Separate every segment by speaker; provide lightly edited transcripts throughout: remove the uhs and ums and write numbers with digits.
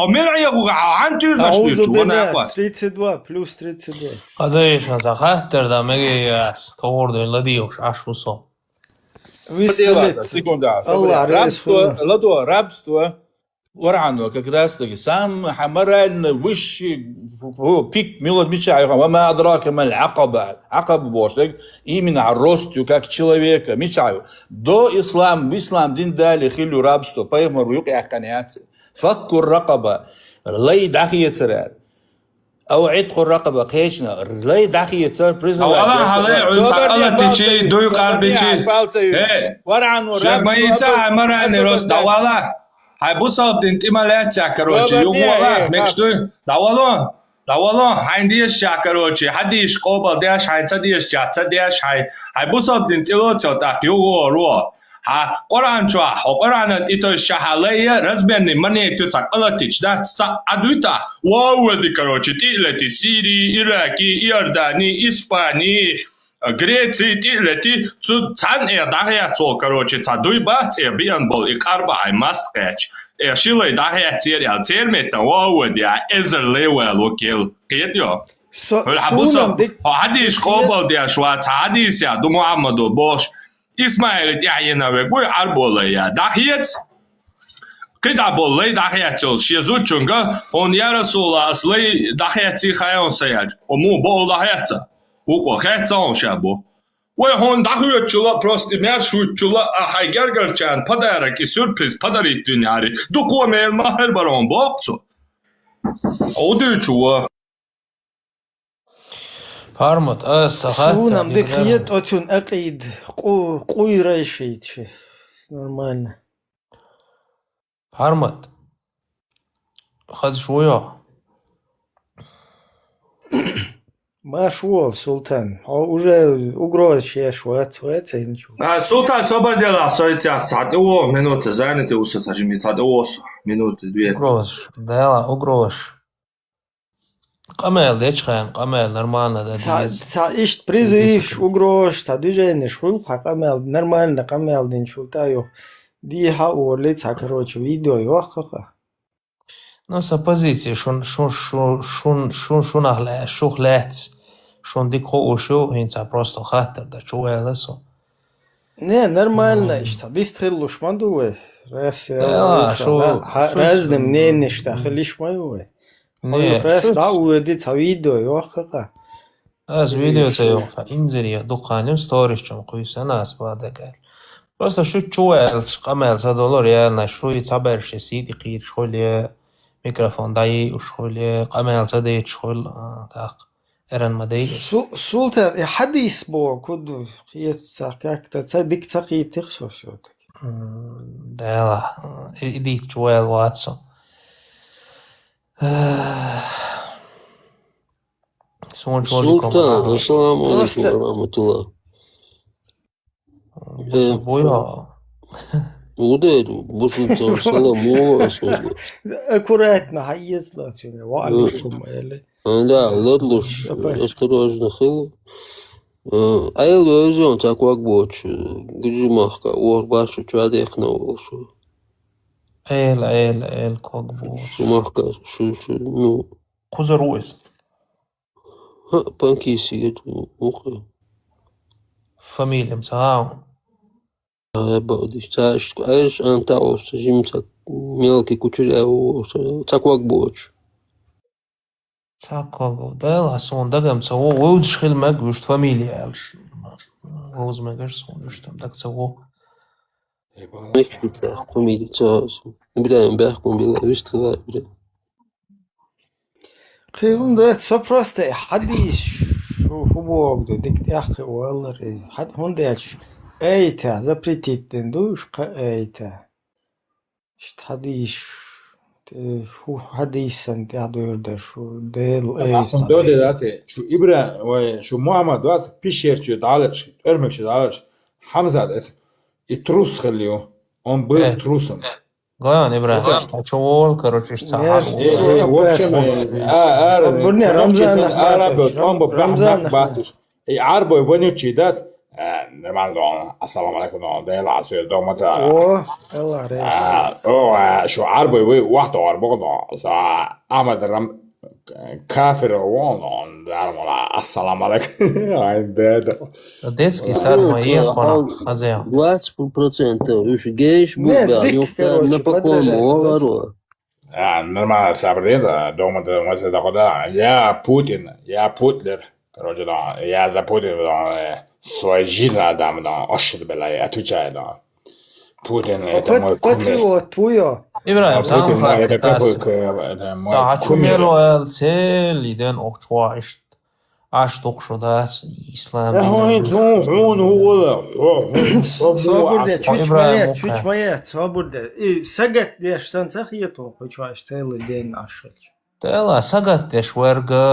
Speaker 1: ملعب عن تير
Speaker 2: أعوذ
Speaker 1: نشلي
Speaker 2: بالله
Speaker 1: وانا
Speaker 2: 32 بلس 32
Speaker 3: قضية زخاتر دا مجياس تورد لديوش عشوصو
Speaker 2: وصلت الله
Speaker 4: рабство,
Speaker 2: رئيس
Speaker 4: ладо, рабство, ورعنو как раз таки сам حمران высший пик милот мечаю, وما أدراك ما العقبة, عقب бошлик, именно ростью как человека, мечаю. До ислам дин дали хилю рабство, поэтому рук яхканяцы. فك الرقبة لي داخل يتسرع أو عتق الرقبة قيشنا لي داخل يتسرع بريزن
Speaker 1: والله هذا عن تشي دوي قلبي
Speaker 4: ورعنو
Speaker 1: شيخ ما يتسع مرة نروس دوالا هاي بوصل بنتي كروتشي يوم والله مكشتو داوالو عندي كروتشي حديش قبل ديش هاي تديش جات تديش هاي بوصل بنتي لو تشوتا يو ها قرآن شوا قرآن تيتو شحالية رزبني مني تساقلتش ده أدويتا واو دي كروتشي تيلتي سيري إراكي إيرداني إسباني Греции тилети цан дахя цо короче цадуй бац биан бол икарба ай маскач шилай дахя церя цермета вовдя эзер левел окел кетё хабусам хадиш қобал дя швац хадися ду мухаммаду бош исмаил тяйнаве гуй арболая дахец Кида боллей дахя цол шезу чунга он я расула аслей дахя ци хаyon саяж ому бол дахяца Уко хэцон шабо. Ой хон дахуючула просто мершучула хайгергерчан подарки сюрприз подарит dünyari. Дуко мел махер барон боксо. Одучуа.
Speaker 3: Пармот сахат.
Speaker 2: Сунам дикиет отун акид قوي райшейче. Нормально.
Speaker 3: Пармот. Хад швоя.
Speaker 2: Машвол, Султан. Уже угроза швац, ничего.
Speaker 1: Султан собардела, сойтя садево, минуты заняты, усатажими садеос, минуты две.
Speaker 3: Угроз, да, угроз. Камел, дечхан, камел, нормально, да.
Speaker 2: Ишт призыв, угроз, та движение, шулха, камел, нормально, камел, дин шултаю. Диха урлица, короче, видео, ёхаха.
Speaker 3: Ну, с оппозиции, шун дикхо ушу, инца просто хатер, да чуя лесо.
Speaker 2: Не, нормально, ишта, дистриллу шмандуе. Разным мнением, что хлиш моюе. Не, раз да уедет видео, ёхаха.
Speaker 3: Аз видео цеёха, инзери, духанем сторис чом куйсана аспадагар. Просто шу чуя, камел $100 реально, шу и цаберши сиди қир шхоле. Микрофон дай ушхоле قمل صديق شخول تاق إرن مدي
Speaker 2: سلطان حديث بو كدو قيت ساكاك تصدق تقي تخشو شو
Speaker 3: دالا إدي جوال واتسو
Speaker 5: سلطان السلام عليكم ورحمة الله
Speaker 3: بويا
Speaker 5: Ударю, бусинцам саламу особо.
Speaker 2: Аккуратно, хайезла, валикум,
Speaker 5: Да, лодлуш, осторожно хил. Айл өзөн таквак боч, гүжмахка, ор башу чадек на волшу.
Speaker 3: Айл, как боч.
Speaker 5: Махка, шу, ну.
Speaker 3: Кузаруез.
Speaker 5: Панкиси, ухо.
Speaker 3: Фамилиям цаау.
Speaker 5: Обалдеть. Знаешь, антаус, жимца мелкий кучерявый, цаквак боч.
Speaker 3: Цаквак, да, ласон, дагам цао, уйдш хилмак, уж фамилия, розмагаш сон, уж там так цао.
Speaker 5: Мекшута, фамилия цаос. Бляем бяхкум била, вистила, бля.
Speaker 2: خيرون ده سبراسته حديش هو بده ديك يا أخي والله حد هون دهش ايتا запретить دوش ايتا اشت حديش هو حديثا تعدور ده شو ديل
Speaker 4: ايتا دوده داته شو إبرا وشو محمد دوات بيشيرشي دالش ارمكش دالش حمزة ده اتروس خليه он был трусом.
Speaker 3: Гоян Ибрахим, чувол, короче,
Speaker 4: в общем, Рамзан, он был Рамзан, и арбой вонючий, да,
Speaker 1: نمال السلام عليكم ده العصير ده متى
Speaker 2: اوه يلا ريش
Speaker 1: هو شو عربي واحد أربعة أحمد الرم كافر والله ده السلام عليكم عندنا
Speaker 3: Детский сад Маехона, хозяин.
Speaker 5: 20% już gdzieś
Speaker 2: Не,
Speaker 5: buga,
Speaker 2: дик,
Speaker 5: нюхта
Speaker 2: короче,
Speaker 5: на покому
Speaker 2: подряд.
Speaker 5: говорю.
Speaker 1: нормально сабрит дома ты можешь дохода я Путлер короче да я за Путин свою жизнь отдам да ошиб была отвечаю да Путин это мой кумир
Speaker 2: Патриот твоя.
Speaker 3: إبراهيم
Speaker 1: Путин
Speaker 3: سامخا
Speaker 1: это
Speaker 3: تاس
Speaker 1: какой это мой
Speaker 3: تعشميلو
Speaker 1: кумир
Speaker 3: التالي أخشوا عشت تقشداس إسلام
Speaker 1: هو
Speaker 2: Sabırda,
Speaker 3: İbrahim
Speaker 2: çüç maya, sabırda. Sagat diyeş sen sahiyeto, koçaş teyli den aşıl.
Speaker 3: تلا سقطش ورقة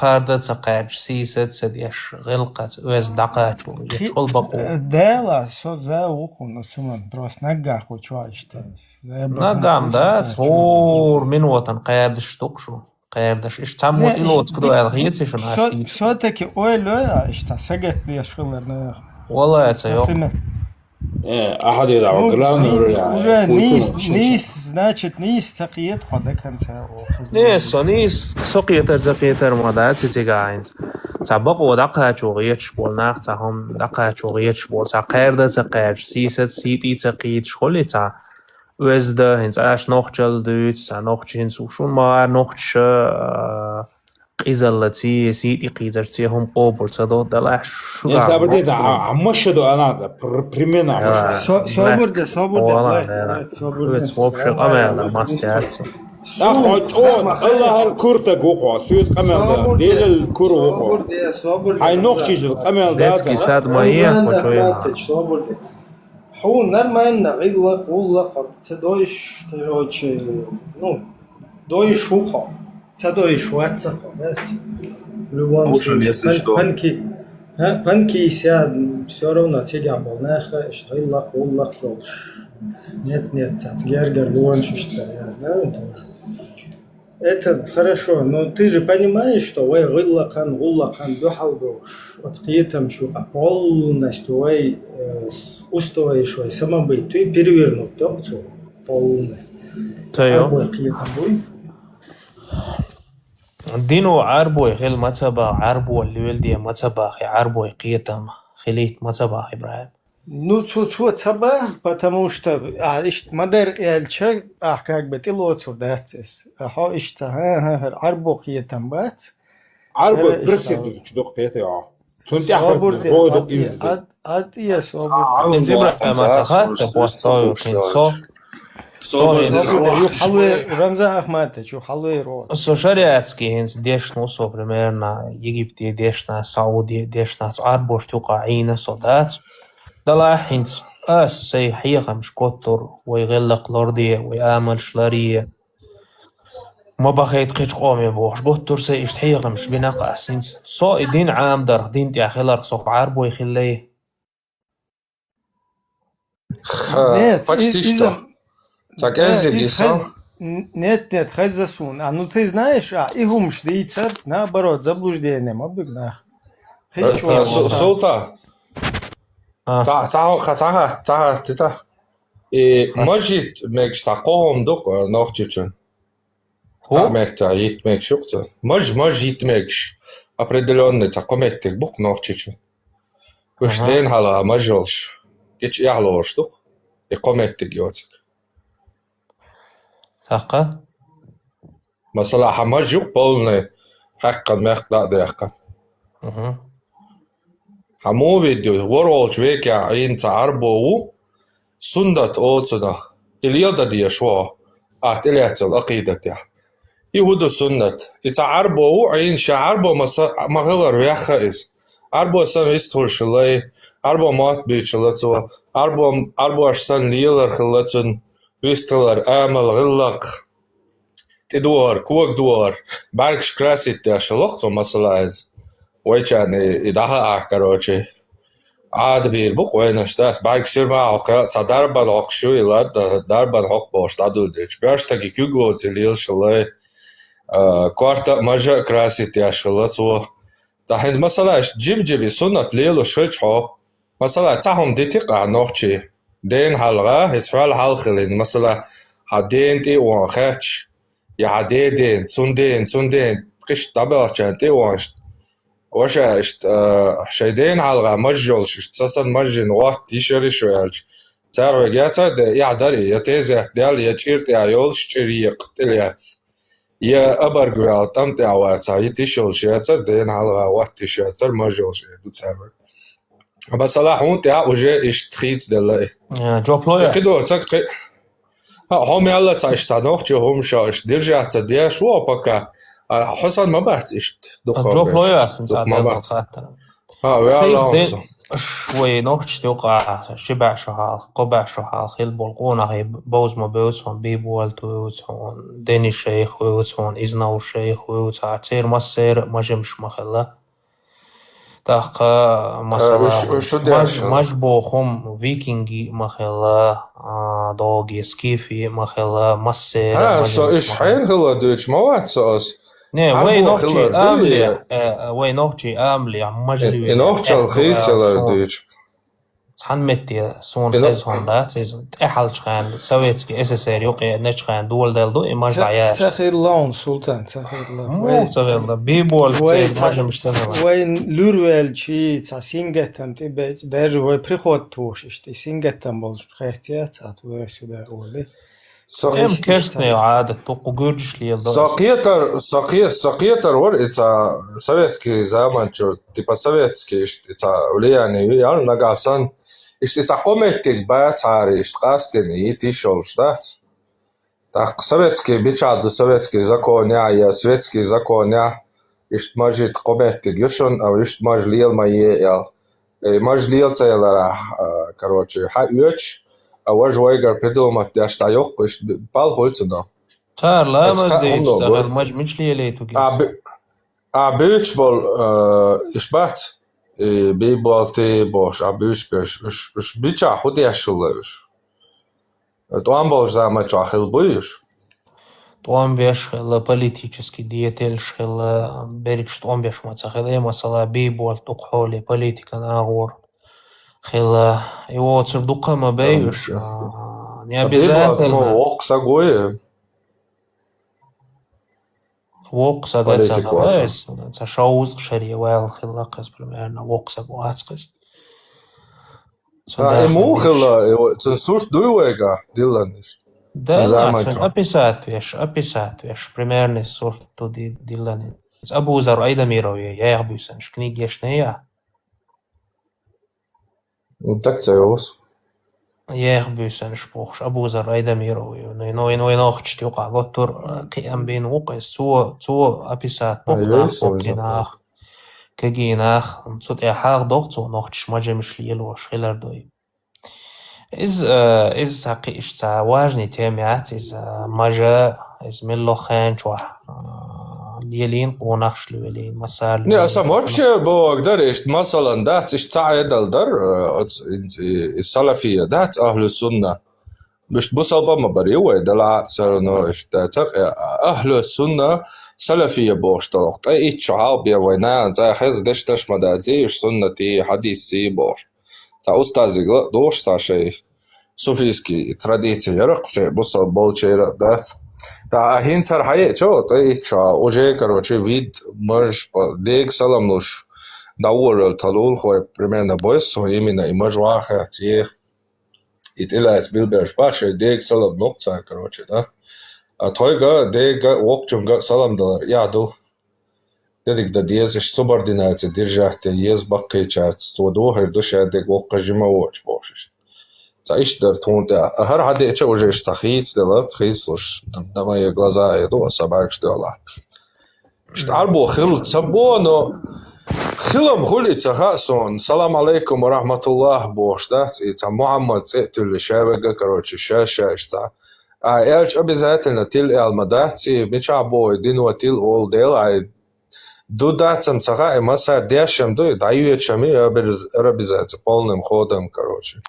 Speaker 3: قاردة سقاج سيسة سديش غلقة وز دقاج يشغل بقو
Speaker 2: Dela, so za ukun, suman, pros naga koçaş te.
Speaker 3: نقام داس هور من وطن قاردش تقشو قاردش إيش تعمود إلوت كدو الغيت إيش ناشتي
Speaker 2: Söteki öyle ya işte sagat diye şıllarına.
Speaker 3: والله يتسيوق
Speaker 1: أحد يدعو كلام
Speaker 2: Уже низ, значит, низ такиет хода конца.
Speaker 3: نيس سقيتر زقيتر مدات سيتيغاينز سبق ودقا شوغيتش بول ناقتهم دقا شوغيتش بول سقيردة سقير سيست سيتي تقيت شخوليتا وزده هنز اش نوخجل دوت سا نوخجينز وشون ما نوخج قيزلتي سيتي قيزرتي هم قوبل صدو دلاش شو
Speaker 1: سابردي عمشدو أنا примерно
Speaker 2: Sabırda,
Speaker 3: والله
Speaker 2: sabırda.
Speaker 3: وبشق أمانة ما استيعدت
Speaker 1: الله الكرة جوخا سويت قمر ديل الكرة جوخا هاي نوخشيج القمر
Speaker 3: детский сад моих وشوية
Speaker 2: Sabırda. Ху нормально, гыдлах, уллах, цедоиш, короче, ну, доиш ухо, цедоиш уатца, да? В любом
Speaker 6: Лучше,
Speaker 2: случае.
Speaker 6: если что.
Speaker 2: Панки ся все равно тяга болнаха, что гыдлах, уллах, долш. Нет, цацгергер, луанш, что я знаю тоже. Это хорошо, но ты же понимаешь, что вы гыдлахан, уллахан, духалдош, от киетам шука полностью вы устроишь вы самобыт, ты перевернут то, что полный.
Speaker 3: تيو
Speaker 2: Обои киетам буй.
Speaker 3: دينو عربو غير متبا عربو اللي ولدي متبا خي عربو قيتم خليت متبا إبراهيم
Speaker 2: Ну, цаба, потому что, мадер эльча, как бы ты лоцу дацис, арбо киетам бац,
Speaker 1: عربو برسد شدوق تيتي سنتي
Speaker 2: свободе, я свободе.
Speaker 3: إبراهيم مسخات بوستايو كنسو
Speaker 2: Халуй Рамзан Ахматович, халуй ро.
Speaker 3: سو شريعتسكي هنس ديشنو سو примерно Египте дешна Саудия дешна عربوش توقع عينة صدات دلا هنس سي حيغة مش كتر ويغلق لوردية ويعمل شلارية ما بخيت قيش قومي بوش كتر سي اشتحيغة مش بناقع سنس سو دين عام در دين تيا خلق سوق عربو يخليه
Speaker 6: Почти что. Так, Эзигиса.
Speaker 2: Нет, Хазасун. Ну ты знаешь, игум шдейцерс, наоборот, заблуждением обыгнах.
Speaker 6: Султа. Таха, тита. И может мекс таком док нохчичен. Мекта ит мекс шукта. Может мекс определенный такометтик бук нохчичен. Уж ден хала мажолш. Гич яхлош дук. И кометтик йотик.
Speaker 3: ثقة
Speaker 6: مثلا حماجوك بولني حقا مقطع دقيقة حمو فيديو ورولش ويكا عين تعربو سندت أوتنا اليادة دي شوا إلياتل أقيدة تيح يهودو سنت يتعربو عين شعربو مغلر ويخا إس عربو سن يستور شلي عربو مات بيشلتو عربو أشسن ليلر خلتن ويستلر آمل غلق تدور كوك دور باركش كراسيت يا شلقتو مثلا ويجان إداها أحكاروشي عاد بيربوك وين اشتاس بارك سير معه ضربا العقشو يلاد ضربا الحق باش تعدل ديش بيرشتاكي كيوغلو تليل شلي كوارتا مجا كراسيت يا شلقتو تحين مثلا جيب سنة ليلو شلش حق مثلا تعهم دي تقع نوخشي دين حلقة يتفعل حلقلين مثلا هدين تي وانخاتش يا هدين تون دين قش طبعا تي وانشت وشا اشت شيدين حلقة مجلش اشت سسن مجن وقت تيشري شوالش تعرف جاتا يعدري يتيزه دال يتشيرت يولش تشريق تليات يا أبرقوا تمتع واتسا يتيشول شياتر دين حلقة وقت تيشاتر مجلش تتعرف بس لا هون تاع وجه اشتخيت دلله
Speaker 3: جو بلويا
Speaker 6: قدو تك هم يلا تعيش تنوخ هم شاش درجة تديا شو بكا حسن ما بعت اشت
Speaker 3: جو بلويا سمسات
Speaker 6: ما
Speaker 3: يلا
Speaker 6: بعت
Speaker 3: خاطر
Speaker 6: ويلا
Speaker 3: دين
Speaker 6: أنص
Speaker 3: شوي نوخش توقع شبع شحال قبع شحال خيل بولقونا هي بوز ما بوز هون بيبول توز هون ديني الشيخ ويوز هون إزناور الشيخ ويوز عتير مصير ما جمش مخلا تاق مثلا
Speaker 6: شو داش
Speaker 3: مج بوخم فيكينجي مخلا دوغي سكيفي مخلا مصير
Speaker 6: ها
Speaker 3: ما
Speaker 6: سو
Speaker 3: جمش
Speaker 6: إيش
Speaker 3: مخلا
Speaker 6: حين خلا دوتش ما وات سوس
Speaker 3: نه وي
Speaker 6: عربو
Speaker 3: نوخشي
Speaker 6: خلر دي
Speaker 3: وي نوخشي أملي مجلوي
Speaker 6: إنوخ شال خيت سلر دوتش
Speaker 3: حنمتي سون خزهم دات احل شخان سويتسكي SSR يوقي نشخان دول دو إيماج بعياش
Speaker 2: تاخير لون سلطان تاخير لون
Speaker 3: مو تغير بيبول
Speaker 2: وي
Speaker 3: تير ماجم مشتغل
Speaker 2: وين لورول شي تا سينجتم تي بيج وي بريخوت توش تي سينجتم بولش خيتيات ات وي سودا اولي
Speaker 3: ام كيرتني عادة توقو جورجش لي يلدو
Speaker 6: سقيتر ور إتا советский zaman чё типа советский إتا влияние ял нагасан إتا قومتك бацари штастени ити шолштат так советский бичаду советский законя я светский законя ишт мажит قومتك юшон а ишт маж лил мае ял маж лил целара короче хаёч а вож вайгар придумать я штаёк ишт пал хольцно
Speaker 3: صار لا ما ديش صار مش لي ليتو
Speaker 6: Abüç bol işbat beybalti boş abüç beş biça hudi yaşılıyor. Doğan boş zaman çahil buyur.
Speaker 3: طوام بيش خلا политический деятель خلا берегш طوام بيش ما تخلا مثلا بيبول تقحولي политика ناغور خلا يوتر دقة ما بيش не обязательно
Speaker 6: Окса гое.
Speaker 3: وقصة قاعد بس تشوز شري ويل خلا قص برميرنا وقصة واتقص
Speaker 6: Ему хила ценсурт дуйвега диланиш.
Speaker 3: Да, описать веш примерный сорт туди дилани. Абузар Айдамирове, я их бюсенш книги шнея.
Speaker 6: Так це йос.
Speaker 3: Я их бюсенш бухш Абузар Айдамирове. Ну и нохч тюка готур قيام بين وقس تو описать покинах كجينах صوت حاق ضغط ونخش مجمش ليلوش خلال دوي. إز حقيقش تا واجني تيميات إز مجا إز ملو خانش واح ليلين قونخش لولين مسال
Speaker 6: Ne asam вообще бо гдариш مثلا дат иш таидал дар السلفية دات أهل السنة مش بصل ما بريوه دلع سرنا ش دات أهل السنة سلفية بوش طلقت أي شعاب بيا وينا زي حز دش مدازي ش سنتي حديثي بوش تا أستاذي دوش تا شيء صوفيسكي تراديتي يرق شيء بصل بول شيء دات تا هين سر حي شو طيب شو وجه короче вид мож дег саламлуш даурал талул хой примерно бойс именно и мож ваха те и тилац билбеш баше дег салам нокца короче да а тойга дег окчунга салам доллар яду дедик да диезиш субординация держахте ез баккайчат стодохер душа дег оккажима оч бошиш Заиш дар тунта. Хар хаде че уже штахит дела, хислуш, да мои глаза иду, собак ждала. Штарбо хил сабо, но хилам хулица хасон. Салам алейкум ва рахматуллах бош, да? Это Мухаммад цетуль шавега, короче, шашта. А элч обязательно тил алмадати, мечабо, дину тил ол дела, дудацам сага, и маса дешем, дающими обязательно полным ходом, короче.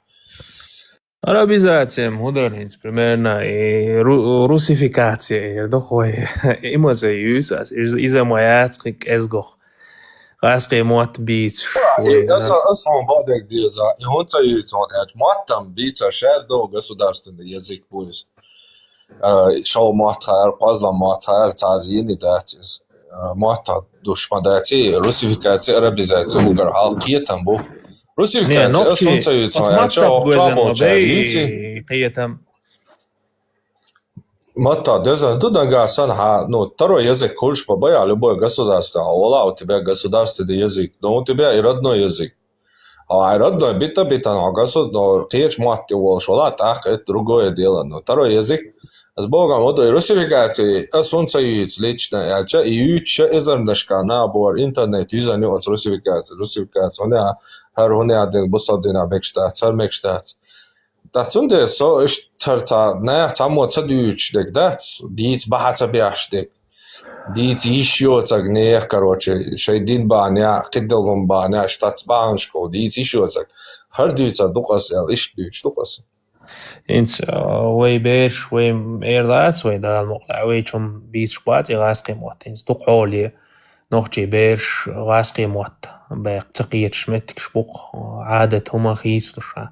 Speaker 3: Arabizacija modernic primärna i russifikacija jer dohoj ima za jusas izamo jatskik ezgoh غاسقي موت بيت
Speaker 6: أصلا بعدك ديزا هون تيجون ماتم بيتsa شادو государственный язык будет. Шо матхар قازلا матхар تعزيني داتس ماتا دشمداتي روسификация арабизация бугар халқиятам бу روسификация أصلا تيجون
Speaker 3: قيتم
Speaker 6: Мата, ты дангасан, второй язык хочешь побоя, любое государство, у тебя государственный язык, но у тебя и родной язык. А родной бита, но государство, ты мать его шла, так, это другое дело. Но второй язык, с Богом, вот и русификации, солнце юиц лично, и юича изернешка, набор, интернет, юзанет, русификация, он один бусадина бекштат, цармекштат. Тацунде со иштерта не само цадючдек, да, диц бахаца бяштек, диц еще цаг не, короче, шейдин баня, киддалгом баня, штатсбаншко, диц еще цаг, хардюца дукас, ишдюч дукас.
Speaker 3: انت وي بيرش وي ايرداس وي دا المقلع وي چون بيش باتي غاسقي موت انت دقولي نوخجي بيرش غاسقي موت باق تقيت شمتك شبوق عادة هما خيس لشا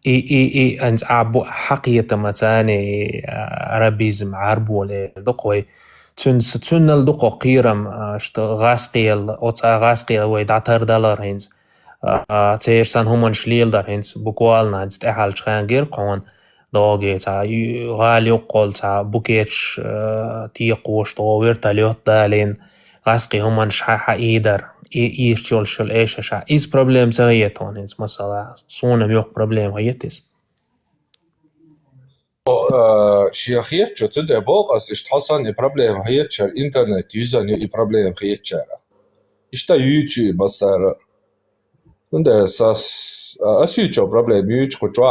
Speaker 3: اي انت عبو حقيقة متاني عربيزم عربو لي دقوي تون الدقو قيرم غاسقي غاسقي وي دعتر دالار هنز تيرسان همان شليل دار هنز بقوالنا هنز تحال شخان غير قوان دوغي تا غالي وقول تا بوكيتش تيقوش طوير تاليوت دالين غاسقي همان شحاحا ايدر ايرتيول شل ايشا شا ايز بروبليم تغييتون هنز مثلا صونا بيوق بروبليم هيتس
Speaker 6: شيخيت شو تدي بوغس اشتحصن بروبليم هيت شر انترنت يوزن بروبليم هيت شارع اشتا يوتيوب بصار Unde asjučio problēmu jūčku čua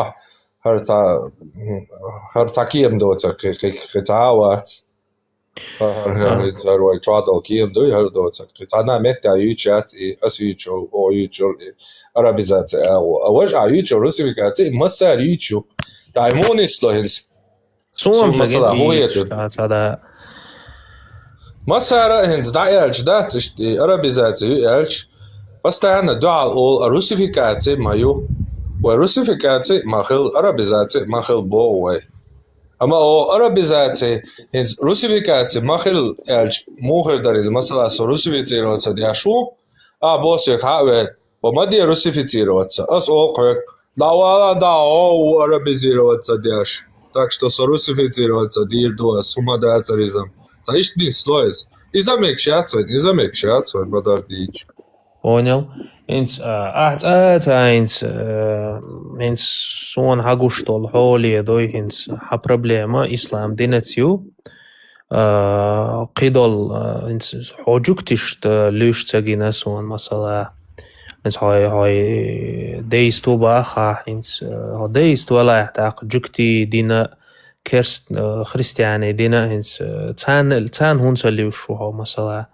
Speaker 6: har takiem doca, ka tāvāts. Har vai čādal kiem doi har doca, ka tā nā metā jūčāt asjučio o jūčio arabizācija. A važā jūčio rusifikācija masār jūčio. Tā imunisto hins.
Speaker 3: صوم هذا
Speaker 6: masāra hins da elč dāc arabizācija elč. Постоянно дуал ол русификации мою, ой русификации махил арабизации махил боуэй. Ама о арабизации инс русификации махил элч мухер дарид масала со русифицироваться дяшу, а босик хаве помади русифицироваться. Ас о как давала да о арабизироваться дяш. Так что со русифицироваться дир дуа сумадацаризм. Заишь не слоис. И замекшаться, подождите.
Speaker 3: Понял. Инс инс سون هاگوشتول حولی دوی انس ها проблема إسلام دينتيو قيدول انس حوجوكتشت لوش تجينا سون مثلا انس هاي ديستو باخا انس ديست ولا يحتاق جوكتي دينا كرست خريستياني دينا انس تان هون سليوش هو مثلا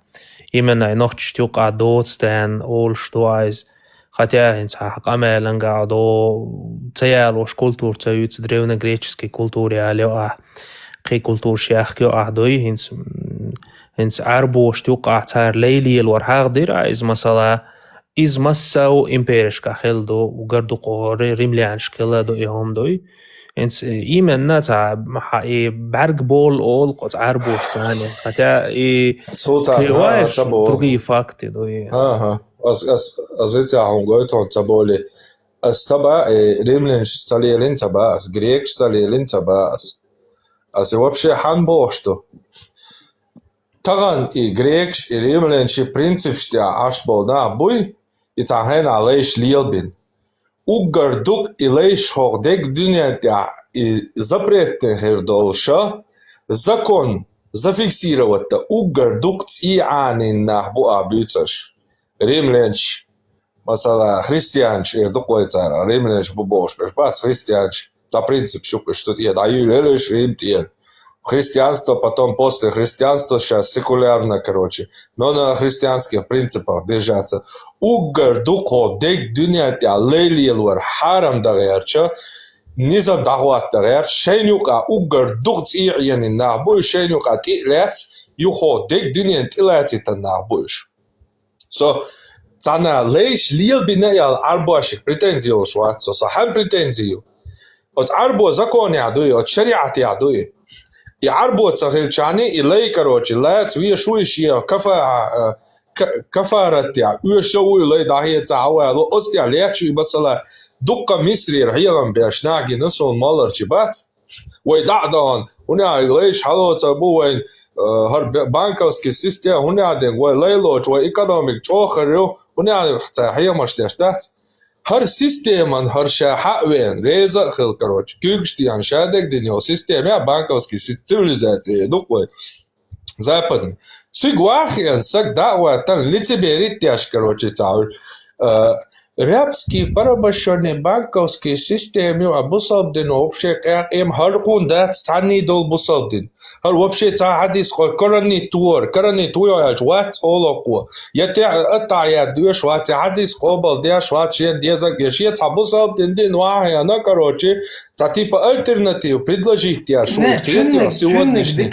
Speaker 3: именно ночь тюка доцтен ол штуайз хотя инс хак амеланга до цеялош культур цаюц древнегреческой культуре алё قي культур шахкё ахдой инс арбо штука цар лейли الورحاق دير из масала из массау империшка хелдо угардо قوري римлян шкела до يوم دوي انس именно تا محي برق بول اول قط عربو ثاني حتى
Speaker 6: صوتا
Speaker 3: تبغي فاكت دوي
Speaker 6: أزيت عن قوتهم تبولي السبع ريملين ساليلين تبع أس غريك ساليلين تبع أس вообще حنبوشتو تغن غريكش ريملين شي برينسيب شتيا أشبولنا بوي يتعهين عليش ليلبين Угардук илейш хохдек дюнятя и запретный хердолша закон зафиксировать-то угардук цианин нахбу абюцаш римлянч масала христианч дукой цара римлянч бубош бешбас христианч за принцип шукаш что я даю лелеш римтиен христианство потом после христианства сейчас секулярно короче но на христианских принципах держаться угардук хохдек дюнятя лейлиелвар харам дагерча نيزا دعوات دغير شينوكا اوغر دوغت ايعين النعبو شينوكا تيلات يخو ديك دنيا تيلاتي تنعبوش so تعنا ليش ليل بناء عرباشك بريتنزيو شو صحن بريتنزيو عربو زكون يعدوي شريعة يعدوي يعربو تسخيل شاني إلي كروتش لا توي شوي شيء كفارت يا ويشوي إلي داهية تعوى لو أستيا ليكشي مثلا دقة مصري رحيلا بيشناقي نسون مالر جبات ويدعدون هنا ليش حلو تبوين هر بانكوسكي سيستم هنا عندك وليلوج وإيكونوميك جوخريو هنا حتى هي مش داشتات هر سيستم هر شاحة وين ريزا خل كروتش كيكشتي عن شادك دنيو سيستم يا بانكوسكي سيستماليزация دقوي западный цигвахи сак дa'wa tan лицеберит тяж короче цаur рябский порабощенный банковский системе обусалдин вообще как им харкун да стани дол бусалдин هل вообще تعادي سقول كرني تور يا جوات أولقوا يتع يا دوش وات تعادي سقول ديا شوات شيء ديا زك شيء تعبصاب دين واحد أنا كروتشي تعتيب alternative предложить يا شو كيتي сегодняшний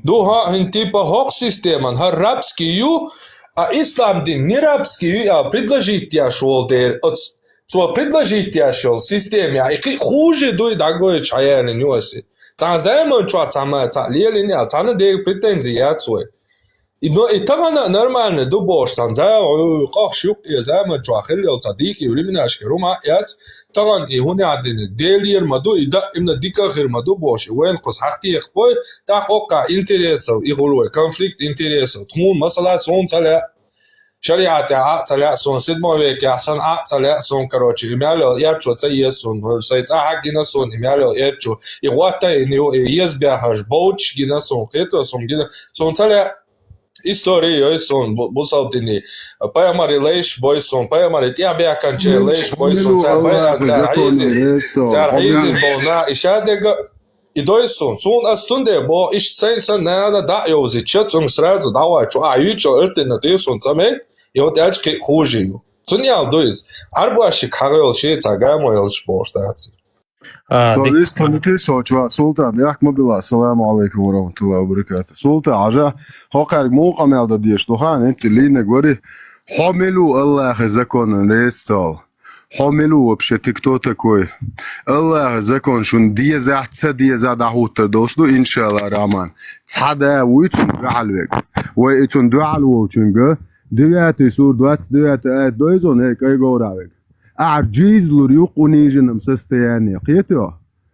Speaker 6: دو ها هنتيبا هوك системан هر рабский а ислам дин не рабский а предложить я шел дер то предложить я шел системе а и хуже дуй дагой чаяны нюансы Цазаемон чуа цама лелине а цана де претензии я цой. И тогда нормально дубош цанза قاف شوق يا زعما чуа خلي صديقي ولمنا اشكروما يات طبعا هنا عندنا ديلير مدو يدا امنا ديكا غير مدو بوش وين قص حقتي يخبوي تا اوقع انتريسو يقولوا كونفليكت انتريسو تمون مثلا سون صلا شريعة صلا سون سدمو ويك احسن صلا سون كروتشي يمالو يرچو تسي سون سيت حقنا سون يمالو يرچو يغوتا ينيو يزبيا هاش بوتش جنا سون كيتو سون جنا سون صلا история сон бусалтини паямари леш бойсон паямари тиабя канче леш бойсон цархизи bona ишадега и дойсон сун астунде бо иш сенса нана да ёзи чатсун сразу давай чу аючо альтернативсон цаме и вот ачки хужию цунял дойс арбуаши карел ше цагамоел шпоштац
Speaker 7: Товарищ Танитешо, чува Султан, як мобила, ассаламу алейкум ва рахматуллахи ва баракатуh. Султан, ажа, хокарг муқамел да диеш, тухан, энти лине говори, хамилу Аллах закон рейсал. Хамилу вообще, ты кто такой? Аллах закон, шун диеза, ца диеза дахута должду, иншалла раман. Цада, уитун галвек. Уитун дуалвочунга, 9 сур, 29 ayet, doizon, ey gauravek. أعجيز لريوق ونيجن مسستياني قيتو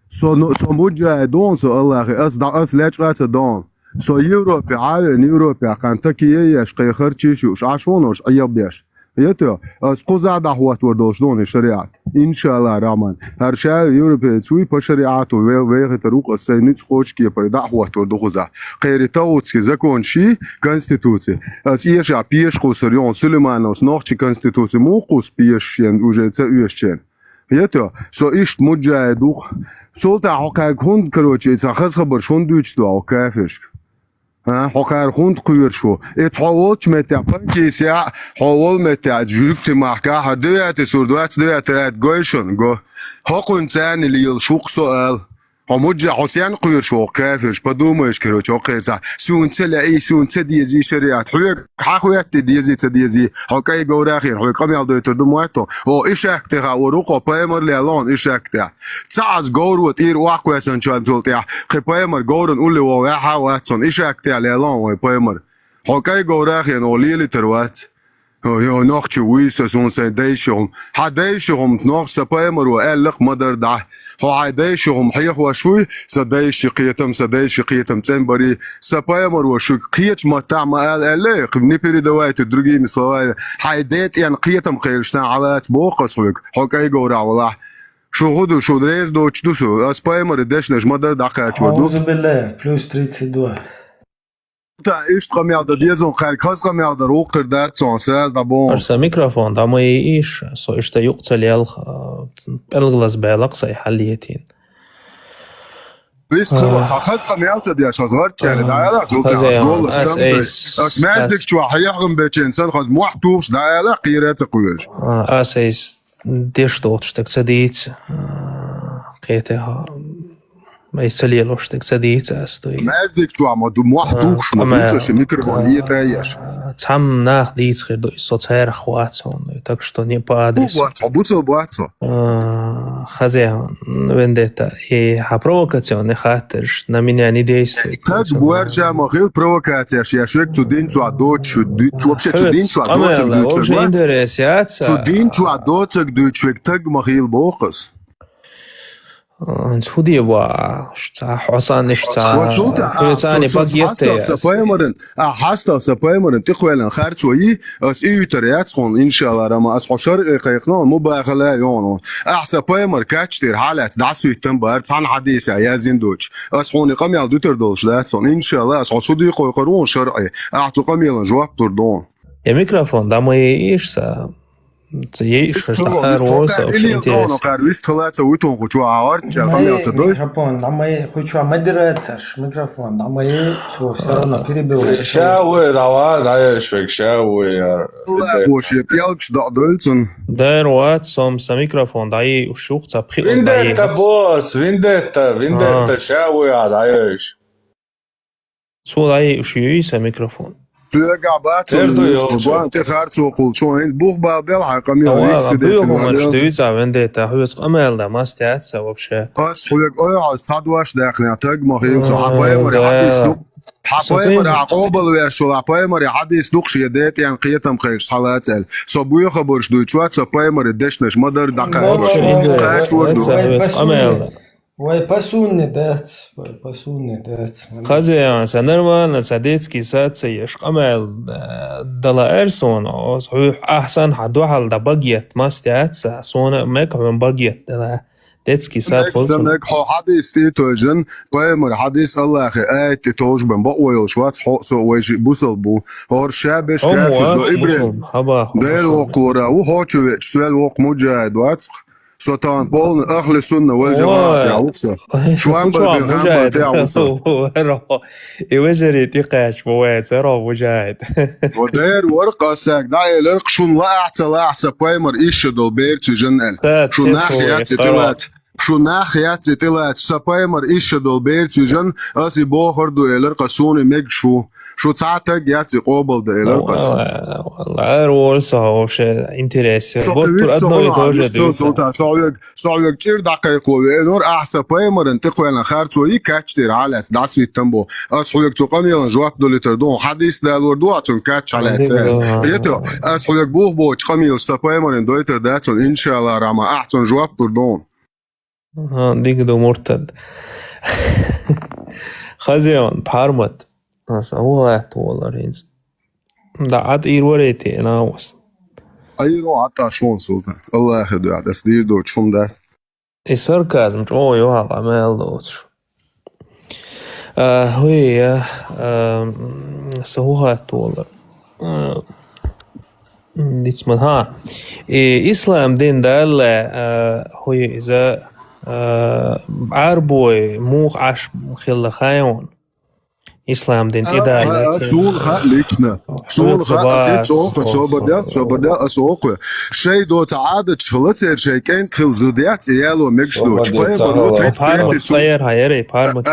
Speaker 7: سو موجه دون سو الله أس لاش قاتا دون سو يوروبي عاين يوروبي قان تكيه يشقي خرچيشو عشونوش أيبيش قيتو أس قوزا دعوات وردوش دون الشريعة إن شاء الله رامان هر شاء يوروبي تسوي بشريعاتو ويغي تروق السينيت قوشكي پر دعوات وردوغزا قيري تاوتسكي زكون شي конституции أس إيشا بيش قوسريون سليمانوس نوخشي конституции موقوس بيش ين وجه تأويشين قيتو سو إشت مجاهدوخ سولتا حقاق هند كروچي تخص خبر شون دوچتو أو كافش حقار خوند قویر شو اتحول متى بنكيسيا حول متى جوكت محكا هدوات سردوات دوات جويشون جو حقن ثاني اللي يلشوق سؤال هموجة حسين قوير شو كافش بدومش كرو شو قيسا سون تلاقي سون تديزي شريعة حوك حقويات تديزي حكاي جوراخير حوك قام يالدو يتردمواتو هو إشاك تها وروقا بايمر ليالون إشاك تها تعز جورو تير واقوى سنشان تولتها قي بايمر جورن قولي وواحا واتسون إشاك تها ليالون وي بايمر حكاي جوراخير نوليلي تروات يو نوخشي ويسا سون سيدايشهم حدايشهم نوخ بايمر وقالق مدر ده هو عاديشهم حيخ وشوي سدايش قيتم تنبري سبايمر وشو قيت ما تعمل عليه قبني بري دوات درجي مثلا حيدات يعني قيتم قيرشنا على بوقس ويك حكاي جورا والله شو هدو شو دريز دوتش دوسو سبايمر دشنج مدر دقات ودو
Speaker 2: أعوذ بالله بلوس 32
Speaker 7: تا ايش قميع دا ديزون خير كاس قميع دا روقر دات سون سراز دا بون
Speaker 3: أرسل ميكروفون دا ما يعيش سو إشتا يقتل يالخ بلغلس بيلقصي حليتين
Speaker 7: بيس خبر تاخذ قميع تا دي اشاز غرت يعني دا يلا زولتا غول استمتع اسمعتك شو حيحرم بيتش انسان خذ محتوش دا يلا قيرات قويش
Speaker 3: أسيس ديش دوتش تكتديت قيتها ما يسلي لوشتك سديت أستوي
Speaker 7: مازك شو عم دو محدوش مدوتش ميكروفون يتايش
Speaker 3: تام ناخ ديت خير دو إصوت هير خواتون так что не по адресу
Speaker 7: بوتسو
Speaker 3: хозяин вендетта и провокационный характер на меня не действует.
Speaker 7: Так буаржа могил провокация я шек тудин цу адоч вообще тудин цу адоч
Speaker 3: вообще интересация
Speaker 7: тудин цу адоч дучек так могил бохос
Speaker 3: هودي با شتا حسان نشتا ثاني باقيت
Speaker 7: سبايمرن حاستا سبايمرن تخويلن خارتوي اس يوتريات خون ان شاء الله رما اس حشر قيقنا مو باخلا يونو سبايمر كاتشتر حالات دعسو يتنبر صان حديث يا زندوش اس خوني قم يال دوتر دولش داتسون ان شاء الله اس حسودي قيقرون شرعي اعطو قم يلن جواب تردون
Speaker 3: يا ميكروفون دا ما يشسا Есть
Speaker 2: микрофон, да мы хочу модератор, микрофон, да мы все равно перебил.
Speaker 1: شاوي دعوات عايش فيك شاوي
Speaker 7: وش يبيالش دعدلتن
Speaker 3: داير وات سومسا ميكروفون دعي وشوق تبخي
Speaker 1: فينديتا بوس فينديتا شاوي عايش
Speaker 3: سو دعي وشيويسا ميكروفون
Speaker 7: Ты харцу кулчо, бух бабел, камил иксидет.
Speaker 3: Штуица вендета, хуйс камелда, мастяца вообще.
Speaker 7: Ас хуйк ой, садваш дакна таг махил, со хапаймар хадис дук. حبايمر عقوبل ويشو حبايمر حديث دوق شيدات يعني قيتم قيش حالاتل صبوي خبرش دوتشوات صبايمر دشنش مدر دقاش
Speaker 3: وردو
Speaker 2: Ой, пасунный дать.
Speaker 3: خازي سنرمان ساديتسكي ساتسي يشقمل دلا إرسون أو صحيح أحسن حدوحل دا بقيت ماستياتسا سونا ميك من بقيت دلا ديتسكي سات فلسون
Speaker 7: ميك حديث تيتوجن بايمر حديث الله أخي آيت تيتوج بن بقويل شوات حقسو ويجي بوصل بو هور شابش كافش دو إبرين ديل وقورا وهوشو سوال وق مجاهد واتسق سلطان بولن أهل السنة والجماعة يعوكسا شوان بالبنغام بتاعوكسا
Speaker 3: يوجري تيقاش بواد سيرا مجاهد
Speaker 7: ودير ورقة ساك داعي لرق شون لاعسا بايمر إيش دول بيرتو جنال شو ناحياتي طلعت شو ناحياتي طلعت سبايمر إيش دول بيرتو جن أسي بوهردو إلرقا سوني ميج شو تعتق ياتي قوبل ده إلرقا
Speaker 3: والله رولسا وشي انتريسي بطر أدنو يتوجد
Speaker 7: سوالك تير دقيق وينور أحسا بايمر انتقوى أنا خارتو يكاتشتر على دعسي التنبو أسحولك تقام يلان جواب دولي تردون حديث دا الوردواتون كاتش على تال يتو أسحولك بوه بوش قام يلسا بايمر ان دويتر داتون إن شاء الله راما أحسن جواب تردون
Speaker 3: ديك دو مرتد خزيون بحرمت هو هات والله رينز دا عاد إير وريتي أنا وست
Speaker 7: أيرو عطا شون سلطان الله يخدو عاد أسدير دو تشون داس
Speaker 3: الساركازم جو يوها عمال دوتش هوي هو هات والله ديتس من ها إسلام دين دال هوي إذا عربوي موخ عش مخيل خايون إسلام دين إدارة
Speaker 7: سون خالكنا سون خالك صوبدال أسوق شيء دو تعادت شلتر شيء كان تخل زوديات يالو مكشلو
Speaker 3: بارم صير هايري بارم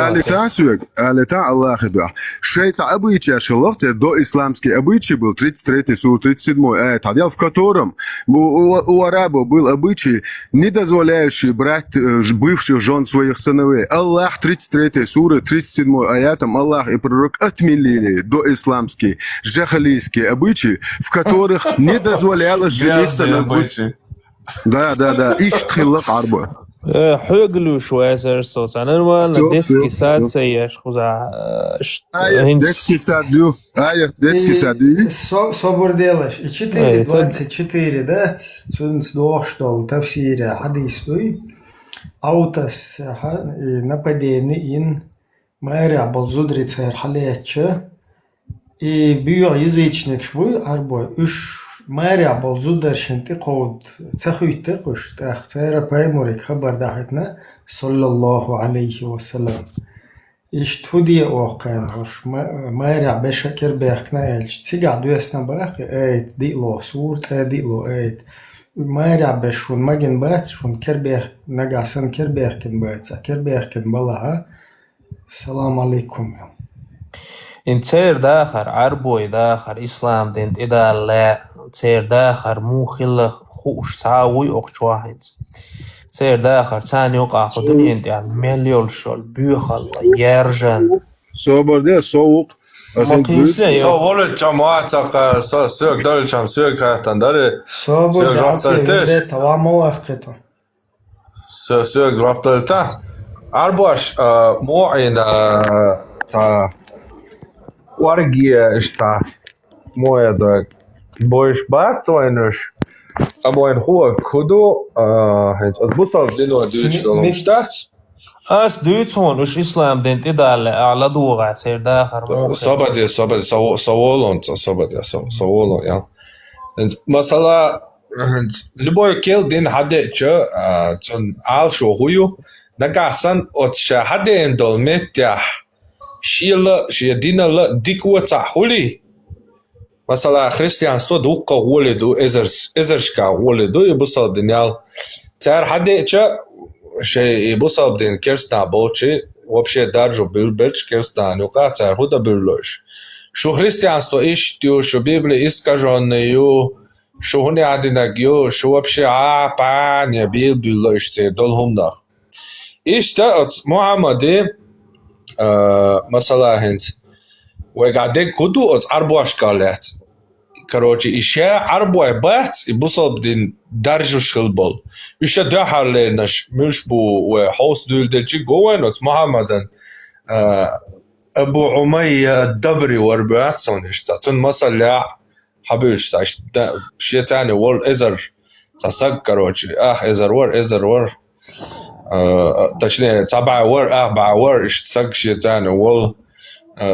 Speaker 7: على تاع الله خدوا شيء تاع أبويتي شلفتر دو إسلامسكي أبويتي بل 33 سور 37 آيات هذا в котором у арабов был обычай не дозволяющий брать бывших жен своих сыновей. Аллах 33 сура 37 аятом Аллах и пророк отменили доисламские джахалийские обычаи, в которых не дозволялось жениться на двух. Да. Иштхиллак арба.
Speaker 3: حقلو شوية سرسوس أنا نرمال ديسكي ساد سيش خزا
Speaker 7: ديسكي садю детский сады
Speaker 2: собор делаешь и 4:24 да цунс доштол тавсире хадисуй аутас и нападение ин Майря болзудрица халече и био язычник швуй арбой уж Майря болзударшинти қод цахуйте қуш тахтера паймурик хабар дахитна саллаллаху алейхи вассалам иштхуди оqan хош Майря бешакер бехна элч тига дуэсна бах эйт дило сурт дило эйт Marea bešun magin băț șun kerbeh nagasan kerbehkin băța kerbehkin balaha. Salam alaikum.
Speaker 3: إن تير داخر عربوي داخر إسلام دين إذا لا تير داخر مو خلا خوش تعاوي أقش واحد تير داخر تاني وقع خدني أنت يعني مليون شول بيخل يرجن
Speaker 7: Sober soğuk.
Speaker 3: ما تنسى
Speaker 6: Så voldsomt meget, så søg dårligt som søgkræften, der er
Speaker 2: Sobo
Speaker 6: søg
Speaker 2: dağıtı
Speaker 6: raptalitet,
Speaker 2: evde tavama vakıtı.
Speaker 6: så søg raptalitet. Arboş, mu'in, ta wargiye işte, mu'ya da boş batsoynuş, ama en hohe kudu, bu sav dino Deutschland umstats.
Speaker 3: أس دويتون وش إسلام دين إذا على دوغة تير داخر مو
Speaker 6: Sabadi, savolo, ja. Mesela любой кел дин хаде че чон ал шо хую нагасан от ша хаде эндол метя шила шиедина дикуца хули. Mesela християнство дукка воледу эзершка воледу и бусал динял. Цар хаде че شيء بصاب دين كيرستا بوشي вообще даже бильбеч керста нюка цар худа биллош. Шо християнство иштю, шо Библия искаженную, шо хуне адинагю, шо вообще па не биллош це долхумдах. Ишта от Мухаммади масала хенс. Вегаде куду от арбуашкалет. Короче, еще арбуай бац и бусал дин даржу шилбол. Еще дахале наш мюшбу و حوس دول دلчи гоен от Мухаммадан Абу Умайя الدبري واربعات سونش تون مسلا حبيش تاش شيء ثاني وول ازر تصق короче ازر ور точнее تبع ور اربع ور ايش تصق شيء ثاني وول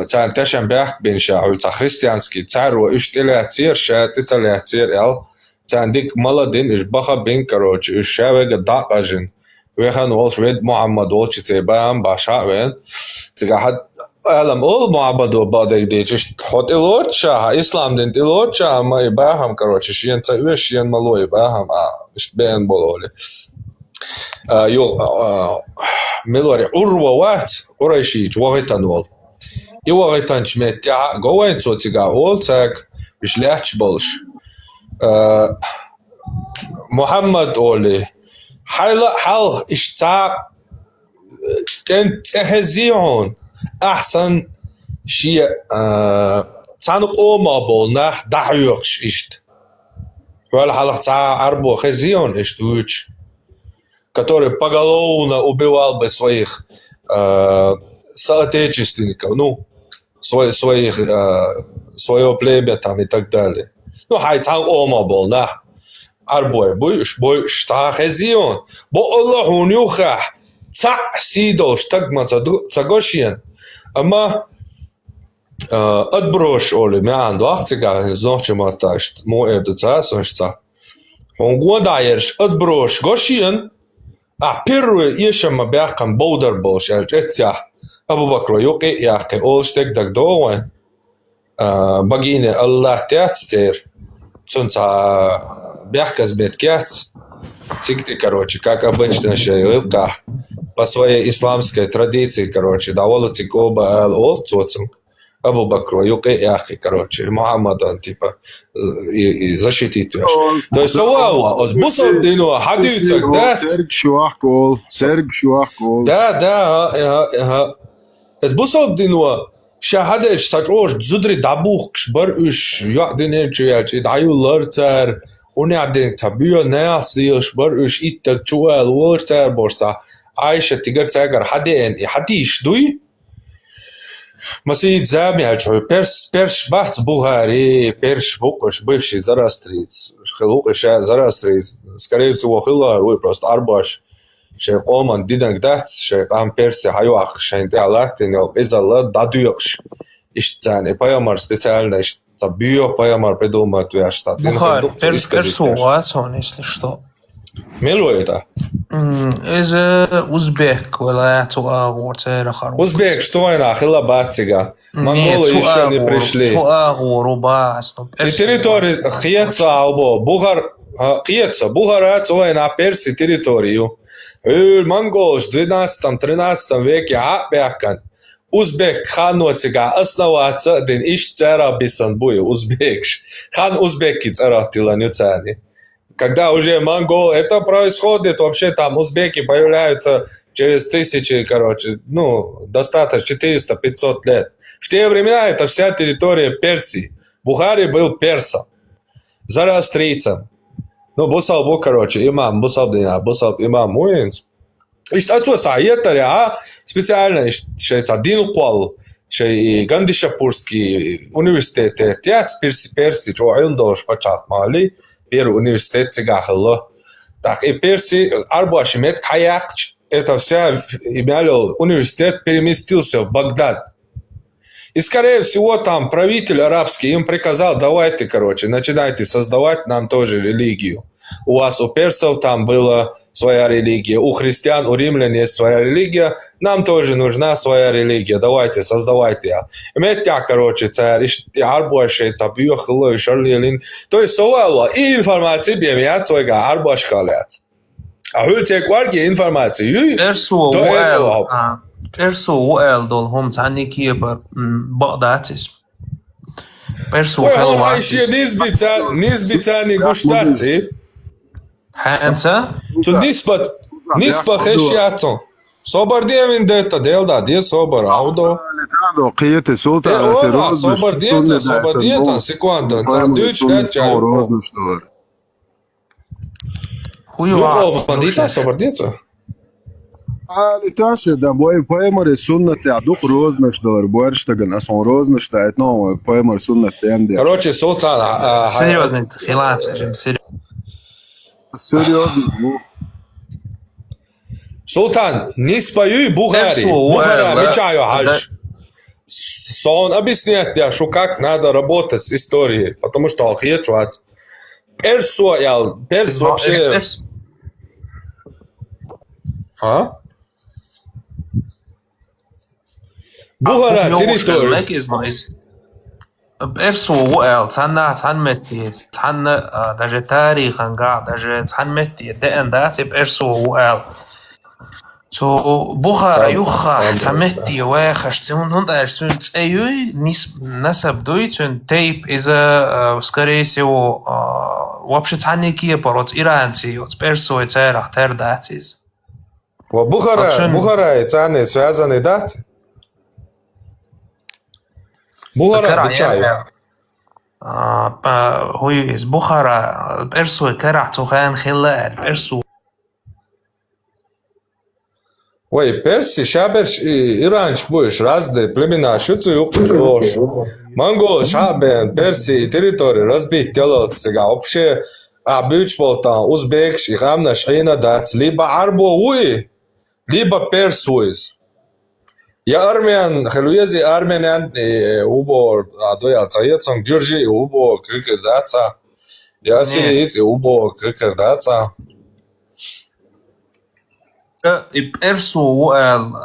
Speaker 6: تان تشن بيح بين شاول تا خريستيانسكي تارو اشتلاتير شاتتلاتير ال تان ديك مالدين اش بخا بين كروچ اش شاوغ داقاجن ويخان ولش ريد محمد ولش تيبام باشا وين تيغا حد علم اول محمد وبادك ديش خط الوتشا اسلام دين الوتشا ما يباهم كروچ شين تاويش شين مالو يباهم اش بين بولولي يو ملوري اوروا وات قريشي جوغيتانول Iwa tanch metja goen so tiga oltag bishlecht bolsh. Muhammad Oli حل اشتاق كنت هزيون أحسن شيء تنقو ما بولناخ دعيوكش اشت ولا حلق تاع أربو خزيون اشتوش который поголовно убивал бы своих соотечественников, ну, свое племя там и так далее. Ну, хайцан ома был, на. Арбой, бой, шта хезион. Бо Аллаху нюха, ца сидол, штагма цагошиен. Ама отброш, оли, мян, дуахцика, знохче маташт, мо эду ца, соншца. Он годаерш, отброш, гошиен, первое, ешама бяхкам боудер болш, эльчетя. Abu Bakr yuqi yaqi olstek dag dowen bagine Allah театр цунца бяхкас беткят цикти короче как обычно шейлка по своей исламской традиции короче давала цикоба ол цоцинг Абу Бакр юqi yaqi короче Мухаммадан типа и защитить его. То есть от бусов дину хадица да
Speaker 7: церк шуахкол
Speaker 6: да بصوب دينوا شاهدش تجوش زدري دابوخش برش يعدين جياج يدعيو لرتر ونعدين تبيو ناسيش برش إتك جوال ورتر بورسا عايشة تيجر تاجر حدين حديش دوي مسيد زامي هالشوي برش بحث بوهاري برش بوقش بيفشي زراستريز خلوقش زراستريز скорее всего хилар вы просто арбаш شيء قوما دينك دهت شيء قام بيرسي حيوخ شيء تعلقت إنه إذا الله دادويخش إشتاني بايامر специально إشتابيو بايامر بدوما توياشتات
Speaker 3: Бухарь, персуат он, если что.
Speaker 6: ميلو это?
Speaker 3: إذا أوزبك ولا تؤاغور تارخر.
Speaker 6: Узбек, что она? Хилабатига. Монголы еще не пришли.
Speaker 3: تؤاغور وباس.
Speaker 6: И территория Хьеца албо. Хьеца. Бугара, что она перси территорию. Монголы в 12-13 веке апякан. Узбек ханотига основаться ден иш цара бисан буй узбек. Хан узбеки цара тиланюцани. Когда уже монгол, это происходит, вообще там узбеки появляются через тысячи, короче, ну, достаточно 400-500 лет. В те времена это вся территория Персии. Бухари был персом, зороастрийцем. Ну, бусал бу, короче, имам, бусал дина, бусал имам Муинс. И что это, специально, что один укол, что и Гандишапурский университет, я Персии, что он должен почать мали, первый университет цигахало. Так и Персии, Арбуашимет, Каяк, это вся имели университет переместился в Багдад. И, скорее всего, там правитель арабский им приказал, давайте, короче, начинайте создавать нам тоже религию. У вас, у персов, там была своя религия, у христиан, у римлян есть своя религия, нам тоже нужна своя религия, давайте, создавайте. И метя, короче, царь, арбуашейца, бьюхло, шарлилин. То есть, и информация бемят своего арбуашкалец. А хультек варги информацию.
Speaker 3: Персу уэл дол хом цани киепер багдатис. Персу
Speaker 6: хелватис. Ой, он низбицани гуштаци.
Speaker 3: Ханца?
Speaker 6: Tu nispat hešjāco. Sobar dievin deta, deldā, diez sobar audo.
Speaker 7: Tādo qieti sultāna se roznuš.
Speaker 6: Sobar diezan, sekundan, cāduč večāju.
Speaker 7: Roznuštor.
Speaker 6: Lūko, bandīcā sobar diezan?
Speaker 7: Ali taše da boje pojemore sunnate, a duk roznuštor, bojeršta ga nasom roznušta, etno pojemore sunnate emdi.
Speaker 6: Короче, султана.
Speaker 3: Серьезный хилац,
Speaker 7: Серьезно.
Speaker 6: Султан, не спою Бухари. Бухара, мечаю хаш. Он объясняет тебе, что как надо работать с историей, потому что алхиечвац. Перс вообще... А? Бухара, территория.
Speaker 3: Персу уэл, цанна, цанметти, цанна, даже тарих анга, даже цанметти, деэндати персу уэл. So Бухара юха, цанметти, уэхаш, цун дальше, цун цэюй, насаб дуй, цун тейп из-за, скорее всего, вообще цанники пород иранцы, вот персу и цэрах тердатис.
Speaker 6: Бухара и цаны связаны даты? Бухара бечаю.
Speaker 3: هو из Бухара, персу كرع تخان خلال персу.
Speaker 6: Ой, перси, шаберш и иранч будешь разные племена, шуцу юкуш. Монголы, шабен, перси и территории разбить делают сега. Вообще, бюч был там, узбекш, и хамна шейна дать, либо арбуи, либо персуис. Я армян, хелуези армян, убо, доя цаецон, гюржи, убо, крикердаца. Я сириец, убо, крикердаца.
Speaker 3: И персу уэл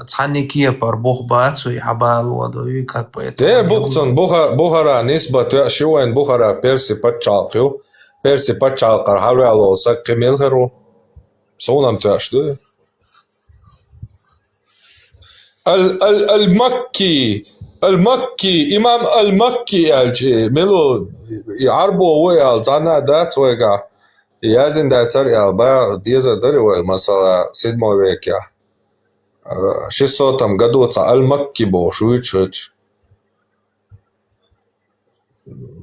Speaker 3: цанники пар бухбат, и хабал, водой, как бы это.
Speaker 6: Бухцон, Бухара, нисбат, шуэн Бухара, перси подчалкю, перси подчалкар, халвяло, сак кемелхеру. Сонам ты что? المكي إمام المكي الجي ملو يعربو ويا زانا دات ويا يازن دات سريع با ديزا دري ويا مثلا سيدمو ويكيا 600 годуца المكي بو شويتش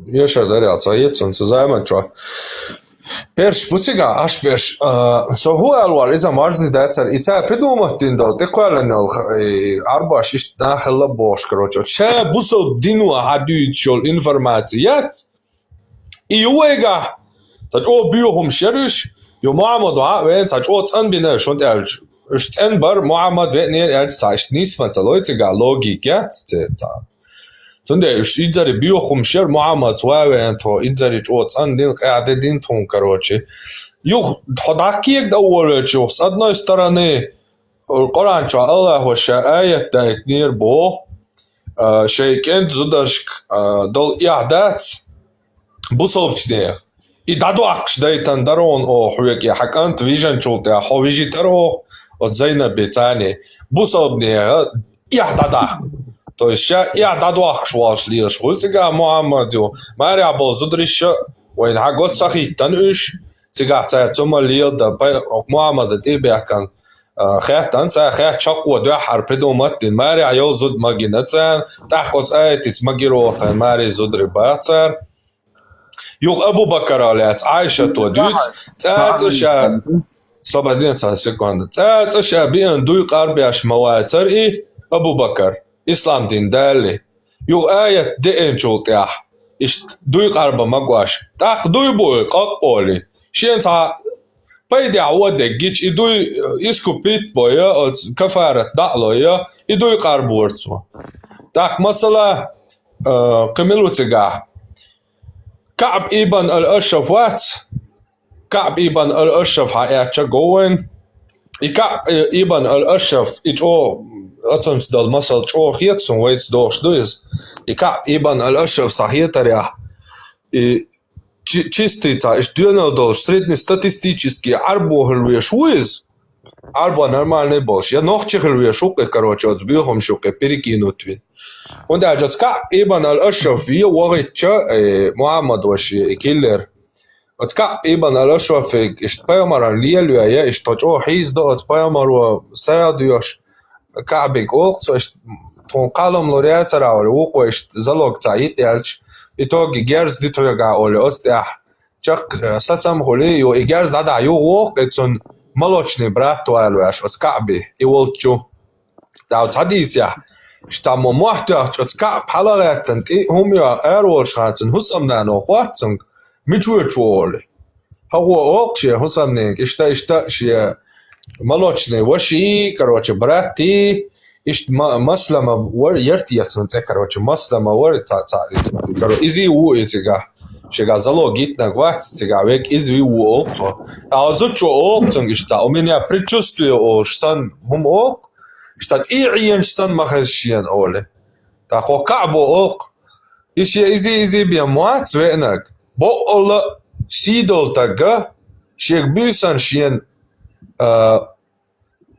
Speaker 6: يشر دري صايتسن زايمتشوا Перш путига аш перш со хуалвар иза мажни дацар ица придумать индо текваленол арбаш иш нахла бош короче че бусо дину адуит шол информацият и уега тач о биохум шериш ё муаммад вен тач о цан бина шон элж штен бар муаммад вен элж тач нисма цалойтига логика цеца Sunday إنزاري بيوخم شر معامد سواء أنتو إنزاري جوت أندين قاعدين تون كروتشي Ходакиек дауречу, с одной стороны, Коранчо Аллах ваша аят дайк нирбо, шейкен зудашк дол иадат, бусобчнех. И дадуакш дайтан дарон о хуяки хакант вижен чулте, ховижи таро от зайна бецани, бусобнех иададах. То есть иададуакш вашли шульцига Мухаммаду, маря бол зудрища, وين حقوت صحيح تنقش سيجا ساعة ثم الليل ده محمد تبع كان خياتن ساعة خيات شقوة ده حربدو مت ماري عيال زود ماجنتان تحقق آية ماجرو كان ماري زود رباطر يوغ أبو بكر عليت عائشة ودوت تاتشا صبادين سكوند تاتشا بين دوي قربي أش مواتر إيه أبو بكر إسلام دين دالي يوغ آية دين شولتيح إيش دوي قربة مقواش تاق دوي بوي قاقبولي شين تا بيدي عودك جيش إدوي إسكو بيت بويا أو كفارة دعلويا إدوي قربورتسو تاق مثلا قملو تقاح كعب إبن الأشرف وات كعب إبن الأشرف حياتشا قوين كعب إبن الأشرف إجو أتمس دال مسل جو خيتسون ويتس دوش دويز كعب إبن الأشرف صحيح تريح чистый-то, что среднестатистический арбо хлвешуиз, арбо нормальный больш. Я ногче хлвешук, короче, от сбихом шук, перекинут вин. Он да, джатска Ибн аль-Ашраф, я угореча Мухаммад ваши киллер. Отска Ибн аль-Ашраф, ишт паймара лиелю, я ишт точо хизда, от паймару саядуяш кабик олх, ишт тон калам лориат рауль, уко ишт залог цаит ялч. إتوقع جارز دي توجع أولي أستح شق ساتم خلي يو إجارز ده يو وقتون ملوشني برات وعلوش أسكعبي يولتشو داو تحديث يا اشتامو محتاج أسكعب حلقات تنتي هم يا أرول شاتن حسمنا نوقاتن مجوش أولي هو أوكشي حسمنك إشتا شيا ملوشني وشي كروش براتي إيش مسلمة ور يرتي يصنع كروش مسلمة ور كرو إزي وو إزيجا شجع زلوا جيتنا قوات إزيجا ويك إزي وو أوكسو أعزوج وو أوكسون إشتا أمينيا بريتشوستو أو شسان هم أوك إشتا تيعين شسان ما خشيان أولي تاخو كعبو أوك إيش إزي بيموات وينك بقول سيدول تجا شيك بيسان شين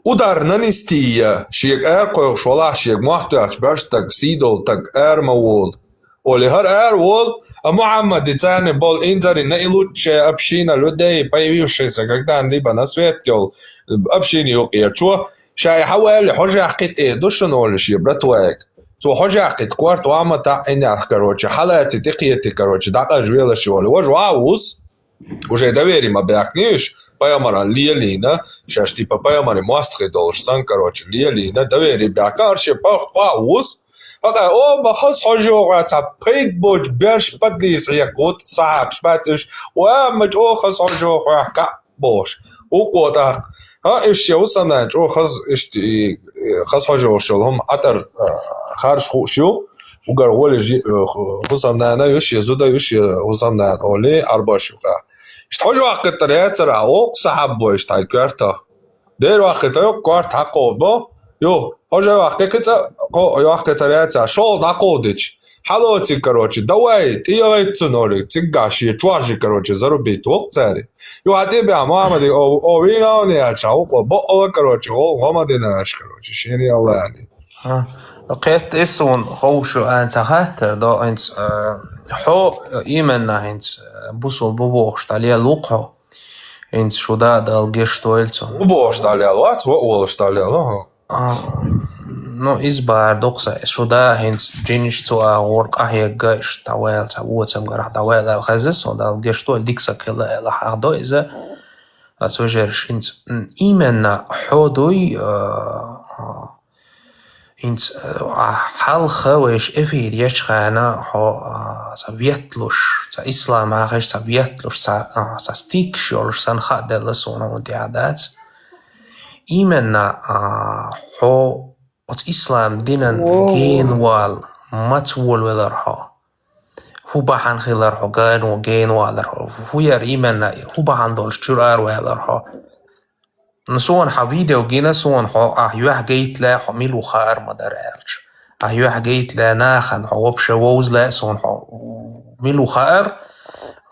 Speaker 6: Udar nanistia, šiek ērkoju šolā, šiek mahtuāč bērstag sīdoltag ērmavol. Oli har ērvol, а Мухаммад цяне бол инзари наилучшая община людей, появившаяся, когда он либо на свет тел, общине уqirчу, шай хавали хожақит душан олиши, братуэк. Цо хожақит кварт уамата инях, короче, халати тихиети, короче, дака жвелаши оли. Вожу ауз, уже доверим объяснишь, Паямара Лиелина, сейчас типа Паямари Мастхи должен, короче, Лиелина, довери бякарши, пауз, а о, бахас хожоғата, пейк боч, берш падлис, якут, сааб, шпатиш, уамач, о, хас хожоға, бош, укота, иши, усанач, о, хас хожоғшыл, атар харш хушил, угар воли, усанана, юши, зуда, юши, усанана, оли, арбашуха. Что же вакт третьера ок сахабо ishтай кварта. Дер вакт ок кварт хакобо. Ё, уже вакт кица вакт третьера шо накодич. Халоти, короче, давай, ты яйцуноли, цигаши, чважи, короче, зарубить ок цари. Ё, а тебя мамади, о вина не ача, бо, короче, гомадинаш, короче, шини аллани.
Speaker 3: قيت إسون خوشو أنت خاطر دا أنت حو إيمنا أنت بوصل ببوش تالي لوقه أنت شو دا الجشتويلتون
Speaker 6: ببوش تالي الوقت وقولش تالي الله
Speaker 3: نو إزبار دوقسا شو دا أنت جينيش توا ورق أهيا جاش تاويل تاوتم جرح تاويل الخزس ودا الجشتويل ديكسا كلا لحظة إذا أتوجرش أنت إيمنا حو دوي إنت حال خوش إفيد يشخانا هو سافيتلوش تا إسلام آخش سافيتلوش تا ستيكشولش سان خادل لسونا وديعدات إيمنا هو إسلام دينن جينوال متول ولرها hubahan khilar ho gano geno alar ho huyar imanna hubahan dol shurar wa alar ho نسون ح فيديو جينا سون ح أحيوه جيت لا حميل وخار ما درعش أحيوه جيت لا ناخن حواب شووز لا سون ح ميلو خار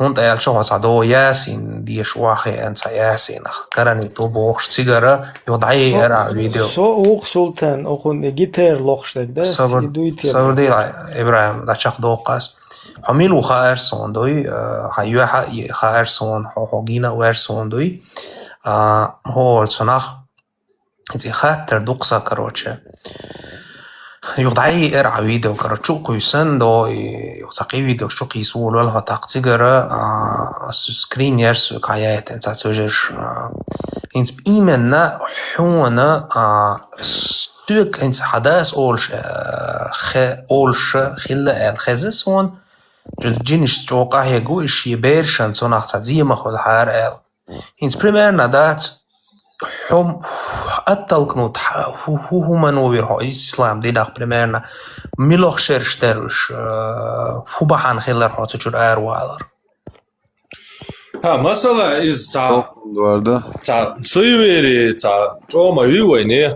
Speaker 3: هون تيال شو صعدو ياسين دي شواخي أنت ياسين كرني توبوش سيجارة يوضعي إرع فيديو
Speaker 2: اوق سلطان اوقون جيتار لوخشتك ده
Speaker 3: صبر دي إبراهيم دا شخ دوقاس حميل وخار سون دوي أحيوه خار سون حوجينا وير سون دوي هو الصناخ انتي خاطر دوقسا كروتشا يوضعي ارع فيديو كروتشو قيسان دو يوثقي فيديو شو قيسول والها تاقتيجر سكرين يرسو كايات انتا توجرش انت بإيمنا حونا ستوك انت حداث اولش خلا الخزس هون جنش توقع يقو اش يبيرشن صناخ تزي مخول حار هنس بريميرنا دات حم التلقنوت هو منوبر هو الإسلام دي داخل بريميرنا ملوخ شرشترش هو بحان خيلر هو تجور والر
Speaker 6: مثلا إز
Speaker 7: Vardı.
Speaker 6: سويري جوما وينيه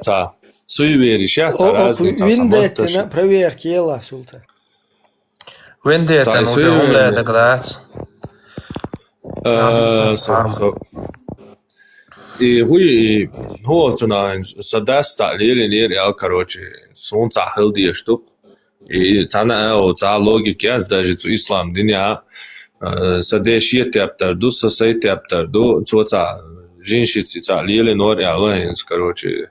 Speaker 6: سويري شيء разница
Speaker 2: Виндетина проверки ела султан.
Speaker 3: وينديتا نوجه لا دقلات
Speaker 6: И هو تنا سداس تعليل نير короче сон цахил диештук и цана о ца логики аз даже цу ислам диня садешиет яптарду сосайт яптарду цоца женщицы تعليل нор ялэнс короче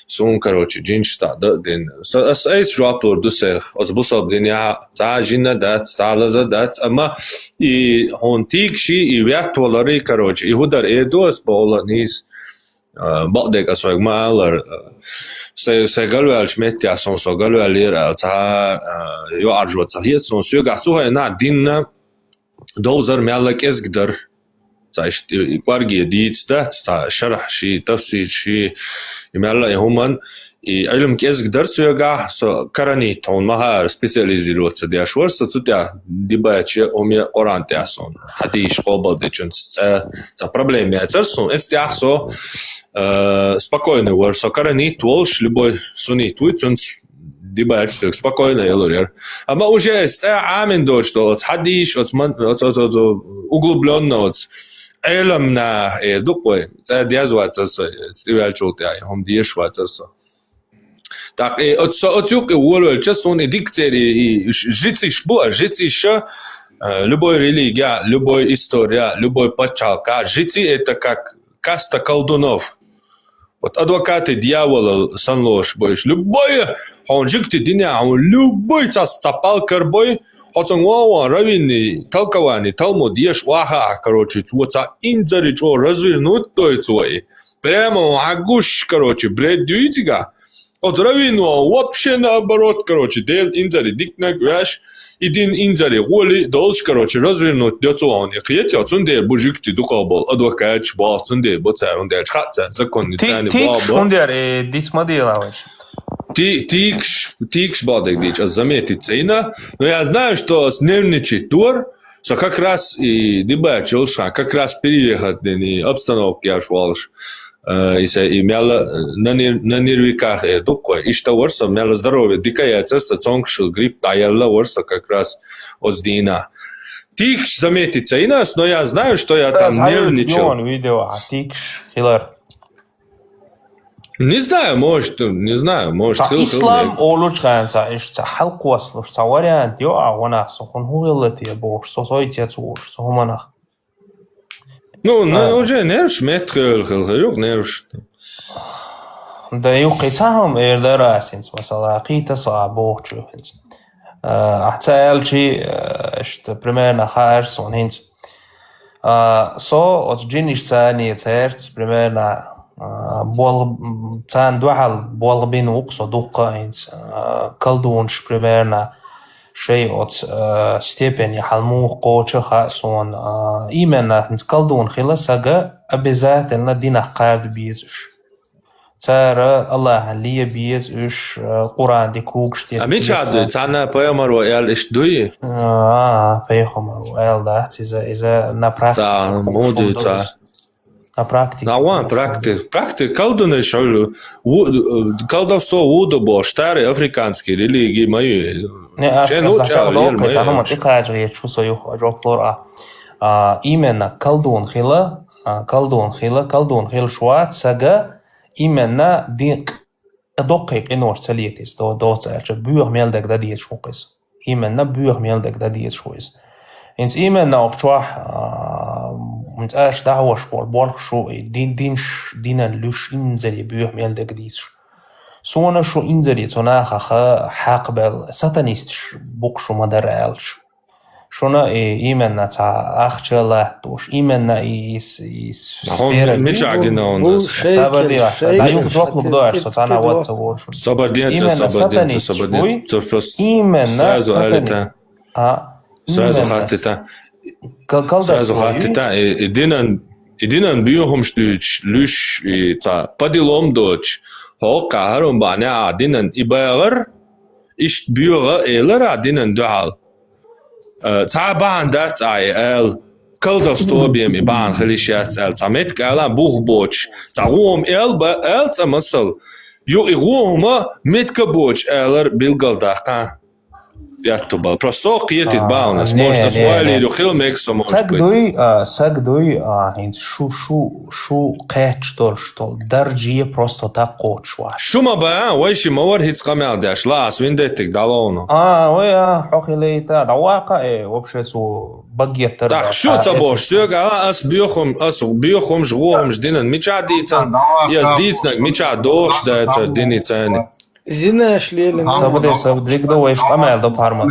Speaker 6: сон короче женщта да ден саэс раплор дусэх озбусоб диня ца жина да салаза да ама и он тикши и вятволари короче и худар эдос бола низ بعدك أسوأ ما ألر سجلوا الشمت يا سون سجلوا اللير تا يو أرجو تهيئ سون سيو قحطوها إن ديننا دوزر مالك إزقدر تاش يقارجي ديت تا شرح شي تفسير شي يملا يهمن علم كيز قدر سو قا سو كرني تون مها سبيشاليزي روت دي اشور سوتيا ديباتشي اومي قران تاسون حديش قوبل دي чунц ца проблеми ацерсон эстяхсо спокойно вор со карани толш любой суни туй чунц дибач спокойно елор ама уже амин до что حديش углубленно علمنا دقوي ца диазваца стивалчотя хом диешваца Так, отсюда уолвел часом диктери житиша, любой религия, любой история, любой пачалка, жити это как каста колдунов. Вот адвокаты дьявола санлош боишь, любой, он жикти диня, он любой цапал карбой, хотон вова равини толковани талмуд еш ваха, короче, цуца инзари чо развернуть той свой, прямо агуш, короче, бред дюитига. От равину вообще наоборот, короче, дел инзари дикнак вяш, идин инзари голи долж, короче, развернуть дёцуан. Яхьет яцун дел бужикти дукабал, адвокат шбал, цун дел боцар, он дел шхатца, законный цани баба.
Speaker 3: Тикш, он дел дисмодилович.
Speaker 6: Тикш бадек дич, а заметить цейна, но я знаю, что нервничает тур, что как раз и дебачил, как раз переехать, и обстановки аж валш. И мяла на нервиках дукой, и что ворса мяла здоровье, дикаяца, цонгшил грипп, таяла ворса как раз от дина. Тикш заметится и нас, но я знаю, что я там нервничал.
Speaker 3: Видео, тикш, хилар.
Speaker 6: Не знаю, может,
Speaker 3: ислам олуч ганса, ишца халк васлуш, са вариант, wana сохун хуилати бош, сосойти ацуш, сохуманах.
Speaker 6: Ну, уже нервш метхел, юг нервш.
Speaker 3: Да юқитаهم إردراسينس مثلا قيتا صعبوه شوهنس أحتاج شيء إشت بريميرنا خارسون هنس صو أتجينيش ثاني تهرت بريميرنا بول تان دوحل بول بين وقصو دوقة هنس كالدونش بريميرنا شيء أت ستيبن يحلموه قوتش خاسون إيمانا هنس كالدون خلاص هجا أبزات إن دينا قارد بيزش ترى الله اللي بيز إيش قرآن دي كوكش دي
Speaker 6: ميشاد تانا بيمر ويال إيش دوي
Speaker 3: بيخمر ويال ده إذا نبراكتيك
Speaker 6: تا مودي تا
Speaker 3: نبراكتيك
Speaker 6: نوان براكتيك كالدون شغل كالدوستو وودو бош старые африканские религии мои
Speaker 3: именно колдун хила шуат сага именно дик دقيق إنور سليتيس دو تسألش بيوه ميلدك دا ديت شوقيس إيمنا بيوه ميلدك دا ديت شويس إنس إيمنا وقتواح متقاش دعوش بول شو دينا لوش إنزلي بيوه ميلدك ديتش سونا شو إنزلي تناخا حاقبل ساتانيستش بوكشو مدرالش شونا إيمنا تا أخجلات دوش إيمنا
Speaker 6: هم متشعقنا ونس
Speaker 3: سابردي واحد لا يخجوك لبدوش ستانا واتسوور
Speaker 6: سابردين ترفس سازو هالتا سازو خاتتا سازو خاتتا إدينان بيوهم شتوش لوش تا بدلوم دوش هو قاهرون باني عادينان إباغر إشت بيوغا إيلر عادينان دوحال تعبان دات ال كل دستوبيم يبان خليشات ال تعمت كلام بوخ بوش تعوم ال تمثل يغوهم متكبوش الر بالقلدقة ياتوبال просто قيتت باونس можно свали خيل ميكسو
Speaker 3: ساقدوي هين شو قاتشتول شتول درجية просто так قوتشوا
Speaker 6: شو ما بقى ويشي مور هيت قمال داش لاس ويندتك دالونو
Speaker 3: ويا حقي ليتا دواقع вообще سو بقيت
Speaker 6: так شو تبوش سيغا اس بيوخم جوهم جدينا ميچاديتن يزديتنك ميچادوش دايت دينيتن
Speaker 2: زيناش ليلن
Speaker 3: سبدريك دو ويش قمال دو بارما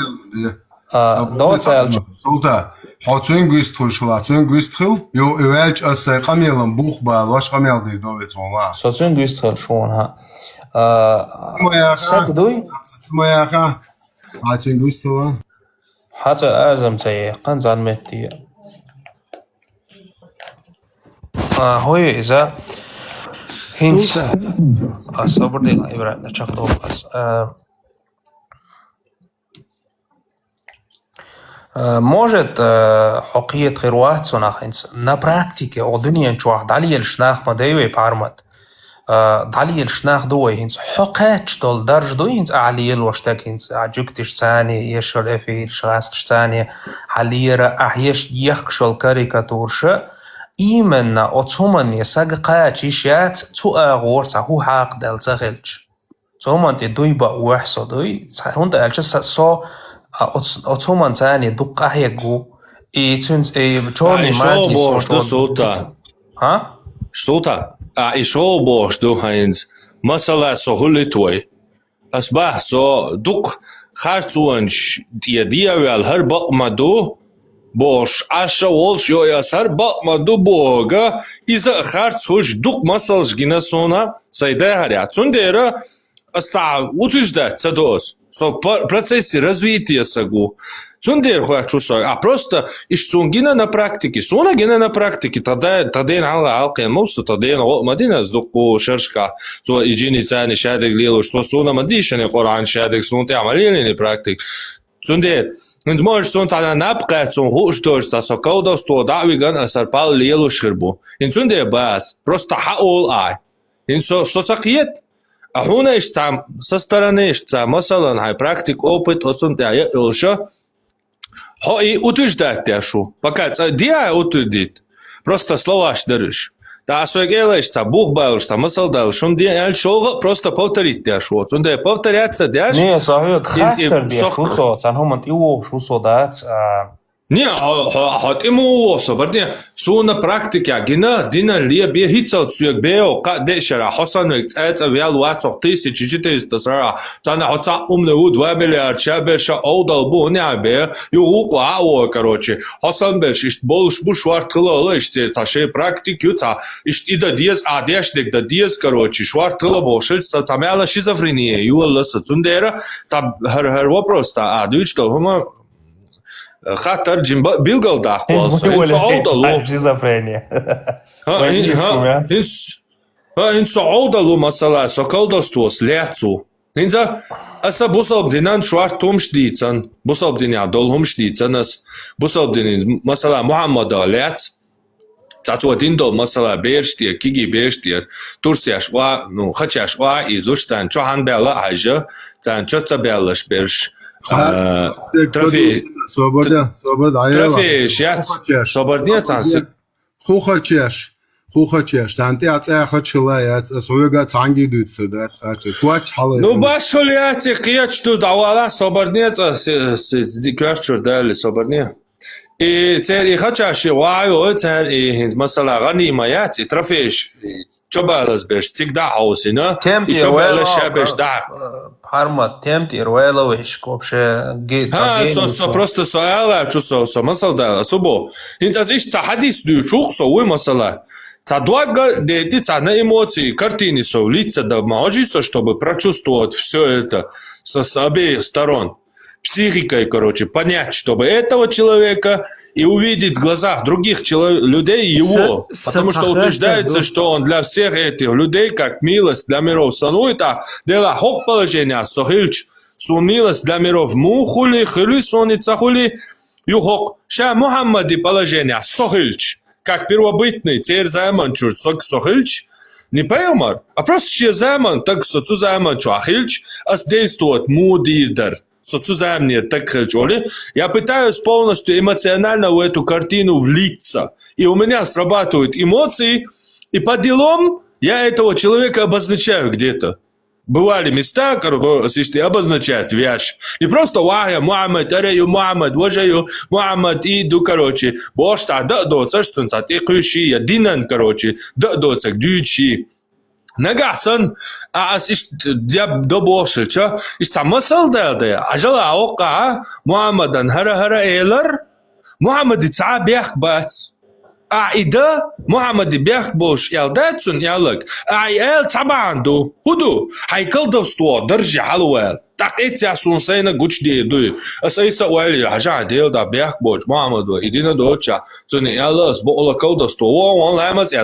Speaker 3: دو تسأل
Speaker 7: سلطة حاطين جوستخل شو حاطين جوستخل يو إيواج أس قميلن بوخ باش قميل دي دوت والله
Speaker 3: سوتين جوستخل شون ها ساقدوي
Speaker 7: ما يا أخا حاطين جوستخل
Speaker 3: حتى أعزم تي قنزان متي هو إذا هينس صبر دي إبراهيم نشاط أوفاس может حقيقة خيروات سناخ إنس نبراكتيكي أو دنيا نشوح دالي الشناخ مدايوي بارمت دالي الشناخ دوي هنس حقاتش دول درج دوي هنس أعليل واشتاك هنس عجوكتش ثاني يشر إفير شغاسكش ثاني حليرة أحيش يخشل كاريكاتورش إيمنا أتومن يساق قاتش يشيات تو أغور هو حاق دال تغلش تومن دي دوي با وحصة دوي هون دا ألجس سو أتومن ثاني دوق أحيقو تونس جوني ماتي
Speaker 6: سلطة
Speaker 3: ها؟
Speaker 6: سلطة إيشو بوش دو هينز مسألة سهولتوي أصبح سو دوق خارسوانش ديا ويال هر بق مدو بوش عشا والش يو ياس هر بق مدو بوغا إذا خارسوش دوق مسألش جينا سونا سيدا هريا تون ديرا أستع وتجدت سدوس سو процессе развития сагу Цундер хочу сой, а просто иш сунгина на практике, суна гина на практике, таден алка мусу, таден мадина сдуку шершка, су иджини цани шадек лилу, что суна мадишане Коран шадек сунте амалилини практик. Цундер, انت можешь сунта на напка, сун хуш дошта, со кауда сто давиган асарпал лилу ширбу. Инт цундер бас, просто хаул ай. Инт соцакиет. А хуна иш там со стороны иш там, масалан хай практик опыт, отсунте ая илша. Хой утверждать тешу, пока диа утвердит, просто слова шдарыш. Да освегелаешь, та бух байлыш, та мысал дайлыш, он диа шоу просто повторить тешу, вот он да повторяться дяш.
Speaker 3: Не, сахи, хактер диа шусо, цанхомант ио шусо дать.
Speaker 6: Не, хат ему осо, бардия, суна практика, гина, дина лия бия хитсал цуяк бео, ка дешера, хосан век, цаэца вял вацох тысяч, чичитейс тасара, цана хоца умне у 2 миллиард, чабеша оудал бу не бе, югуку ао, короче, хосан беш, ишт болш буш вартыла, иште, цаше практик, юца, ишт ида диез, а дештек да диез, короче, швартыла болшиль, ца мяла шизофрения, юалласа цундера, ца хэр вопрос, а дуичто, хума, خاطر جنب بيلقل داخ قوس
Speaker 3: شيزوفرينيا
Speaker 6: ها إنسو عودة لو مثلا سكالدستوس ليعتو إنزا أسا بوصل دينان شوار تومش ديتان بوصل دين يعدولهمش ديتان أس بوصل دين مثلا محمد ليعت تعتوا دين دول مثلا بيرشتير كيجي بيرشتير تورسيا شوا نو خاتشا شوا إيزوش تان شو هان بيلا حاجة تان شو تبيلش بيرش ترفي ترفي شيات صبردنيا تان
Speaker 7: خوخاتشيش سانتي أتأ خاتشلا يات سويجا تانجي دوتسر ده كواتش حلا
Speaker 6: نو باشولياتي قياتش تو دعوالا صبردنيا ديكواتشر ده صبردنيا تاني خاتشاش وايو تاني هند مثلا غني مايات ترفيش تشبالز بيش تيجدا حوسينا تشبال الشابش دع
Speaker 3: بحرمة تيمتي رويلا ويش كوبشة جيت
Speaker 6: ها سو просто سؤال شو سو مثلا ده سبو هند إيش تحديث دو شو سوي مثلا Цадуага дети цадна эмоции, картины со лица да можется, чтобы прочувствовать все это с обеих сторон. Психикой, короче, понять, чтобы этого человека и увидеть в глазах других людей его. Потому что утверждается, что он для всех этих людей, как милость для миров санует, а дела хок положения сохильч, су милость для миров мухули, хили соница хули, юхок, ша Мухаммади положения сохильч. Как первобытный царь Займан чур Сохильч, не поэмар, а просто че Займан, так соцу Займан Чуахильч, а действует мудидер, соцу Займан так хильчоли. Я пытаюсь полностью эмоционально в эту картину влиться, и у меня срабатывают эмоции, и по делам я этого человека обозначаю где-то. Бывали места, которые обозначают вещь. Не просто «Вая, Мухаммад, Арею, Мухаммад, Важаю, Мухаммад, иду», короче. Бож, да, доца, что он сатикующий, динан, короче, да, доца, дючий. Нагасан, а я до больше, что? И там мысль да, а жила ока, Мухаммадан, хара эйлер, Мухаммад и ца бех бац. إذا محمد بيخبوش يالداتون يالك ال تبعندو هدو هيكل دوستو درجة حلوة تقيت يا سونسينا قوش دي دوي أسايسا ويلي حاجة ديل دا بيخبوش محمد وإدينا دوتشا توني يالس بقولا كل دوستو وان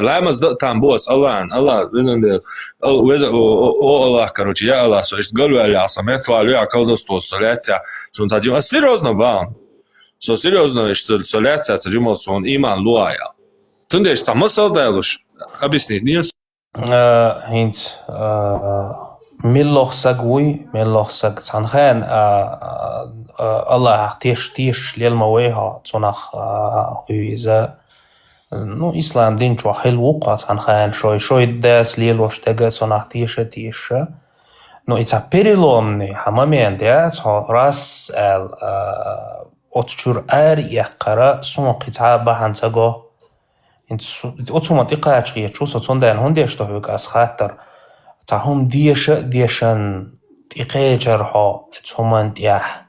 Speaker 6: لامس دا تنبوس الله بيزن ديل الله كروچي يا الله سو اشتغلوا على عصامات وعليا كل دوستو سلاتيا سونسا جيما سيريوزنا بان سو سيريوزنا سلاتيا سجيما سون إيمان لوايا Тунде что мысль дайлуш? Объяснить, нет?
Speaker 3: Хинт миллох саг цанхан Аллах тиш лелмавеха цунах хуиза ну ислам дин чо хилвука цанхан шой дас лелош тега цунах тиша но это переломный хамамент я раз отчур яқара сумок итаба хансаго أتوما تقاعد شو صندان هنديش تهوك أسخاتر تعهم ديشن تقاجرها أتوما تياح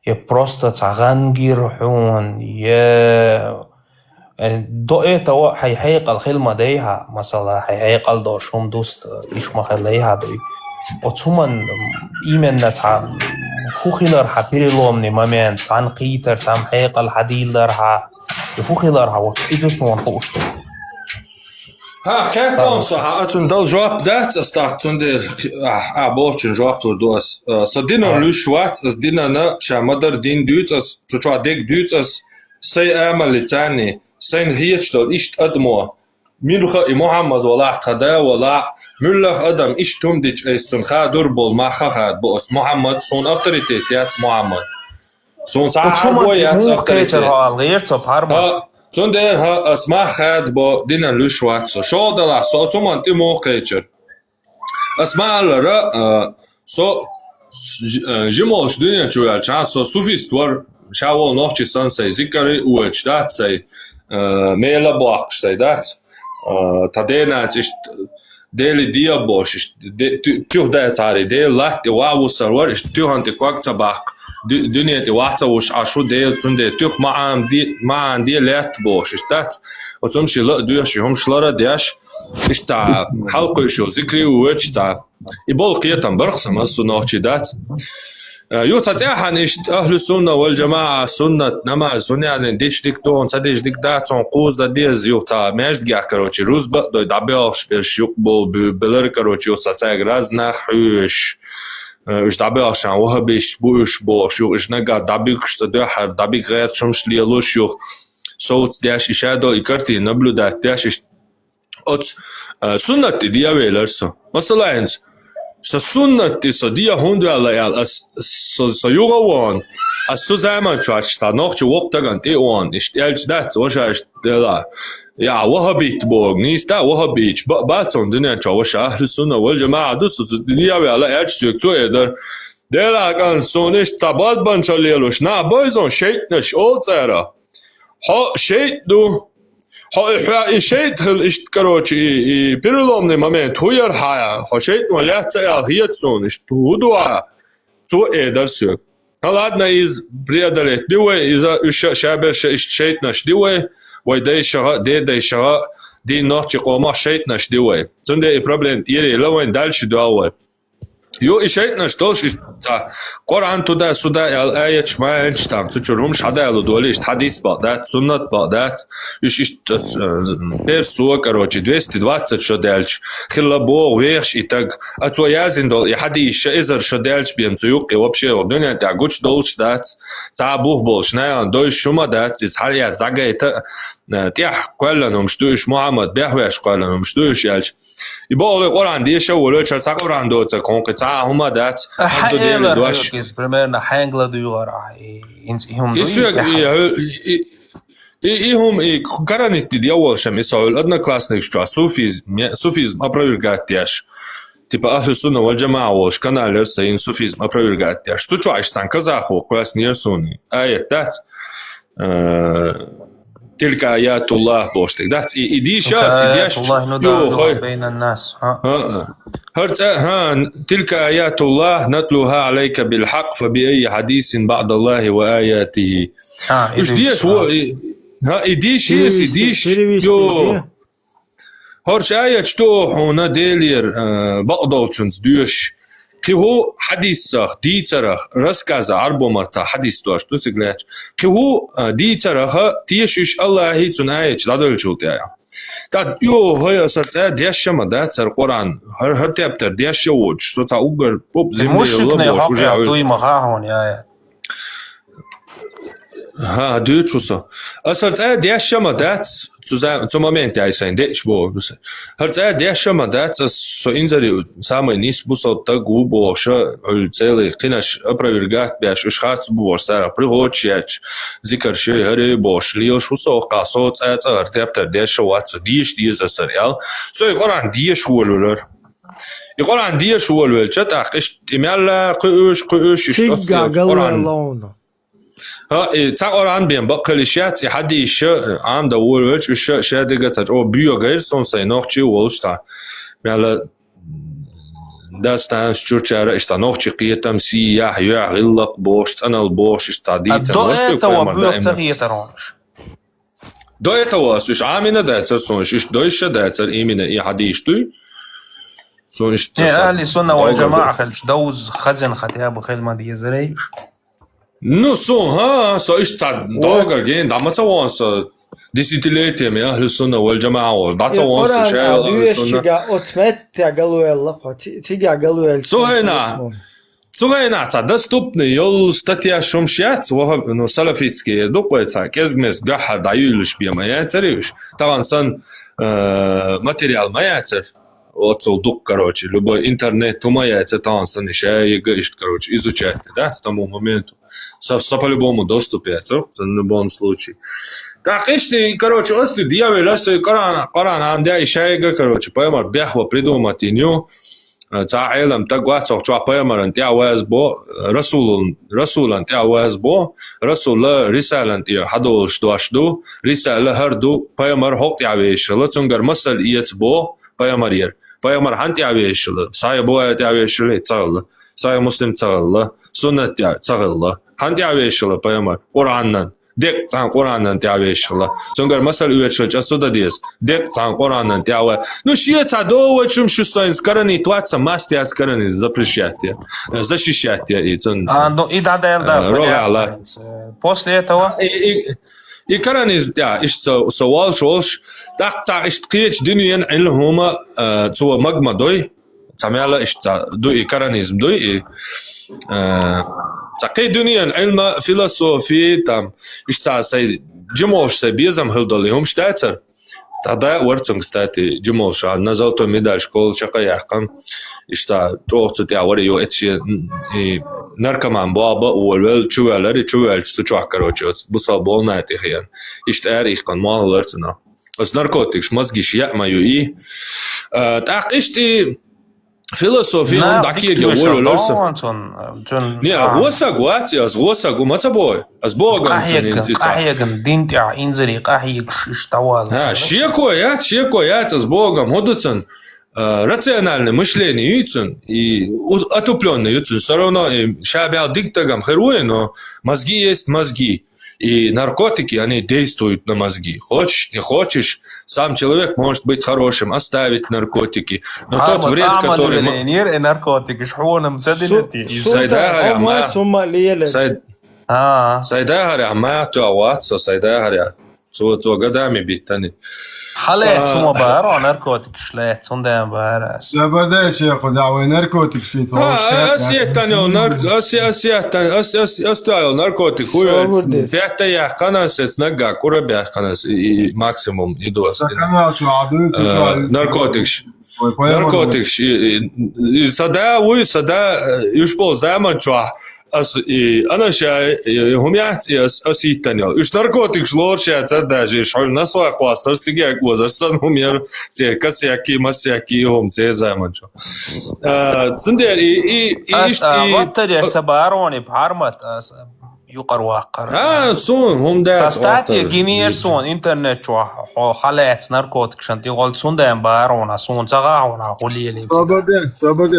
Speaker 3: просто تغنجر حون دوئي توا حيحيق الخلمة ديها مثلا حيحيق الدوشهم دوست إيش مخليها دوي أتوما إيمن نتعب خوخيلر حبيري لومني مامين تان قيتر تان حيق الحديلر يفوخيلر وتيجي صون خوشته
Speaker 6: ها كاتون صح أتون دل جواب ده استخدم ده بورچن جواب تو دوس صدينا لوشوات از دينا نا شامدر دين دوت از تشوا ديك دوت از سي عمل تاني سين هيش دل إشت أدمو ميلخا محمد ولا خدا ولا ملخ أدم إشتم ديش أيسون خادر بول ما خاد بوس محمد صون أوتوريتيت يات محمد صون صعب ويات أوتوريتيت
Speaker 3: غير صبحر
Speaker 6: Zonder as maħad bo dina l-uxwat so xodala so tuman timu qeċer. As maħallara so ġimolx dinja ċuja ċan so sufistwar xawol noħċi san sej zikari u ċdat sej mela boħx sej dat. Ta dena ċixt deli diabox tuħ dajtari deli latti wawu sarwar tuħanti kwak tabaq. دنيا دي واحدة وش عشو دي تندي تيخ ما عندي لات بوش اشتات وتمشي لا دوش هم شلارا دياش اشتا حلقة شو ذكري ووش تا يبول قيتم برخصة مسو نوحشي دات يوتاتيحن إشت أهل السنة والجماعة سنة نماز سنة يعني ديش ديك دون صديش ديك داتون قوز دا ديز يوتا ماش دقيا كروتشي روز بقدو دابيوش بيش يقبل بلر كروتشي يوتاتيح رازنا حيوش إش دابيوش عن وهبيش بوش بوش يو إش نقا دابيكش تدوحر دابيك غير شمش ليلوش يو صوت داش إشادو إكرتي نبلو دات داش إش أت سنة دياوي لرسو مثلا إنس سنة صديا هندو على سيوغا وان السوزمان شاش تناقش وقت عن تيوان اشتيالش دات وشاش تلا يا وهبيت بوغ نيستا وهبيت باتون دنيا شاوش أهل السنة والجماعة دوس دنيا على إيش سيكتو إدر دلا كان سونش تباد بنشليلوش نا بايزون شيء أول سيرة ها شيء دو ها شيء خل إشت كروتشي بيرلوم نمامين توير هاي ها شيء ولا تأل هي تسونش تودوا تو إدر سيك هلا نايز بريادلت دوي إذا شابر شيء نش دوي ويدي شغا دي شغا دي نوتشي قوما شيء نش دوي زندي problem تيري لوين دالش دوي يو شيء نش دوش تا قرآن تودا سودا الآية شما انشتام تشوفهم شهادة لدوليش حديث بعدات سنة بعدات يش تير سوا كروتشي 220 شدالش خلا بو ويش إتاج أتويازين دول يحديش إذا شدالش بيمسيوق وبشي ودنيا تعجوش دولش دات تعبوه بولش نايان دوش شما دات إز حاليا زعجة تيح قلنا مشتوش محمد بيحوش قلنا مشتوش يالش يبقى القرآن ديش ولا شرط القرآن دوت كونقطع هما دات
Speaker 3: حيلا دوش برمرنا حينغلا ديورا إنسهم
Speaker 6: إيهم كرنت دي أول شيء مثال أدنى كلاس نكشوا صوفيزم أبرويرجاتياش تبقى أهل السنة والجماعة وش كانال رسين صوفيزم أبرويرجاتياش سوتشو عشان كذا خو كلاس نيرسوني آية دات تلك آيات الله بوشتك دات إديش إديش
Speaker 3: الله ندعو بين الناس
Speaker 6: تلك آيات الله نتلوها عليك بالحق فبأي حديث بعد الله وآياته إيش ديش هو إديش يو هرش آية شتوح هنا ديلير بقدولشنز ديش كي هو حديث سخ دي ترخ رسكاز عربو مرتا حديث دوش تسقلاش كي هو دي ترخ تيشش الله هي تنايش لادول شو تايا تا يو هي صرت ديش ما ده سر قران هر تابتر ديش وج سو تا اوغر بوب زمي الله وجا
Speaker 3: دوي مغاهون يا
Speaker 6: ها دوتشوسا أصلت ديش ما ده zum Moment ja ist ein Dechbo hat der ما ده so inzeri самый низ бусал так глубоко цели кинаш опровергать бяш ушхац бусара пригочяч зикарши харе бош лил шусо qasot артептер деш ват диш диз асарял so iqoran dish wolur iqoran dish wolur chat aqish imalla qush ist
Speaker 2: Iqoran
Speaker 6: تقرأ بين بقلشات حدي ش عام دور وش شادقة أو بيو غير صنصي نوخشي ولشتا على داستان شرطة إشتا نوخشي قيتم سياح يع غلق بوش أنا البوش إشتاديت دويتا واسوش عامنا داتر صنش إش دويش داتر إيمنا إي حديش توي صنش
Speaker 3: أهل السنة والجماعة خلش دوز خزن ختياب وخيل ما دي زريش
Speaker 6: Ну, so ist das Dauer gehen, damals war es ديسيتيليتي من أهل السنة والجماعة داتا وانس شايل أهل السنة سوهنا تدستوبني يل ستاتيا شمشيات وهب إنه سلفيسكي دوقيتها كزمس بحر دايولش بيا ما ياتريش طبعا سن ماتيريال ما ياتر отцел дук, короче, любой интернет умаяется, там санишая говорит, короче, изучайте, да, с тому моменту. Со по-любому доступается, в любом случае. Так, если, короче, если дьявол, если Коран амдя ишайга, короче, поймар, бяхва придумать иню, تعلم تقوى سوى بيمر أنت عواز بو رسول أنت عواز بو رسول رسالة أنت حدول شدو رسالة هردو بيمر حق تعويش الله تنقر مسل إيت بو بيمر بيمر هنت تعويش الله ساي بو تعويش الله تغل ساي مسلم تغل سنة تغل هنت تعويش الله بيمر قرآن دق عن قرآن أنت عايش الله تنقر مثل يوتش أصلا ديس دق عن قرآن أنت عاوي نو شيء تعدو وشم شو ساينس كرني توات سماستي أس كرني زبرشياتي زشيشياتي إيه تن
Speaker 3: Ну и да,
Speaker 6: روح الله
Speaker 3: после этого
Speaker 6: I karanis ja ist so walsh tak ist qiyach dunyan ilhuma so magma doy tamala ist do I karanism doy تقي dunyan ilma filosofi tam ist say جموش سبيزم هلدلهم شتاتر تدا ورتم ستاتي جموش نزلت ميدال شكول شقا يحقن إشتا جوخت تيا وريو إتشي نركمان بابا والول شوال سوچوا كروچوس بصابول ناتي خيان إشتا أريخ كان مال لرتنا أس ناركوتيكش مزجيش يأمايو إيه تاق إشتي فيلسوفي هم داكيه جوولو لرسم نيا غوساق ومتابوي أس بوغم
Speaker 3: قاحيقن دينتع إنزري قاحيق شتوال
Speaker 6: شيكويات أس بوغم هدوتسن рациональное мышление ютсун и отупленное ютсун все равно шабял диктагам херуе, но мозги есть мозги. И наркотики, они действуют на мозги. Хочешь, не хочешь, сам человек может быть хорошим, оставить наркотики. Но тот вред, который...
Speaker 3: наркотики, шхуном цединити.
Speaker 6: Сайдагари, амату аватсо, сайдагари. تو قدامي بيتني
Speaker 3: حالات سوما بارو ناركوتيك شلات سوندان بارا
Speaker 7: سبدا شيخ زعوي ناركوتيك شيء
Speaker 6: اسيتانيو اسيتانيو ناركوتيك هو في حتى يا قناس نقا قرب قناس ماكسيموم يدوس ناركوتيكش صدا يشبه زمان شوح أنا شاي هم يحكي أسيتني إيش ناركوتيك شلور شيء تداجي شغل نسوا قواصر سيجاك وزرسن هم ير سيكسياكي مسياكي هم زمان شو تندير
Speaker 3: إيش وقتها سباروني بحرمت يقر واقر
Speaker 6: سون هم ده
Speaker 3: تستاتي جينير سون إنترنت شو حالات ناركوتيك شنتي قلت سون ده بارونا سون تغاونا قليلي
Speaker 7: صبر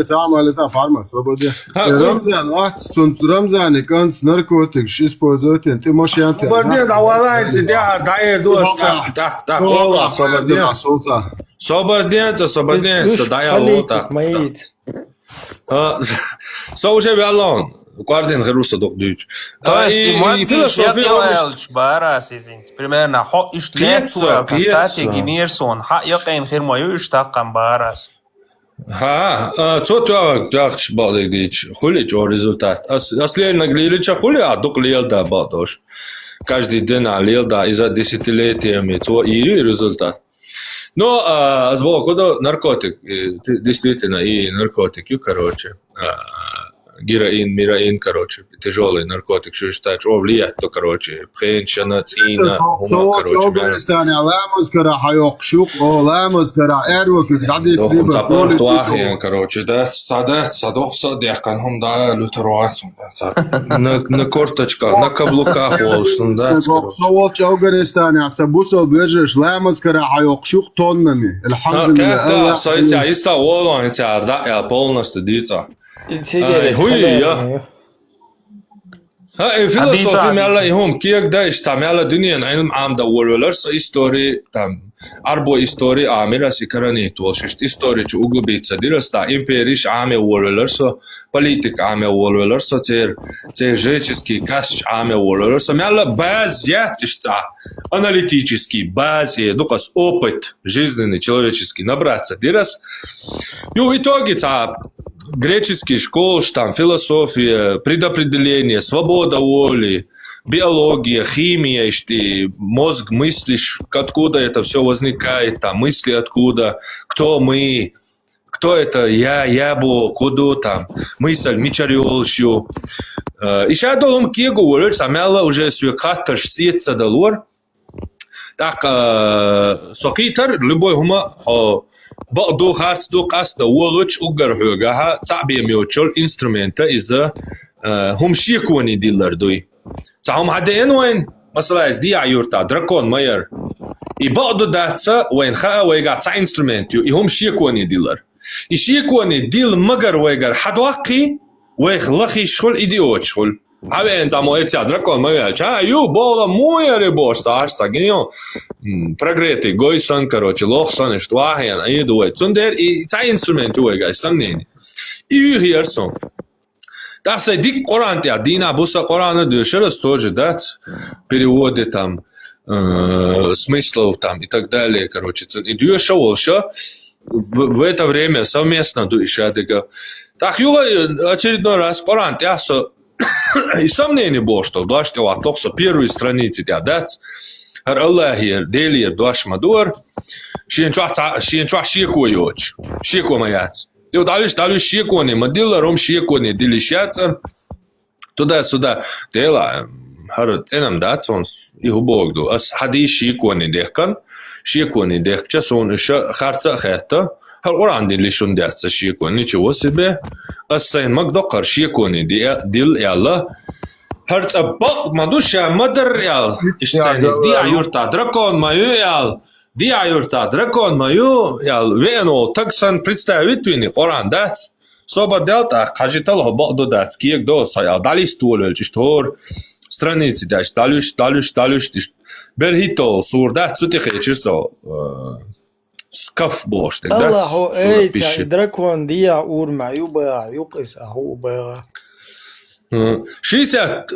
Speaker 7: تعمل это фарма صبر رمضان واحد سون رمضان كانت ناركوتيك شو используют ты можешь я
Speaker 6: صبر давай дай зос так صبر дай лота so уже вялон Guardem russo do Deutsch.
Speaker 3: То есть философия барас изинц. Примерно хо иштлекцию кстати генерсон ха яқин хирмаю иштақам барас.
Speaker 6: Тахч балик дич. Хули чё результат. Если наглели чё хули, а дук лел да бадош. Каждый день лел да из-за десятилетиями то и результат. Но сбоку когда наркотик действительно и наркотик, короче. Героин, мираин, короче, тяжелый наркотик, что считаешь, влияет, то, короче, пхенщина, цина, короче, короче, да, садох садяхан, хум, да, лютеруацум, на корточках, на каблуках, волшн, да,
Speaker 7: صوت أفغانستان عصبوسة بيرجش لامس كرا حيوقشوق тоннами. الحمد لله.
Speaker 6: Сайца, иста волон, иста да, полностью дица. فيلسوفي مالا هم كيك دا اشتعمل دنيا علم عام دا ولولرس استوري تام أربو استوري عامرة سكراني توششت استوري چو اغل بيتسا ديرس دا империш عامي ولولرس политик عامي ولولرس تير жеческий касч عامي ولولرس مالا баз яцишта аналитический баз дукас опыт жизненный человеческий набраться дирас и в итоге греческий школ, там философия, предопределение, свобода воли, биология, химия, что мозг мыслишь, откуда это все возникает, там мысли откуда, кто мы, кто это я был, куда там, мысль, мичариолщу. И сейчас долом кегу говорит, самяла уже свекаташ сетца долор, так сокитар, любой хума, بقدو خارج دو قاس دولوش أجر حاجة صعبة ميوتشل إنسترومنتا إذا هم شيكوني ديلر دوي تعهم عدين وين مثلا دي عيورتا دراكون ماير يبقدو داتسا وين خا ويجا تاع إنسترومنتيو هم شيكوني ديلر يشيكوني ديل مجر ويجر حد واقي ويخلخي شغل إيديوت شغل Avem zamo eția dracon mă ia, eu bola moia boș sa așa ginio. Progrete goisan короче, lochsan ist wahen, du zunder I ța instrumentul gai samneni. I hierson. Da să dic Corantea, din abusa Corana de șeră stoje dați переводы там смыслов там и так далее, короче. И du шел в это время совместно душа дега. Так юга очередной раз Corantea să и сомнение было, что дошли от того, что первые страницы дать, Аллах делир дош мадур, шиенчуа шиекуёч, шиекуемаяц. И дальше шиекуни, мадилла ром шиекуни, делишяцер, туда-сюда, дела, ценам дать, он и убогду. Ас хади шиекуни дехкан, шиекуни дехча, он еще харца хета, القرآن دي اللي شون دعس الشيكون نيجي سبه السين مقدقر شيكوني ديل يا الله هرت أبق ما دوش مدر يال إشتانيز دي عيورتا دركون ما يال دي عيورتا دركون ما يال وينو تكسن представитель قرآن دعس صوب دلتا قاجتله بعض دعس كيك دو سيال دالي ستول الجشتور страницы дальше дальше берхито сур дعس تتخي чисо كف بوش
Speaker 2: الله ايتا دركون ديا اورما يبا يقص هو بقى
Speaker 6: شيسات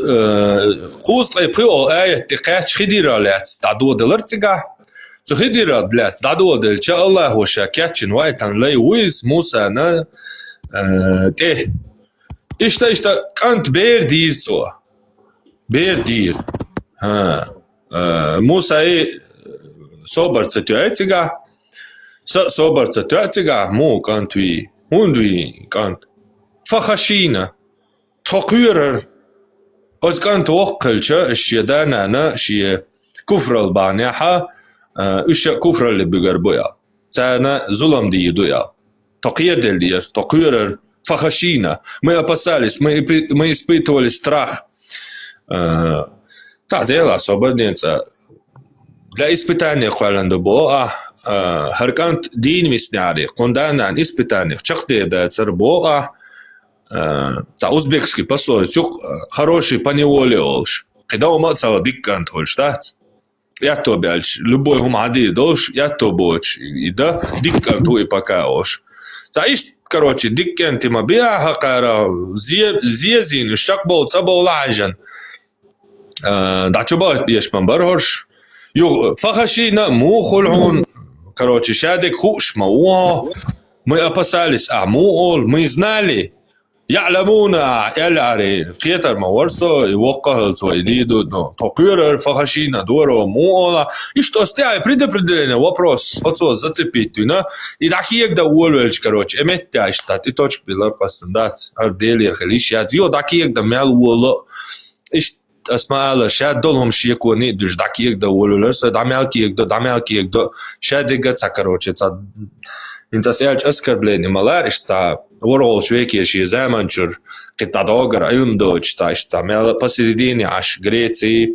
Speaker 6: قوس لي بريو ايه تقاش خديرا لات دادو دلرتيغا سو خديرا دلات دادو دل شاء الله وشاكاتشن وايتان لي ويز موسى نا تي اشتا كانت بير دير سو بير دير ها موسى ايه صبر ستواتيغا صبرت تعتقع مو كانت وي هوندوي كانت فخشينا تقيرر أز كانت وقل شا الشيدانا نا شي كفر البانيحة إيش كفر اللي بقربويا تانا ظلم دي دويا تقير دير تقيرر فخشينا ما يبسالس ما يسبيتوا الستراخ تعطيلا صبرني لا إسبيتاني قالن دبوا هركانت دين весняри, кондана испытаниях, чахте да цербоа, та узбекский пословица, хороший поневоле олш. Когда ума цала диккант олш, да? Я то бяльш, любой гумади долш, я то боч, и да, диккант уи пока олш. Та иш, короче, диккант има биа хакара, зиезин, шакбол, цабол лажан. Да чубат ешман бархорш, ю фахашина му хулхун, короче, шадик хуш мауа, мы опасались, мы знали, يعلمونا يلعري كيتر مورسو يوقع سويديدو но токюрер фахашина дуро муола и что стяй предопределение вопрос отцо зацепить на и такие да уолвельч короче эметта штат и точка билар пастандат ардели хлиш я дио такие да мел уоло и اسمع شاد دولهم شيء كوني دوش داكيك دا ولولس دامالكيك دا شاديغا تسكروچه تا انت سيالچ اسكر بليني مالارش تا ورول شويكي شي زمانچur كتادوغر ايوندوچ تا اشتا مال посередине аж Греции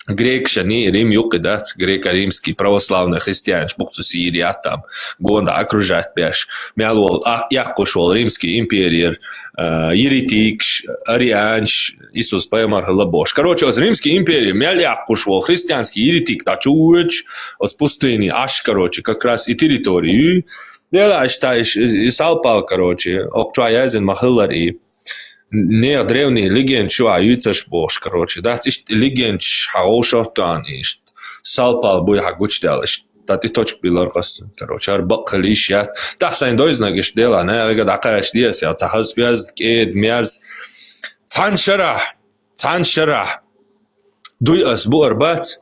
Speaker 6: Грекшани Рим юкидат греко-римский православный христианч букцу Сирия там гонда окружает бяш мялвол якошвол римский империер еретик арианч Иисус поймар лабош короче от римский империи мял якошвол христианский еретик тачуч от пустыни аж короче как раз и территорию дела считаешь и салпал короче октуаязен махылар и не древний легенд чуа юцаш бош короче да тиш легенд хаошотан ишт салпал буй хагучдалш тати точк биларгас короче ар баклиш я тахсан дойзнагиш дела не ага дакаш диас я тахас биаз кед мярз цаншара дуй асбу арбат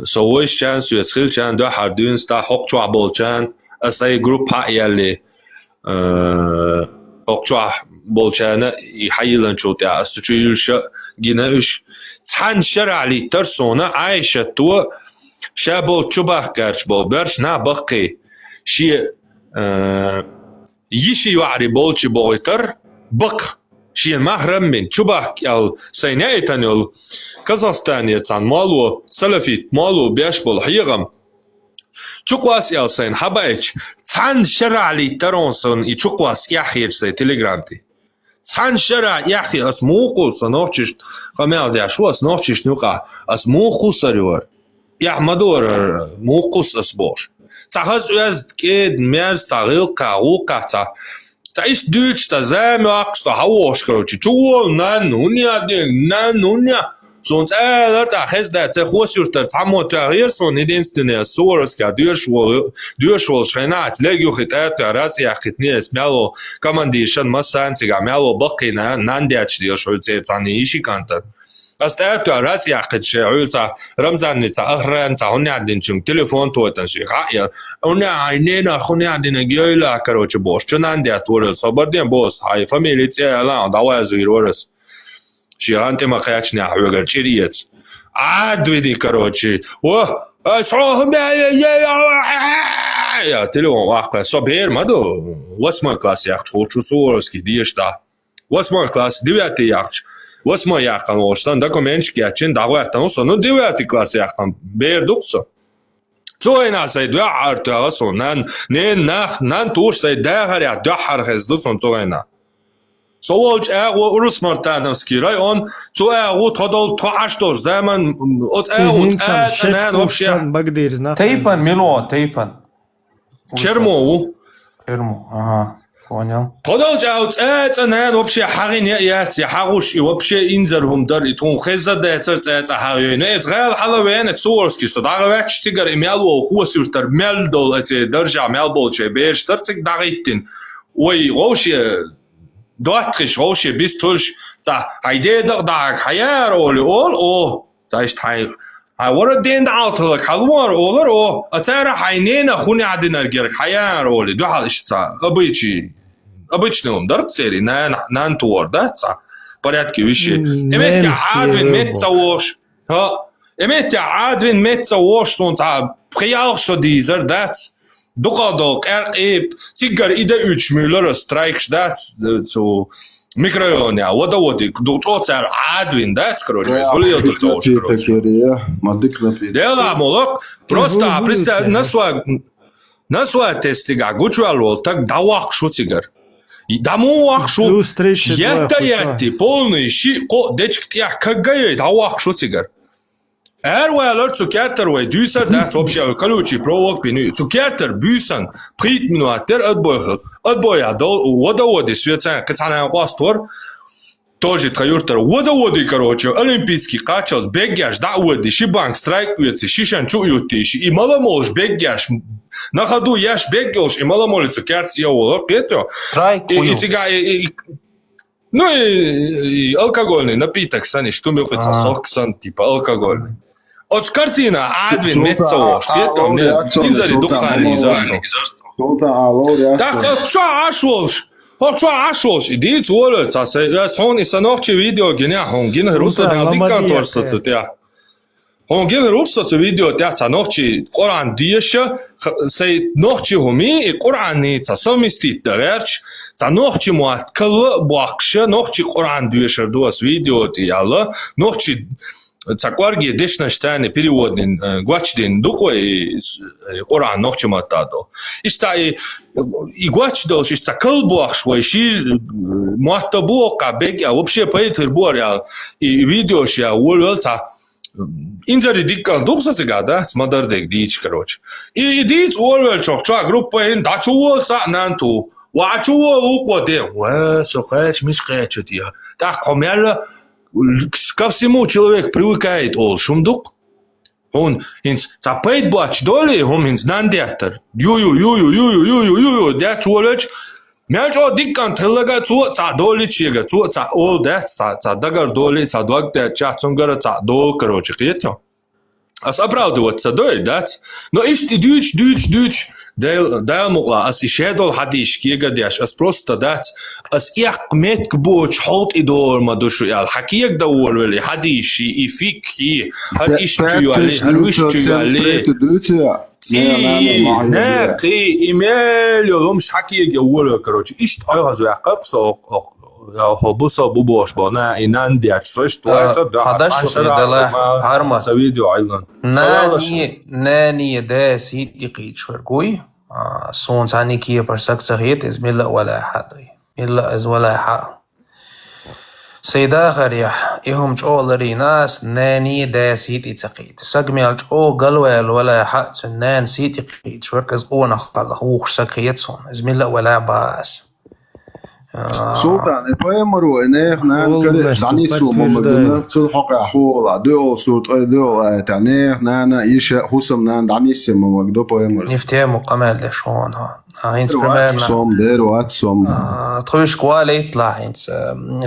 Speaker 6: سويش كان سويتخيل كان دو حردون ستا حق چوا بول كان اساي جروب ها يلي اوكچوا بولچانه يحيلن شوتيا استچيلش جيناش цан شرعلي ترسونا عايشه تو شابول چوباخ كارش بول برش نا بقي شي يشي يعري بولچ بويتر بق شي محرم من چوباخ يال سينايتن يل كازاخستان цан مالو سلفيت مالو بيش بول حيغم چوقواس يالسين حبايش цан شرعلي ترونسون и چوقواس يحير سي تليجرامتي سان شرع يا أخي أسموقو سنوحش قمال دي شو أسنوحش نوقع أسموقو سريور يا مدور موقوس أسبوش تخز يز كيد ميز تغيل قاوقع تعيش دوش تزام أقصى هواش كروتشي شو نانونيا سونت تأخذ ده تخوص يرتر تعمو تغيير سون ندين ستنيا سورس كا دوش شخينات لقيو خطات راسي أخذني اسميالو كمان ديشان مسان تيجا ميالو بقي ناندياتش ديوش هلتي تاني إيشي كانتر أستعدت راسي أخذ شيء رمزان نتأخرن هوني عندنا شنك تليفون توتن شيء خايا هوني عينينا خوني عندنا جيلا كروتش بوش شن عندي أتولد صبردين بوس هاي فاميلي تيا لا دعوة زغير ورس شيء أنت ما قيتش نحوي شريت عاد ودي كروتشي أسعوهم يا تليفون واقع صبير ما دو واسمه كلاس ياخد شو صورسكي ديش دا واسمه كلاس ديواتي ياخد واسمه ياقن وشتن دокументчики ачин дагуяқтан усо ну 9 класс яқан бердуксо цоина сай дуартаасо нан туш сай дагар дахар хездусон цоина соволч урус мартановский район цоагу тодол тоаштор zaman от нан вообще
Speaker 2: بقدر знать
Speaker 3: Тейпан, Мило, Тейпан.
Speaker 6: Чермову
Speaker 3: Ага, понял.
Speaker 6: Продолжают это, вообще харин яти харуш и вообще инзерхум дар и тун хеза да это харин. Это реал халавен это сорский, что даже вач тигар имяло хусуртар мелдол эти держа мелболче беш тарцик дагиттин. Ой, вообще доатриш вообще бистульш за айде даг хаяр ол заиш тай ورا دين دعوت لك حلوار أولر أو أتارا حينينا خوني عدنا الجرك حيار أولي دو حال إشتا أبيتش نوم درت سيري نان تور ده صح برياتكي وشي إمتى عادوين متسووش ها إمتى عادوين متسووش صون صح بخيال شو ديزر دات دوقادوق إرقيب تيجر إيدا 3 مليار سترايكش دات تو ميكرويون ودي دوتشوتر عادوين دات короче солил доتشوش дела молок просто представь насва тестига гучвал так давак шуцигар и дамуак шу яти полный ши ко дечк я кагай давак шуцигар Erweiler Zuckerter way duzer dat вообще колючий провод пину Zuckerter büsen прит минуатер отбоя водоводы света кацана пастор тоже троюртер водоводы короче олимпийский качал бегяш да воды шибанк страйк уйти шишан чуютиш и маломолш бегяш на ходу яш бегёш и маломолицу керция олор пето и тига ну и алкогольный напиток сани что мелкоца сок сан типа алкогольный От картина Адвин Метцош, это мне инзари дукари изасо. Так, что ашолш, иди цоль, я сон санохчи видео геня, он ген руса да диканторство цутя. Он ген руса цу видео тя санохчи Коран диеша, сей нохчи хуми и Корани ца совместит дарч, санохчи муат кал бакша, нохчи Коран диеша дуас видео тяла, нохчи Цакварги дешнаштане переводный гвачдин духой Коран нохчиматадо. Ишта и гвачдол ишта калбуах швайши муатабу кабег, а вообще поэтер буаря и видео ша улвелта инзари диккан духсацыга, да, смадардек дич, короче. И дич улвел чохча группа ин дачуволца нанту. Вачувол укоден. Сохач мишкачетия. Так комерла ко всему человек привыкает ол шумдук. Он инс запейт бач доли, он инс нандятер. Ю, дят волоч. Мяч о диккан телага цу ца доли чега, цу ца ол дат ца дагар доли, ца дог дат чацунгара ца дол, короче, хето. Ас оправдываться дой, дат. Но ишти дюч, Дайл мугла, ас ишедол хадиш киегадяш, ас просто дат, ас их метк боч холт идор мадушу ял, хакиек даор вели хадиши и фикхи, хад ишчу али, харвишчу али. Не, ки имел ломш хакиек яор, короче, ишт айгазу яқаб со хобуса бубош бана инан диач сош туайца да.
Speaker 3: Хадаш дала харма
Speaker 6: sa video айlan.
Speaker 3: ناني ده سيدي قيد شوركوي صون ثاني كيه برسك سخيت إز ملا ولا حد ملا إز ولا حد سيدا غريح إهم جولري ناس ناني دا سيتي تقيد سجمي جو قلوال ولا حق نان سيتي قيد شوركز قونا خلا هوخ سكيتسون زميلا ولا باس
Speaker 7: Sultan, poemaru naan kare dani suma magna sul haqa hula do surt do tane nana isha husam nan dani sima magdo poemaru
Speaker 3: نفتي مقامل لشون ها هينس
Speaker 7: وات
Speaker 3: برمانا
Speaker 7: som der وات som
Speaker 3: تخوش قوالي يطلع هينس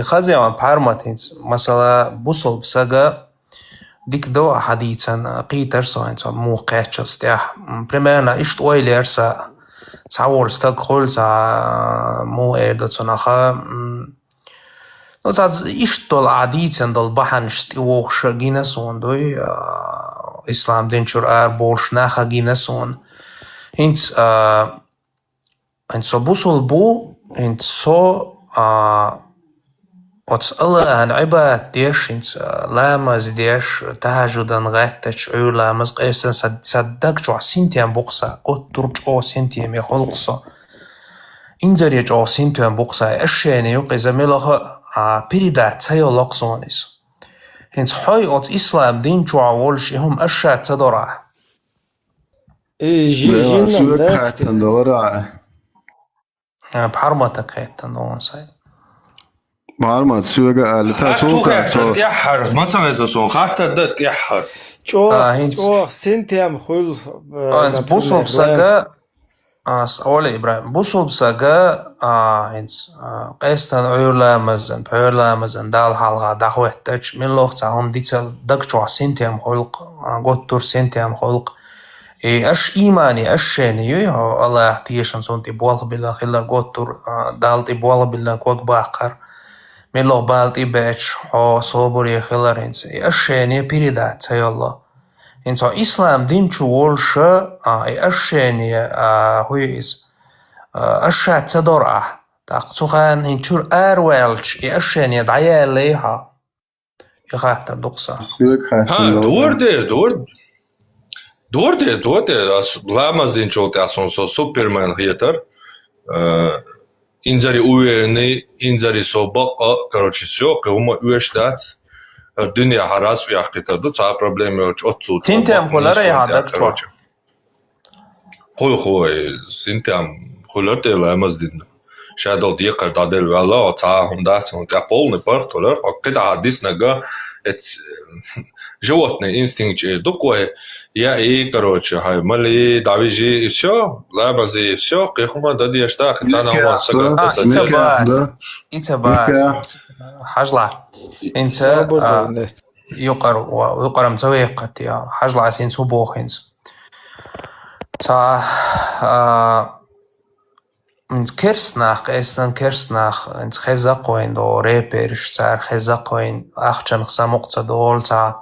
Speaker 3: خازي عن بارمات هينس مثلا بوصل بساقا ديك دو حديثا قيتر ساينس مو قاتش استياح برمانا اشت ويلي ارسا تعور ستاق خلص مو ايردو تنخا نو تعز اشت دول عديثا دول بحن اشت اوخش جينسون دوي اسلام دينشور بولش ناخا جينسون هينس انت بوصل بو انت وتس الله عن عباد ديش انت لامز ديش تهجدا غاتش عيو لامز قيسا صدق جو سنتيان بوقسا قطر جو سنتيان يخلقسا انزر جو سنتيان بوقسا اشياني يوقي زميلها بريدا تايو لقصونيس انت حي اوت اسلام دين جو عولش هم اشات تدرع
Speaker 2: جينا
Speaker 7: سوق
Speaker 2: ناس
Speaker 7: hatan dora
Speaker 3: بحرمتك هيتن دون ساي
Speaker 7: marmat suga alta sultan so
Speaker 6: تيحر مثلا إذا سون خاطر ده تيحر
Speaker 2: جو سنتيام خل
Speaker 3: انت بوصل بساقا أولي إبراهيم بوصل بساقا انت قيستان عيولا مزن بعيولا مزن دال حالغا داخوه تاج من لوقت هم ديتال دقجوا سنتيام خلق قطر سنتيام خلق اش ايماني اش شيني الله تيشن سونتي بوالغ بالله خلال قطر دالتي بوالغ بالله كوك باقر من لو بالتي باتش حو صوبري خلال انت اش شيني بيريدات سي الله انت اسلام دين شو ولش اش شيني هويز اشات تدرع تاقصخان هنشور اروالش اش شيني دعيا ليها يخاطر دقصة
Speaker 7: suga hatan
Speaker 6: ها دور ده لامز دين شولتي أصلا سوبرمان هيتر إنزاري уверенный إنزاري собак короче все هم уверштат الدنيا حراس ويا قتادو صار проблемы отцу
Speaker 3: تنتم خلال يهادك شو
Speaker 6: خوي سنتم خلال ده لامز دين شادل ديقر دادل والله تعهم دات وتاع полный портолер قد عديس نجا животный инстинкт такой я короче хай мали давижи и все лабази и все قيخما دادي اشتا خطانا هو سجا
Speaker 3: إتباس حجلة إنت يقر مسوي قتيا حجلة سين سبوخ إنت تا من كرسناخ إستن كرسناخ إنت خزاقوين دو ريبيرش سار خزاقوين أخشن خسامقتا دول تا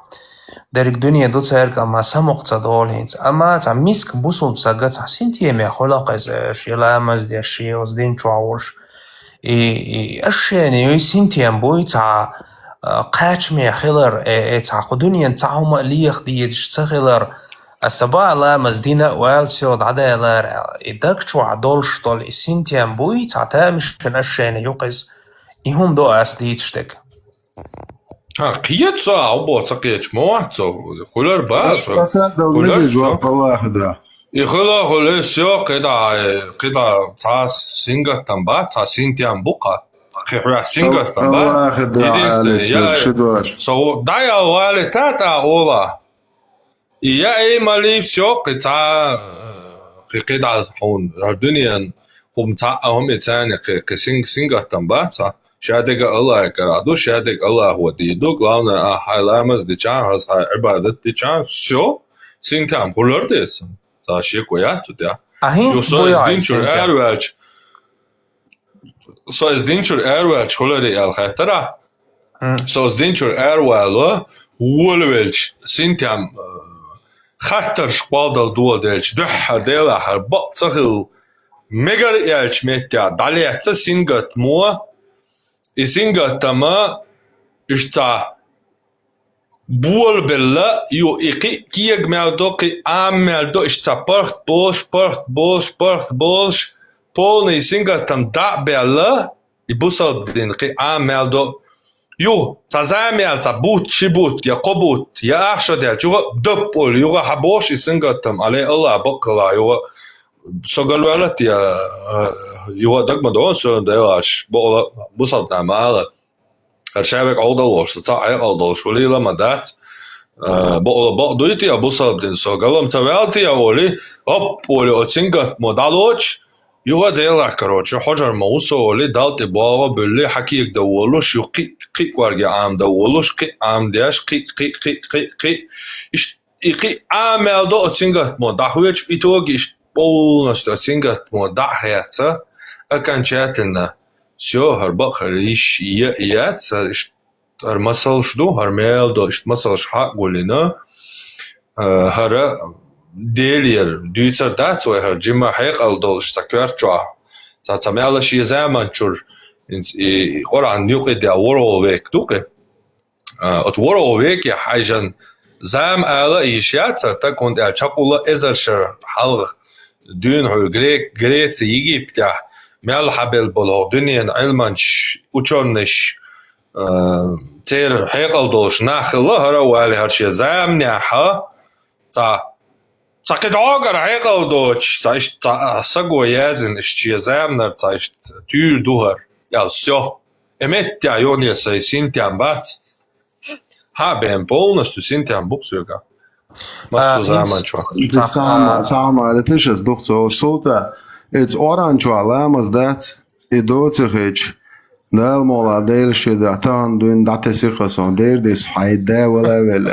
Speaker 3: درك دنيا دو تسيرك أما سامقتا دول هنت أما تا ميسك بوصل بساقا تا سنتيه مي خلاق إزاش يلا أمز دي الشيوز دين شعورش أشياني يوي سنتيان بوي تا قاتش مي خلر تا قدنيا تاهما ليخ ديتش تخلر السباع لا مزدينة والسيود عدالر إداك شو عدولش طول سنتيان بوي تا تامش أشياني يوقز إهم دو أسديتشتك
Speaker 6: قيت ساعة أبو تقيت موعد خلر باس
Speaker 7: fasad dal jwa qawahda
Speaker 6: يخلا سيو قدا تا سينغا تنبا تا سنتيان بوقا خيرا سينغا تنبا
Speaker 7: qawahda shudwash
Speaker 6: So daya wale tata ola. يا اي مالي سيو قتا قدا هون الدنيا هم تا هم تاني سينغا تنبا تا شادق الله كرادو شادق الله هو ديدو главное хайлаймас дичан хас عبادت дичан все синтам хулордес за шекоя туда
Speaker 3: أهين
Speaker 6: so is dinchur erwelch hulore al khatara so is dinchur erwelo wolwelch sintam khatar shqadal duodelch duh dela har batsagil megar elch metya dalyatsa singat mo isingatama ishta بول بالله يو إقي كيج معدوقي معدو اشتبرت بوش بول نيسينغا تم دع بالله يبوصل دين قي معدو يو تزاميل تبوت شبوت يا قبوت يا أحشد يا جو دبول يو حبوش يسنقتم عليه الله بقلا يو سقلولت يا يو دقم دون سون داش بقلا بصل نعمال الشابك عودلوش تاعي عودلوش ولي لما دات بقلا بقدويتي يا بصل بدين سقلم تبعتي يا ولي أب ولي أتسنقت مدالوش يو ديلا كروتش حجر موسو ولي دالت بابا باللي حكيك دولوش يو قي ورقي عام دولوش قي عام دياش قي قي عامل دو أتسنقت مدحويش إتوغيش полностью оценка окончательно все харбахариш яца армасал жду армелдо масал шхагулина хара делер дюйца дацой хар джима хайқалдол штакварча цацамяла ши заманчур и Qur'an юқи де воролвек туқи от воролвек я хайжан зам ала ишяца так он чакула эзершер халг دون هو غريت يجيب تاع مال حبل بلو دنيا علمانش وچونش تير حيقل دوش ناخله هرا والي هرشي زامني ها تا كدوغر حيقل دوش تاش سقو يازن اشتي زامنر تاش تير دوهر يا سو امت تاع يوني سي سنتيان بات ها بين полностью синтиан буксуга Massu zaman çok.
Speaker 7: Tamam, letişes doktor. Solta, it's orange alamas dat idotsich. Nelmola del şede atan dün datesi khason der des hayda wala vel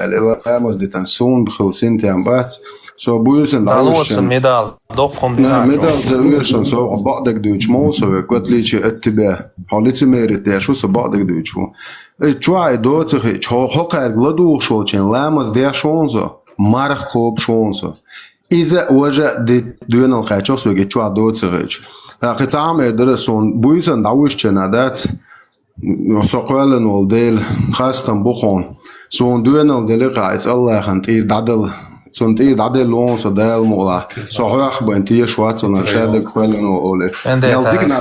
Speaker 7: alamas ditan son khilsin tiambat. So bu yüzden
Speaker 3: دالوسن ميدال دوقهم
Speaker 7: medal zavirson so بعضك دوچ مو so kotlichi ettiba. Haliti merit der şu so بعضك دوچ. Çuay dotsich çoğu gladu şolchen lamas der şonzo. Marх خوب شونسو إذا وجه دون الخيشة سوى جتوا دوت سرج قطعة مدرسون بويسن دعوش جنادات سقوالن والديل خاصة بخون سون دون الديل قاعد الله خنتير دادل سون تير دادل لون صدال مولا صحيح بنتي شوات سون الشهادة قوالن والله يالديكنا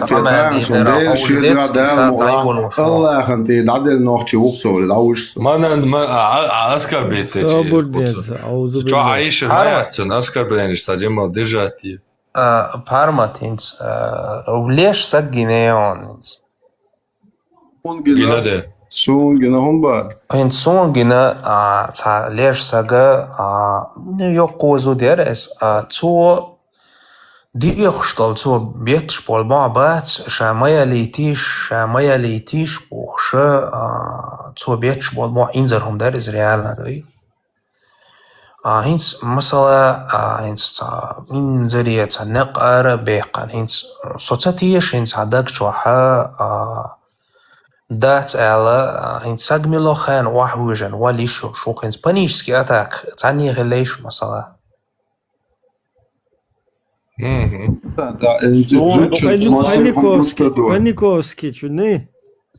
Speaker 7: بيتان سون ديل شيد دادل مولا الله خنتير دادل نوخشي وقصو دعوش
Speaker 6: ما عسكر بيتي شو عايش الحياة عسكر بينش تجمع دجاتي
Speaker 3: Parmatins وليش سجنيونز
Speaker 6: Yine de.
Speaker 7: Soon gene honbar.
Speaker 3: in sångina ta lesh saga yok kozu deres to dichstal to betspol ma bat shamaya litish buchsche to betspol ma inzerhum deres realna doi hins masala hins inzeriya ta naqara beqan hins societish hins hadak choha دات على إن سجملو خان وحوجن وليشو شو كنت بانيشسكي أتاك تعني غليش مثلا
Speaker 2: Паниковский, чудный.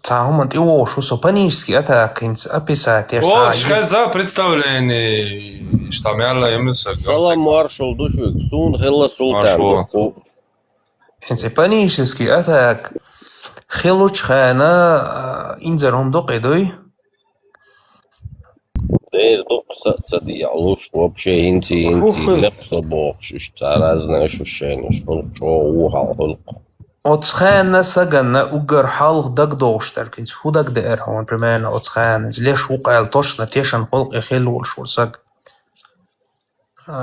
Speaker 3: تعهم أنت إيوه شو سو بانيشسكي أتاك إنت أبيسات
Speaker 6: О, за представление. Что мяла емса.
Speaker 8: Сала маршал душвик сун хилла султан.
Speaker 3: إنت بانيشسكي أتاك خلوش خانة إنزرهم دقيدوي
Speaker 8: Дейр докса цади алуш вообще инти лепса бокшиш разные ощущения, что ухал хулк.
Speaker 3: от خانة سجنة أجر حالق دق دوشتر كنت هو دق دقر هون برمانا от خانة ليش وقع الطشنا تيشن خلق يخيل والشو سج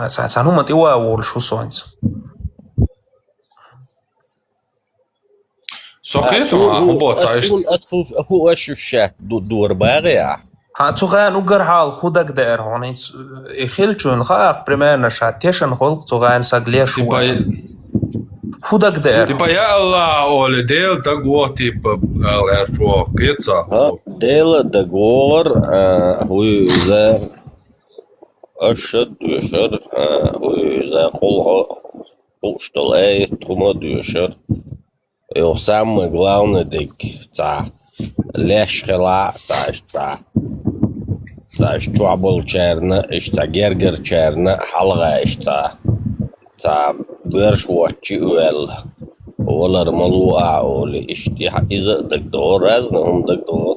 Speaker 3: سانهم تيوا والشو سونز
Speaker 6: سقيت هو تعيش
Speaker 8: هو اشوشات دور باغي
Speaker 3: تغان أجر حال خودك دقر هون يخيل شون خاق برمانا شات تيشن خلق تغان سج ليش خودك دقر
Speaker 6: تبا يا الله أول ديل دقوة تبا شو قيتها
Speaker 8: ديل دقور هو إذا أشد يشر هو إذا قلشتل أي تمد يشر يو самое главное дик تا ليش خلا تا شعبل چرنا اشتا گرگر چرنا حلقة اشتا تا برش وچي اول ولا رملوع ولا اشتيح إذا دكتور رازنا هم دكتور.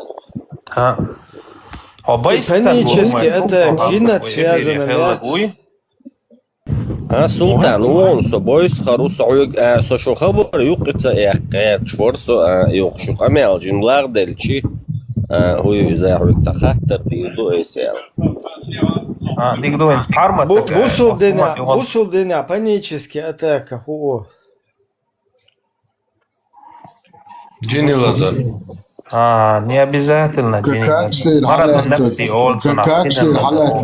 Speaker 3: ها.
Speaker 2: Панически это кинет связано мяц.
Speaker 8: سلطان وون سبويس خروس عيق سو خبر يقطع إحقاق شورسو يقشق أمال جنبلاغ دلشي هو يزاحك تخطر ديدو إسال.
Speaker 3: ديك دو إنس بحرمة.
Speaker 2: بوصل دنيا панически атака هو.
Speaker 6: Джинни лазер.
Speaker 3: Не обязательно.
Speaker 7: Как steht Halat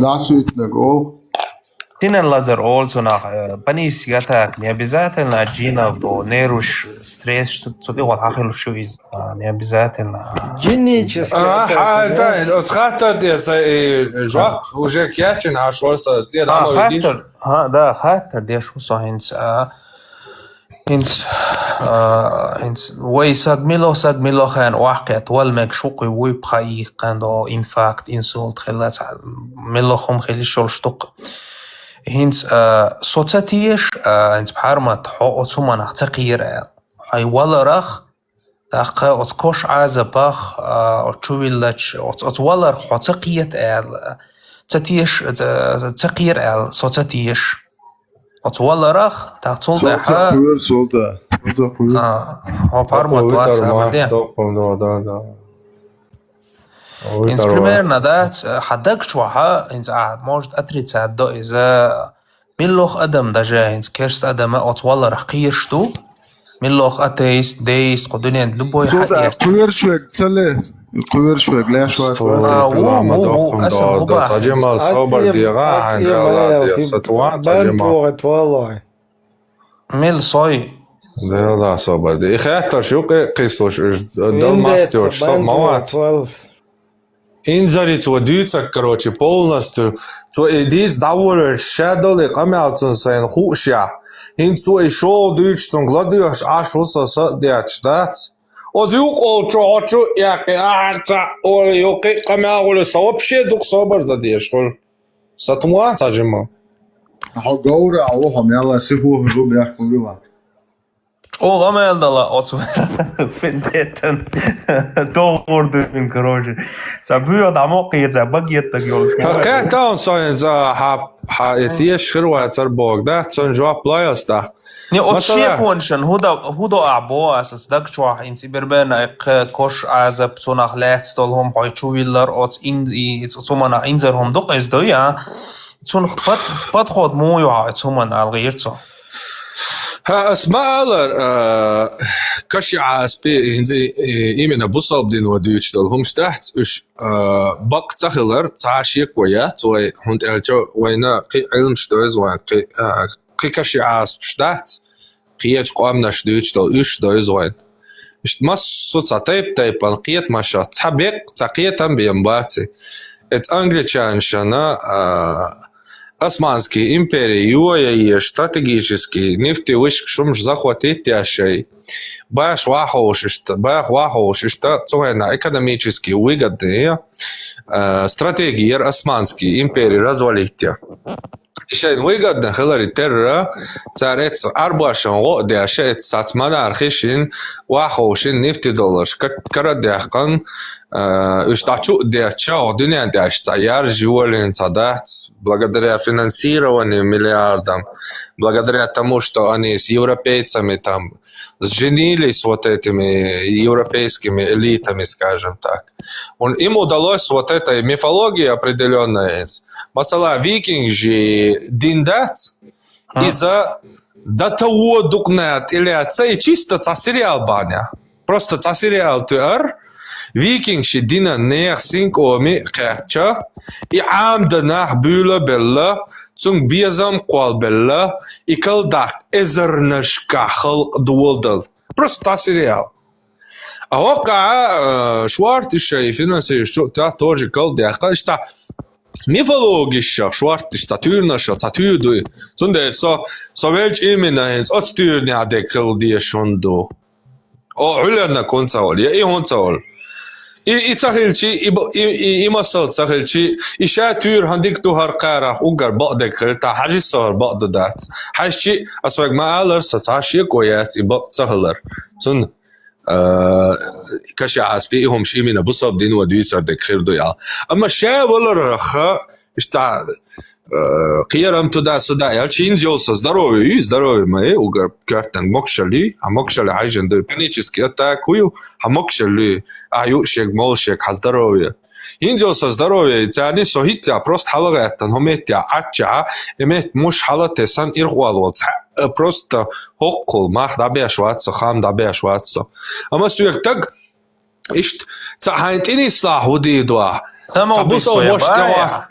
Speaker 7: da suitleg auch?
Speaker 3: Тинен лазер also nach панический атак. Не обязательно Джина до нервш стресс что ты вот ахил что из не обязательно.
Speaker 2: Генетический
Speaker 6: атак. Да, отхатер ده جواب уже كياتشن عشورسا زيادة عمو يديش.
Speaker 3: да, хатер ده شو صحينس هنس ويساد ميلو خان واقعت والمك شوقي ويبخاي قاندو انفاكت انسولت خلات ميلو خم خلي شول شتق هنس صوتاتيش هنس بحرمت حقو تسومانخ تقير هاي ولا رخ داقا اتكوش عازباخ اتشويلتش اتولر حو تقيت تاتيش تقير صوتاتيش اتولى رخ تاعتول داحا
Speaker 7: سولتا
Speaker 3: هو بارموت واتساب ده انس примерно да حدك شوها انس может اتريت ساعدو اذا ملوخ ادم دجا انس كيرس ادم اتولى رخ قيرشتو ملوخ اتيست ديست قدنيا لبوي
Speaker 7: حقير قوير شوك تسلي قوير شوك لا شوك
Speaker 3: اسم مباح
Speaker 6: تجمع صبر ديغا عن ستوان
Speaker 2: تجمع
Speaker 3: ميل صوي
Speaker 6: ده صبر دي اخي شو قيسوش دول ماسترش موات инзарит водится, короче, полностью. То идет довольно шедол и камелцен sein хушя. Инцу и шел дичцун гладыш аж усаса дячдат. От юк чочу яки арца ол юки камел вообще дух собор да дешкол. Сатмуа сажимо.
Speaker 7: Гаура алохам яла сиху жуб яхмила.
Speaker 3: О, гамелдала отсу финдетен доордун короче. Сабуя дамоқи за багиеттаг ёлш.
Speaker 6: Хакатаун сайн за ха этиш хирва царбог да цон жвап лаяста.
Speaker 3: Не отшепоншен худо або асас даг чвах ин сибербена кош азап цонах летстолхом пайчувиллар от ин цомана инзерхом доқездо я цон подход моё цоман алгирцо.
Speaker 6: اسمع كشع именно бусалбдин водючтал хум штахт уш бак цахилар цаашик вая цой хунд элчо вайна қи илм штоз вай қи кашع штахт қияч қамнаш дючтал уш доз вай мас соцатайп тайпал қият маша цабек цақиятам биямбати эт англичан шана Османские империи, юая стратегические нефтевышки шумш захватить яшей. Баш вахошишта, цуэна экономически выгодные стратегии Османские империи развалить. Ишайн выгодно хилари терра царец арбашан воде ашет сатмана архишин вахошин нефти доллар карадяхан Уштачу дяча дуня дяч цаяр живолин цадац благодаря финансированию миллиардам, благодаря тому, что они с европейцами там сженились вот этими европейскими элитами, скажем так. Им удалось вот этой мифологии определенной. Масала викинг же диндат из-за до того дукнет или отца чисто сериал баня. Просто сериал туар. Викинг شدينا نيخ سينك أمي قاتشا إعامدنا بولا بلا تون بيزام قوال بلا إكل داك إزرنشكا خلق دولدل просто сериал. А ока шварти шейфина се что та тоже кол дяка что мифология шварти статуна что статуду цунде совелч именно от стюрня декл диешондо. О улена консол я и онсол يتسخلشي يمصل تسخلشي إشاتير هنديك توهر قارخ وقر بقدك تا حاجة صار بقد دات حاجة أسوأ ما ألر ستعشي كويس يبقى تسخلر سن كشي عاسبيهم شيء من بصب دين ودوي سردك خير دويا أما شا ولا رخا إشتع قيرم تدا سدا يالشين جولس здоровье мои угар картан мокшали а мокшали айжен да панически атакую а мокшали аюшек молшек здоровье инжолса здоровье цани сохитя просто халагатан хометя ача эмет муш халатесан ирхвалоц просто хоккол мах дабяшватса хам дабяшватса ама суяк так ишт цахайнтини слахуди дуа
Speaker 3: Самоубийство я бая.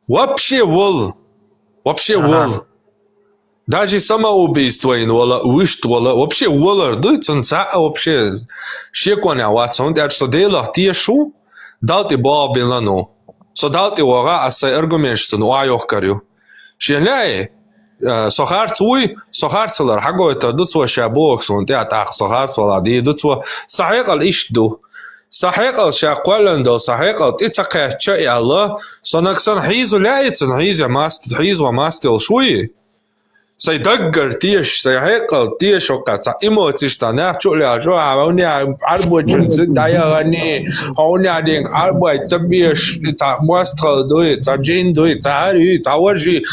Speaker 6: Вообще вол. Даже самоубийство ин вола, вышт вола, вообще вола, дуй цунца, вообще шеконя ватсон, те что дела тиешу, дал ты бабилану. So дал ты вора, а сай аргумент, что ну айохкарю. Шеляй, сохарцлар, хаго это дуцва шабоксон, те атах сохарцвала, ди дуцва, сахекал ишду. صحيح شاقولن دو صحيح تتقى شيء الله صنكسن حيز لا يتن حيز ماست حيز وماستل شوي سيدقر تيش صحيح تيش وقت إيموتيش تنا شو لا شو هوني عربو جنس دايغني هوني عدين عربو تبيش تا ماستل دوي تا جين دوي تا عري تا ورجي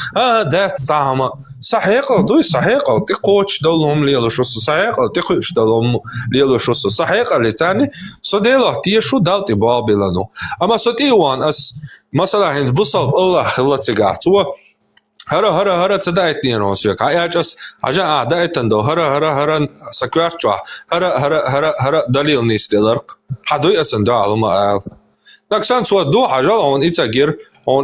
Speaker 6: ده صاحما صحيح دوي صحيح تقوش دولهم ليلو شو صحيح تقوش دولهم ليلو شو صحيح اللي تاني صديله تيشو دالتي بابلانو اما صديوان اس مثلا هند بصب الله خلتي قاعتوا هرا تدايتني نوسيك هاجس حاجه دايتن دو هرا سكوارچوا هرا دليل نيستلرق حدوي اتن دو علما نكسان سو دو حاجه اون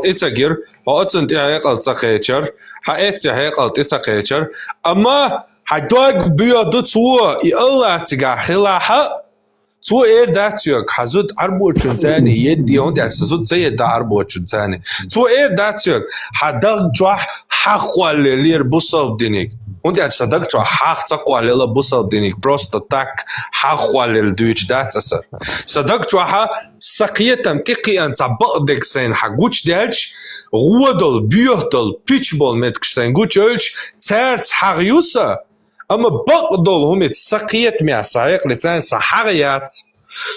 Speaker 6: اتاجر هاتن دي هيقل تسقيچر هاتي هيقل تسقيچر اما حدوق بيو تو الله تيغا خلاها تو داتيوك حزود عربوچون ثاني يدي هون تاسزود زي دا عربوچون ثاني تو داتيوك حدق جوح حقوال لير بوصل دينيك هون تصدق جوح حق تقوال لا بوصل دينيك بروست تاك حقوال الدويتش داتسر صدق جوح سقيتم تقي انت بقدك سين حقوچ دالش غودل بيوتل بيتشبول متكسين غوچلش ترت حقيوسا اما بقدل هم سقيت مع سايق لسان سحريات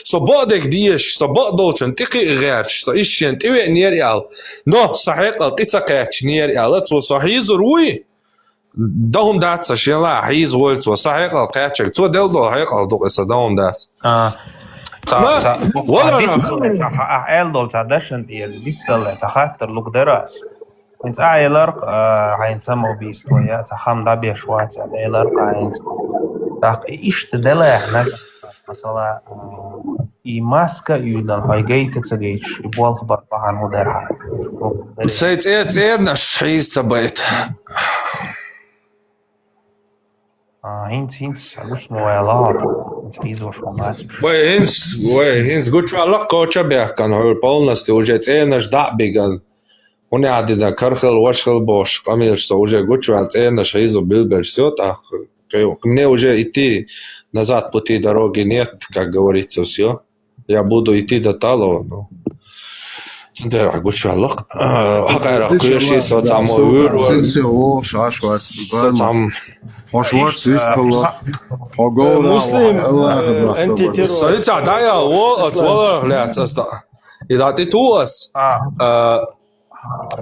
Speaker 6: سو بقدك ديش سو بقدل تنتقي غيرش سو إيشين تيوي نيريال نو صحيقل تتقيتش نيريال تو صحيز روي دهم دات سشيلا حيز وول تو صحيقل قيتشك تو دلدو حيقل دوق إسا دهم دات
Speaker 3: ولا أعيل تعدشن ديستل تخاطر لوك دراس انت ايلر عين самоубийство я цахам да бешвац ايلر عين так ишт делахна مثلا и маска юдан хайгейт цегейч болт барбахан модерха
Speaker 6: سيت نش حيز تبيت
Speaker 3: هينس مش موالات حيز وش ماس
Speaker 6: هينس قلت الله كوتش بيحكن هو полностью уже نش دعبيغن он яди кархал вашхал бош камилшса уже гучвал цена шайзо билбер всё так мне уже идти назад пути дороги нет как говорится всё я буду идти до Талова но да гучвал хакайра куши соцамо
Speaker 7: سلسيو شاشوات
Speaker 6: соцам
Speaker 7: هاشوات تيستلا هاغولا
Speaker 2: مسلم انت تيرو
Speaker 6: соица дая во отвала ляцаста إذا تتوس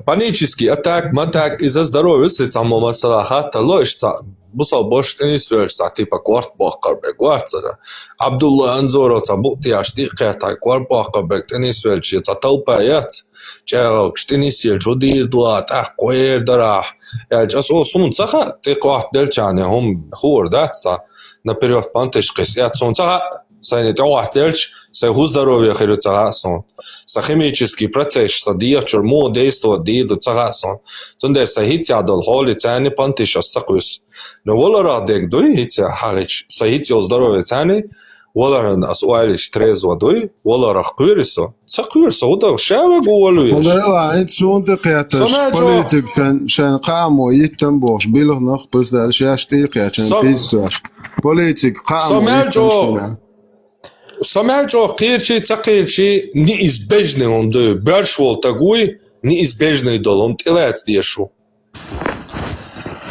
Speaker 6: панический атак, матак из-за здоровья, само масалахата лошца, бусал бош тенисуэльса, типа кварт бахкарбек, ватсара. Абдулла Анзоров, бутияш, тикета, кварт бахкарбек, тенисуэльчи, толпа яц, чел, штенисуэль, чуди дуа, так, куэр дарах. Я час о сун цаха, ты кварт дельчане, хум хур датса, наперед пантышкис, я сун цаха, сайни тауахтельч, сайху здоровья херю цагасон. Са химический процесс, са диячур му действовать диду цагасон. Тунде са хитя дол холи цани пантиша сакус. Но волара дек дуй хитя харич, са хитя здоровья цани, волара нас уайлиш трезва дуй, волара хквирисо. Цаквирисо, уда шава гуалуеш.
Speaker 7: والله انت شو انت قياتش بوليتيك شان قامو يتنبوش بيلو نخ بس ده شي اشتيق يا شان بيسوش بوليتيك قامو
Speaker 6: Самячо қирчи цақирчи неизбежный он ды бершвол тагуй неизбежный дол он тилец дешу.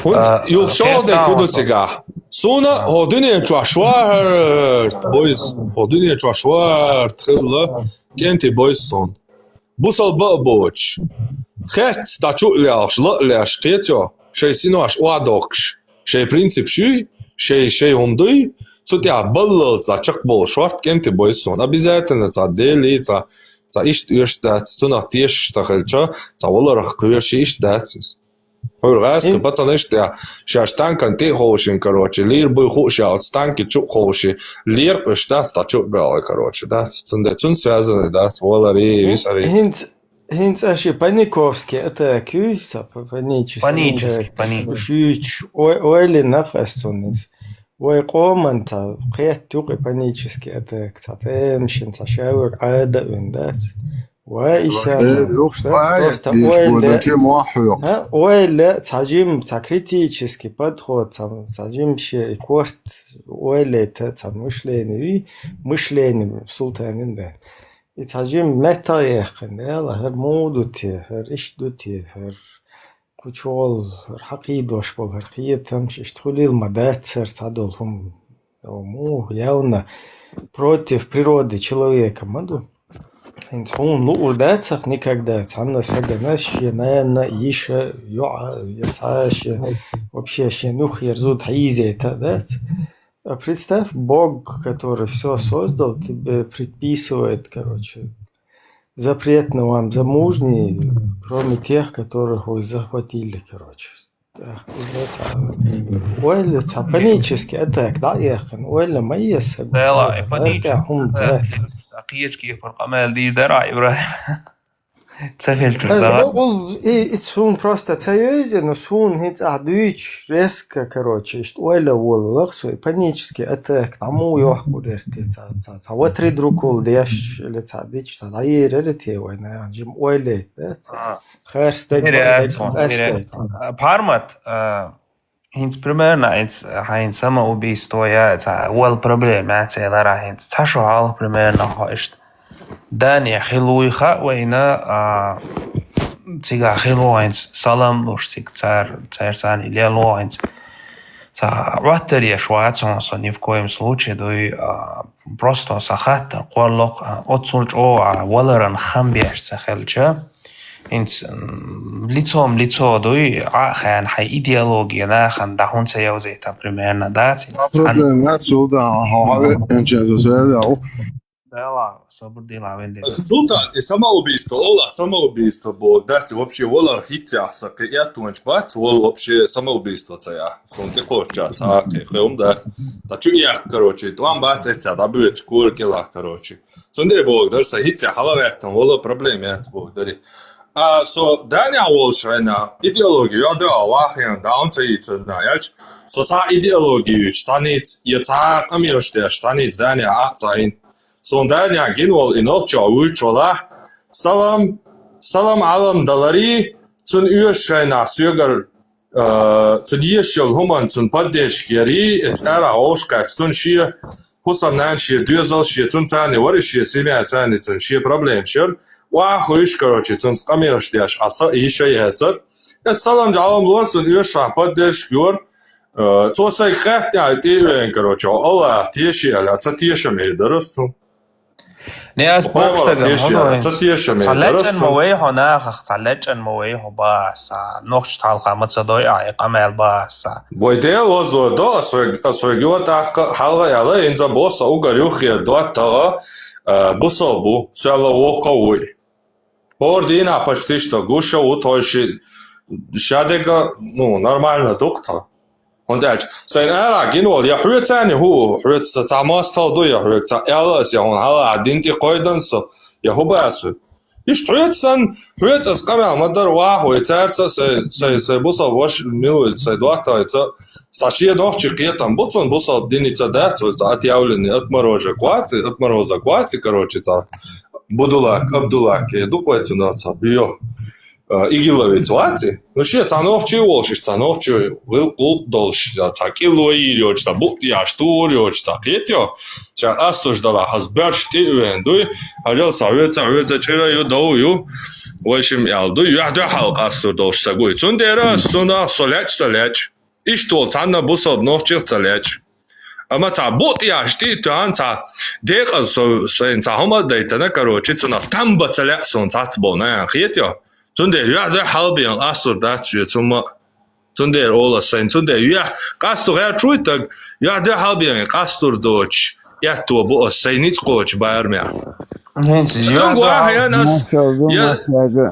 Speaker 6: Und юлшал де кудуцега. Суна ходуне чашварт бойс ходуне чашварт хилла кенти бойс сон. Бусал бабоч. Хэт стачу ляш ляш кетё. Шей синуаш уадокш. Шей принцип шуй, шей умдуй. Цутя балл зачак бол шварт кенти бойс сон. Обязательно за дели за ишт юштат суна теш тахелча за воларах кверши иштатс. Раз, пацаны, что сейчас танкан ты хоушин, короче, лир бы хушал, танки чук хоуши, лир бы что стачу белый, короче, да, цун связаны, да, с волари, висари.
Speaker 2: Хинц аши Паниковский, это кюйца, панический, шуич, ойли нахастунец, ой команта, кет тюры панический, это кстати, мшин цашаур, ада ундат.
Speaker 7: просто
Speaker 2: ойля цажим критический подход, цажим ще корт ойля это мышление султанин да. И цажим мета яхын, да, хер модути, хер иштути, хер кучол, хер хакидош бол, хер хиетам шештхулил мадацер цадолхум, явно против природы человека, маду. Он удается никогда, цанна саганащи, наверное, еще яцащи, вообще еще ерзут хаизе это, да? А представь, Бог, который все создал, тебе предписывает, короче, запретно вам замужние, кроме тех, которых вы захватили, короче. Ойля панически, это да, яхан, ойля майеса.
Speaker 3: Да, панически. قيتكي فرق أمال دي درع إبراهيم تفلت
Speaker 2: он просто серьезен, но он هيك عدوش резко, короче, что ойля вол лаксу панически атак тому يحكوا درتي وتري دروكول ديش اللي تعديش تعير رتي وين جيم ойля ده خير استيك
Speaker 3: بارمات Hins primärna hins sama ubийство это wal проблема это ра hins цашо ал примерно хоишт Дания хилуиха вейна цига хилуинс салам луштик цар сани лелуинс Роттерия швайцарца ни в коем случае просто сахата қоллоқ отсулч валаран хамберса хелча инс лицо хан хай идеология нахан дахун сеяузета примерно дать
Speaker 7: проблема отсюда
Speaker 3: да собудила венде
Speaker 6: Султан и самоубийство было дать вообще волар хитяса к ятунч бац вол вообще самоубийство цая сон ты хочешь хэум да чу я короче там бац это да будет шкур кила короче сон де бог да хитя халавятан вола проблема я бог дари so Dania Walshana идеологию да вахян да он цается да яч соца идеологию станет яца камеште станет Dania ацайн Sondania ginwal inokcha ulchola salam alam dalari zum Urscheiner Söger zum Yeshel Human zum Padeshkeri et era Oshka zum Shia Husam Nanshi Duzal Shi zum Zani Warishi Simia Zani zum Shi Problem Shir wa Khoish Karochi zum Qamirshdash Asa Isha Yatzer et salam alam lor zum Ursha Padeshkur so sai khat ya tiren Karochi Allah Tishi ala Tishi me darastu
Speaker 3: ناس بوقتها
Speaker 6: تيشم
Speaker 3: صلتن مويه ناخ صلتن مويه باس نوخش تالقا متصدوي قمال باس
Speaker 6: بويدل وزو دو سوغيو تاق حلقه يلا انزا بوس اوغريوخي دوتا بوسобу села вокоуи ордина почти что гуша утойши шадега нормально доктор Und sein Ära genau, ja hört seine hört Samas Taldo ja hört alles ja und alle adinti Qoidan so ja hobasu. Ich hört es Kamera Madar Waho jetzt sei Busa wasch Mil sei Doktor jetzt Sashia noch Chikitan Butson Busa Dinica da so отъявлены от мороза кваci короче Будулак Абдулак дуквается на ца био игиловец вати. Ну что, цановчи волшиш, цановчи был кул долш, цакило ирёч, та бут я что рёч, та кетё. Сейчас астуш дала хазберш ти вендуй, ажал совет чера ю дау ю. В общем, ялду яхда халк астур долш сагуй. Цундера суна соляч. И что, цанна бусод нохчих цаляч. Ама ца бот яшти туан ца дека сэн ца хома дэйтана короче цуна тамба цаля сон ца цбона хетё. Цунде яда халбиан астур датчу цума цунде ола сэн цунде я кастур я чуйтаг яда халбиан кастур доч я то бо сэнит коч байрмя.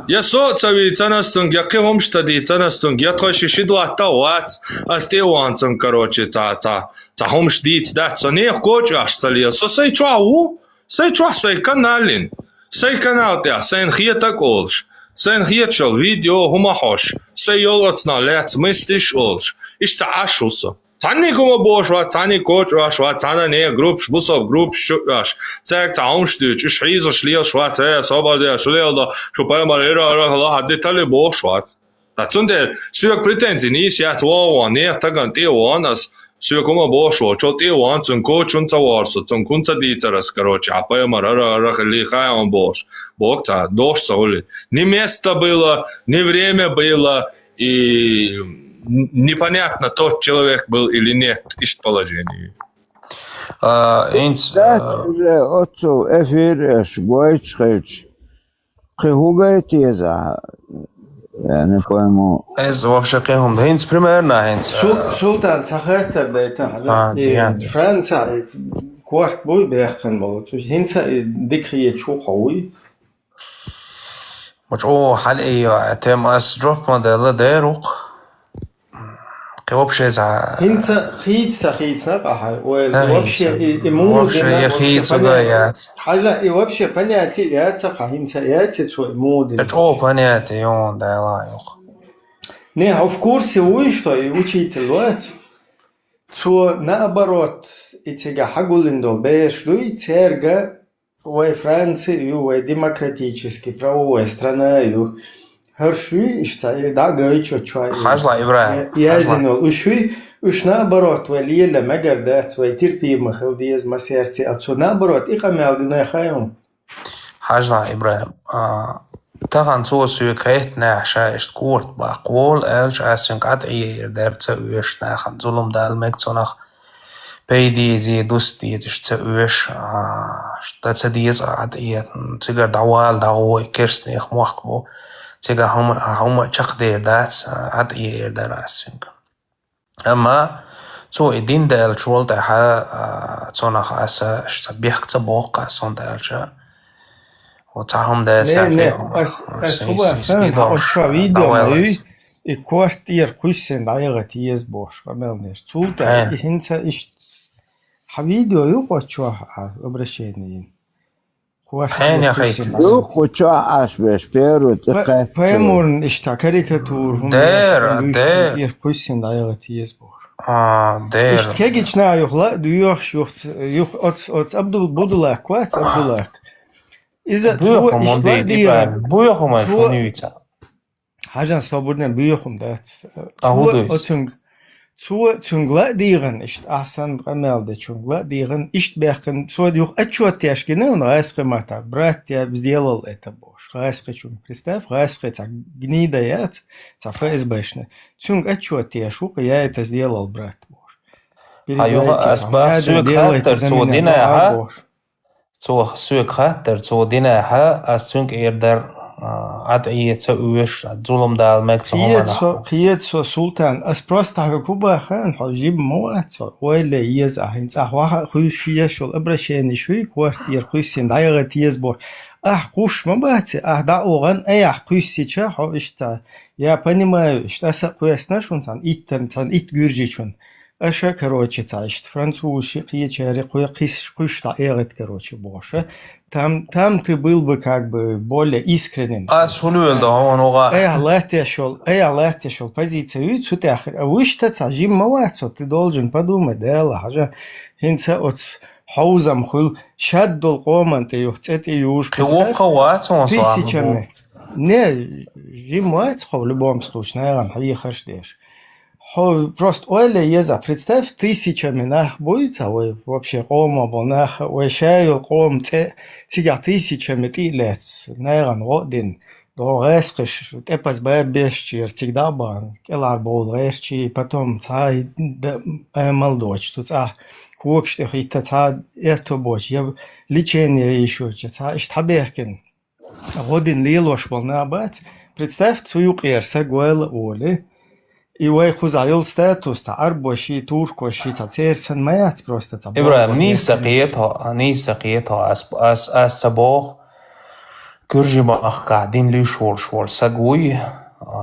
Speaker 6: Я соцави цанастун я кемомштади цанастун я тоши шидвата ват асте ванцун короче ца хомштиц да цоне коч аш цали со сей чау сей каналин сей канал те сен хиетак олш сен хиетшол видео хумахош сей йолоцна лец мистиш олш ишта ашусо Цани кому бошва, цани коч вашва, цана не групп, шбусов групп, шуаш. Цек цаумштуч, шризо шлил шва, це собаде, шлилда, шупаймар ира, детали бошва. Та цунде, сюк претензии не сят вон, не таган те вонас, сюк кому бошва, чо те вон, цун кочун цаварсо, цун кунца дицарас, короче, а паймар ира, лихай он бош. Бог ца, дождь соли. Не место было, не время было, и непонятно, тот человек был или нет из положения.
Speaker 9: Уже отцу эфир шгойчхич. Кхугайте за. Я не пойму.
Speaker 3: Ez вообще кем хинц примерно хинц.
Speaker 2: Султан цахатер дайта. Франция кварт бой бяхан бол. То хинц дикриет шо хауи.
Speaker 3: مش حلقي تم اس دروب موديل ديروق вообще за
Speaker 2: Хинца хитса нахай. Вообще
Speaker 3: хитса да яц.
Speaker 2: Хажа и вообще понятие яца хинца яца свой модель.
Speaker 3: Это понятие он да лайох.
Speaker 2: Не, а в курсе вы что и учитель вот. Цо наоборот итега хагулиндол бешлуй церга во Франции во демократически правовая страна ю. Хершуй ишта да гайчо чай.
Speaker 3: Хажла Ибраим.
Speaker 2: Я знал, уж наоборот, валиела мегардат, свой терпим махалдиез масерти, а цо наоборот, и хамялдина хайом.
Speaker 3: Хажла Ибраим. Tahan suosyy kehtnää sääst kuort ba kuol elch asyn kat eir dertse uesh nahan zulum dal mektsonach paydi zi dusti tse uesh statsa dies at eir tsigar dawal dawo kersnich mochbo tsiga homa chaqder dat at eir der asyn amma so idin dal chwolta ha tsonach asa stabihktsa boqa son dalcha وتعهم ده
Speaker 2: بس هو فهم أشرا فيديو ماي كوارتير كويسن دايغتي يزبوش قملناش تولتا هنسا إيش حفيديو يوقع شو أبرشينين
Speaker 3: حين يا خي
Speaker 9: يوقع شو أشبش بيرو تقف
Speaker 2: بيمورن إشتا كاريكاتور هم دير كويسن دايغتي يزبوش
Speaker 3: دير
Speaker 2: إشت كيجيشنا يخلا دويوخ يوخ أتس أبدو بودولا كوات أبدولاك إذا
Speaker 3: بويخم بويخم شو نيوتا
Speaker 2: حاجة صابرنا بويخم دات
Speaker 3: أهودويس
Speaker 2: تونغ ديغن إشت أحسن قمال ده تونغ ديغن إشت بيخن سو ديوخ أتشو تياشكنا ونغايسخ ماتا برات يا بزديلل это бош غايسخ чун представь غايسخ так гнидаят ца ФСБшны тунг أتشو тиашука я это сделал брат бош
Speaker 3: أيوه أسباب سوق تودينا Så sök hatter så dina ha asunk der adiyet så uish zulum dal mek so
Speaker 2: خيت سو سلطان اس просто حكوبة خان حجيب موات ولا يز اهين صح واحد خوشيه شو ابرشين شوي كوارتير خوسين دايغه يزبور قوش ما بات دا اوغان اي خوسيچا хо ишта я понимаю что са куяснаш он сан иттен сан ит гүржичун أشا كروتشي تعيشت فرنسوشي قيتشاري قيش تعيغت كروتشي بوشة там ты был бы как бы более искренен.
Speaker 3: Шулюэл да он ога.
Speaker 2: Латешол позицию цутахер. А вы что цажим мавацо, ты должен подумать, да, лажа. Хинца от хаузам хул шаддол команты юхцет и юш.
Speaker 3: Ты вопха вацо он
Speaker 2: тысячами. Не, жимать, в любом случае, наверное, ехать дешь. Просто Оля еза, представь, тысячами нах будет, а вы вообще кома бонах, вы шаю ком тига тысячами ты лет, наверное, один. До резкиш, тепас бэбешчи, всегда бан, келар бол резчи, потом цай молдоч, тут куокште хита ца эрто боч, я лечение еще, ца иштабехкен. Годин лилош бол набат, представь, цуюк ерса гуэла Оли, и вы хузаил статус, та арбоши, туркоши, та церсен маят просто та.
Speaker 3: إبراهيم نيسا قيتها أس سباق كرجما أخ قاعدين ليشول سقوي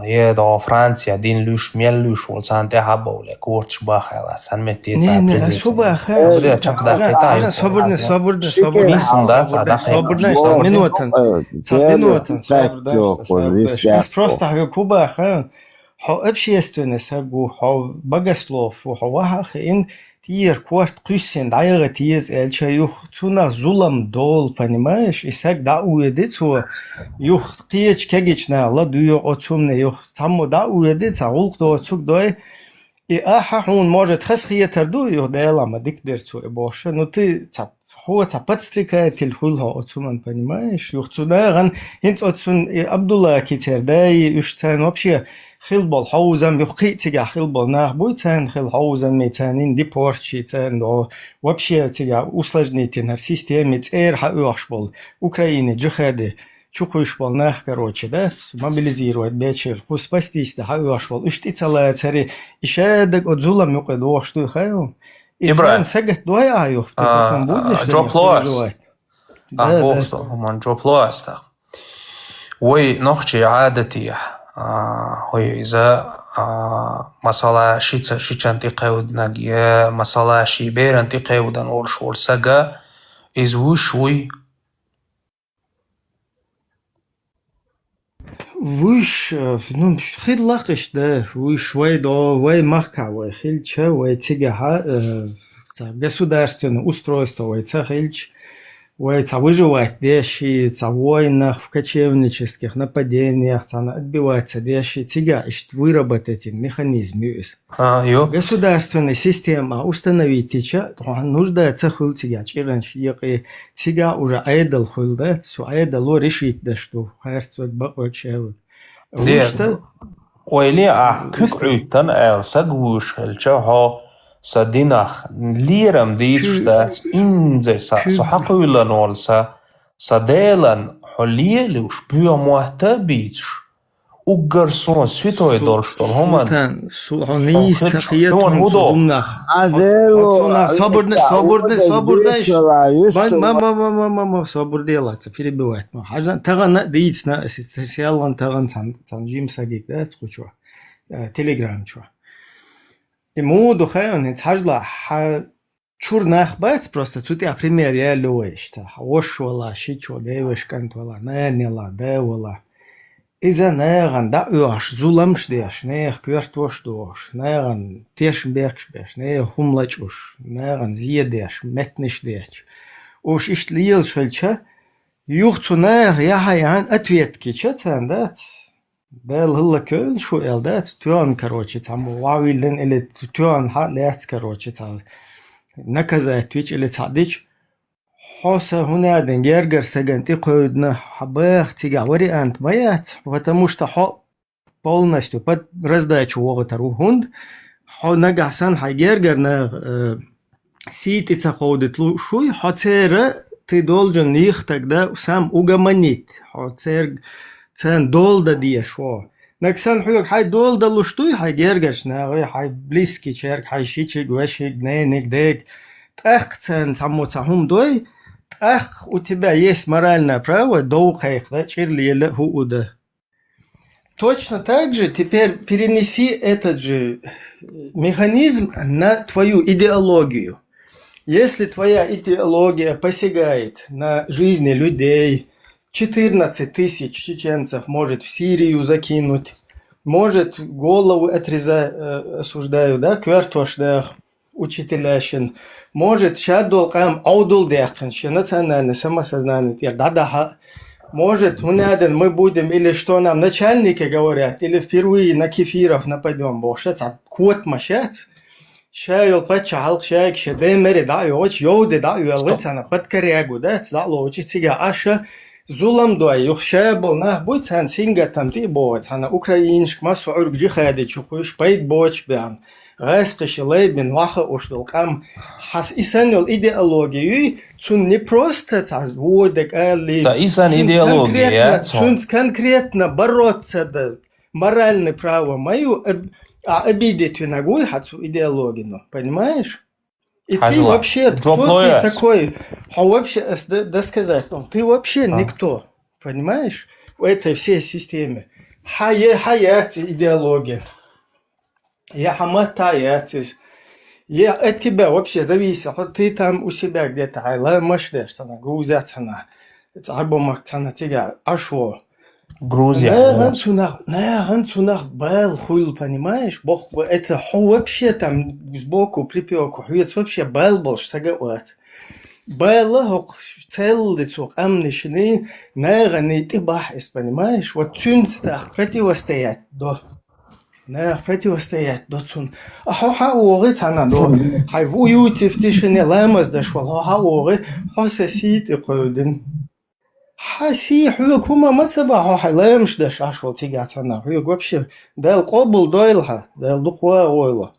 Speaker 3: يدا فرنسا دين ليش ميل ليشول سانتي حبولة كورتش باخلا سان متي
Speaker 2: Не, شو باخر؟ صبرنا просто كوباخر. حو общественность هجو حو بجسلوف وحو إن تير كورت قيسين دايرة تيز إلشا يخ تونا ظلم دول понимаешь إساق دعوة ديتو يخ قيش كجيشنا الله دويو أتومنا يخ تامو دعوة ديتا غلق دو أتوك دوي и ахахун может хасхия тарду ё делама диктирцу эбоша, но ты хуата подстрекает тильхулха отсуман, понимаешь? Юхцунаган инт отсун Абдулла китердай уштан вообще хилбол хаузан юхкитига хилбол нахбуйтан хил хаузан метанин дипорчи тан до вообще тига усложнительная система цер хауашбол Украины джихады чукуйшбол нах, короче, да, мобилизировать вечер, ху спастись, да, хауашбол, уштицала цари, ишедек от зулам юкэдо, что хаю. И цан сагат дуай аюх, ты потом будешь
Speaker 3: переживать. Боксо, man جوبلواستا. وي نخشي عادتي هوي إذا مسألة شيء تقود نجيا مسألة شيء بيرن تقود أن أول شغل سجا إذ وشوي
Speaker 2: وش ну خيل لاقش ده وش وي до وي махка وي хилча وي тига государственное устройство وي цахилч وي выживать деши в войнах, в кочевнических нападениях, отбиваться деши тига выработать механизм государственная система установить тича нуждается хул тига чиранч яки тига уже айдал хул да су айдало решить да что хайрцог бакочев
Speaker 3: ويلي كيكعوتن سجوش الجوها سدينخ ليرم ديشتات إنزي سحقولا نولسا سديلن حليه لوش بيو مهتبيتش وقرصون سويتوي دولشتون همان
Speaker 2: نيس تقيتهم صدمنا صبرنا ما صبر делаться перебивать حاجة تغن ديتنا سيالان تغن تنجيم ساقيك да تخوشوا تليجرام شوا ему духаён хажла чур нахбац просто тут я пример я луэшта ошвала шичо девешкантвала нэнела девала иза нэган да уаш зуламш деш нэх квертош дош нэган тешбекшбеш нэ хумлачуш нэган зиедеш метниш деш уж ишт лил шэлча юхцу нэх яхаян ответки чатсан да Бел хилла көл шо элдат туан короче там вавилен или туан халят короче там наказать твич или цадич хоса хунаден гергер саганти койдна хабах тига вариант маят потому что хо полностью под раздачу воготару хунд хо нагасан хагергер на сити цаходит лушуй хотера ты должен их тогда сам угомонить хотер цен долда диешо. Наксан хуйок хай долда луштуй хай гергаш на хай близкий черк хай шичи гвеши гненик дек. Эх цен саму цахум дой. Эх у тебя есть моральное право доухайх да чирлиеле хууда. Точно так же теперь перенеси этот же механизм на твою идеологию. Если твоя идеология посягает на жизни людей, 14 тысяч чеченцев может в Сирию закинуть, может голову отрезать, осуждаю, да, квертош учителящин, может шадол кам аудул дехен, национальное самосознание, да, Может, мы будем, или что нам начальники говорят, или впервые на кефиров нападем, бошец, а кот машец. Шайл пачал, шайк шедемери, да, yoch yode, да, юэлгыцана, подкорягу, да, цдало, учитига, аша, зулам дуай, юхшабл, на, буйцан, синга там ти боцана, украиншк, масуург джихади, чухуш, пайт боч бян. Гайскиш лейбин ваха уштулкам хас исанул идеологию цун не просто цаз водек али
Speaker 3: Да исан идеология
Speaker 2: цун конкретно бороться да моральное право мою обидеть виногой хацу идеологию, понимаешь? И ты вообще кто ты такой? Он вообще да сказать, ты вообще никто, понимаешь? В этой всей системе. Хаят идеология. Я хаматаятис. Я от тебя вообще зависит. Ты там у себя где-то, ай, машдеш, там, Грузия, там, альбомах, там, тебя, а шо?
Speaker 3: Грузия.
Speaker 2: Ганцунах бэл хуйл, понимаешь? Бог, это вообще там сбоку, припеку, хуец вообще бэл был, что говорит. Бэлла, цел лицо, амнишины, наганы, ты бахис, понимаешь? Вот цюнстах противостоять, да. Не, противостоять, доцун. А ха-ха-оры цана, до. Хай в уюте в тишине лэмэс дэшвал, ха-ха-оры, ха-сасит и койдин. Ха-си, хуюк, хума мацаба, ха-хай лэмш дэш ашвал тига цана. Хуюк вообще, дэл қобыл дойлха, дэл духуа ойло.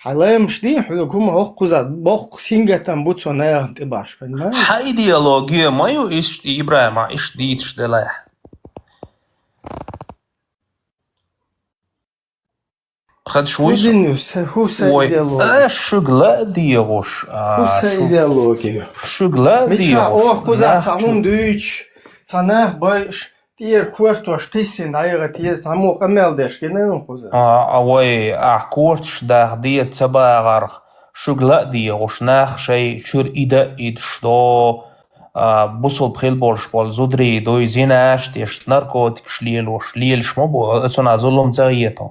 Speaker 2: Хай лэмш ди, хуюк, хума ох куза, бох синга там буцо нэ ты баш, понимаешь?
Speaker 3: Ха идеология мою иш Ибраима, иш дитш делэ. خد شويش ой شغلة ديوش
Speaker 2: идеология
Speaker 3: شغلة ديوش
Speaker 2: ميتشا أوه كوزا تعمون دويتش تناه بايش تير كورتوش تيسين دايرة تيز تعمو قمال ديش كنين كوزا
Speaker 3: أوي كورتش ده ديت تباغر شغلة ديوش ناخ شي شور إيدا إيدشتو بوصل بخيل بولش بول زودري دوي زيناش تيش ناركوتك شليلوش ليلش مبو أتونا ظلم تغييتون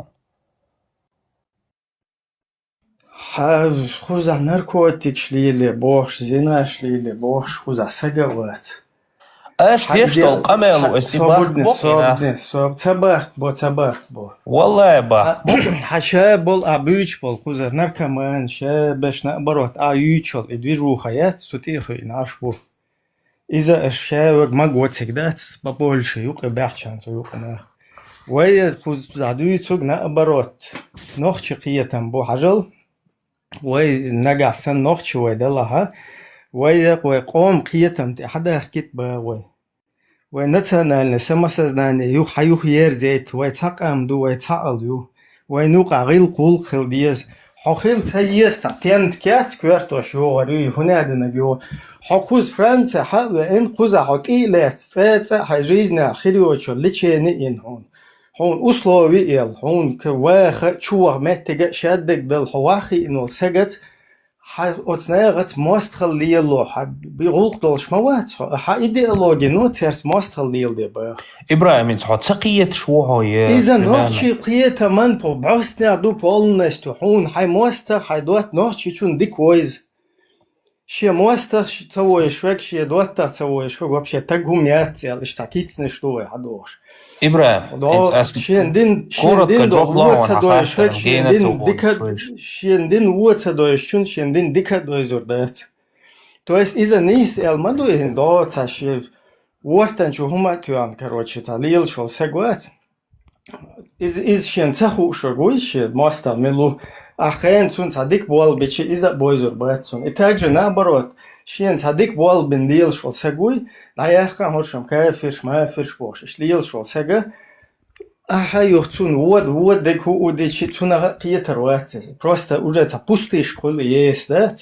Speaker 2: خوزا ناركوتيك شليلي بوش زنا شليلي بوش خوزا سجوات
Speaker 3: اش ليش القمل
Speaker 2: واستباح تباخ بو
Speaker 3: والله با
Speaker 2: حشا بول ابيش بول خوزا ناركمان شا باش نقبروت ايوتشل ادويجو خيات ستيخ ناش بو اذا الشاوق ما قوتك دات ببولش يوق باحشان يوق ناخ وي خوزا دويتوق نقبروت نوخ قيتم بو حجل وي نجح سن نوخش وي دلها وي قوم قيتم حدا حكيت با وي نتنا نسمسزنا يو حيو خير زيت وي تقام دو وي تعال يو وي نوقع غيل قول خل ديز حخيل تيست تنت كات كورتو شو وري هنا دنجو حخوز فرنسا حا ان قوزا حقيلات صيت حجيزنا خيروچو لچيني ان هون هون أصلوي إل هون كواخ شوه متجا شدك بالحواخي إنه سجت أتصنعت ماستخل ليلو بيغلق دولش موات إيديولوجي نو ترس ماستخل ليل دي بقى
Speaker 3: إبراهيم أنت تقيت شو هاي
Speaker 2: إذا نوحشي قيت من بو بعوستنا دو بولنستو هون حي ماستخ حي دوات نوحشي شون ديك ويز شي ماستخ تسوي شوك شي دوات تسوي شوك вообще تقهم ياتي اشتاكيتس نشتوي حدوش
Speaker 3: إبراهيم
Speaker 2: شندين дика дойзурдат. То есть из-за них элмадуин до цаши вортан чухуматуан, короче, талил шел сегуат. Из шен цаху шогуище моста милу ахен цун цадик бол бичи из-за бойзурбат цун. И также наоборот, шен цадик бол бен лил шел сегуй, наяха хошам кафирш мафирш бош. Шлил шел сега Аха юхцун вот деку удечи цуна қиетарватсыз. Просто уже пустые школы есть, да?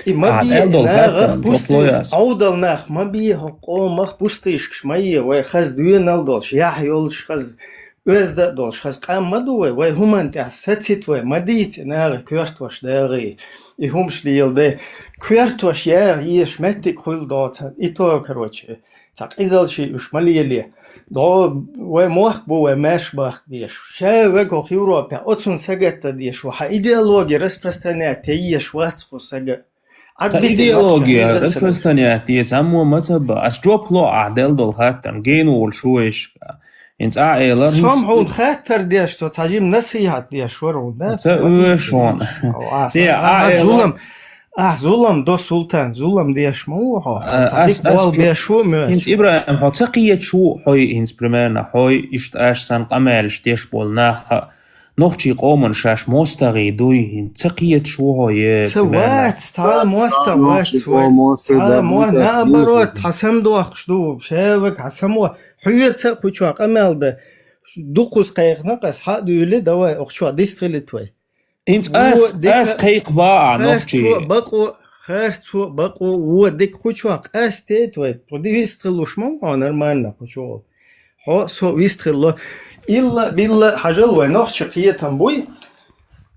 Speaker 2: И мабиях пустые аудалнах мабиях қомах пустышкш мои вай хаз дуенал долш я ёлш хаз өзда долш хаз қаммаду вай хуманта сатит вай мадит нага квертваш дары и хумшлил де квертваш я еш метик хул доца и то короче так изалши уж малиели до вай мох бу вай мешбах деш ша веко Европа отсун сагата деш ва идеология распространять еш вацху сага
Speaker 3: إيديولوجيا رسبستانيات يتسموا مثلا أسجوب لو أعدال دول خاتن جينو والشويش إنت أعيلر
Speaker 2: صام هون خاطر ديش تو تعجيم نصيحة ديش ورون ناس
Speaker 3: شون
Speaker 2: ظلم ظلم دو سلطان ظلم ديش موها تعطيك بوال بيشو
Speaker 3: إنت إبراهيم هو تقية شو هاي إنس بريميرنا هاي إشت أشسن قمالش ديش بولناخ نوختي قومن شاش مستغي دوي تقية شو هاي
Speaker 2: سوات تعال مستوات تعال مو نابروت حسم دوخش دو شاوك حسمو حيوت ساقوشوا قمال ده دوقوس قيق نقص حق دولي دوا أخشوا ديستغلي توي
Speaker 3: إنت أس قيق باع نوختي
Speaker 2: بقو خارتو بقو وديك خوشوا قاس تيتوي ودي يستغلوش مو نرمالنا خوشوا هو سو يستغلو إلا بالله حاجة نوخش قيتن بوي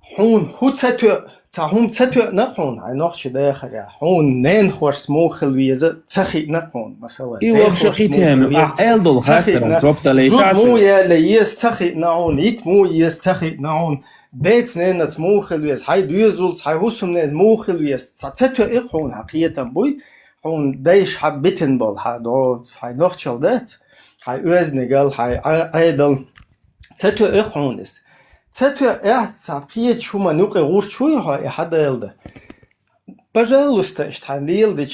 Speaker 2: حون هو تساتو تاهم تساتو نقون عي نوخش داخل حون نين خورس موخل ويزا تسخي نقون مثلا
Speaker 3: إيوه بشقي تامي أعيل دول خاطر جوبتا ليتاسي
Speaker 2: زود مو يالا يستخي نعون يت مو يستخي نعون ديت نينت موخل ويز حي دوزولت حي هوسم نينت موخل ويز تساتو إقون حقيتن بوي حون دايش حبتن بول حي نوخشل دات حي أوزنقل حي عيدل تساتو إقون است تساتو تعقيد شو ما نوقي غور شوي هاي حدا يلده пожалуйста اشتحليل دي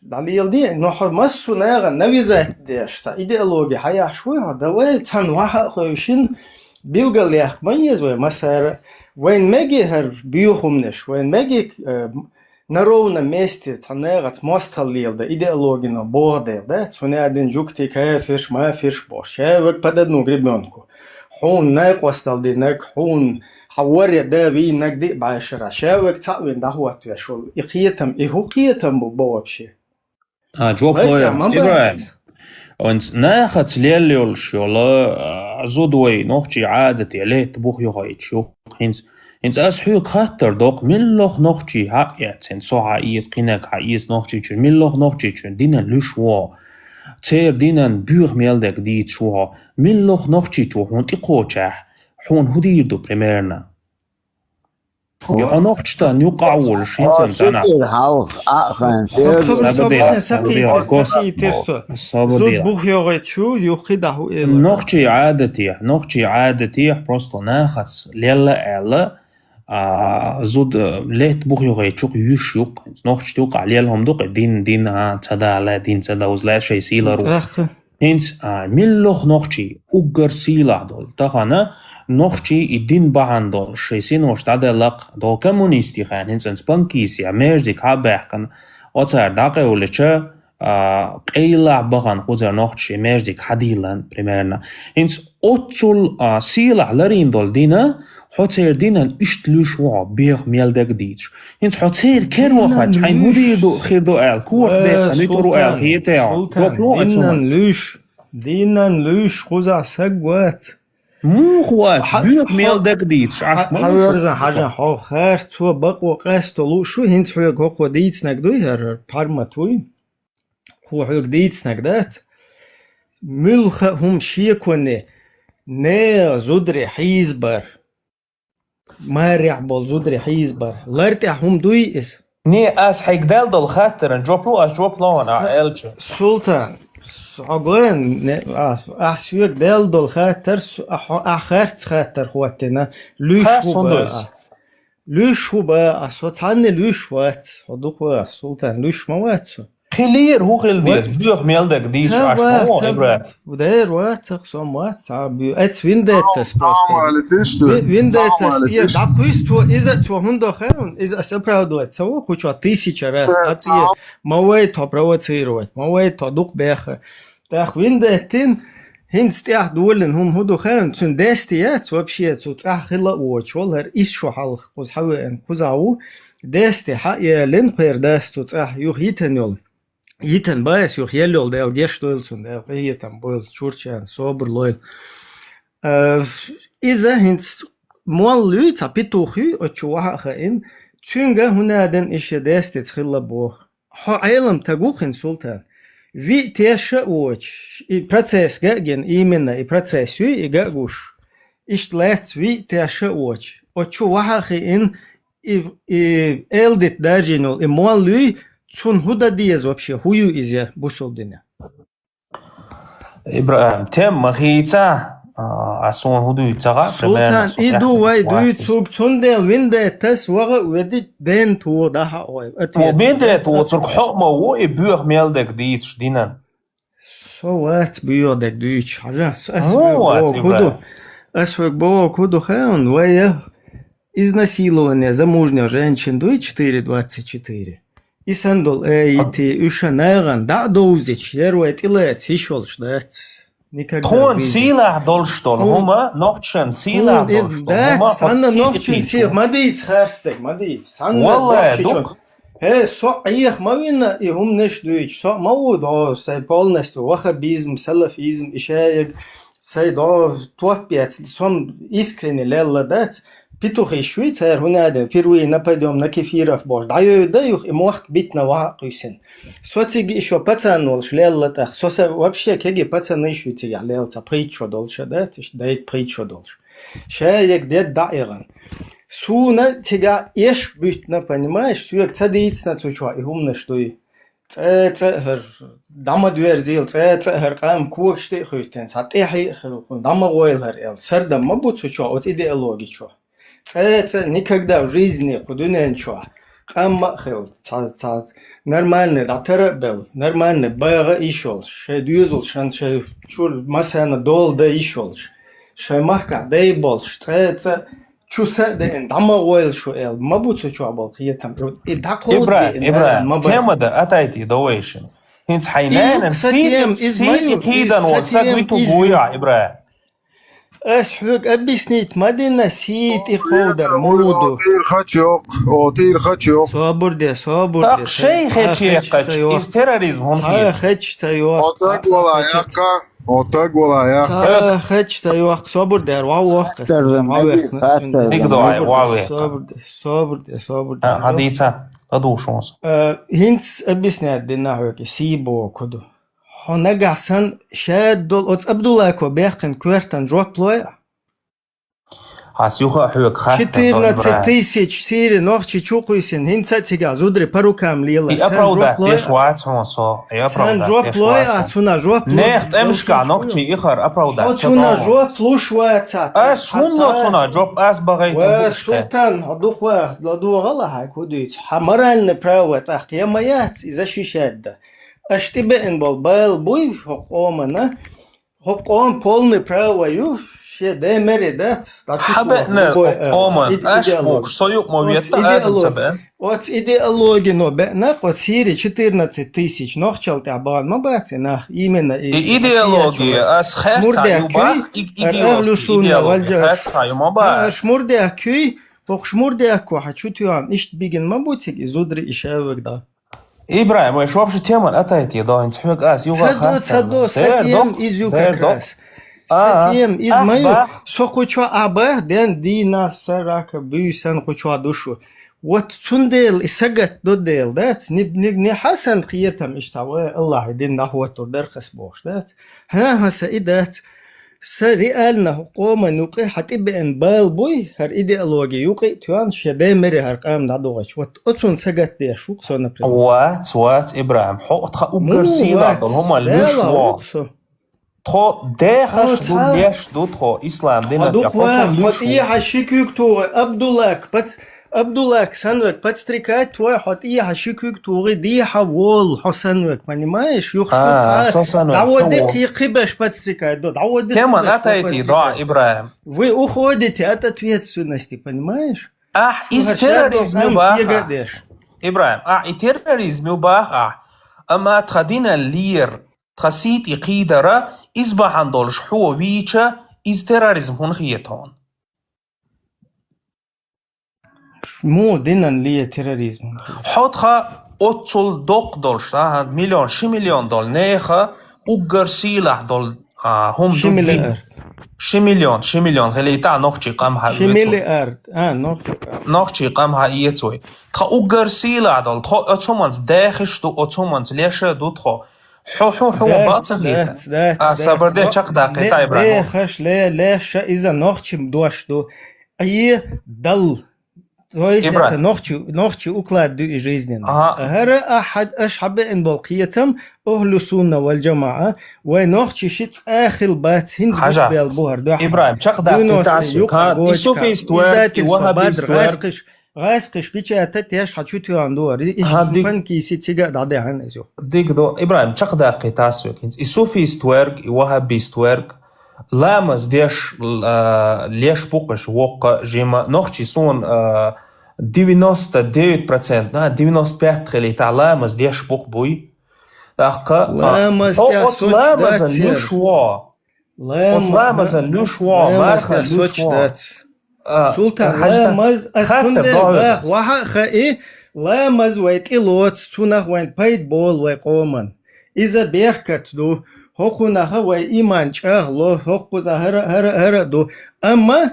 Speaker 2: دليل دي نحو مسو ناغا نويزات دي اشتا ايديولوجي حيا شوي هذا وين تن واحد خوشين بيلقى ليخ ميز وين مسار وين ماجي هر بيوخمنش وين ماجي نرونا ميستي تناغا تمستليل ده ايديولوجي نو بورديل ده تونادين جوكتي كافرش ما فيش بوش شاوك بددنو غريبنونكو حون ناق وستل دي ناق حون حوري دا في ناق دي بعشرة شاوك تاوين ده هو توشول إقيتم إهو قيتم بوابشي
Speaker 3: جواب لويرز إبراهيم und nachher lelol shola zodway nochchi عادتي عليه تبوخ يغيت شو hins as hu khatter doch milloch nochchi ha jetzt so ha is kinek ha is nochchi milloch nochchi dinan lushwa تير دينان بيغ ميلدك ديت شوها ملوخ نوخشي تو هون تقوچه هون هدير دو بريميرنا يا نوخشتا نيقعول شينتن تانا
Speaker 2: زود بوخ يغيت شو يخيده
Speaker 3: نوخشي عادتي بروستو ناخص ليلا الا زود ليت بوخ يغيت شوق يشوق نوخش توقع ليلهم دوق دين تدا على دين تدا وزلا شي سيلر هنس ملوخ نوخشي اوغر سيلا دول تخانا نوخشي الدين باندول شي سينوش تدا لق دو كومونيستي خان هنس سبانكيسيا ميرزيك هابخن اوتر داقه ولچه قيلا بغان قوزر نوخشي ميرزيك حديلان بريميرنا هنس اوتسول سيلا لرين دول دينا حوتير دينا اشتلوش وع بيغ ميلدك ديتش هنس حوتير كان واحد حين هوديدو خير دو ال كوخ بيغ نيتورو ال هيتاو
Speaker 2: دينا لوش خوزع سقوات
Speaker 3: مو خوات بيغ ميلدك ديتش
Speaker 2: حوارزن حاجة حو خير تو بقو قاستلو شو هنس حويق هو ديتسنك دوي هر بارماتوي هو حويق ديتسنك دات ملخ هم شيكوني نا زودري حيزبر مارع بول زودري حيزبر لارتي هم دوي اس
Speaker 3: ني اس حيق دال خاطر جوب لو انا الچ
Speaker 2: سلطان عقوان احسوك دال خاطر اخرت خاطر خواتنا لوش هو با اسوتان لوش وات ودوق سلطان لوش موات
Speaker 3: خلير هو خل ديس بيغ ميلدك ديش عشمو إبرات
Speaker 2: ودير واتق سوموات عبيو ات ويندتس ويندتس يا داكويستو إذا تو هندو خيرون إذا سبراودوات سو كوچو تيسيچ راس اتي موي تو بروتيروات موي تو دوق بيخ تاخ ويندتين هنستيح دولن هم هدو خيرون تون دستيات وبشي تو تاخ خلا وچولر إيش شو حلق قوز حوين كوزاو دستي حقيا لين قير دستو تاخ يوخيتن يول يتن بايس يوخ يلول ديل جيش دويلسون ديل يتن بويل شورشان صوبر لويل إذا هنس مول لوي تابيتوخي أتشوها خائن تشونغا هنا دن إيش داست تخيل بوه ها عالم تجوخن سلطان في تيشا وش البروسيس جاين إيمنا البروسيس يجاوش إيش لات في تيشا وش أتشوها خائن и элдит даржинул, и муалуй, цун худа диез вообще, хую изя бусолдине.
Speaker 3: Ибраим, тем махица, асун худу ицага,
Speaker 2: Султан, иду вай дуй цуг цундел винде тес вага уеди ден туо daha ой.
Speaker 3: وبيدت وترك حقمه ويبيخ ميلدك ديتش دينان.
Speaker 2: So what buyodek duiç. Haja,
Speaker 3: Вот,
Speaker 2: Асвек Бо Куду Хэн, вая изнасилование замужних женщин дуй 4.24. И сандол эйти ушанаган да доузич, ерует илец, ишолш дац.
Speaker 3: تون سيلة دولشتون هما نوكشن سيلة دولشتون هما
Speaker 2: станна нохчин сил, мадиц харстек, мадиц.
Speaker 3: والله دوك
Speaker 2: со их мавина и умнеш дуич, со мавудо сай полностью вахабизм, салафизм, ишаек, сай до топец, сом искренне лелла дац. Петухи Швейцар хунада впервые нападем на кефиров бож. Даю и мох бить на вакуйсен. Социг еще пацанул шлелла так. Соса вообще кеги пацаны швейцар лелца притчу дольше, да? Тиш дает притчу дольше. Шаек дед даиран. Суна тебя еш битна, понимаешь? Суек цадиц на цучва и умна что и. Цэцэр дама дуэрзил цэцэр кам кугштэй хуйтэн. Сатихи дама гойлэр эл. Сэрда мабуцучва от идеологичва. Это никогда в жизни худуне ничего. Каммахел, нормальный, атерабел, нормальный, бага ишол, ше дюзул, ше чур масана дол да ишол, ше махка дей бол, это чуса ден, дама ойл шо эл, мабуцу чуа бол, хиетам, и так вот.
Speaker 3: Ибраим, тема да атайти довейшн. Хинц хайнан, сит кидан ворсак виту гуя, Ибраим.
Speaker 2: أسحق أبسنيت مدينة سيت إخودر مودو
Speaker 7: أوتير خاتشوق
Speaker 2: صابر دي
Speaker 3: تاق شيء خاتشيقش إز تيراريزم هون
Speaker 2: خير خاتش تيوق
Speaker 7: أوتاق ولا ياقا
Speaker 2: خاتش تيوق صابر دي واوق
Speaker 3: تقدر واوق
Speaker 2: صابر دي
Speaker 3: حديثة أدوشونس
Speaker 2: هنس أبسنيت دي نحوك سيبو كدو هنجح سن شاد دول أتس أبدولا كو بيخن كويرتن جواب لويا
Speaker 3: هاسيوخا حوك خاتن
Speaker 2: 14 سيري نوخشي چوقويسن هنسا تيجا زودري باروكام ليلا
Speaker 3: إي أبرودا إيش وات سونسو إي أبرودا
Speaker 2: جواب لويا أتونا جواب لويا
Speaker 3: نيخت أمشكا نوخشي إخر أبرودا
Speaker 2: أتونا جواب لوش واتسات
Speaker 3: هنو جواب أس بغيت
Speaker 2: سلطان هدوخ واحد لدو غلا هاكو ديت حمران براوات أخياميات إذا شيشاد أشتبهن بالبال بوي حقومنا حقوم полный правою ще де мередат
Speaker 3: حبنا حقوما أشبوك صيوق مويتا أزم تبين
Speaker 2: от идеологии но бена от Сирии 14 тысяч нохчал табан мабати нах именно
Speaker 3: идеология ас херта юбак идеология херта юбак
Speaker 2: шмурдя күй шмурдя ко хочу тюан ишт биген мабутик изудри ишавек да
Speaker 3: إبراهيم وش وابش تيمن أتايت يضاين تحوق آس يوغا خاتم
Speaker 2: تدو ساتيم إز يوكا كراس ساتيم إز مايو سو خوشوا أبا دين دينا سراك بيسان خوشوا دوشو وتسندل إساقت دو ديل دات نبني حسن قيتم إشتاوه الله دين نحو تردرخس بوش دات ها سائدات سريالنا قوما نوقي حتى بأن بالبوي هر إيديولوجي يوقي توان شدي مري هر قام دادوغش واتسون سجت دي شوك سونا بريم
Speaker 3: وات إبراهيم حق تخا أبقر سيلا دول هما ليش تخو داخش دول ليش دول تخو إسلام دينا
Speaker 2: دي حط إيها شكيك تو أبدولاك Абдулак санвек подстрекать твой хот и хашикук туги ди хавол хосанвек понимаешь юхта даводик ехибеш подстрекать до даводик
Speaker 3: тема атайти да Ибраим
Speaker 2: вы уходите от ответственности понимаешь
Speaker 3: из терроризма баха Ибраим и терроризма баха أما تخدينا اللير تخسيت يقيدرة إصبح عندول شحو فيتشا إز تيراريزم هون خيتون
Speaker 2: مو دينن ليه تيروريزم
Speaker 3: حطها أتصل دوق دولش مليون شي مليون دول نيخا وقرسيلة دول هم شي مليون خلي تاع نوخشي قامها
Speaker 2: شي مليار
Speaker 3: نوخشي قامها يتوي تخا وقرسيلة دول تخو أتومانز داخش دو أتومانز ليش دو تخو حو باطغيتا صبر ده چق دقيقة إبراهيم
Speaker 2: داخش ليش إذا نوخشي مدوش دو أي دل То есть это
Speaker 3: إبراهيم
Speaker 2: نوخشي أكلاد دو жизненно.
Speaker 3: أها
Speaker 2: هرا أحد أشحب إن بالقيتم أهل السنة والجماعة ونوخشي شيت آخر بات هنز بوش
Speaker 3: حاجة
Speaker 2: بالبوهر دو أحد
Speaker 3: إبراهيم شق
Speaker 2: دو
Speaker 3: داقي
Speaker 2: نوس
Speaker 3: تاسوك
Speaker 2: يوقع
Speaker 3: ها
Speaker 2: جوجكا
Speaker 3: إسوفي استوارك
Speaker 2: إزدات
Speaker 3: وهابي
Speaker 2: الصبادر
Speaker 3: استوارك
Speaker 2: غاسقش بيتشا تتياش حتشوتيو عندور إيش
Speaker 3: ها ديك
Speaker 2: شوفان كيسي تيجا دعدي عن إزو
Speaker 3: ديك دو إبراهيم شق داقي تاسوك إسوفي استوارك وهابي استوارك لامز ديش ليش بوقش وق جيما نوخشي سون 99% نا 95 خلي تاع لامز ديش بوق بوي داقا
Speaker 2: لامز
Speaker 3: أو
Speaker 2: تاع
Speaker 3: أوت
Speaker 2: سوتش
Speaker 3: لامز
Speaker 2: دات سير
Speaker 3: لوشوا أوت لامز لوشوا
Speaker 2: لامز
Speaker 3: مارخا
Speaker 2: تاع سوتش
Speaker 3: لوشوا
Speaker 2: دات سلطان
Speaker 3: حاجة
Speaker 2: لامز
Speaker 3: خاطر
Speaker 2: أسفندل باخ
Speaker 3: ضاغط
Speaker 2: وحا خائي لامز ويت إلوت سونخ وين بايد بول ويقومن إذا بيركت دو هوكونا وي إيمان شاغلو هوكو هر دو أما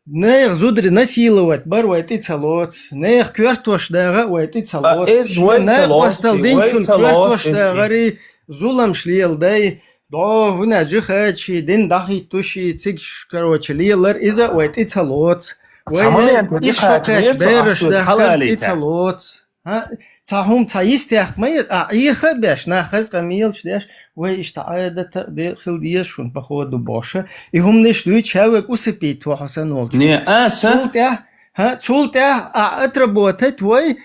Speaker 2: نيغ زودري نسيلوت بر ويت إتسالوت نيغ كويرتوش داغا ويت إتسالوت
Speaker 3: إز
Speaker 2: نيغ
Speaker 3: ويتسالوت
Speaker 2: وستل دينشون
Speaker 3: ويتسالوت
Speaker 2: كويرتوش
Speaker 3: إز
Speaker 2: داغري ظلم شليل داي دو هنا جخاتشي دين داخي توشي تيجش كروتش ليلر إذا ويت إتسالوت
Speaker 3: تعملي أنت
Speaker 2: ويا
Speaker 3: دي خاطر
Speaker 2: إشوكاش بيرش
Speaker 3: أسود
Speaker 2: داخل
Speaker 3: حلالي تاع
Speaker 2: إتسالوت ها تاهم تايستيخ ما يخ باش ناخذ قميل شداش وي اشتعادة داخل ديشون بخود باشا يهم نش دوي تشاوك وسبيت وحسن ولشو
Speaker 3: ني أسا
Speaker 2: تولته ها تولته أتربوتت وي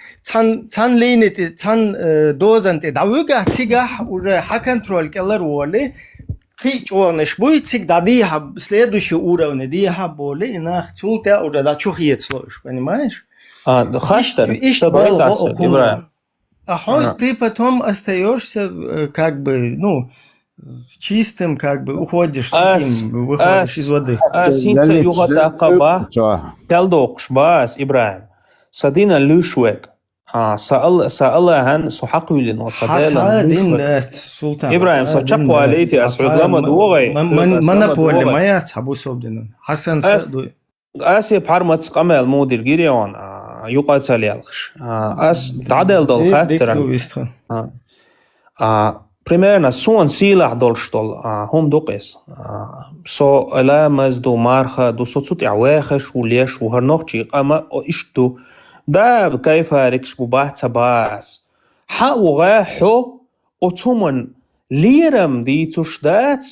Speaker 2: تان لينت تان دوزنت دعوقة تيجح ور حكن ترول كلر ولي خيج ونش بوي تيك داديها следующий уровень ديها بولي ناخ تولته ور دا чухиет слоиш понимаешь
Speaker 3: خاشتر
Speaker 2: ищ
Speaker 3: تبعي
Speaker 2: был
Speaker 3: تاسو إبراهيم
Speaker 2: ты потом остаешься как бы, ну, чистым, как бы уходишь сухим, выходишь из воды.
Speaker 3: سينتا يغطى قبا تلدوقش باس إبراهيم صدينا لوشوك سأل هن سحقي لنا
Speaker 2: حتى دين دات سلطان
Speaker 3: إبراهيم سأشق عليتي أسعود لما دوغي
Speaker 2: منابولي ما يتحبو سوبدنا حسن سأدوي
Speaker 3: أسي بحرمة قمال مودير جيريون يقاتل يالخش أس تعدل دول خاترا примерно сон силах долштол هم دوقس سو الا مزدو مارخا دو صوت عواخش وليش وهرنوخشي قاما اشتو دا كيف ركش بباحث باس حاوغا حو اوتومن ليرم دي تشدات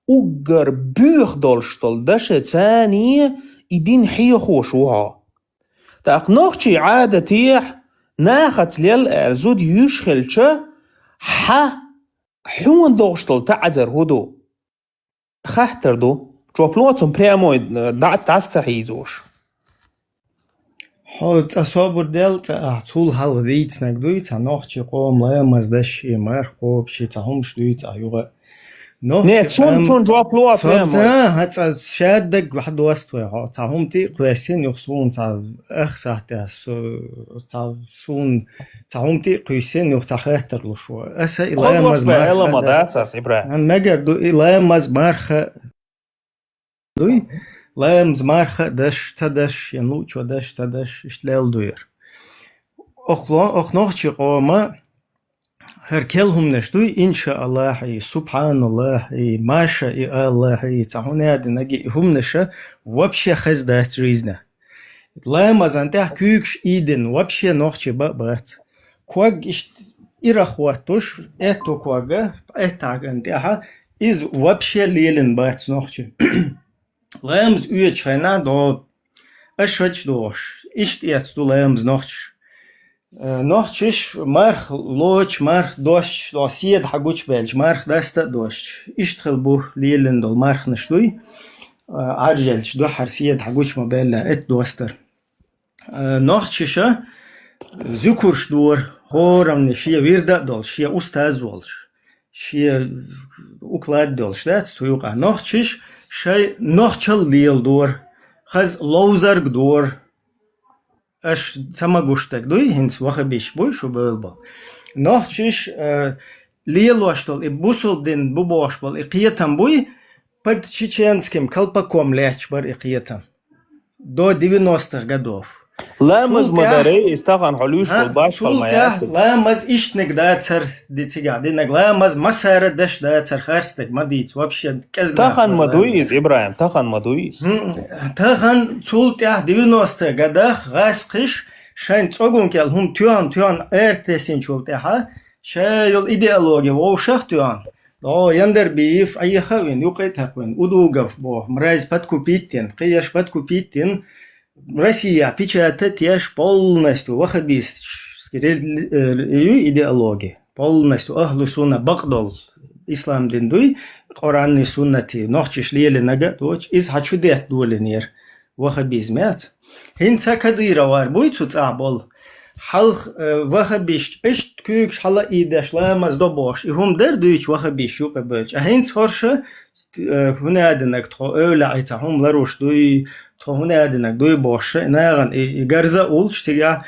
Speaker 3: اوغر بوخ دولشتول داش تاني يدين حي خوشوها تاق نوخشي عادة تيح ناخت ليل زود يشخلش حون دوغشتل تعذر هدو خاطر دو جوبلوتم بريمو دعت تستحيزوش
Speaker 2: حوت أصابر دلت طول هالذيت نقدويت نوخشي قوم لا مزدشي مرخوب شي تهمش دويت أيوة
Speaker 3: نيت سون جوبلو بريمو
Speaker 2: هات شادك واحد وستوي ها تهم تي قوسين يخصون تا أخسات سون تهم تي قوسين يختخاتر لشو أسا إلا مزمار
Speaker 3: إلا مداتس إبراهيم
Speaker 2: مگر دو إلا مزمار دوي لا مزمار دش تدش ينو شو دش تدش إشتلال دوير أخنوخشي قوما هركلهم نشدوي إن شاء الله سبحان الله ما شاء الله تعهنا دنجي هم نشا وبشي خزدات ريزنا لا مازنته كوكش إيدن وبشي نوخشي بات كوج إرخواتوش إتو كوجا إتاعنتها إز وبشي ليلن بات نوخشي لامز أيتشنا دو أشوج دوش إشت دو لامز نوخش نوخش مرخ لوش مرخ دوش دوسيد حقوش بلش مرخ دستا دوش اشتغل بو ليلن دول مرخ نشدوي عرجلش دو حرسيد حقوش مبالا ات دوستر نوخشش ذكرش دور هورم نشيه ويردا دول شيه استاذ دولش شيه اوكلاد دولش دات تويقع نوخشش شي نوخشل ليل دور خز لوزرگ دور اش تماگوشتك دوي هنس واخا بيش بوي شو بلبل نوخشش ليل واشتل بوسل دين بوبوشبل اقيتم بوي под чеченским колпаком лечь бар иқиетам до 90-х годов.
Speaker 3: لامز مداري استغن حلوش والباش
Speaker 2: فالميات لامز إشتنك داتر دي تقعدينك لامز مسار دش داتر خارستك ما ديت وابشي
Speaker 3: تخن مدويز إبراهيم تخن مدويز
Speaker 2: تخن سولتيا ديونوستا قدخ غاس قش شاين تسوغون كيال هم تيوان ارتسين شولتيها شايل إيديالوجي ووشخ تيوان يندر بيف أي خوين يوقيتها خوين ودوغف بو مراز подкупитин قياش подкупитин Россия печатает яш полностью ваххабистские идеологии, полностью ахлу сунна багдол ислам диндуй, Коранный суннати, нохчиш лели нага, доч, из хачудет дуленер ваххабизмят. Хинца кадыра вар буйцуц абол, халх ваххабиш, ишт кюкш хала идеш ламаз добош, и хум дер дуич ваххабиш юпе бöch. А хинц хорша, هنادنك تخو أولى أيتهم لروش دوي تخو هنادنك دوي بوش ناغن إجرزا أولش تيجا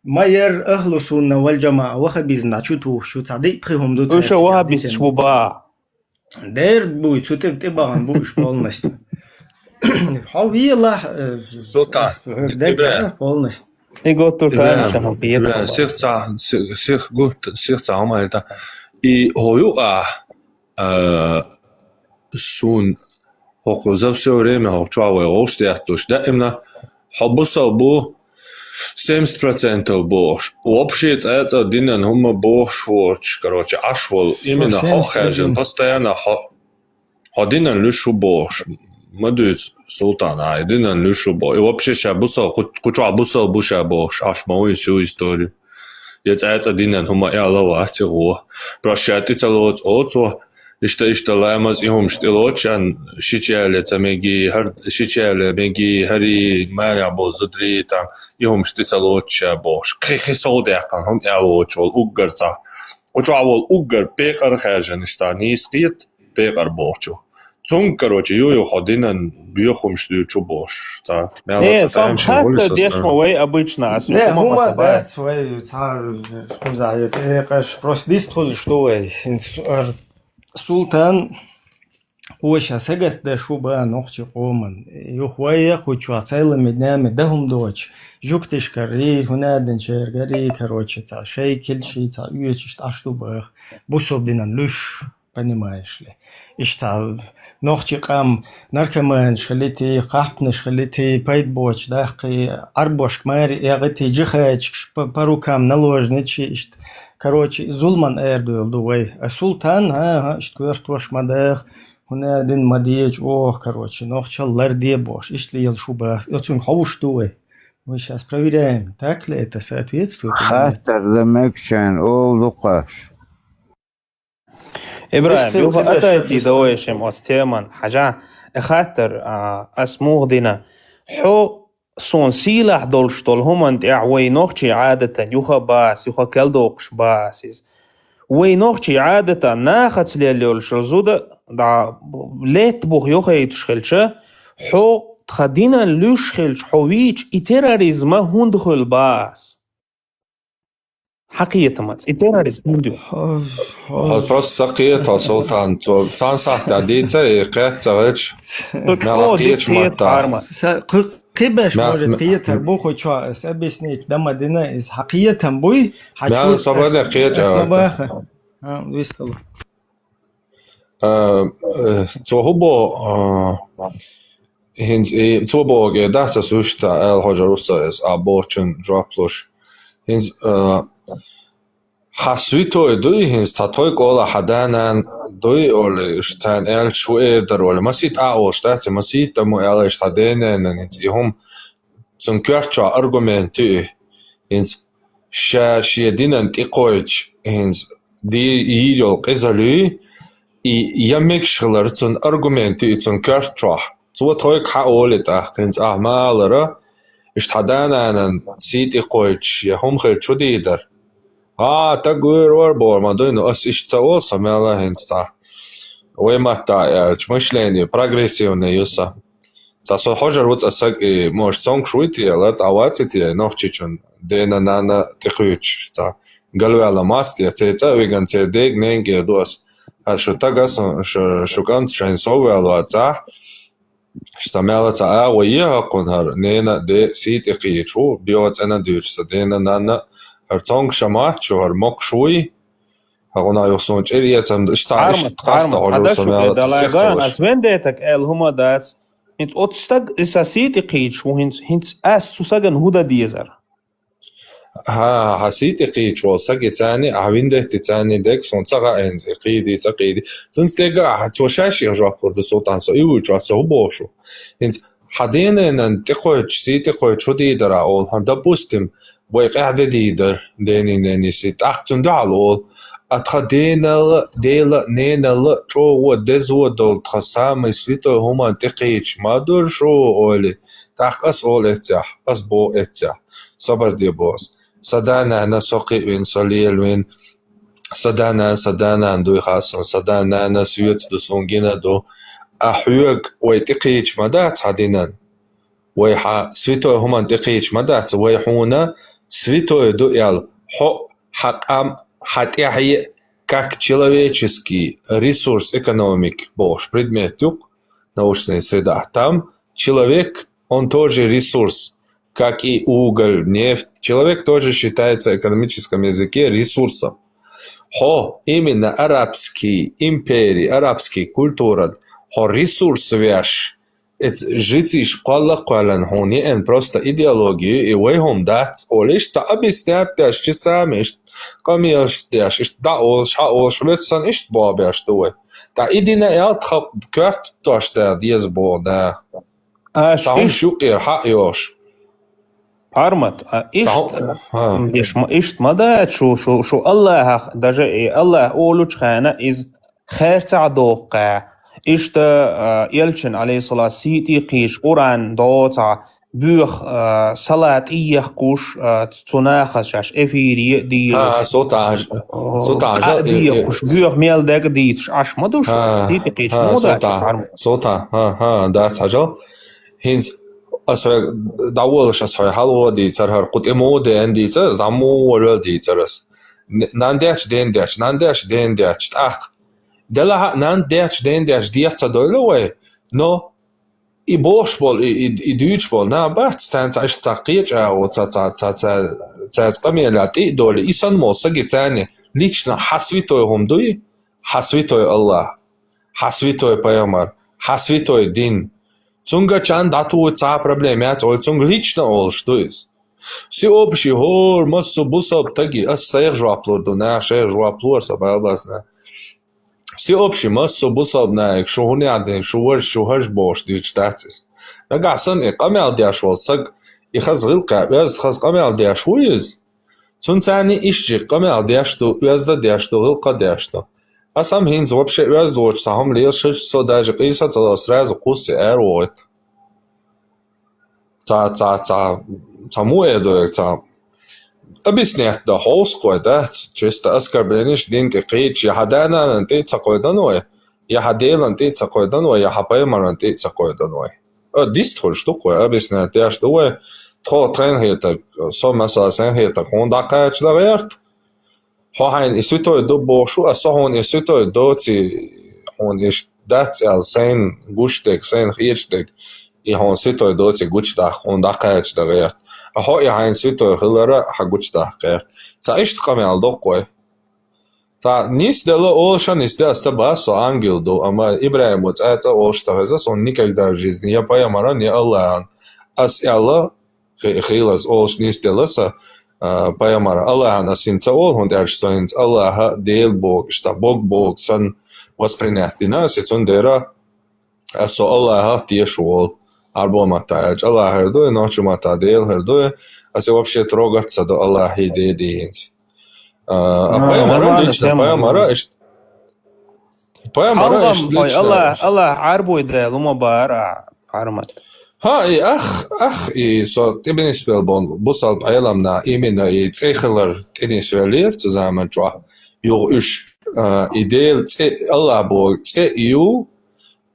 Speaker 2: ما ير أهل السنة والجماعة وخبيزنا شو تو شو تصدق بخيهم دو
Speaker 3: وش وهابيس شو با
Speaker 2: دير بوي شو تبغان بوش بالنس حوي الله
Speaker 6: سلطان
Speaker 2: بالنس
Speaker 3: يقول تركان شهم
Speaker 6: بيت سيخ قلت سيخ تعمل هذا هو يقع سون حقوق سوريم هوچاوي اوشتياتوش دائما حبوسا بو 70% бош. Вообще это динен هم бош воч, короче, ашвол именно хохажен постоянно ходинен люшу бош. Мадуис султана, динен люшу бош. И вообще шабуса куча буса буша бош, аш мою всю историю. Это динен هم ялова атиго. Прощайте целот отцо. إشتا لامز إهم شتلوتشان شيشالة تمجي شيشالة مجي هري مارع بوزدري تام إهم شتلوتش باش خي صودي عقان هم إعلوتش والأوجر تا قطعول أوجر بيقر خارجن إشتا نيسقيت بيقر بوشو تون كروتش يو خدينا بيخم شتلوتشو باش تا
Speaker 3: إيه сам حتى дешевый обычно
Speaker 2: не хума да свой та хузает экаш просто дистол что Султан Оша сагат да шуба нохчи قومن يخويا كوچو عسيل مدنام دهم دوچ جوكتش كري هنادن شرغري كروچه تا شيكل شي تا يوچ ташту бах бусобдинан люш понимаешь ли ишта нохчи قام наркоман шхлити قحпны шхлити пайдбоч дахи арбош мари ягыти жихач по рукам наложничи ишт короче зулман эрдуэл дувай а султан ишт квертош мадах هنادن مديج короче нохчаллар де бош ишли ел шуба очень хауш дувай мы сейчас проверяем так ли это соответствует
Speaker 9: خاطر دمكشان او لقاش
Speaker 3: إبراهيم يوفا أتايتي دويشم أستيمان حاجة خاطر أسموه دينا حو سون سيلاح دولشتول هم أنت أعوي نوخشي عادة يوخا باس يوخا كالدوقش باسيز وي نوخشي عادة ناخت ليول شرزودة دا ليت بوخ يوخا يتشخلشة حو تخدينا لوشخلش حويج إتراريزما هندخل باس حقيقة مات التيراريزم هندو
Speaker 6: просто قيت سلطان سان ساعة ديتا قيت زغش ما قيتش ماتا
Speaker 2: قبش может قيتر بوخو شو سبسنيك دم دينا إز حقيقة بوي
Speaker 6: ما صبرنا قيت
Speaker 2: باخر ويستلا
Speaker 6: هو هنز توبوغ داتا سوشتا الهجروسا إز أبورشن دروبلوش هنز حسويتو دوي هنز تاتوي قولا حدانان دوي أولي اشتان إل شوئي در أولي مسيت أعوش مسيت مو إل اشتادينن هنز إهم تنكرتشا أرغومنتو هنز شيدينن تيقويج هنز دي ييريو قزالوي يمك شغلر تن أرغومنتو تنكرتشا تو تويك حاولي تاخ هنز أعمالرا اشتادانان سيت إقويج يهم خير شو ديدر تقوير وربور ما دوينو أس إشتاول سميلا هنسا ويماتا مشليني прогрессивный юса تاسو حجر وط أساق موش سونك شويتي لات عواتي نوخشيشون دينا نانا تقويج تا قلوي على ماستي تيتا ويغان تيديك نينجي دوس شو تاقاس شو كانت شين سوي على تا اشتمالت وياها قنهر نينا دي سيت قيتشو بيوت أنا ديرس دينا نانا هرتونغ شمات شو هرموك شوي هغنا يوصون إليه تم اشتع إشت قاست عجو
Speaker 3: هذا شو
Speaker 6: سمالت
Speaker 3: كده لاجان
Speaker 6: سيختوش
Speaker 3: أسفندتك هما دات هنت أتستق إساسيتي قيتش وهنت سوسجن هودا ديزر
Speaker 6: ها حسيت قيتشو سجي تاني عوينده تاني ديك سون تغا إنز قيدي تقيدي تنستيقا توشاشي رجاقور دي سلطان سو إيوي جاسو بوشو إنز حدينا ننتقوش سيتقوش شو ديدر أول هندا بوستم ويقعد ديدر ديني نيني سيت أختن دعال أتخدينا ديلا نينا شو ودزو دول تخسام يسويتو هما تقيتش ما دور شو أولي تاق أس أول إتياح أس بو إتياح صبر دي بوس صدانا أنا سوقي وين صليل وين صدانا ندوي خاصة صدانا أنا سويت دو سونجينا دو أحيوك ويتقيتش مدات عدينا ويحا سويتو هما تقيتش مدات ويحونا سويتو دو يال حق حتى как человеческий ресурс экономик бош предмет научная среда. Там человек, он тоже ресурс, как и уголь, нефть. Человек тоже считается в экономическом языке ресурсом. Именно арабские империи, арабские культуры, ресурс веш. Жители школа квален хони просто идеологию и вейхом дат олиш та объяснять даш часами قميش داش إيش داول شاول شويتسان إيش بابيش دوي تا إدينا يا تخب كرت توش دا ديز بو دا تعون شو قير حق يوش
Speaker 3: أرمت إيش إيش مدى شو الله دجا الله أولوش خانة إز خير تعدوقع إيش تا يلشن عليه الصلاة سيتي قيش قران دوتا بوخ صلاة إيخكوش تناخش إفيري دي
Speaker 6: صوتا
Speaker 3: ديخوش بوخ ميل داك ديتش عش مدوش ديتي قيش مودا
Speaker 6: صوتا دات حاجة هينز أسوي داولش أسوي حلوة دي ترهر قد إمو دين دي ترس دامو ولا دي ترس نانديش دين ديش تأخ دلها نانديش دين ديش ديح تدولوه نو I boš bol, I dyč bol, na bat, stan ca ishta qiyach o ca qamielat I doli, I san mo sagi tani, lično hasvitoj humduji, hasvitoj Allah, hasvitoj payamar, hasvitoj din. Cunga čan datu ca problemjat, ol cunga lično ol štujiz. Si opši hor, masu busab tagi, as sayr žvaplur do na, sayr žvaplur sa balbas na. Все общий массу бусабнаек шугуни аден шугаш бош дич тацис. Нагасан и камел диашвал саг и хазгилка уяз хаз камел диашвуиз. Цунцани ишчи камел диашту уязда диашту гилка диашту. Асам хинз вообще уяз доч сахам лишиш со даже қиса цала сразу куси эруот. Ца муэдуек ца объяснять да холской, да, чисто оскорбленишь день ты кричь, я хадана ты цакой даной, я хаделан ты цакой даной, я хапаймаран ты цакой даной. Дистхоль штукой объяснять, я что тхо тренхета, сомаса сенхета, хонда кач да верт. Хохайн и святой до бошу, а сохон и святой доти, он иш дать ал сен гуштек, сен хичтек, и он святой доти гучтах, хонда кач да верт. هاي عين سويتو خلرا حقوش تحقير تا إيش تقامي على دوقوي تا نيس دلو أولشا نيس دل استبا سو أنجل دو أما إبراهيم وتعطى أولش تغيزا سو نيكاك دار جيزني يا بايا مران يا الله عن أس الله خيلاز أولش نيس دلسا بايا مران الله عن أسين تا أول هون دارش سوينز الله ديل بوغ إشتا بوغ سن وоспринять ديناس يتون ديرا أسو الله تيشوال Арбо матач, Аллах хердуе, ночью матадел хердуе, а все вообще трогаться до Аллаха идеинс. А паямара лично, паямара лично.
Speaker 3: Аллах арбу иде, лума бара, армат.
Speaker 6: И и со тебе не спел бон, бусал паялам на именно и цехлер тени свелер zusammen чва. Юг уж идеал Аллах бог, ю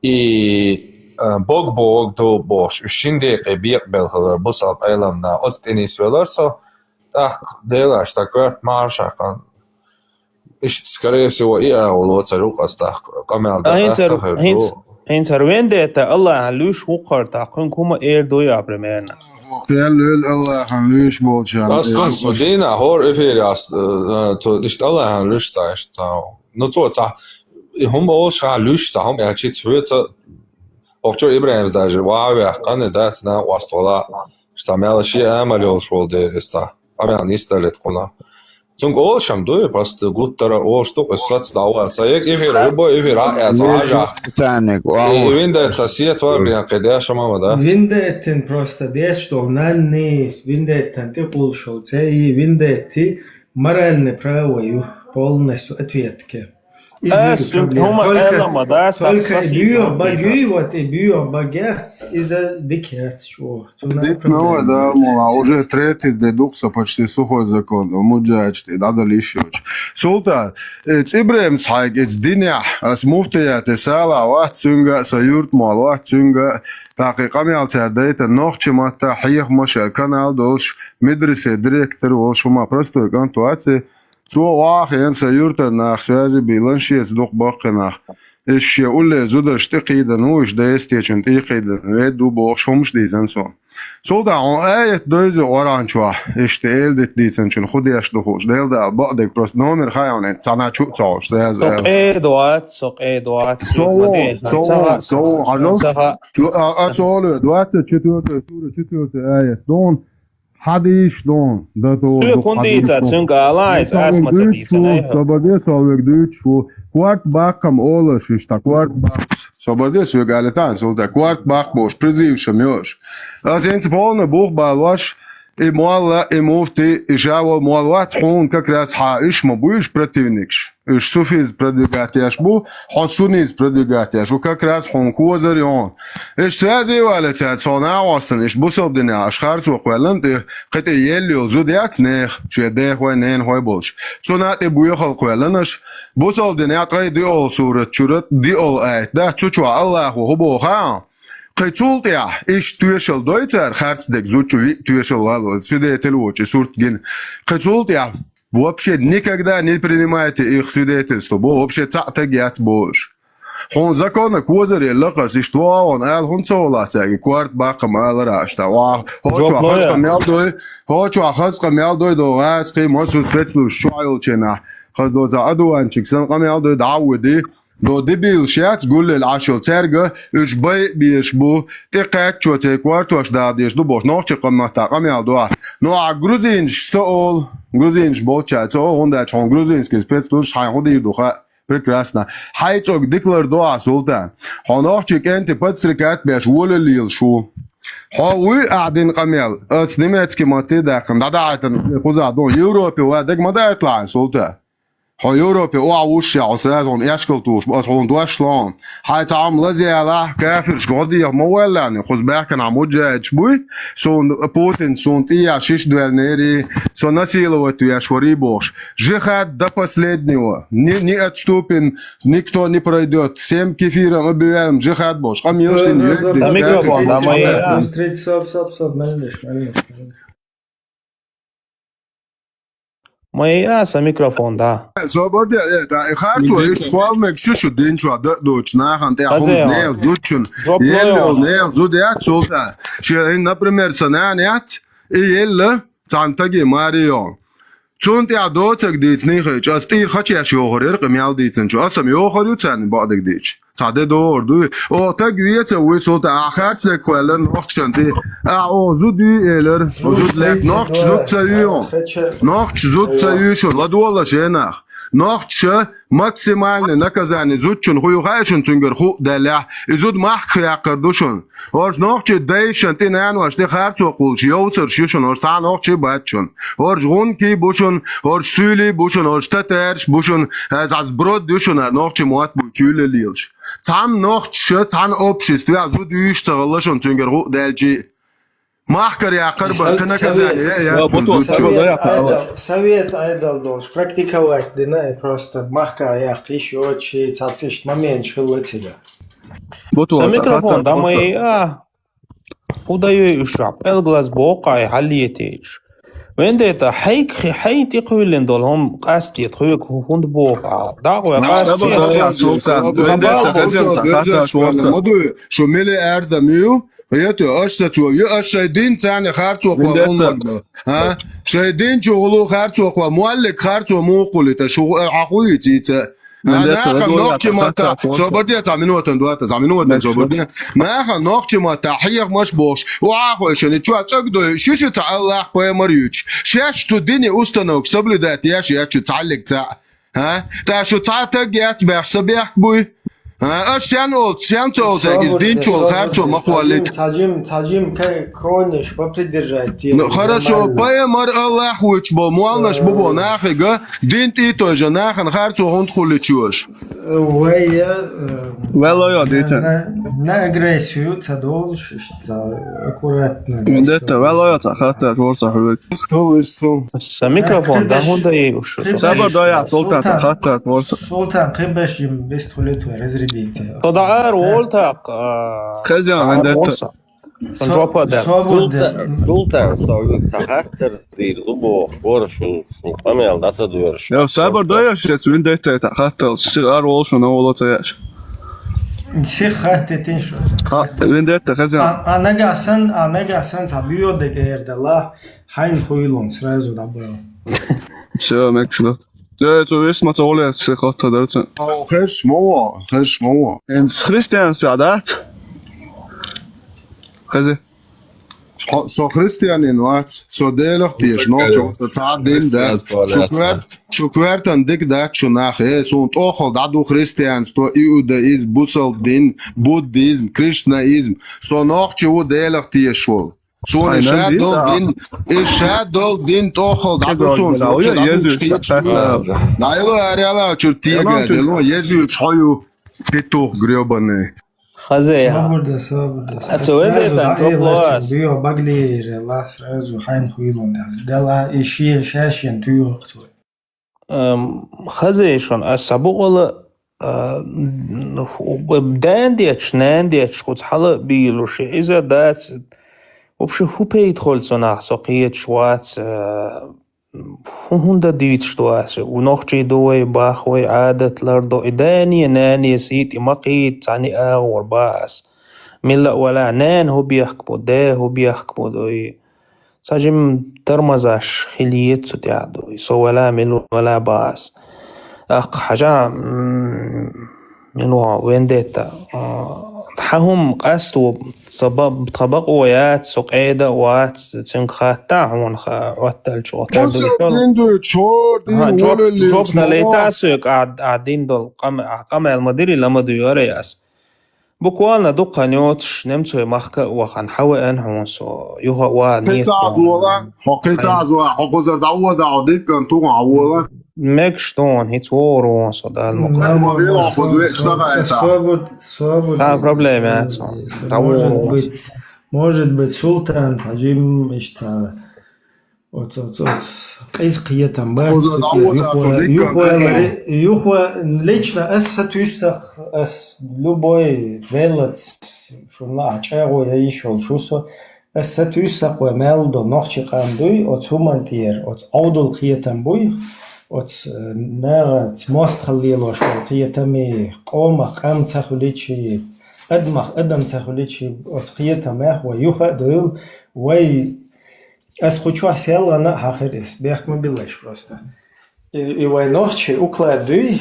Speaker 6: и Бог до бош. Ушинде эбиек белхалар бусал айlam на отстенис веларсо. Так делаешь такой маршахан. Иш скорее всего и аулоца рукас так камел да.
Speaker 3: Pensa vendetta Allah lush huqarta kun kuma doja primärna.
Speaker 7: قال الله هنليش بولشان
Speaker 6: Sonst so dena hor eferias nicht alle han lust ist no to hom all scha lust hom chit hört auch jo Ibrahim da je wa kan das na wastola stamela shi amal shol der ist da aber nicht da let kona zum all sham do просто guttara all stok ist da sa ek efera
Speaker 9: تانك
Speaker 6: Винда сосед варбина кеда шама да.
Speaker 2: Виндеттин просто дечто нанни виндеттин ты пулшол цей виндетти моральное право полностью ответки. Только бьё багерц из-за дикерц что.
Speaker 7: Ну да, мол, уже третий дедукса почти сухой закон. Муджач, надо лишить. Султан, Ибрахим цайг, диня, as муфтия сала, вахт цунга, саюрт мал, вахт цунга, تحقیقاً التردایت نخچه ما تحقیق ماشل کانال دولش مدرسه دریکتر ولش ما پرستو کن تواتي تو واقعا سيورت ناخ سوازي بيلانشي صدق باقي ناخ ايش يقول زودش تقيدا نوش دايستيشن تقيدا ودو بوشومش ديزن سون سودا ايت دوزي اورانچوا اشتيل ديت ديزن چن خودي اش دوش ديل دا بعدك بروست نومر خايون صنع چو صاش ساز
Speaker 3: سوق ادوات
Speaker 7: سو عجل سؤال دوات چطور ايت دون حديش دون ده تو
Speaker 3: كونديتا تسنقا لايز اسمع تديسا
Speaker 7: صبادي سوالك دوتشو كوارت باقم اولش اشتا كوارت باقس صبادي سوالتان سولتا كوارت باق бош призывша мёш а сенс полно бух балваш и муалла и муфти и жаво муалват хун как раз хаиш мабуиш противникш иш суфиз продвигатяш бу хасуниз продвигатяш у как раз хун козарион иш тази валата цона вастан иш бусоб дина ашхарц وقلن قت يلي زوديات نخ شده هو نين هو بولش цона те буя хал قلنش бусоб дина قي دي اول صورت شورت دي اول ايت ده چوچو الله هو بو ها قيتولتيا ايش تويشل دويتر خارц дек зучу تويشل лало сюда телочи суртген قيتولتيا вообще никогда не принимайте их свидетельство вообще цатагяц бош хон закона козари лакас иштва он ал хон цолатаги кварт бакам ал рашта ва хочо ахас камел дой до ас ки масу петлу шойл чена хадо за адуанчик сан камел дой дауди دو دبیل شیات گل العشل ترجع اش بای بیش بو تقعد شو تکوارت واش دادیش دو باش نوچه قمت تقمی الدوا نوع گروزینش سال گروزینش باچه تو هنده چون گروزینش که سپیت دوش های هنده دوخه прекрасно хайцог диклар доа султан хонохчик энти подстрикат беш вол лил шу هاوي قاعدين قميل اس نيمتسكي ماتي داخل داداتن خوزا دون يوروبي وادك ما دا يطلع سلطان ها يوروبي اوعوش عسرازون اشكلتوش بس هون دوشلون هاي تعمل زي على كافرش قضي مولا خذ باكن عمود جاج بوي سون بوتين سون تيا شيش دوالنيري سون насиловать я швори бош жихад до последнего не отступен никто не пройдет всем кефиром объявляем жихад бош камилшин
Speaker 3: микрофон да мои Моя микрофон, да.
Speaker 7: Соборди, харцу иш квалмек шушу динчва доч нахан те хом не зучун. Ело не зудят солта. Че, например, сананят и ело цантаги марион. چون تی عدوتك دیت نیخه از تیر خچی اشیاهر قمیال دیتن چون اصلا یاهریو تن بعدک دیچ ساده دور دو او تگویت وی صوت آخر سکولن نخشن تی او زودی ایلر زود لک نخش زود تیون نخش زود تیوشون لدولا شنخ نخش максимальное наказание зудчун хуюхайшун цунгер ху даля изуд мах яқырдушун орж нохчи дейшн ти нанваш ти харцу қулш ёвсер шишун орж сан нохчи бачун орж гун ки бушун орж сүйли бушун орж татерш бушун аз брод душун нохчи муат бучүле лилш цам нохч цан общество азуд юш цагалашун цунгер ху далчи Махкар я карба наказание
Speaker 2: совет айдал должен практиковать да просто махка я еще чи цациш момент хылытига
Speaker 3: микрофон да мои удаю ишап элглаз бокай халиетич وين ديتا حيك يقولن دول هم قاست يتخويك هوند بوفا داغو قاست
Speaker 7: شو ملي اردميو هيتو اشتو اشدين تاني خارتو قوم ها شايدين شغلو خارتو قوم مولك خارتو مو قولت شو عقويتي ناخذ نوقتي ماتا صبرتي تعملوا تندوات تعملوا من صبرتي ناخذ نوقتي ماتا حيق مش بوش واخو شنو تشوا تقدو شيش تعلق بمريوش شاش تديني استنوك سبلدات ياش تعلق تاع ها تا شو تعتق يات بحسبيك بوي ها اش تانو تاجدين شو خارتو مقولت
Speaker 2: تاجم كونش ببريدرجايتي
Speaker 7: хорошо بمر الله خوش بو موالنش بو ناخيغا دين تيتو جناخن خارتو هوند خولچوش
Speaker 2: ويا
Speaker 10: ولا يا ديتا
Speaker 2: на агрессию تدولش аккуратно
Speaker 10: ديتا ولا يا خاطر فرصة حلوة
Speaker 7: استو
Speaker 3: الميكروفون ده هو ده يوش
Speaker 10: سبب ضيع سلطان خاطر فرصة
Speaker 2: سلطان قبش بيستوليتو رزريديتي
Speaker 3: تضعر وولتاق
Speaker 10: خزيان من ديتا
Speaker 3: نجوبا ده
Speaker 8: سلطان soğuk tahattır değil bu borçun amel nasıl diyor
Speaker 10: يا سبب ضيع شت من ديتا خاطر سير وولشون ولا تياش
Speaker 2: شي خاتتين شو
Speaker 10: من ديتا خزيان
Speaker 2: انا قاسن تبيو دغيردلا حين خويلون сразу добро
Speaker 10: все مكشلو تو اسم تقول سخات دارتن
Speaker 7: خش مو
Speaker 10: ان خريستيان سعادات خزي
Speaker 7: سو خريستيان وات سو ديلو تيش نو جو تعدين ده شو كوارتن ديك ده شو ناخ سو توخل دادو خريستيان تو يودايز بوسل دين بوديزم كريشنايزم سو نوخ شو ديلو تيش شو سون شادول دين توخل دادو سون لا يلو اريالا чертига зело يزو شويو بيتو грёбаный
Speaker 3: خزي
Speaker 2: صبر
Speaker 3: اتوالد
Speaker 2: بيو باغلي لاس رازو حين خويلون دلا اشي شاشين تيو
Speaker 3: خزي شون اسبق ولا بدانديتش نانديتش قلت حلا بيلوش اذا دات وبش هو بيدخل صنع سقيت شوات هوندا ديت شتواس ونوخشي دوي باخوي عادة لردو إداني ناني سيتي مقيت تعني آغور باس ملا ولا نان هو بيحكمو ده هو بيحكمو دوي ساجم ترمزاش خليت ستعدو سو ولا ملو ولا باس أق حاجة منو وين ديتا تحهم قاستو طبق ويات سقيدة وات تنخات تاعون واتل شو
Speaker 7: دين تشور دين ولا اللي
Speaker 3: جوب نليتاسو قاعدين دول قمع المديري لما دو يورياس بوكوالنا دوقا نيوتش نمتو مخكا وخان حوى انحون سو يوها وانيس
Speaker 7: قطع زوا حقو زر دعوة دعوديك كان توقع عوضا
Speaker 3: مكشتون هيتورون سو دا
Speaker 7: المقام
Speaker 3: да проблема
Speaker 2: может быть султан тажим ишта от из қиятан бар юхва лично эсатюсах эс любой велец шуна ачаго я ишол шусо эсатюсах ва мелдо нохчи қандуй от хумантир от аудул қиятан буй от нагат мост халилош қиятами қома қам цахуличи أدم تخليتشي أتقيتها ماخ ويوخا دول وي أسخوشوا سيل أنا حخرس بيخ ما بيلاش просто и وي نوخشي أكلادوي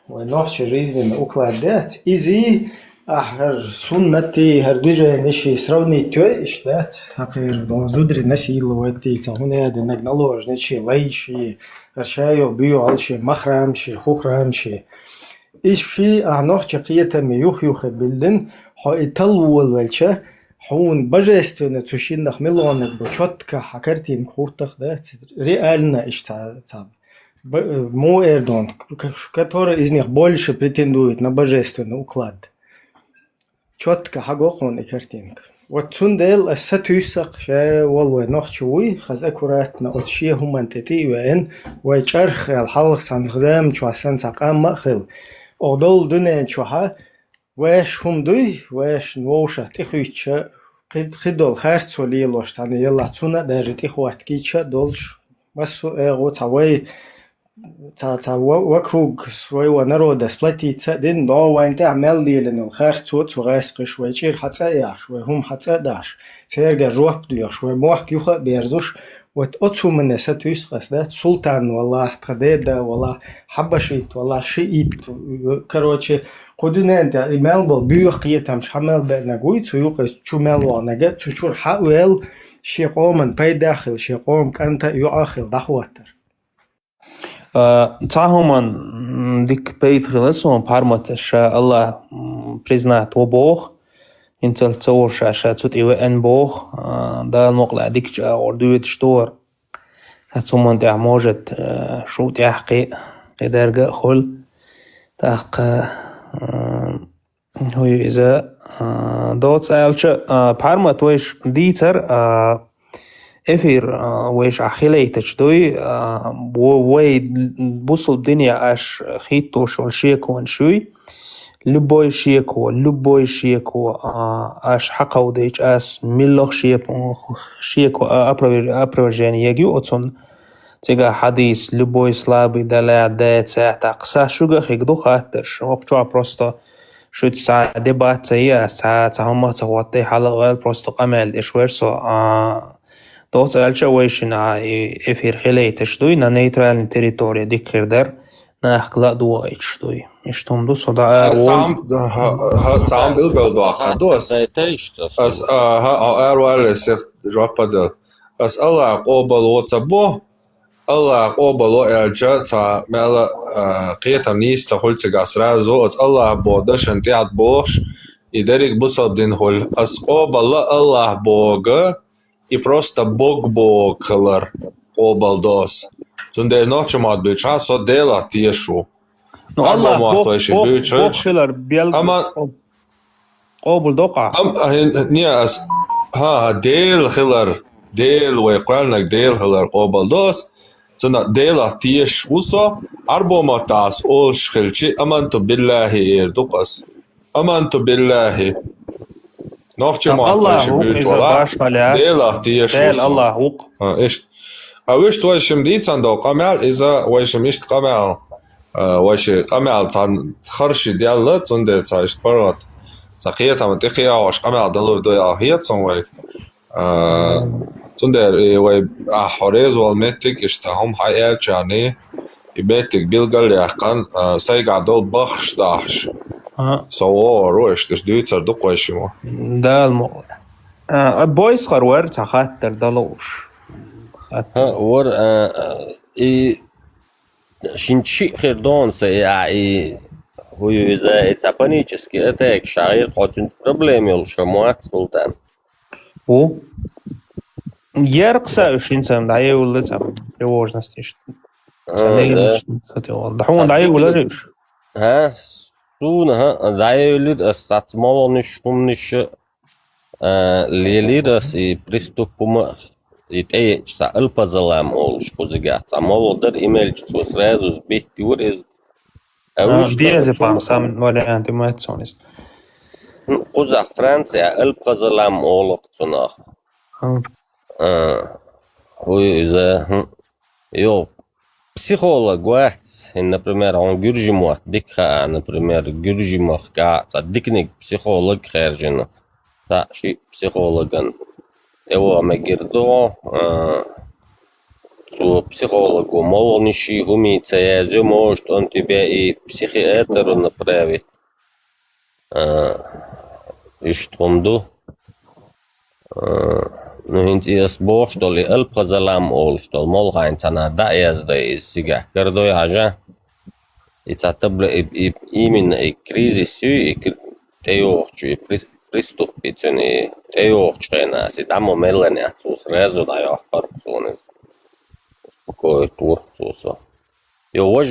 Speaker 2: وي نوخشي ريزنين أكلادات إزي أحر سنتي هردوجة نشي سروني توي إشتات حقير زودري نشي لواتي تهوني هذا نجنالوج نشي ليشي هرشايو بيو علشي مخرمشي خوخرمشي إيشي أعناق جقية ميوخ يوخ بلدن حايتلول والشة حون بجستونا تشين نخ ملونك بشتك حكرتين خورتك ده ريالنا إشتا تاب مو إردون كتور إزنيخ بولش بريتندويت نبجستونا وكلاد شتك حقوقون إكرتينك وتسندل الستوسق شا والله نخشوي خز أكوراتنا أتشيه هم أنتتي وإن ويشرخ الحلق سنخدم شو أسان سقام مأخل أودول دنيا شوها واش هم دوي واش نوشة تخويتشا خدول خارج سولي لوش تاني يلا تونا داجت إخوات كيتشا دولش بس وتسوي وكروج شوي ونرود سبلتي تصدين دو وين تعمل دي لأنه الخير توت وغاسق شوي شير حتى شوي هم حتى داش ترجع جوه بدو شوي موح كيوخ بيرزوش وتقطشوا من الناس يسقس ده سلطان والله تقديد والله حبشيت والله شيء كروتشي قدنا انت مالبل بيوقيت مش حمل بنقوي سيوقس شو مالو نجت شو حاول شي قوم بي داخل شي قوم كانت يؤخر دخوتر
Speaker 3: تعهما ديك بيت خلصهم بارمتش الله بريزنات وبوخ انت التصور شاشة تطيو ان بوخ دا المقلع ديك جا وردويت شتور تاتسوما دع موجة شو تحقي قدرقا خل تاق هو إذا دوت سألش بارمت ويش ديتر افير ويش عخيليتش دوي وي بوصل الدنيا اش خيتو شو شيكو ونشوي لبوي شيكو اش حقو ديش اس ملوخ شيكو ابروجاني يجيو اتون تيجا حديث لبوي سلابي دلع دات ساعتا قسا شوغا خيقدو خاطرش وقتوا بروستا شو تساعة ديبات سيئة ساعة هما تغوطي حالا غير بروستا قمال ديش ويرسو دوت ألشا ويشن إفير خليتش دوي نا نيترال تريتوريا ديك خيردر نا أخلاق دوايتش دوي إشتم دو صدا
Speaker 6: تعام بالبل دواقع دوس أس أروال سيخ جوابا أس الله قوبل وطبو الله قوبل ألشا تا مالا قيتا منيس تقول تقاس رازو أس الله بودش انتعد بوش يدرك بصب دين هول أس قوبل الله بوغ и просто бог-бог-лар обалдос. Зунде ночмат бюча со дела тiešu.
Speaker 3: Ну الله бог-хилар бел قوبل دوقع.
Speaker 6: نياس ديل خلر ديل ويقالنك ديل خلر قوبالدوس. زنا ديلا تيش وصا أربو متاس أولش خلشي أمنتو بالله إيردوقس. أمنتو بالله. نوفچه ماتوش بيجولا ديلا تيش
Speaker 3: الله وق
Speaker 6: إيش أوش تويشم دي تندو قمال إذا ويشم إشت قمال ويش قمال تان خرش ديالله تندي تايشت برات تقية منطقية واش قمال دلور دويا هي تسوي تندي وي أحوريز والمتك إشتهم حيال جاني يبيتك بيلقل يحقن سيقع دول بخش داحش صور روش تش دويتر دقويشمو
Speaker 3: ده الموضوع بويس خروار تخاطر دلوش
Speaker 8: ور شنشي خيردون سي هو إذا إتسابانيчески это شعير قاتن проблем الشموات سلطان
Speaker 3: و يرقص شنسام دعيه ولا تام يوجنستي دحون دعيه ولا ريش
Speaker 8: ها سونها دعيه استعمالونش همنش ليليدس приступом إتأي سأل بزلام أولش كوزجات سامو در إيميل تسوس رازوس بيتور إز
Speaker 3: أوش ديازي فام سام ولا أنت ما تسونيس
Speaker 8: كوزا فرنسا أل بزلام أولك تناخ هو إذا يو психолог واحد например он гюржимот дикха например гюржимох ка дикник психолог خارجنا تا شي психологан его мегердо то психологу молниши умеется язык может он тебя и психиатру направит и что ну интересно бог что ли البغزلام أول что مول غاين تنا دا يزدا يسيجا كردو يعجا يتعتبر إيمن كريزيس تيوخ приступить теорчена ситамо мелене цус резо да я парксонес спокой турцусо и ож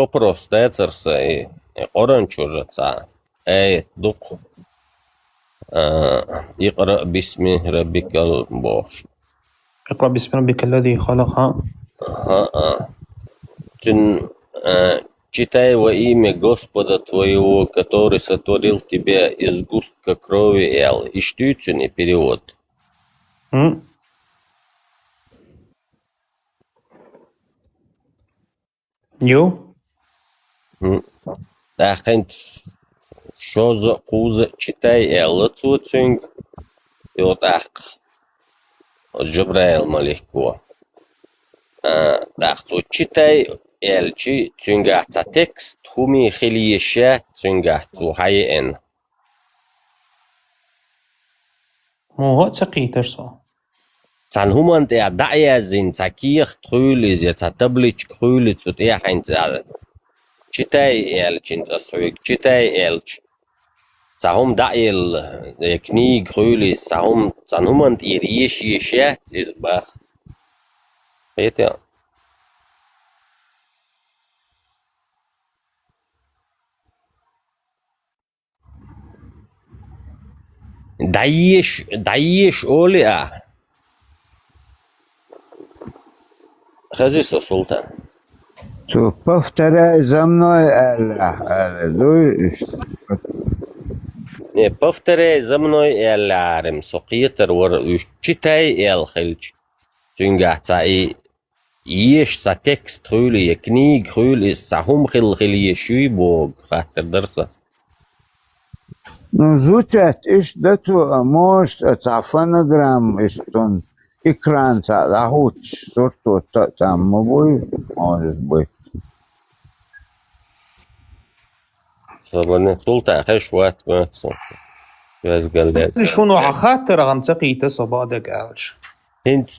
Speaker 8: вопрос тецерса и оранчужаца дук اقرأ باسم ربك البوش
Speaker 3: اقرأ باسم ربك الذي خلق
Speaker 8: جن читай во имя Господа твоего, который сотворил тебя из густка крови и что это не перевод?
Speaker 3: يو
Speaker 8: Дахент шоза куза читай эллацуцинг йодах Джабраил малихко. Дахцу читай элчи цунгахца текст хуми хилиеша цунгахцу хайен.
Speaker 3: مو هو تقيتر صو
Speaker 8: San human der daher sind zakir trüle sie zatablich krüle zu der heinzal. Читай элчин засуик читай элч. Сахум даил книг крüle сахум san human ihr yesh is bach. Bitte. Daesh olea. Хазиса Султан.
Speaker 9: So, повторяй за мной,
Speaker 8: Не повторяй за мной эларим сокитер вор читай элхилч. Цунгахца и еш за текст крüle книг крüle сахум хилеши бог хатер дерса.
Speaker 9: Ну, звучат, дату, может, фонограмм, он экран, захуч, сорту, там, может быть.
Speaker 8: Султан хешват ватсон.
Speaker 3: شنو خاطر عم تقيت صبادك ألش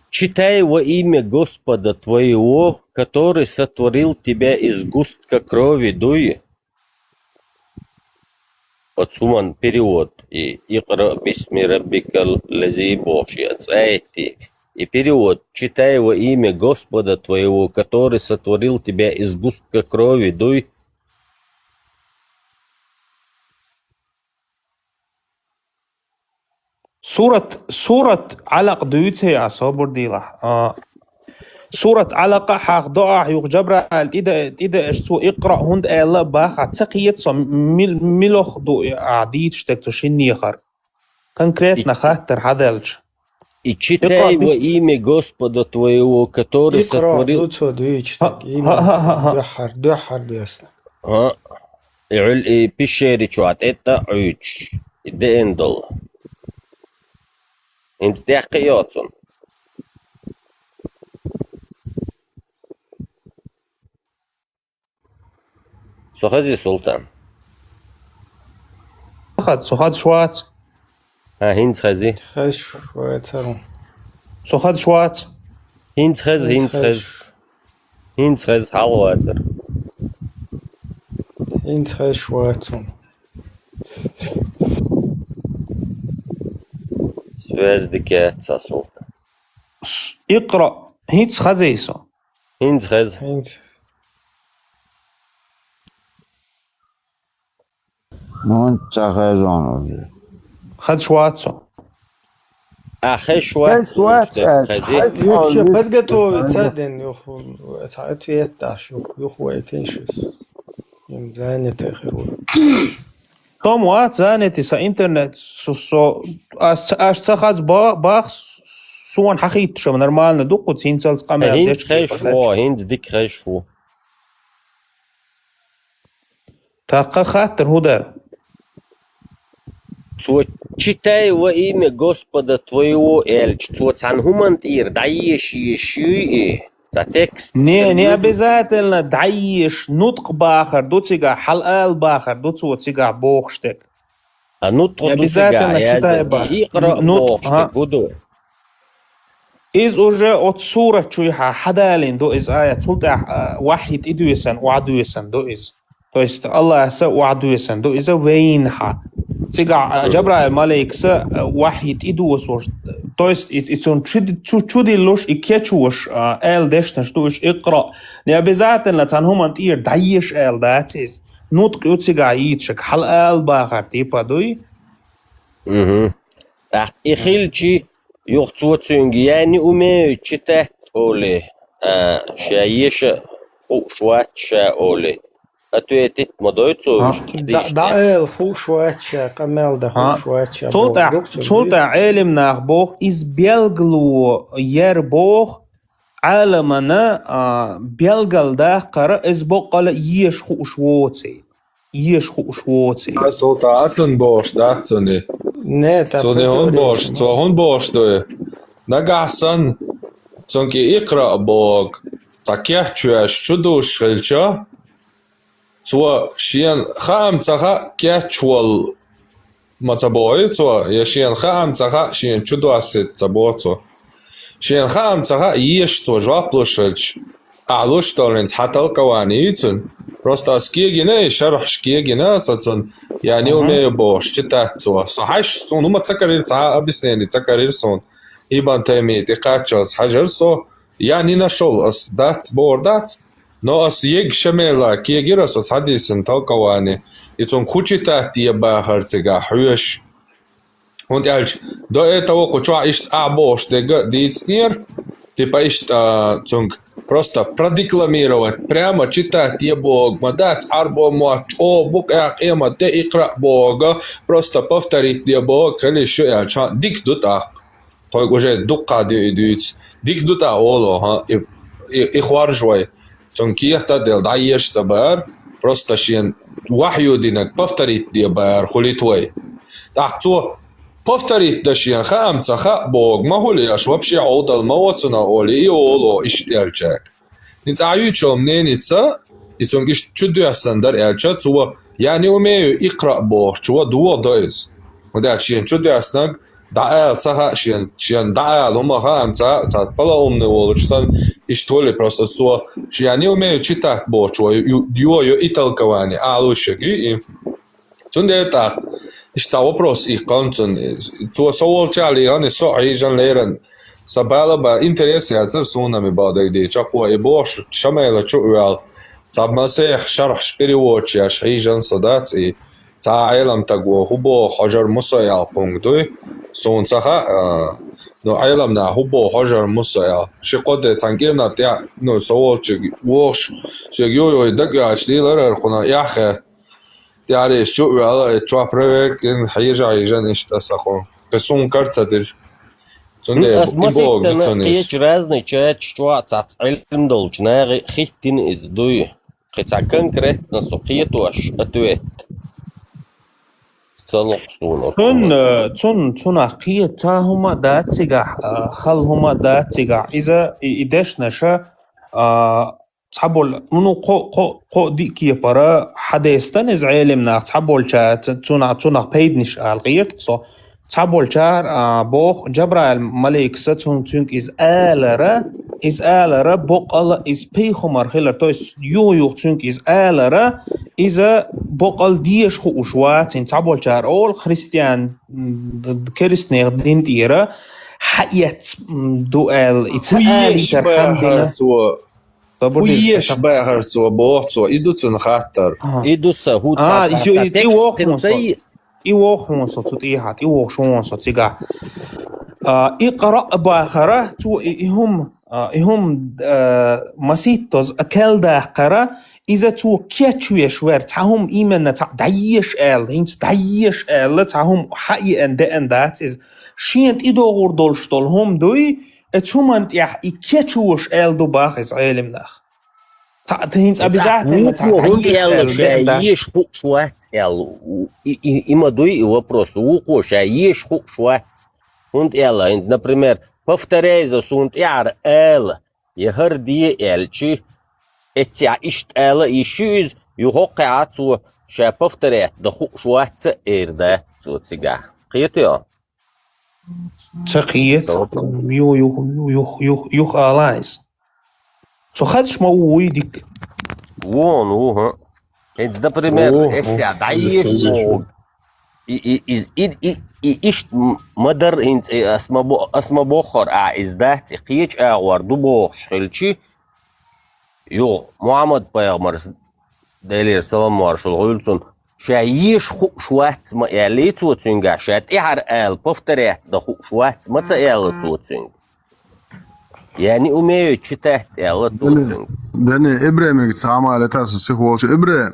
Speaker 8: Читай во имя Господа твоего, который сотворил тебя из густка крови дуи. Подсуман перевод. И икра бисми раббикал лази бошиац. И перевод. Читай во имя Господа твоего, который сотворил тебя из густка крови дуй.
Speaker 3: سورة علق دويتي عصابر ديلا سورة علقة حق ضاع يوق جبرة إذا اشتو اقرأ هند آلا باخ تقيت صم ملوخ دو عديد شتكتو شني خر конкретно خاطر حدالش
Speaker 8: И читай во имя Господа твоего, который сотворил... И пещере чуат, это уч. И деэндол. Инт дяхайотсон. Сухази Султан.
Speaker 3: سخاد شوات
Speaker 8: هند خزي.
Speaker 2: خز شوات سرون.
Speaker 3: سخاد شوات.
Speaker 8: هند خز حلواتر.
Speaker 2: هند خز شواتون.
Speaker 8: Звездики Султан.
Speaker 3: اقرأ هند خزيسو.
Speaker 8: هند خز.
Speaker 3: خد شواتسو.
Speaker 8: خشوات.
Speaker 2: بس قطو تصدن يخو ساعات يتعش يخو يتنشس يمزانة آخر
Speaker 3: توم وات زانتي سا انترنت سو اش تخز باخ سوان حقيت شو نورمالنا دوقو تسينسلز قمر
Speaker 8: هند خشوا هند ديك خشوا
Speaker 3: تاقا خاطر هدر
Speaker 8: читай во имя Господа твоего эльч, цанхумант ир даешь еши за текст.
Speaker 3: Не обязательно даешь нутк бахар, дуцига халал бахар, дуцига бохштек.
Speaker 8: А нутк
Speaker 3: не обязательно читай бахар.
Speaker 8: Икра бохштек буду.
Speaker 3: Из уже от сура чуйха хадалин до из аят султа вахид идуесан уадуесан до из. То есть Аллах са уадуесан до из вейнха. Цыга Джабраил малейкса вахид идуесош. То есть он чуди луш и кечуш эл дешна что уж икра. Не обязательно цанхумант ир даешь эл датис. Нутк уцыга итшек хал эл бахар типа дуй.
Speaker 8: Ихилчи يخصوصون يعني أمي شتات أولي شايشة أو شوات شا أولي أتويتت مدويتو
Speaker 2: دعال خو شوات شا قمال ده خو شوات شا
Speaker 3: صوت علم ناخ بوخ إز بيلغلو ير بوخ عالمنا بيلقل ده قرأ إزبقل يشخو شووتي
Speaker 6: Så ta atun bosh da atsuni.
Speaker 2: Ne, ta
Speaker 6: Så det hon bosh, så hon bosh då. Nagasan sonki ikra bog. Ta kehchua shudush khilcha. Så shien kham tsaha kehchwal mataboy, så ya shien kham tsaha shien chudasit tsabotso. Shien kham tsaha yesh to jwaploshch. A'lush torrent hatal kawani yitsun. Просто скиегина и шарх скиегина сацун я не умею бош читать so صحش сон ума цакарир ца объяснение цакарир сон ибан теми тикачас хажар so я не нашел ас дат бордат но ас ег шамела киегирас ас хадисен талкавани и сон кучита тия ба харцега хуеш und als до этого куча ist a бош дега дицнир типа ist цунг просто продекламировать, прямо читать я Бог, мадать арбо мач, о, бук эма, те икра Бога, просто повторить я Бог, или еще я чан, дик дутак, той уже дукка дюйдюц, дик дута оло, ха, и хваржвай, цункиехта дел даешь сабар, просто шен вахью динак, повторить я бар, хулитвай. Так, то повторить дашьян хам цаха Бог, могу ли я ж вообще отдал мовоцуна оли и оло иштельчак. Ниц аючо мненица, и цунгиш чудясан элча, цуа я не умею икра Бог, чуа дуо дойз. Вот я чьен чудяснак, да цаха чьен да лома хам ца пала умный олочсан, иштоли просто цуа, я не умею читать Бог, чуа ю и толкование, лучше и цунде так. Ишта вопрос их концен. Цо соолчали они со айжан лерен. Сабала ба интерес я цер сунами бада где чаква и бош шамела чуал. Сабмасех шарх перевод я айжан садат и та айлам тагво хубо хажар мусаял пунктуй. Сон цаха но айлам на хубо хажар мусаял. Шикоде тангена тя но соолчи вош сегё и дага члилер кона яхе يعني شو على تشوبرك إن حيرجع يجان إيش تسخون كسون كارتادر توني بوق بتونيس
Speaker 8: كيش رازني تشات شوات علم دولجنا خيتين إز دوي خيتا كونكريت نسوقية واش أتويت
Speaker 3: تون أخية تاهما داتيجا خلهما داتيجا إذا إدش نشا تحبول منو قو دي كي برا حديثتن إز علمنا تحبول شات تون بيدنش الغيرت صو تحبول شار بوخ جبرائيل ملك ستون تونك إز آلرا بوقل إز بيخو مرخيلر تويس يو تونك إز آلرا إذا بوقل ديش خو أشوات إن تحبول شار أول خريستيان كريستنيغ دين تيرا حيات دوال إتسالي ترحمدنا
Speaker 6: Fuiеш bäherzo boorzo idutsun khattar.
Speaker 8: Idussa hut
Speaker 3: إيوه صوت إيهات إيوه شون صوت سجع إقرأ باخرة تو إهم مسيتوز أكل داخرة إذا تو كيتشوي شوير تهم إيمن تعيش هينس تعيش تهم حقيقة أن that is شينت إدور دولشتولهم دوي تهمنت كيتشوش دو باخس علم نخ هينس обязательно
Speaker 8: تعيش шуат има дуй вопрос у шаиш шуат und например повторяй за сунт يهر دي элчи اتيا اشت يشوز يوقع تو شا повторяй да шуат эрда цуцига قيتو
Speaker 3: تقيت يو خلاص سو خدش مويدك
Speaker 8: وون ها انت ده بريمير اتيا دايش إيش مدر إنت اسم بخور إزدهت قيش أغوار دو بخش خلشي يو محمد بيغمر دليل سلام مارشل غيلسون شايش خو شوات ما يالي توتسنجا شات إحر بفتريت ده خو شوات ما تيال توتسنج يعني أمي تشتهت توتسنج
Speaker 7: دني إبراهيم سامع لتاسس خوالش إبراهيم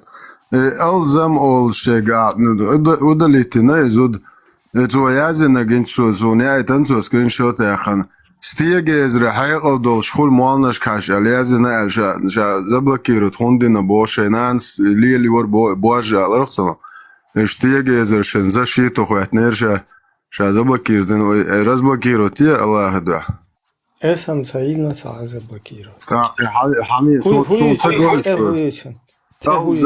Speaker 7: ألزم أول شيء قاعد ودليتنا يزود تو يازن جنت شو زوني تنسو سكرين شوت يا خان ستيجي حقيقة ودول شغل موالناش كاش اليازي نقل شا زبلكيرو تخوندينا بوشي نانس ليلي ور بواجه على رخصنا اشتيجي زر شنزا شيتو خوات نيرشا شا زبلكير دينو رزبلكيرو تيه الله هدوه
Speaker 2: اسم سعيدنا سعادة بكيرو
Speaker 7: حمي صوت تقول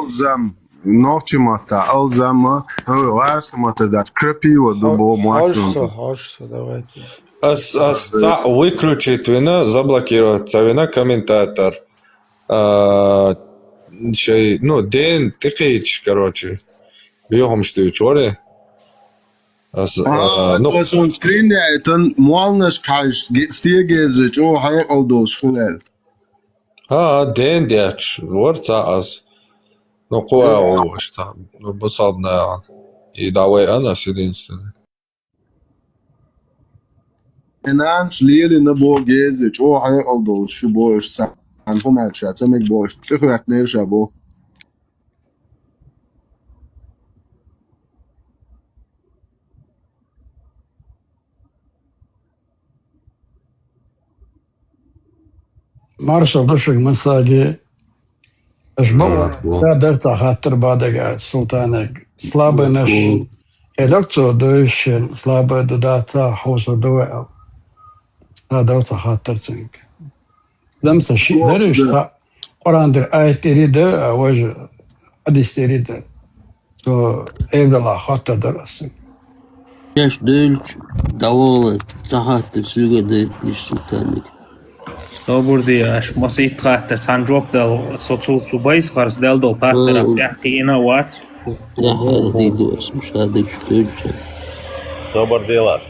Speaker 7: ألزم نوچی ماتا ألزم واسك ماتا دات كربي ودو مواشون
Speaker 2: هاشتو давайте.
Speaker 6: Выключить вина, заблокировать вина комментатор. Ну, день тыкаешь, короче. Бьем что учёры.
Speaker 7: Ну, сон скрин это малнаш каш стиегезич о хай алдол шулел.
Speaker 6: день дяч, ворца аз. Ну, кое что бусабна. И давай она единственное.
Speaker 7: Enans lili na bo gezich o hay aldol şu boş san bu maçta tamek boş tıkıyak nerşa bu.
Speaker 11: Marshal دشك مساجي أشبه درت خاطر بعد قاعد سلطانك سلابة نش إلكتو دوش سلابة داتا حوس دوائل درت خاطر تنك لمسة شيء درش تا قرآن در آية تريد وجه حديث تريد تو إيدا خاطر درسك
Speaker 5: ياش دولش دولة تخاطر سوغا ديتلش سلطانك
Speaker 3: Добрый масит хаттер санджоп дал соцул субайс харс дал дол паттер бяхтина ват
Speaker 5: يا هذا ديدوس مش هذا شتوجه
Speaker 8: Добрый лад.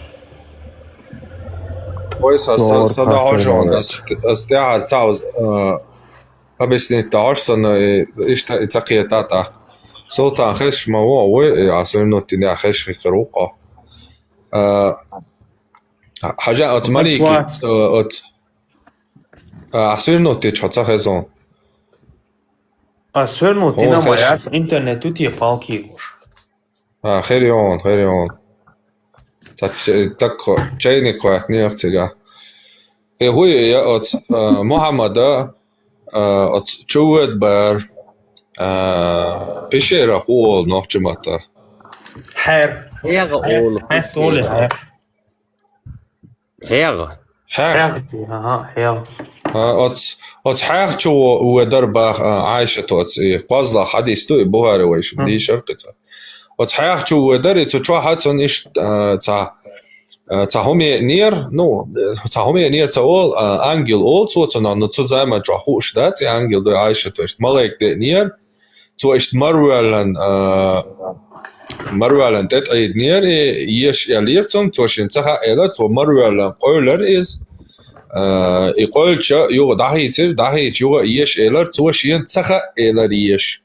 Speaker 6: Oysa sada hožon, stjahar cauz объяснить тарсана ишта ицакиятата Sultan خش ما هو عصرنا تنيا خش خروقه حاجة أتمنى عصرنا تيجي خزون
Speaker 3: عصرنا تنا مرات إنترنت تي فالكيوش
Speaker 6: خيريون تك جايني كوات نيرتجا هو يا محمد تشود بار بشير هو نوچماتا
Speaker 3: حر
Speaker 8: هيغ أول هيغ
Speaker 6: حيغ شو ودربا عايشة قصلا حديث تو بوهاري ويش دي شرقتها حيغ شو ودري تشوا حاتون إيش تهمي نير نو تهمي نير تقول أنجيل أول صوتنا نتصل زي ما جاهوش دات أنجيل ده عايشة توش ملاك ده نير تو إيش مروالن تت أيد نير يش يليرتم توش انتها إلا تو مروالن قولر إز يقول شا يو داهي يو يش إلا توش ينتها إلا يش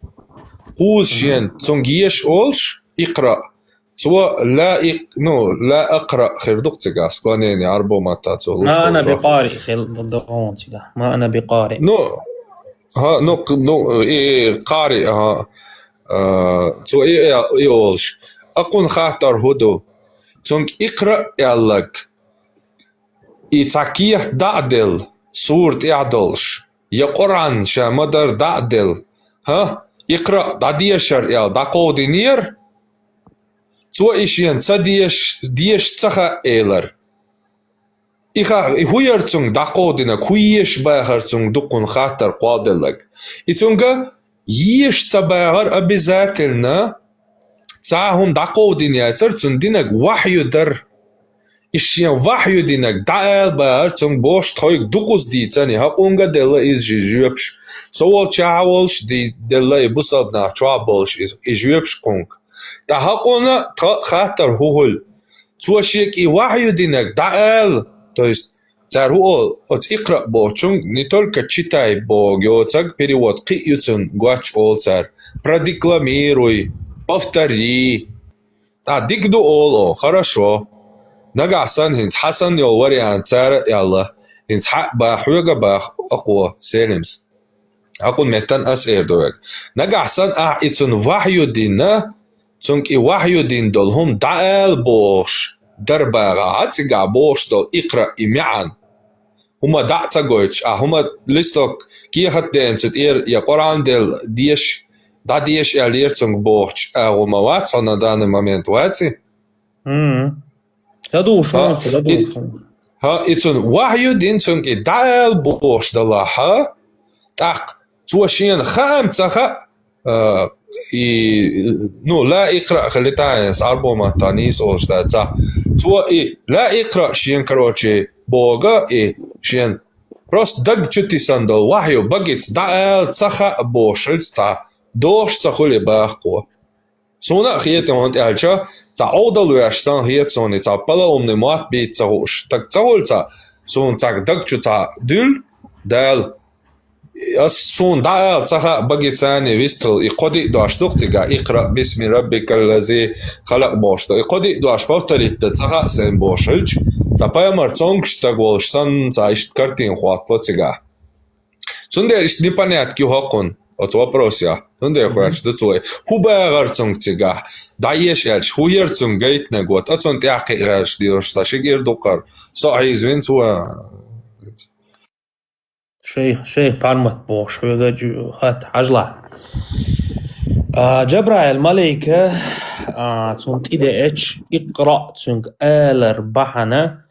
Speaker 6: قوس شين تونجيش أولش يقرأ تو لا أقرأ خير دقتك أسقانيني عربو ما تاتو
Speaker 3: ما أنا بقارئ خير دقونتك ما أنا بقارئ
Speaker 6: إيه قارئ تو إيه أولش أكون خاطر هدو تونك اقرأ يالك إتاكيه دعدل سورة إعدلش يا قرآن شامدر دعدل اقرأ دعديشر يال دقودي نير تو إشيان ديش تخا إيلر هويرتون دقودنا كويش باهرتون دقون خاطر قادلك إتونغا يش تباهر أبزاتلنا تاهم دقودين ياترتون دينك وحيو در إشيان وحيو دينك دعال باهرتون بوش تخويك دقوز ديتاني هاقونغا ديلا إز جيجيبش سوال چاولش ديلا إبوصادنا چوابولش إجيبش قونغ دا هاقونا خاطر هول توشيك وحيو دينك دعال то есть цару от иқра бочун не только читай богёцак перевод қиюцун гуач ол цар продекламируй повтори дигду ол хорошо нагасан хинс хасан ёл вариант цар ялла хинс ба хуяга ба ақо селимс aqun metan as erdovek nagасан ицун вахью динна цунки вахью дин долхум даал бош درباغا عتسقع بوشتو اقرأ معا هما دعتا قويتش هما لستوك كي خدين ستير يا قرآن ديل ديش دا ديش اليرتونغ بوش هما واتس на данный момент واتسي
Speaker 3: Я думаю,
Speaker 6: ها اتون وحيو دينتونغ دال بوش دلاها تاق توشين خامتها ну لا اقرأ خليتاينس اربوما تانيس اوشتا تو لا اقرأ شين короче بوغا شين просто даг чути сандал вахю багиц да цаха бошельца дош цахули бахко суна хиетен он ялча за одал яшсан хиетсони за палаумны мат бит цахуш так цахулца сун так даг чута дул дал سون دا صح بقي ثاني ويستل يقضي داش دختيغا اقرا باسم ربك الذي خلق بوشت يقضي داش повторить صح سين بوشلج تапаямар цонгштагол сан заишт картин хватлоцига сундериш непонятки хокон от вопроса сундер хочет цой хубагар цонгцига даеш элч хуер цонгейт негот ацон тяхигаш диош сашигир докар صحيح زين سوا
Speaker 3: شيخ بارمت بوش ويجا خات عجلة جبرائيل ملائكة تونت إذا إتش إقرأ تونك آلر بحنا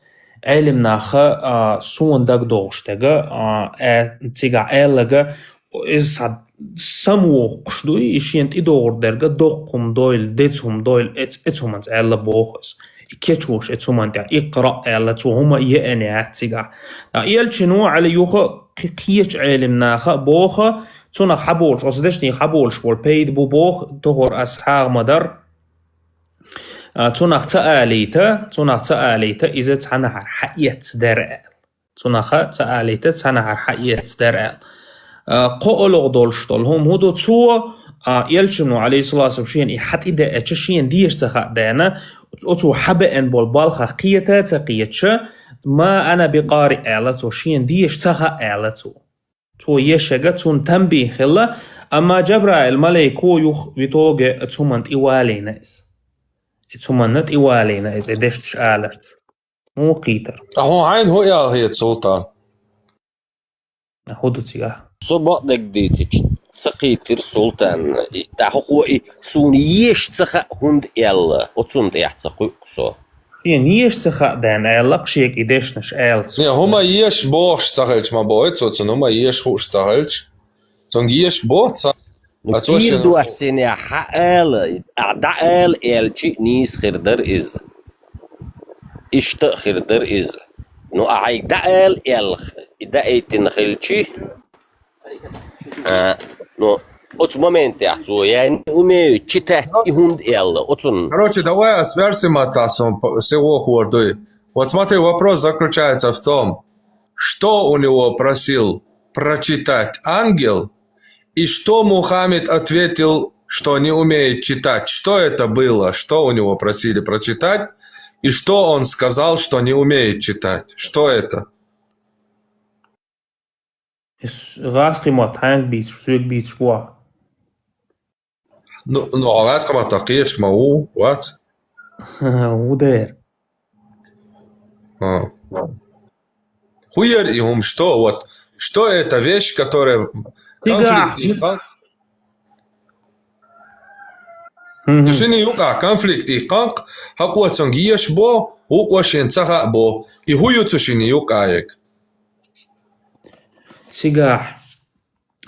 Speaker 3: علم ناخا سون داك دوش تاقا تيجا آلغا إز سموق شدوي إشينت إدور درجة دوقهم دويل ديتهم دويل إتهم أنت آلا بوخس كيتشوش إتهم أنت إقرأ آلا تو هما يأني تيجا يلشنو على يوخا قيش علم ناخا بوخا تونخ حبولش أصدشني حبولش بول بيد بو بوخ تهور أسحاغ مدر تونخ تآليتا إذا تعنهر حقيت درال تونخ تآليتا تعنهر حقيت درال قولوغ دولشتول هم هدو تو يلشنو عليه الصلاة والسلام شين حتى إذا أتشين ديش تخا دانا أتو حبئن بول بالخا قيتا تقيتش ما أنا بقارئ آلتو شين ديش تخا آلتو تو يشغا تون تنبيه خلا أما جبرائيل ملايكو يخ بتوغ اتومنت إيوالينايز اتومنت إيوالينايز إدشتش آلت مو قيتر
Speaker 6: هو عين هو يا هي سلطان
Speaker 3: هدو تيغا
Speaker 8: صبا دك ديتش سقيتر سلطان تحقو سونيش تخا هند يلا وتسونت يحتقو قصو
Speaker 3: نيش تخا دان آلق شيك إدشنش آلت
Speaker 6: هما يش بوش سهلش ما بويت سوتسن هما يش خوش سهلش سون يش بوت
Speaker 8: كتير دو أحسن يا حقال أعداء الشيء نيس خردر إز إشت خردر إز نو أعداء الخ إذا أيتن خلشي نو от момента я не умею читать и хунд элла.
Speaker 6: Короче, давай сверсим это всего хордой. Вот смотри, вопрос заключается в том, что у него просил прочитать ангел, и что Мухаммед ответил, что не умеет читать. Что это было? Что у него просили прочитать, и что он сказал, что не умеет читать? Что это? Ну, а раз кому такие, мау, what?
Speaker 3: Удар.
Speaker 6: Хуер им что, вот, что это вещь, которая конфликт и تشيني يوقع конфликт и قنق حقوة تنجيش بو وقوشين تخا بو يهو تشيني يوقعك
Speaker 3: سيجاح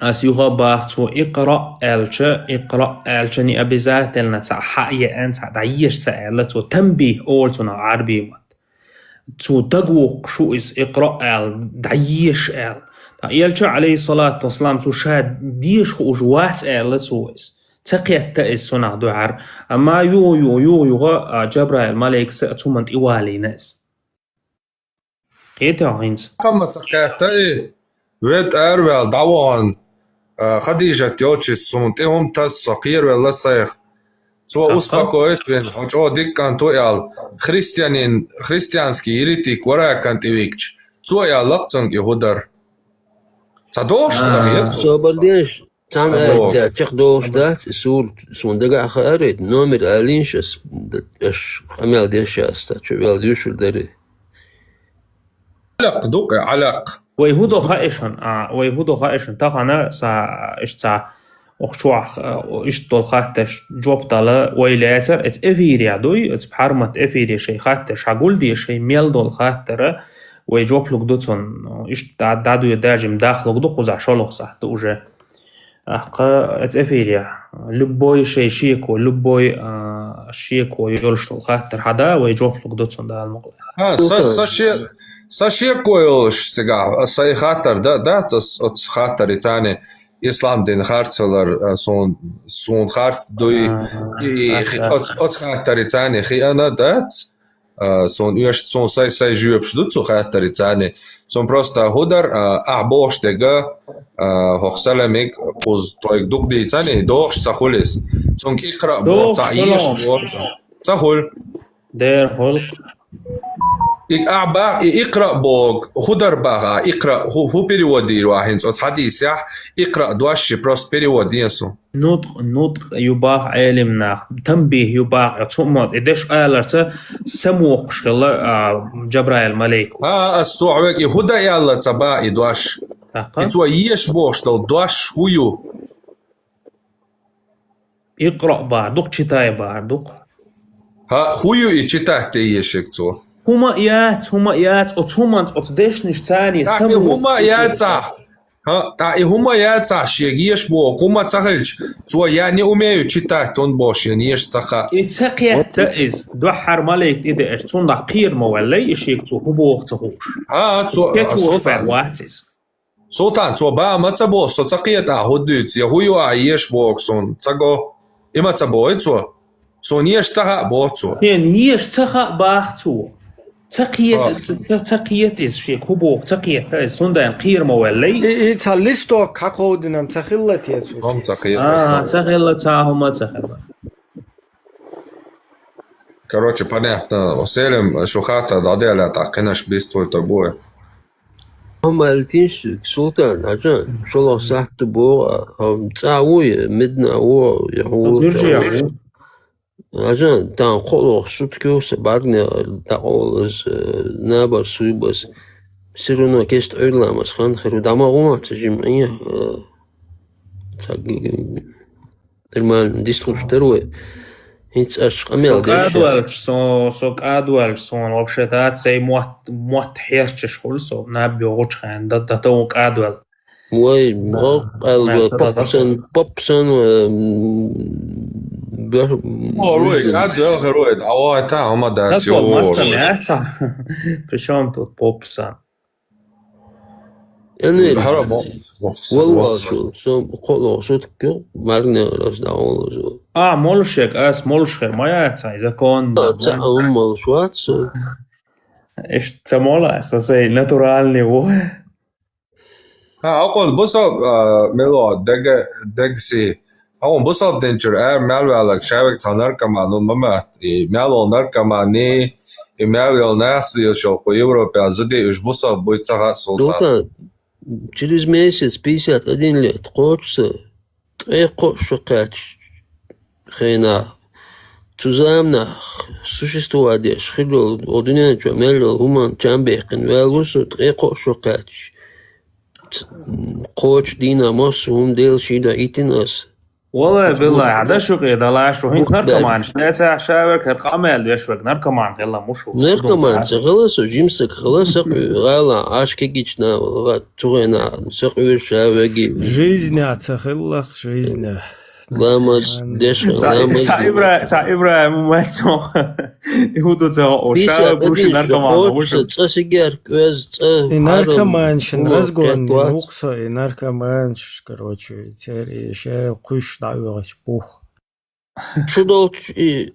Speaker 3: أسيوها باختو اقرأ ألشني أبزات لنا حقيقة أنت دعيش سألتو تنبيه أولتنا عربي مات تو دقوق شو إس اقرأ دعيش ألش عليه الصلاة والسلام تو شاد ديش خوش وات ألتو إس تقيت تأس صنع دعار أما يو جبرائيل ملاك سأتو من إيوالي ناس قيتا هينز
Speaker 6: قم تقيت ويت أروال دعوان خديجة يوتشي سونتهم تاس صقير ولا صيخ سو успокоит вен очо диккан тоял христианский иритик варакан тивикч цоя лакцанги худар цадош цамет
Speaker 5: Соболдеш تان تشخدوش دات سول سوندقع خارج نومر ألينشس اش أمال ديشاس تشوفال ديوشو دري
Speaker 6: علق دوق علق
Speaker 3: ويهودو خائشن تاخنا سا اشتا وخشوع اشتول خاتش جوب طلا ويلاتر ات افيريا دوي ات بحرمت افيريا شي خاتش هقول دي شي ميل دول خاتر ويجوب لك دوتون اش دادو يداجم داخل دو قزع شلوخ صح دوجه احقا ات افيريا لبوي شي شيكو لبوي شيكو يولشتول خاتر حدا ويجوب لك دوتون دا المقلس
Speaker 6: ساشيكو يولش سيغا ساي خاتر دا اتس خاتر يتاني İslam din harçlar son harç doy ot xataritani khiana dat son üst son say jübshdut so xataritani son prosta hodar ahboshtega hoxsalamik qoz toyg dugditani dox saxulis son iqra bo ta'ish bo saxul
Speaker 3: der holq
Speaker 6: اقرأ بوغ خدر باغا اقرأ هو بيريودي واحد صوت حديث يح اقرأ دواش بروست بيريودي يسو
Speaker 3: نطق يباغ علمنا تنبيه يباغ تصمت إدش آلرت سموق شغل جبرائيل ملك
Speaker 6: السوعوك هدا يلا تبا دواش إتوا يش بوش دواش هيو
Speaker 3: اقرأ بعدك شتاي بعدك
Speaker 6: هيو يشتاي يشك تو
Speaker 3: هما يات أتهمنت أتدشنش ثاني
Speaker 6: هما ياتع هما ياتع شيغيش بو هما تخلج تو يعني умею читать он больше не يشتخا
Speaker 3: اتسقيت دائز دوحر ملك إذا اشتون قير مولي إشيك تو هبوغ تخوش
Speaker 6: تو سلطان تو با ما تبو سقيت هدوت يهويو عيش بوكسون تاغو إما تبو تو سون يشتخا بوتو
Speaker 3: يشتخا باختو تقيت إز شيء كوبوك تقيت سندان قير مولي
Speaker 2: يتسلستو كاكودنم تخلت يسو
Speaker 6: هم تقيت
Speaker 3: تخلت هما تخلت
Speaker 6: Короче, понятно. Оселим шухата даделя тақинаш бистол табуе.
Speaker 5: هم التيش سلطان عشان شلون صحت بورا هم تعوي مدنا هو يحول عشان تان قلق سبكو سبارنا تقولز نابر سويبس سيرونا كيست أولا مسخان خيرو دماغوما تجمعية ترمان ديستروش تروي هيتس أشق أميال
Speaker 3: ديش سوك أدوالش سون вообще-то цей мот херчеш хулсо набио гучхан датаук أدوال
Speaker 5: وي مغاق بوبسن
Speaker 6: رويد أدوال رويد عواتا هما داتيو
Speaker 3: ما استمعت причем тут بوبسن
Speaker 5: يعني والله شو قولوا شو تكو مارنا راس داول
Speaker 3: مولشك مولشخر ما يعطي إذا كان
Speaker 5: مولشوات
Speaker 3: إيش تمولا أساسي ناتورالني هو
Speaker 6: أقول بصب ملو دقسي أقول بصب دينجر مالو على شابك تنركمان وممات مالو نركماني مالو ناس يشوف يوروبا زدي إيش بصب بيتسها سلطان
Speaker 5: через месяц 51 лет хочется треко шукать хрена zusammen существовать шхидол одинен чамел уман чамбекен велвусу треко шукать коч динамос дел шида итинас
Speaker 3: والله بالله عدا شو قيدا لا شو هين نركمان شنيتا شاورك هتقامل يشوك نركمان يلا مشو
Speaker 5: نركمان خلاص جيمسك خلاص غالا عاشكي جيتنا غا تورينا سقو شاوغي
Speaker 2: жизнь تخلق жизнь
Speaker 5: لما دش
Speaker 3: تعبرا مماتو يهودو تو شاور بروش نركمان مشو
Speaker 5: تسيجر كوز
Speaker 2: نركمان شن разгон муксо и наркоман короче теперь еще куш даёшь бух
Speaker 5: شو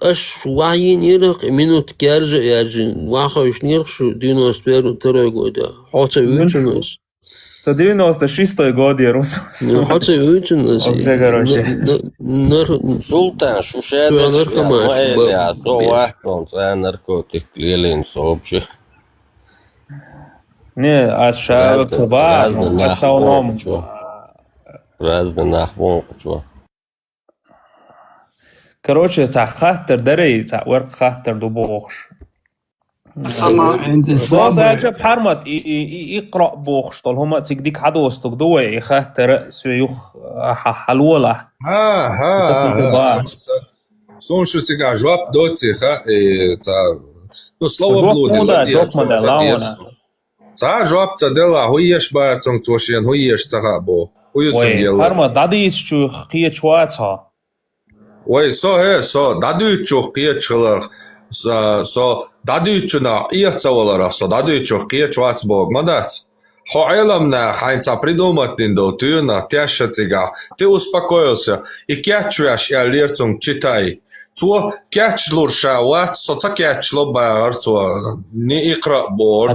Speaker 5: اش وعين يرق минут كارج يارجن واخوش نيرشو دينو سبيرو ترغودا حتى ويتنس
Speaker 3: 96-й год я рус.
Speaker 5: حتى ويتنس
Speaker 8: Султан шушедеш я то вахтон за наркотик лилин сообщи.
Speaker 3: Не, а шабак таба, в основном
Speaker 8: разные нахвон شو
Speaker 3: Короче, تاع خاطر دري تاع ورق خاطر دو بوخش.
Speaker 11: سما عندي
Speaker 3: باز
Speaker 11: صلابة
Speaker 3: عجب حرمت يقرأ بوخش طول هما تقديك حدوستك دوي خاطر سويوخ حلوله.
Speaker 6: ها سون شو تيجا جواب دوتي خا تا تو слава блуди تا جواب تدلا هويش بارتون توشين هويش تغابو
Speaker 3: وي حرمت داديت شو خيت شواتها
Speaker 6: وي سو داديتشو خيت شلر سو داديتشنا иерцавалара со дадиичо خيت швац бог мадат хо элемна хайнца придуматин до тюна тяшатига ты успокоился и кячвяш я лерцун читай цо кячлурша ва соца кячло баарцо не икра бор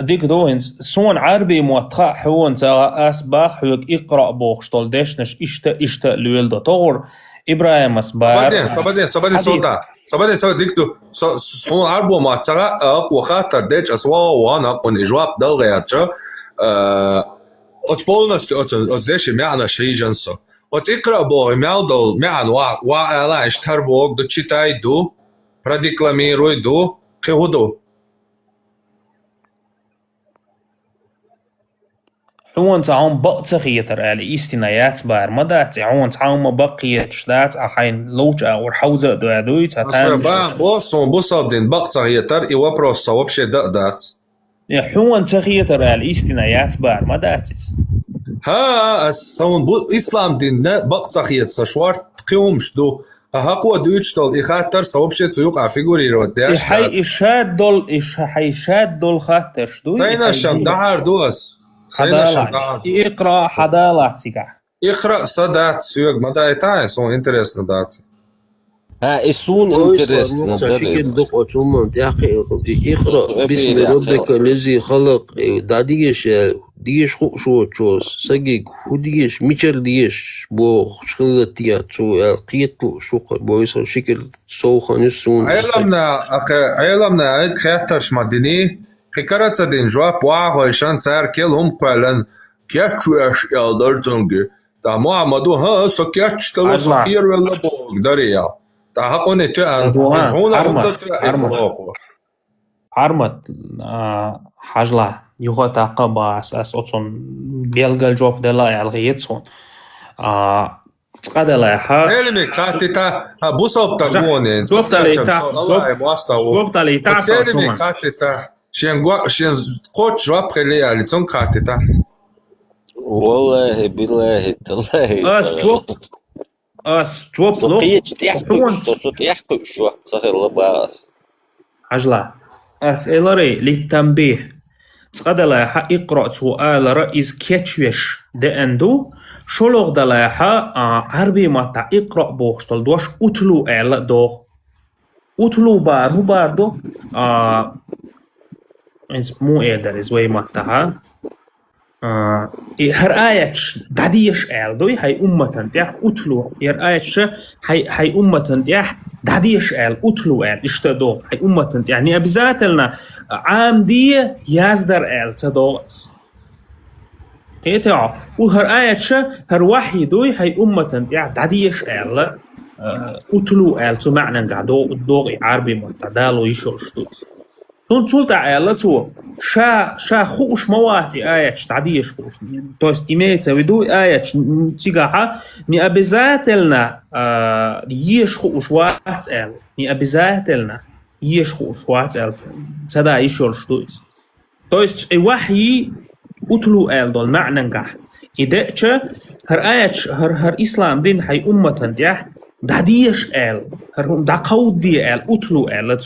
Speaker 3: ديك دو سون عربي موتخا حون تا اسباخ حيك اقرا بوخشتول دشنش اشتا لولدا طور ابراهيم اسبار
Speaker 6: سبدين صوتا ديكتو سون عربو ما ترى وخاطر ديج اسوا وانا قن اجواب دلغياتشا от полностью от здесь мяна шейджансо от икра бог мяудол мян ва ала иштар бог до читай ду продекламируй ду кегуду
Speaker 3: حون تعون بقتخيتر على استنايات بار مدات عون تعون بقية شدات أخين لوجا ورحوزة دوادوي تاتان
Speaker 6: بوصون بوصابدين بقتخيتر إيوا بروسا وبشي دقدات
Speaker 3: حون تخيتر على استنايات بار مداتس
Speaker 6: ها سون بو إسلام دين بقتخيت سشوار قيومش دو هقوة دويتشتول إخاتر سوبشي تسويق عفيقوري رودياش
Speaker 3: حي إشاد دول خاتر شدوي
Speaker 6: تاينا شم دعار دوس
Speaker 3: اقرا حدالاتيكا
Speaker 6: اقرا صدات سيوق مداي تاع سون انتريستنت دات
Speaker 8: ها اسون انتريستنت
Speaker 5: شكل دق اوتومان اقرا باسم ربك الذي خلق داديش ديش خو شو تشوس سجيك وديش ميشل ديش بو شغلتيا تو قيتو شو بويس شكل سو خانسون
Speaker 6: علمنا خاطرش مدني خكرت دين جواب واغشان صار كلهم قالن كيتشوش يالدرتونغ تا محمدو ها سكيتش تلو سكير ولا بوغ دريا تا هقوني تان هنا
Speaker 3: عرمت حاجلا يغوتا قبا اساس اوتون بيلغال جواب دلا الغيتسون تقدلا ها
Speaker 6: علمي كاتيتا بوصوب تغوني
Speaker 3: جوبتالي تا
Speaker 6: علمي كاتيتا شين قوت جواب خليه على تون كاتيتا
Speaker 8: والله بالله تالله
Speaker 3: اس جوب لو
Speaker 8: صوت يحكي شو صهر لباس
Speaker 3: عجلة أسئلة للتنبيه تقدلا اقرأ سؤال رئيس كيتشوش دأندو شلوغ دلاحا عربي ماتا اقرأ بوخشتل دوش اتلو اعلا دو اتلو بارو باردو انس مو ايدر ازوي ماتا هر آياتش داديش اعلا دوي هاي امتن تيح اتلو هر آياتش هاي امتن تيح داديش اعلا اتلو اعلا اشتدو هاي امتن يعني ابزاتلنا عام دي يازدر اعلا تدوغس هيتعو وهر آياتش هر وحي دوي هاي امتن تيح داديش اعلا اتلو اعلا تو معنى قعدو الدوغي عربي متدالو يشور شتوت تون تولتا اعلا تو شا خوش مواتي آياتش داديش خوش توست имеется в виду آياتش تيجاها не обязательно يش خوش وات اعلا не обязательно يش خوش وات اعلا تدا يشور شتوت то есть الوحي اتلو آل دول معنى نجح إذا هر آياتش هر إسلام دين هاي أمة ديح داديش آل هر دا قود دي آل اتلو آل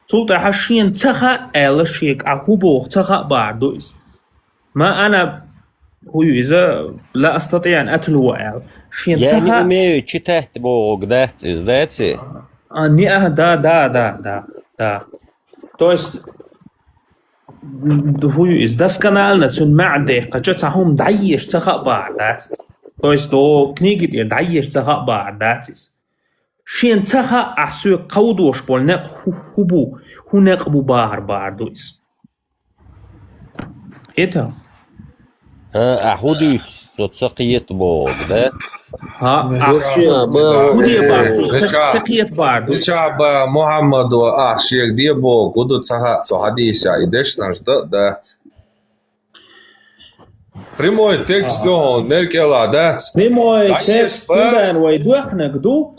Speaker 3: تولتا حشين تخا آل شيك أكوبوخ تخا باردويس ما أنا هو إذا لا أستطيع أن أتلو آل شين
Speaker 8: Я
Speaker 3: تخا
Speaker 8: не умею читать Бог, да, знаете?
Speaker 3: не да то есть досконально цун معدة قجتهم دعيش تخاء بعدات تو كنيجي دعيش تخاء بعداتس شين تخاء أحسو قودوش بولنق هبو هنق بو باردويس إيتا
Speaker 8: أحوديت تسقيت بوغ ده
Speaker 6: نشعب محمد وأحشيك ديبو قدو تسها سحديث إدش نجد ده Прямой текст он неркела дать.
Speaker 3: Прямой текст туден вайдуахнак ду.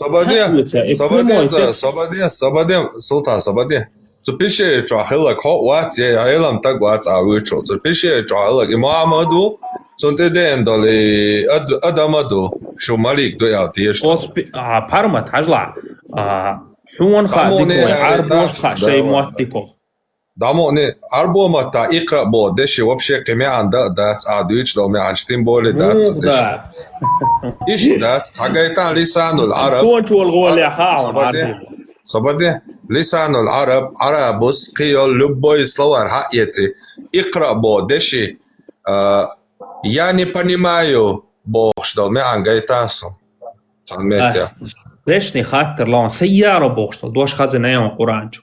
Speaker 6: Собаде, Султан, собаде. Zu pishe chahela ko wat ye elam tag wat awicho. Zu pishe chahela imamadu sunte den dole adamadu shumalik do ya tish.
Speaker 3: Parmat hajla. Huon khadiko arbosh kha shay muatiko.
Speaker 6: Дамоне арбо мата икра бо деши вообще кеме анда дат адуич до ме анштим боле дат иш дат хагайта лисанул араб صبرني لسان العرب عربس قيل لبوي слова хаети икра бо деши я не понимаю бо что ме ангайтасо санметя
Speaker 3: дешни хаттер лон سيارة бо что дош хазинеон куранчо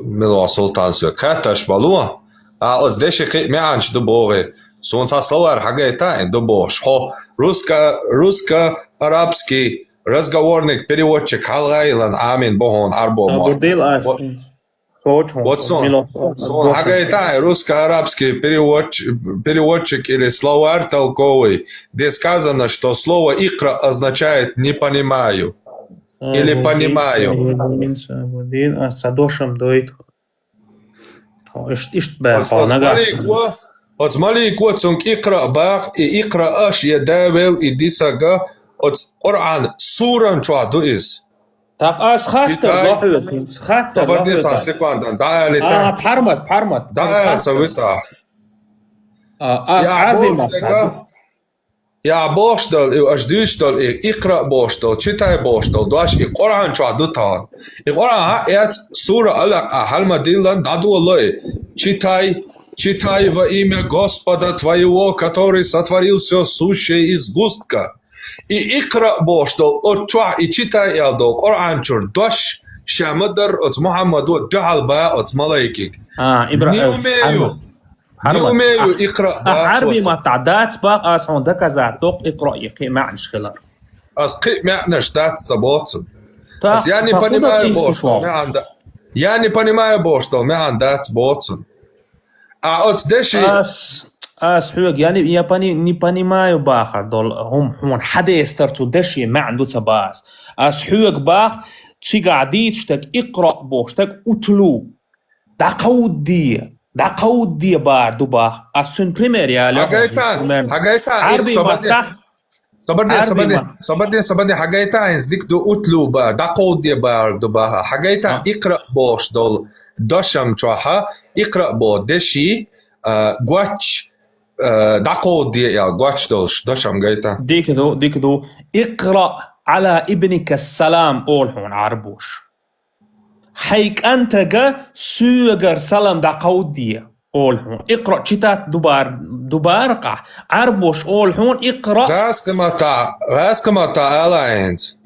Speaker 6: Мило Султан сё каташ балуа от здесь мянч до боре сонца словар хагайта до бош хо русско-арабский разговорник переводчик халгайлан амин богон арбо вот сон хагайта русско-арабский переводчик или словарь толковый где сказано что слово икра означает не понимаю или понимаю. От смотри, кот икра бах и икра аш едавел и дисага от Коран суран чуаду из.
Speaker 3: Так ас хаттер
Speaker 6: Тобадница секунда, да ли так?
Speaker 3: Пармат.
Speaker 6: Да, совета.
Speaker 3: Ас арди
Speaker 6: Я боштал и аждучтал и икра боштал, читай боштал, дуаш и Коран чуадутан. И Коран эт сура алак ахальмадиллан даду аллай. Читай во имя Господа твоего, который сотворил все сущее из густка. И икра боштал от чуа и читай элдо Коран чур дуаш шамадар от Мухаммаду духалба от малайкик. Не умею. Не умею икра.
Speaker 3: عربي ما تعدات بقى أصلا ده كذا توق إقرأ يقي معنش خلار.
Speaker 6: أسقي معنش دات صبوتن. بس يعني понимаю بوشتو ما عنده. يعني понимаю بوشتو ما عنده صبوتن. от деши.
Speaker 3: حوق يعني не понимаю бахар дол هم حدا يسترتو دشي ما عنده تباس. حوق باخ تشي قاعدين تشتك إقرأ بوشتك أتلو. دقود دي بار دوباخ أصلاً بريميريا
Speaker 6: هاجايتان صبرني هاجايتان زديك دو أتلو با دقود دي بار دوباخ هاجايتان إقرأ بوش دول دوشم تروحا إقرأ بو دشي غواتش دقود دي يا غواتش دولش دوشم جايتان
Speaker 3: ديك دو اقرأ على ابنك السلام أولهون عربوش حيك أنت جا سوغر سلام دا قودية أولهون اقرأ شتات دوبار قع عربوش أولهون اقرأ
Speaker 6: غاسك متا ألاينز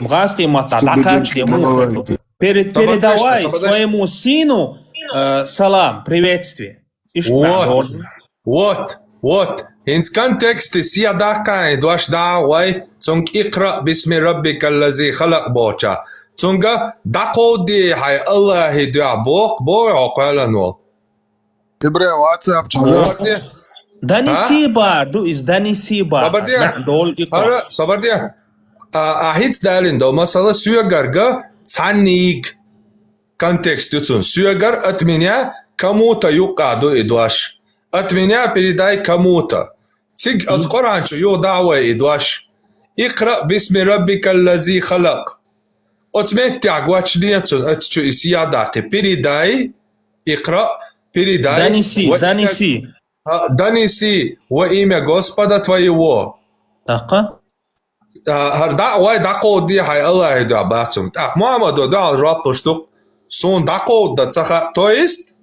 Speaker 3: غاسك متا دقاش يمو передавай своему сыну салам, приветствие.
Speaker 6: Вот. Ins контексте сия дахкай дуаш давай цунг икра бисми раббика аллази халак боча. Цунга дакоди хай Аллахи дуа бог окаланул.
Speaker 7: Ибрахим WhatsApp чужа.
Speaker 3: Даниси бар, ду из даниси бар.
Speaker 6: Sabardия. Ahits dalin do masala suyagarga цанник контекст юцун. Суягар от меня кому-то юкаду идуаш. От меня передай кому-то. Циг от Коранчу ю дава идуаш. Икра бисми раббика аллази халак. От меня гвач нецун. От чу исиядаки. Передай. Икра. Передай. Даниси во имя Господа твоего.
Speaker 3: Така?
Speaker 6: Дa'way daqo di hay Allah idu abatsum. Так, Мухаммаду дал рапуштук. Сон daqo da tsaha. То есть,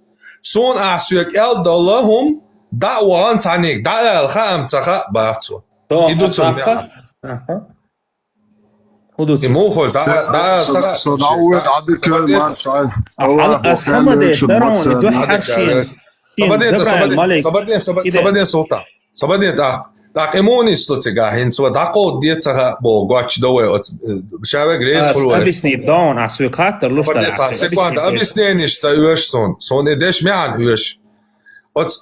Speaker 6: сон асуяк ел далахум da'wan tsanik. Da'al kham tsaha batsum. Иду цум. Имухол da'al tsaha.
Speaker 7: So da'wad adikal man shai.
Speaker 3: أسحمد يسترون يدو حرشين
Speaker 6: Sabadin Sultan. Sabadin tak imunis to cigahin, so daqo dietsa bo gwach dowe شاوك ريس خلوه.
Speaker 3: أبيسني دون عسوي خاطر لوش
Speaker 6: تلعب. سيكوان أبيسني إيش تأويش صون إدش معن إيش. أت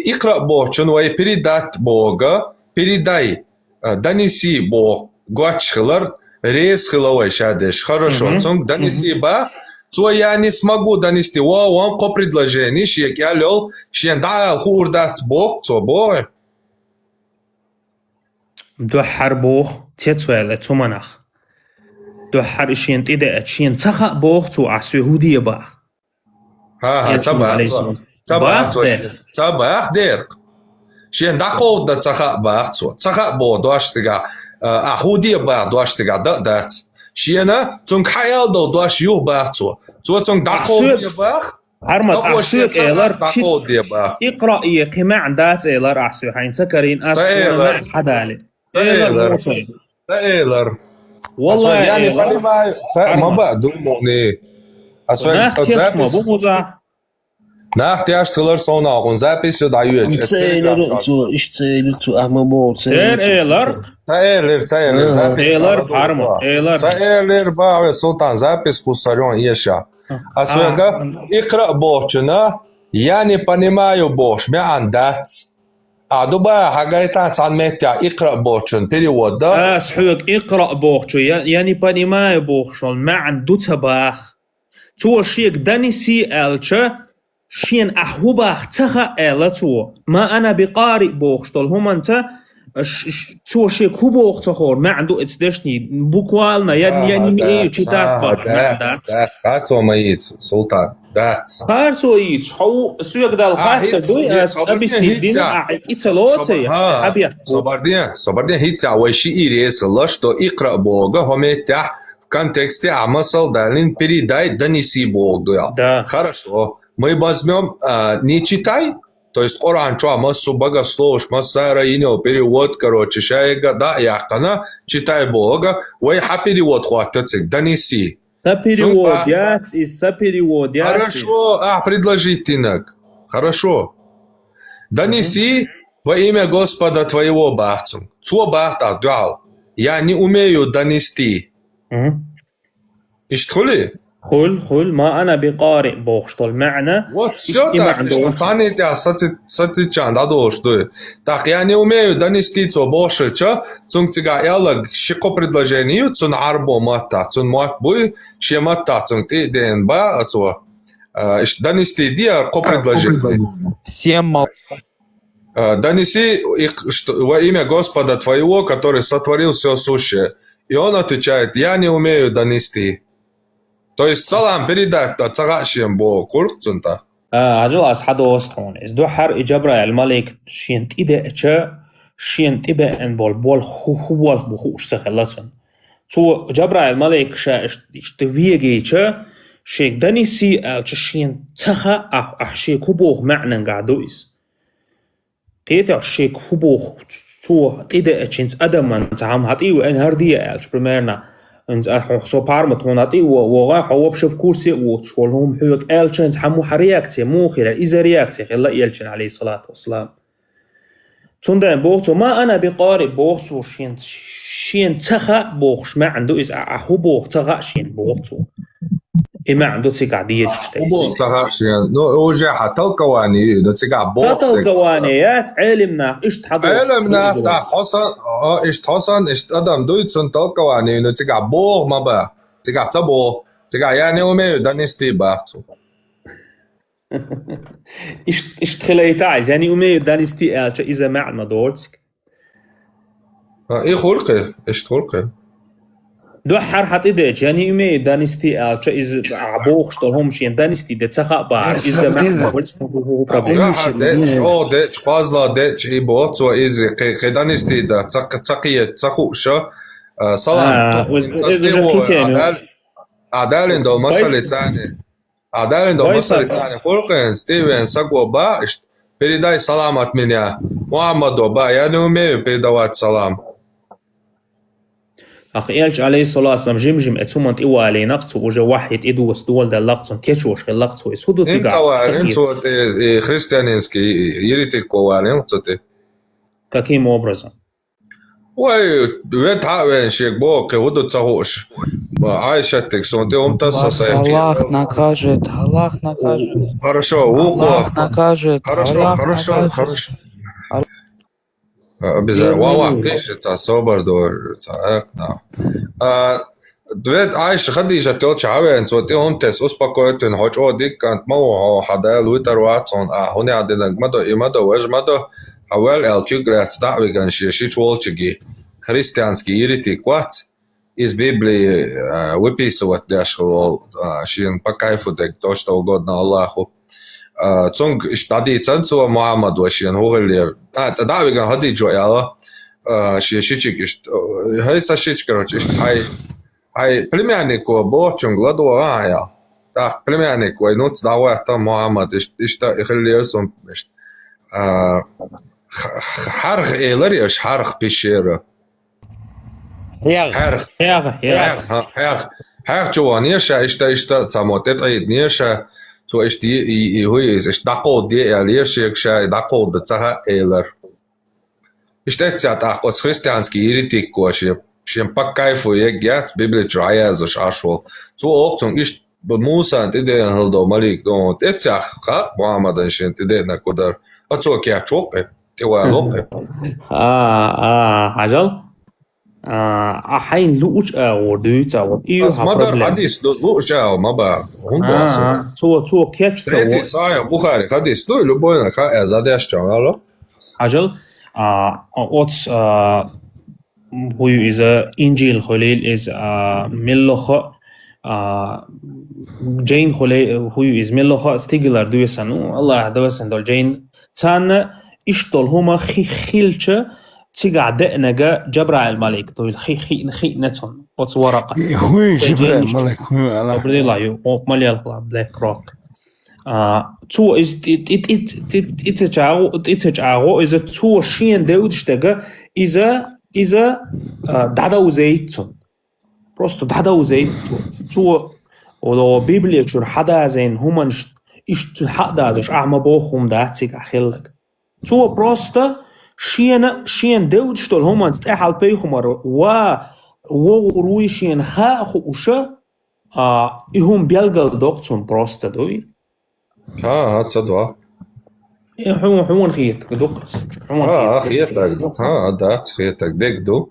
Speaker 6: يقرأ بو شنو هي بريدات بوغا بريداي دانيسي بو gwach خلر ريس خلوه شادش хорошо. Цон донеси ба. So я не смогу донести. Вам по предложению, что я лел, что я дал хурдат бог, so бог.
Speaker 3: دوحر بوخ تيتوال تومنخ دوحر إشين تيدا أتشين تخا بوخ تو عسوهودية باخ
Speaker 6: تباخ ديرق شين داقو دا تخا باخ تخا بو دواش تيغا أهودية باخ دواش تيغا دات شينا تونك حيال دو دواش يو باخ تو تونك داقو دي باخ
Speaker 3: عرمت أحسوك إيلر اقرأ قمع دات إيلر أحسو حين سكرين أسو مع حدالي
Speaker 6: تايلر
Speaker 3: والله
Speaker 6: يعني بني ما بعدو موني ناختياش تلر صونا قون زابيس دايوج
Speaker 5: تايلر تو ايش تايلر تو احمبو
Speaker 6: تايلر
Speaker 3: حرمه
Speaker 6: تايلر با سلطان زابيس кусарён еша асвега اقرا بوچنا يعني понимаю бош мян дац دوبا حاجة تعلمتها اقرأ بوشن перевод да
Speaker 3: سحوك اقرأ بوخشو يعني понимаю بوخشو معن دوتباخ تو شيك دانيسي ألشا شين أحوباخ تخا ألتو ما أنا بقارئ بوخشو هم أنت تو شيك هو بوخشو ما عنده اتدشني بوكوالنا يعني ايه تشتاق
Speaker 6: هاتو ميت سلطان
Speaker 3: هارسو يتش حو سويك دال خاطر دوي أبيسني دين إتلوتي أبيا
Speaker 6: صبردين هيتسا وشي إيريس لشتو اقرأ بوغا هميتح в контексте амасал далин передай донеси Бог дуя. Хорошо. Мы возьмем не читай, то есть Коран чё массу богословш, масса раинё перевод, короче, шайга да яхтана читай Бога, ой ха перевод хватит донеси.
Speaker 3: Перевод.
Speaker 6: Хорошо, предложить инак. Хорошо. Донеси во имя Господа твоего бахцу. Цо бахта дал. Я не умею донести. اشتغلي
Speaker 3: خل ما أنا بقارئ بوخشتول معنى
Speaker 6: Станет сати чан да дошло. Так я не умею донести то больше, цун тига ялаг шико предложению цун арбо мата, цун мат бой шемата цун ти ден ба ацо. Донести диа ко предложение.
Speaker 12: Всем
Speaker 6: донеси во имя Господа твоего, который сотворил все сущее. И он отвечает: я не умею донести. То есть салам передать цагашем бо курцунта.
Speaker 3: عجل أصحاب وسطون إذ دو حر إجابة الملك شين تيدا إتشا شين تبا إن بول هو بخوش سخلصن تو جبرا الملك شا اشتفيجي إتشا شيك دانيسي شين تخا أحشيك هبوخ معنى قعدويس تيتا شيك هبوخ تو تيدا إتشينز أدمان تعام هاتيو إن هردية إلش برميرنا انت احو بارمت هوناتي وغا حو بشوف كورسي وشولهم حيوك الشنت حمو حرياكتي مو خير اذا رياكتي خلا يلشن عليه الصلاه والسلام تندن بوختو ما انا بقارئ بوختو شين تخا بوخش ما عنده از احو بوخ تخا شين بوختو ما عنده تقعديه تشتي
Speaker 6: بوخ تخا شين نو اوجا حتى القوانين ده تقع بوخ
Speaker 3: القوانيات علمنا ايش تحضر
Speaker 6: علمنا حسن حسن ادم دويت سنت القوانين ده تقع بوخ ما با تقع تبو تقع يعني وما دانستي باختو
Speaker 3: ايش تخليت عايز يعني وما دانستي اذا ما عندنا دولتك
Speaker 6: ايه خلقه ايش خلقه
Speaker 3: دو حر حتى ديج يعني يمي دانستي إز عبوخ شتلهم شين دانستي ده تخا بار إذا ما قلت هو
Speaker 6: problem ديج فازلا ديج إيبوت وإز دانستي ده تقية تخوشة سلام عدالين دو مسألة ثانية عدالين دو مسألة ثانية خلقين ستيفن سقوا با передай салам от меня Мухаммаду ба я не умею передавать салам
Speaker 3: أخ إلش عليه الصلاة والسلام جمجم أتومنت إوالي نقطه وجا واحد إدوس دول ده لقطهم تيشوش خل لقطه يسودو تيجا
Speaker 6: انتوا христианинский еретик ковален цоте
Speaker 3: каким образом
Speaker 6: ой вет хавен шек бог кевуду цагош айшатек сонте омтаса сайки
Speaker 12: Аллах накажет.
Speaker 6: хорошо
Speaker 12: Аллах накажет.
Speaker 6: хорошо обязательно вау ты это собордор это دويت عايش خديجة تلش عوين صوتي هم تس أسبقوتن هوش أوديك كانت موها حدال ويتر واتسون هوني عدنا مدو إمدو وج مدو حوال الكيغلات دعوي كان شي تولشجي христианский еретик ват из Библии выписывать дешево шин по кайфу дек то что угодно Аллаху цонг штади ценцу Мухаммаду шин хугли дعوي كان хадиджо яла ши шичик хай сашич короче Ай племяннику борчун гладуая. Так племяннику и нуц давай там Мухаммад ишта ихлиерсом харх элариш харх пещера. Харх جوانيشا اشتا ساموتت عيد نيشا تو اشتي هويز اش دقود دي اليشيكشا دقود تسها элар. Ишта цят ахоц христианский еретик коши. Шем по кайфу егят Библия чая за шашвал. Цу опцон иш Муса тиде халдо малик до этях ха Мухаммад шен тиде на кудар. А цу кя чоке тиwa локе.
Speaker 3: عجل حين لوش وديتا وإيو
Speaker 6: مدار حديث لوش ما با هم
Speaker 3: تو كاتش
Speaker 6: تريتي صايا بخاري حديث لو لبوينا كا ازادش جماله
Speaker 3: عجل اوتس هو إذا إنجيل خليل إذا ملخ جين خليل هو إذا ملخ استيجلر دويسانو الله دويسان دول جين تان إشتول هما خيلش تيجع دقنجا جبرائيل ملك دول خي نتون واتس ورقة
Speaker 9: هو جبرائيل ملك
Speaker 3: جبرائيل لايو مليال بلاك روك تو إز إتجاو إذا تو شين دودشتجا إذا دعوا زيتون просто دعوا زيتون تو ولو بيبليا شو حدا زين هما إيش حدا دش أعمى بوخهم داتيك أخيلك تو просто شين دود شتول هما تتأحل بيخهم وروي شين خاخ وشا إهم بيلقل دوقتون просто دوي
Speaker 6: ها تصدق
Speaker 3: حمون خيط دوقس
Speaker 6: خيطك دات خيطك ديك دو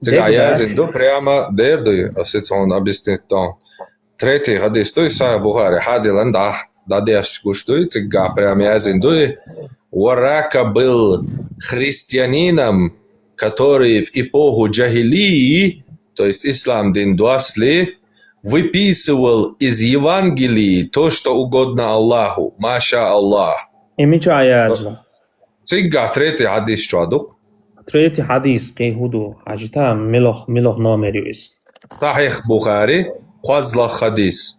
Speaker 6: Сега јазин до прямо дердој осецон объяснитон. Трети хадис тој са Бухари хадилан да деш гуштуй сега прямо јазин дој Уарака был христианином, который в эпоху джахилии, то есть ислам дин дуасли, выписывал из Евангелии то, что угодно Аллаху. Маша Аллах.
Speaker 3: Имича язва.
Speaker 6: Сега трети хадис чуадук.
Speaker 3: تريتي حديث كي هدو حاجتها ملخ نامريوس
Speaker 6: صحيح بخاري قوزلا حديث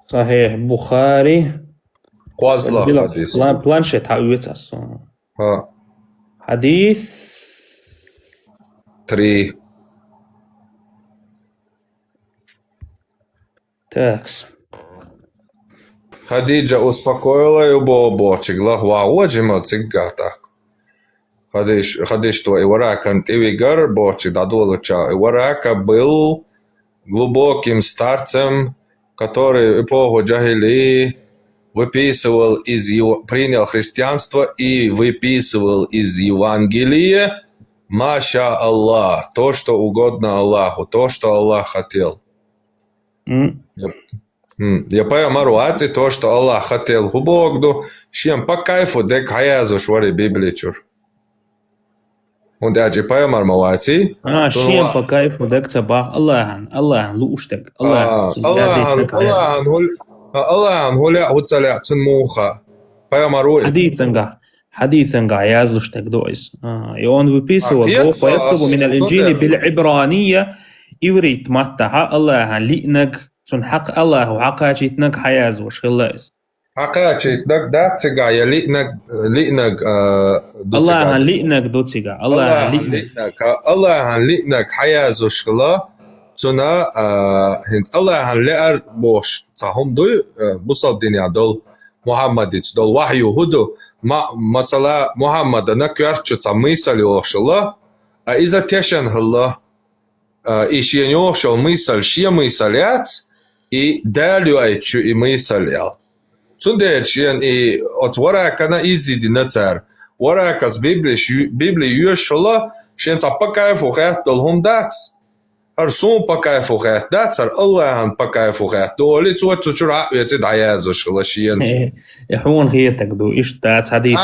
Speaker 3: صحيح بخاري
Speaker 6: قوزلا حديث
Speaker 3: بلانشيت هاويتاس
Speaker 6: ها
Speaker 3: حديث
Speaker 6: 3
Speaker 3: تاكس
Speaker 6: Хадиджа успокоила его бочигла ваоджима цигатах. Хадиш то Иварака Тивигар бочи дадулуча. Иварака был глубоким старцем, который в эпоху джахилии выписывал принял христианство и выписывал из Евангелия Маша Аллах, то, что угодно Аллаху, то, что Аллах хотел. Я понимаю, ати то, что Аллах хотел в Богду, чем по кайфу дек хаязу швари библичур. Он даже понимаю, мавати.
Speaker 3: Чем по кайфу дек цабах Аллах луштек.
Speaker 6: Аллах хуля уцаля цунмуха. Понимаю.
Speaker 3: حديثا يازلشتك دويس يون выписывал ويكتب من الإنجيل بالعبرانية يوريت متى الله لينك سن حق الله وحقاجيتنك حياز وشغلاس
Speaker 6: حقاچيتك داتسيغا يا لئنك
Speaker 3: الله هن لئنك دوتسيغا الله هن لئنك
Speaker 6: الله هن لئنك حيازو شغلا تنا هنت الله هن لأر بوش تهم دو بصاب دنيا دول محمد دول وحيو هدو مثلا محمد نكيرچو تميسل يوشلا إذا تشن الله إيشين يوشل ميسل شيا ميسليات إي داليو أيتشو إي ميسليال Цундершин и от варакана изиди нацар. Варакас Библия юшла, шен цапакай фухат долхум дац. Арсун пакай фухат дац, ар Аллахан пакай фухат. Доли цуат цучура яцид аязу шалашиен.
Speaker 3: يحون خيتك دو إيش داц حديث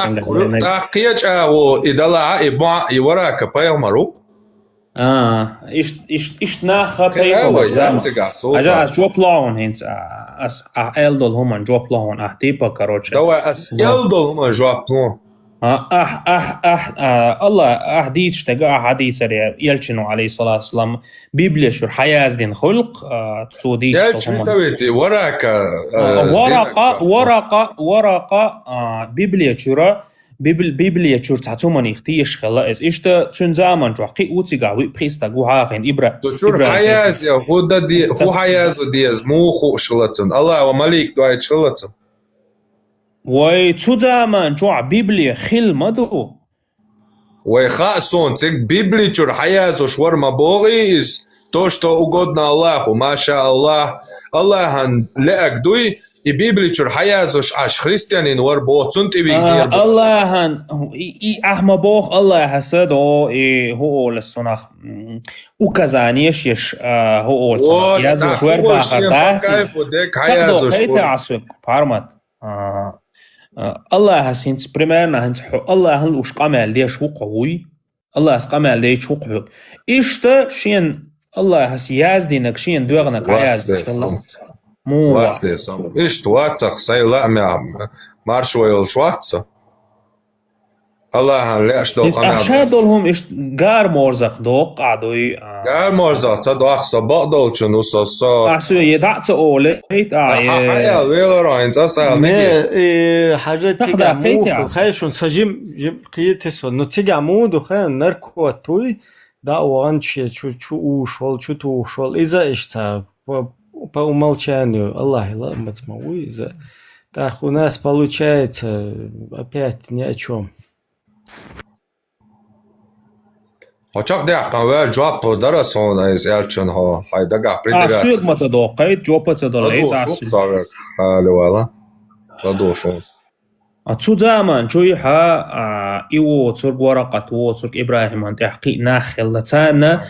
Speaker 6: تاقيج أو إدلا إبا يوراك بايو مروك.
Speaker 3: إيش ناخا بايو. أجا جوب لون هنت أس ألدل هم جوب لون أهتيبا كروتش.
Speaker 6: دوا أس ألدل هم جوب لون.
Speaker 3: الله أحديث تجا حديث ريا يلشنو عليه الصلاة والسلام بيبليا شو حياة دين خلق توديش
Speaker 6: هم وراك
Speaker 3: ورقة بيبليا شورا بيبليا شور تعتمن يختيش خلاص إيش تنزامن جو حقي وتيجا ويبخيستا جوهاخن إبرة
Speaker 6: تشور حياة يهودا دي هو حياة ديز مو خو شلتن الله ومليك دعاء شلتن
Speaker 3: وتزامن جو بيبليا خل مدو
Speaker 6: ويخاصون تك بيبلي شور حياة شور مبوغيز توشتو угодно Аллаху ما شاء الله الله هن لأك دوي и Библия чур хаязош аш христианин вар боцунт и вигнир.
Speaker 3: Аллахан и ахма бог Аллаха садо и хоол сонах указание шеш хоол. Я душвер бахатати. Хаязош. Это асук пармат. Аллаха синц примерно хинц Аллахан уш камел леш ху قوي. الله اسقمل ليش ху قوي. إشتا شين الله سيازدينك شين دوغنك عياز إن شاء الله. مو
Speaker 6: واستيسم إيش تواتسخ سيلا مارشويل شواتسا الله ليش دوق أنا
Speaker 3: أشهدهم إيش جار مرزق دوق عدوي
Speaker 6: جار مرزق صدق صباح دولش نص
Speaker 3: أحسن يدعت أولي
Speaker 6: حيا ويلا راين تسأل
Speaker 2: ما حاجة تيجا مو خايشون سجيم قيتس نتيجا مو دخان نركو توي دا وانشي شو وشول شو توشول إذا إيش تا по умолчанию Аллах ламатмауи за так у нас получается опять ни о чем.
Speaker 6: Очак дяхтан вер жоб дарасон из элчанха хайдага придират.
Speaker 3: Асук матадоқайт жопата далайт асук.
Speaker 6: Савер халуала. Ладошон.
Speaker 3: أتزامن شويها إيوه ترك ورقة وترك إبراهيم أنت حقي ناخل لتانا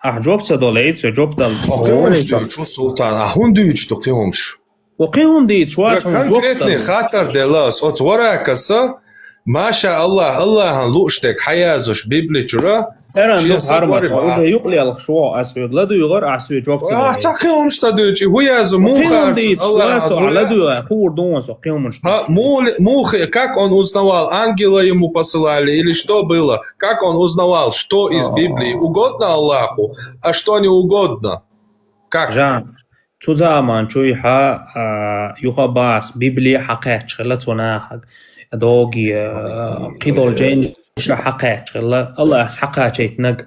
Speaker 3: جوب تدوليت جوب دل
Speaker 6: شو سلطان هون ديش تقيهمش
Speaker 3: وقيهم ديت شو
Speaker 6: كونكريتني خاطر دلاس أت ورقة ما شاء الله الله هنلوشتك حيازش بيبلي جرا
Speaker 3: أنا ندوس هرمت وإذا يقلي الخشوع أسوي لدو يغر أسوي جوب تدوليت
Speaker 6: تقيهم مش تدوش هو يازو مو
Speaker 3: خارج الله لدو خور دون سقيهم مش
Speaker 6: му как он узнавал ангела ему посылали или что было как он узнавал что из Библии угодно Аллаху а что не угодно как
Speaker 3: جان تزامن شويها يخباس بيبلي حقيقة شغلتنا حق دوغي قيدول جين شو حقيقة شغلة الله حقيقة شيء نق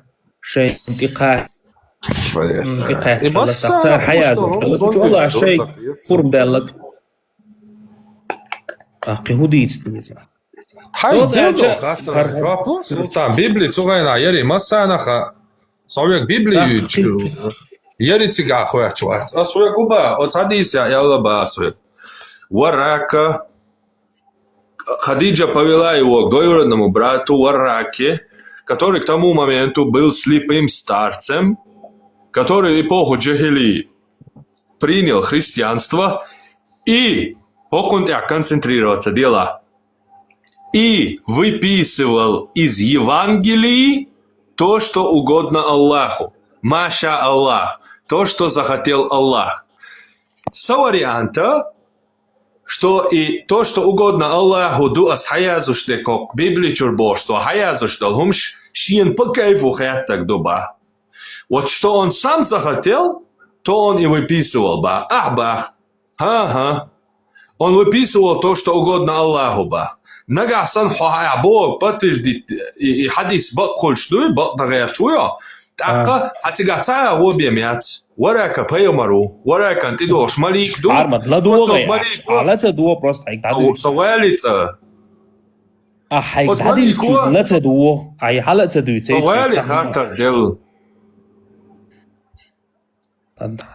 Speaker 3: شيء انتقاء
Speaker 6: بس
Speaker 3: حياته والله شيء قرب دلك قهوديت
Speaker 6: هاي ديدو خاطر رابون سلطان بيبلي تغينا يري مسانا خا صويك بيبلي يري تيغا خويا شوات أسويك وبا أتصديس يلا با أسويك وراك Хадиджа повела его к двоюродному брату Вараке, который к тому моменту был слепым старцем, который в эпоху Джахилии принял христианство и концентрироваться дела и выписывал из Евангелии то, что угодно Аллаху. Маша Аллах. То, что захотел Аллах. С варианта, что и то, что угодно Аллаху, дуас хаязуштеко, Библии чурбоштво, хаязушталхумш, шиен по кайфу хаяттак дуба. Вот что он сам захотел, то он и выписывал ба. Ахбах. Ага. Он выписывал то, что угодно Аллаху ба. Нагасан хая бо подтверждит и хадис бакол что бакдагая что така хатигаца обемяц варака паямару варака антидош малик ду
Speaker 3: Армат ладуга алата дуо просто айгдаду
Speaker 6: савалица
Speaker 3: айгдаду лата дуо ай халата ду цей
Speaker 6: савали хатар дел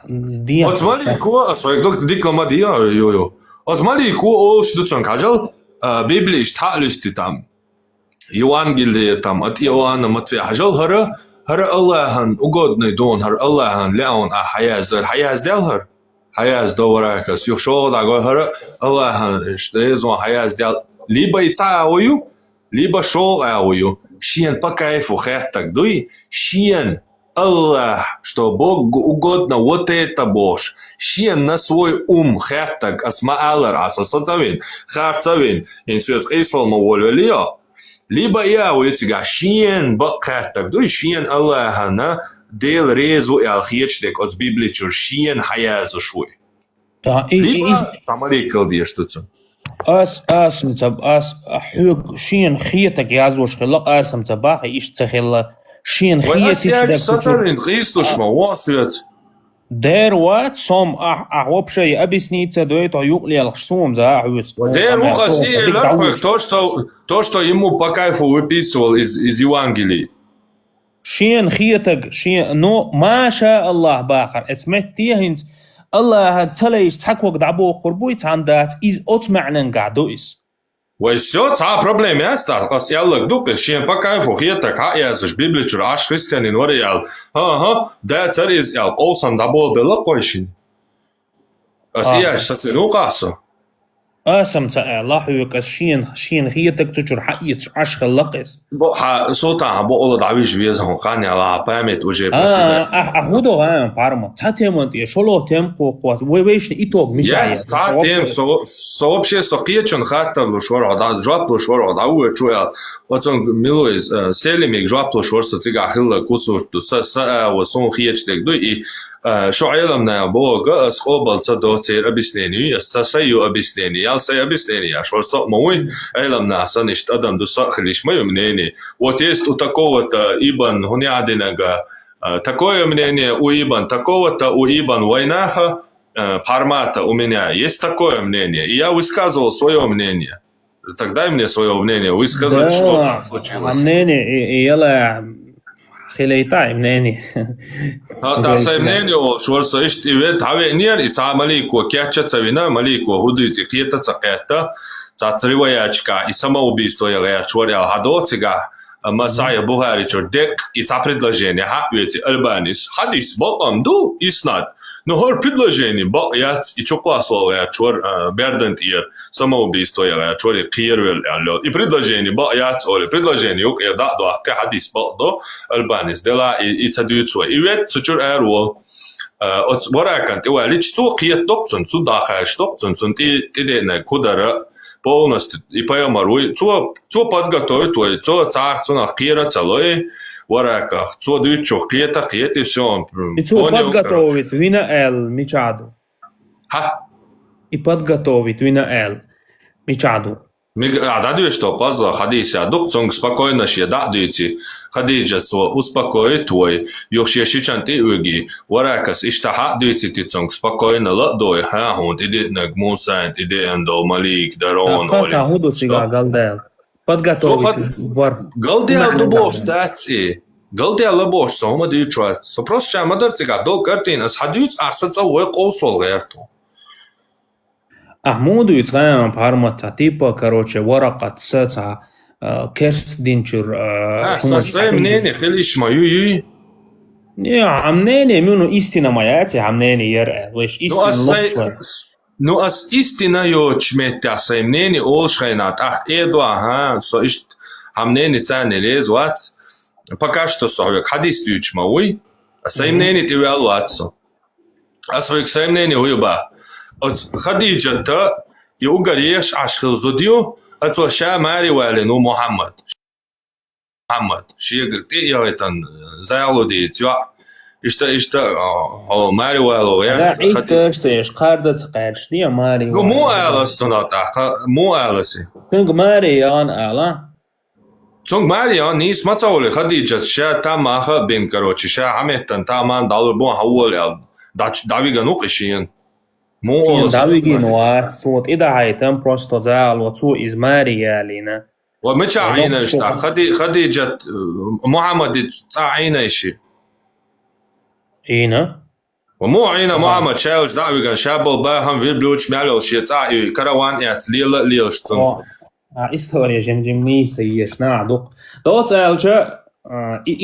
Speaker 3: دي
Speaker 6: Osmaliku soygdok diklamadiya yo. Osmaliku ol shducon kajal Biblish ta'lusti tam. Евангелие там от Иоанна Матфея хажал хара Аллахан угодный дон хар Аллахан леон хаяз дел хаяз доварака сюшо дагой хара Аллахан штезон хаяз дел либо ицаою либо шол аою шиен по кайфу хэттак дуй шиен Аллах, что Богу угодно вот это Бож. Шиен на свой ум хэттак асмаалар асасатавин харцавин инсуэс кайсвал моволвелио. Либо я уйти шиен бакхэттак дуй шиен Аллаха на дел резу и алхиечдек от Библии чур шиен хаязу шуй. Либо самаликал диештуцу.
Speaker 3: اسم تب حوق شين خيتك يازوش خلق اسم تباخ ايش تخلا شين خيتك
Speaker 6: ساترين خيستوش ما واسيت
Speaker 3: دير وات صوم وبشي объясниться до этого югли алхсум за хуис
Speaker 6: дер ухаси ларфак то что ему по кайфу выписывал из Евангелий
Speaker 3: شين خيتك شين نو ما شاء الله باخر اسمت تيهنز الله تليش تحكوك دعبو قربوي تاندات إز أتمعنن قعدويس
Speaker 6: Ой, все, та проблема есть, ас яллак дука, шиен по кайфу хиета каясуш библичур аш христианин вариал. Ага, да цариз ял колсам дабол бела койшин. Ас яш сатину касо.
Speaker 3: اسم تا الله يوكس شين خيتك تشر حقيت عش خلقس
Speaker 6: بو صوتا بو اول دعويش بيزهم قاني على بامت وجه بس
Speaker 3: اهودو ها بارما تاتيمونت يشولو تيمبو قوات ويش ايتوغ مشايا
Speaker 6: ساتيم сообщее соқиечон хатта лушвар ада жап лушвар ада уечуя отон милуиз селимик жап лушвар сатига хилла кусурту са وصون خيечтек ду и شو علمنا بوجا أسخوبل صدوتير أبيسليني استسيو أبيسليني يال سي أبيسليني أشور صق موي علمنا سنشت أدم دو صخليش ما يمنيني وتيست تكوة إيبان هني عدنا такое мнение у Ибан такого-то у Ибан Вайнаха Пармата у меня есть такое мнение и я высказывал свое мнение тогда мне свое мнение высказать что там случилось
Speaker 3: мнение يلا خليتا منيني
Speaker 6: تا سيمنينيو شورسو اشت ايوت هاوي نير اتا ماليكو كياتشا تسوينا ماليكو هودويتي قيتا تسقيتا تاتريوياتشكا اسما убийство я чворял хадоцига Масая Бухари чордек и та предложение хапвети Альбанис хадис бокам ду иснад но хор предложение бок я и чоквасол я чвор бердентир самоубийство я чвори кирвел алло и предложение бок я цоле предложение юк я да до хадис бок до Альбанис дела и цадуцо и вет чур эрво от варакант и валич су киет допцун су дахаш допцун ти дена кудара полностью и поэмаруй, цо подготовить твой, цо цах, цо нахкира целой, вараках, цо дючо, клета, и все.
Speaker 3: И цо подготовить, вина эл, мичаду.
Speaker 6: Ха?
Speaker 3: И подготовить, вина эл, мичаду.
Speaker 6: Да, дю что, поза, хадися, дук цонг спокойно ще, да, дюти, хадиджа цо, успокоит твой, юхше шичан ти уги, варакас, иштаха дюти ти цонг спокойно, ладой, ха, хунт, иди наг мусант, иди эндо, малик, дарон,
Speaker 3: оли. Как худу сега, галдел, подготовить, вар.
Speaker 6: Галдел дубош, дати. Галдел лабош, сома дючуат, со просто шамадар сега, дол картина, схадюц, асаца, уэ колсол герту.
Speaker 3: Ахмуду يتغير بارمتا تيبا كروتشي ورقة ساتا كيرس دينشر
Speaker 6: ساي منيني خليش ما يوي
Speaker 3: يا عمنيني منو истина мајати عمنيني يرأي ويش истина
Speaker 6: Ну as истина ё чметя саи мнение олшхайнат ах эдва ха со ишт عمنيني цани лез ват пока что соёк хадис ючма уй саи мнение ти валватсо асоёк саи мнение уйба خديجة يوغريش عشر زوديو أتوشا ماري والنو محمد شيء قلت يا ريتن زعلوا دي تيا İşte o Mari Walo ya.
Speaker 3: لا عيد تشتيش قاردة تقعدش دي ماري
Speaker 6: مو ألستون مو ألسي.
Speaker 3: كنك ماري يان ألا
Speaker 6: Цунг Мария нис мацаули Хадиджа ша там маха бин короче ша хаметтан таман далбо бон хавол давига нуқишин مو
Speaker 3: داويجين وصوت إذا هايتم просто زال وصو إز ماري يالينا
Speaker 6: ومشى عينا اشتا خديجة محمد عينا إشي
Speaker 3: عينا
Speaker 6: ومو عينا محمد شاوش داويغان شابل باهم في بلوش مالو شي تعي كروان يات ليلشتون
Speaker 3: история جمجمني سيش نعدق دوت ألجا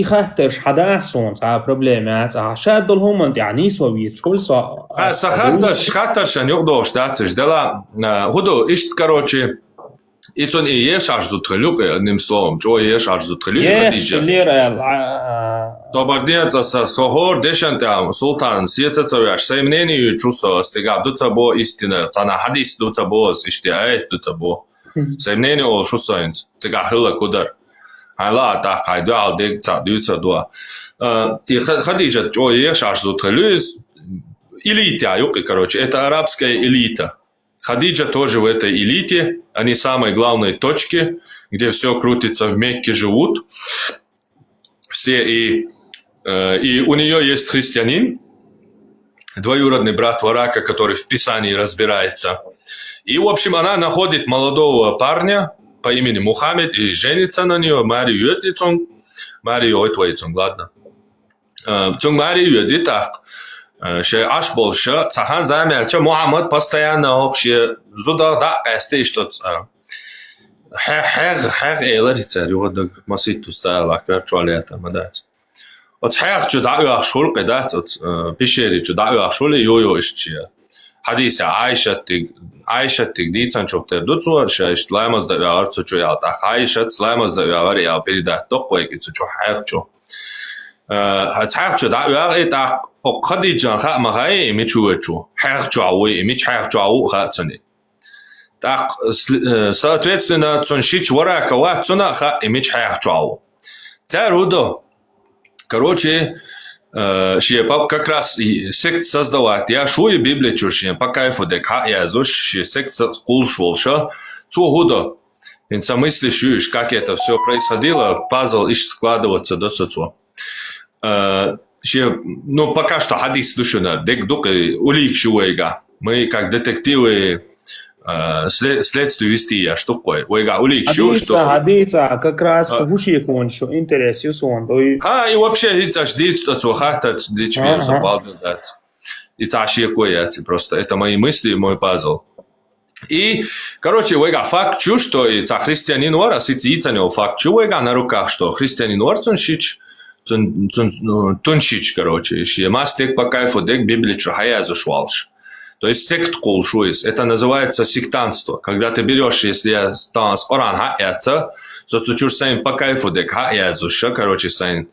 Speaker 3: إخاترش حدا أحسون سا проблемات عشاد دول هم يعني سويت كل سا
Speaker 6: خاطرش أن يقدوش داتش دلا هدو إشت كروتشي إتون إيش عرضو تخلوق نمسلوم جو إيش عرضو تخلوق خديجة Собординец сохор дешанта султан сиецецовяш сеймнени чусо сега дуцабо истина цана хадис дуцабо иштиает дуцабо сеймнени ол шусоинц сега хила кудар айла та кайду ал дег ца дуца дуа и Хадиджа о еш арзу тхлюс элита юки короче это арабская элита Хадиджа тоже в этой элите они самые главные точки где все крутится в Мекке живут все и у нее есть христианин, двоюродный брат Варака, который в Писании разбирается. И, в общем, она находит молодого парня по имени Мухаммед и женится на нее, Марию Юэтлицон, Марию Ойтлицон, ладно. Цун Марию Юэтлитах, ше аш больше, цахан замерча, Мухаммед постоянно вообще зуда да эсте что-то. Хэг эйлэр хицэр, югадаг маситу стайлак, верчуалета, мадаць. От хэг чу даю ашул кедат, от пишери чу даю ашуле йо-йо ишчия. Хадиса Айшаттик дицан чоптер дуцуар, ша ишт лаймаз да юарцу чу ялтах. Айшат лаймаз да юар ял передат тоқвай кицу чу хэг чу. Хэг чу даю итах, ок Хадиджан ха махай ими чуэ чу. Хэг чу ауи, ими хэг чу ау ха цуни. Так, соответственно, цуншич Варака ва цуна ха ими хэг чу ау. Царудо. Короче, шиепап как раз сект создавать. Я шуй Библию чушь, по кайфу дек ха я зуш сект скул шолша. Цугудо. В смысле шуешь, как это все происходило, пазл ищ складываться до соцу. Ну, пока что хадис душина, дек дук улик шуэга. Мы как детективы следствие вести я что такое. Ойга улик шу что.
Speaker 3: Хадиса как раз гуши кончу интерес юсон.
Speaker 6: И вообще это ждет что хата дичвер забалдать. И таши кое просто это мои мысли, мой пазл. И короче, ойга факт чу что и за христианин вара сицицанил факт чу ойга на руках что христианин варцун шич туншич короче, и мастек по кайфу дек Библию хая зашвалш. То есть сект кулшуис, это называется сектантство. Когда ты берешь, если я стал с Коран хаятся, то ты чуешь сайн по кайфу дек хаязуша, короче, сайн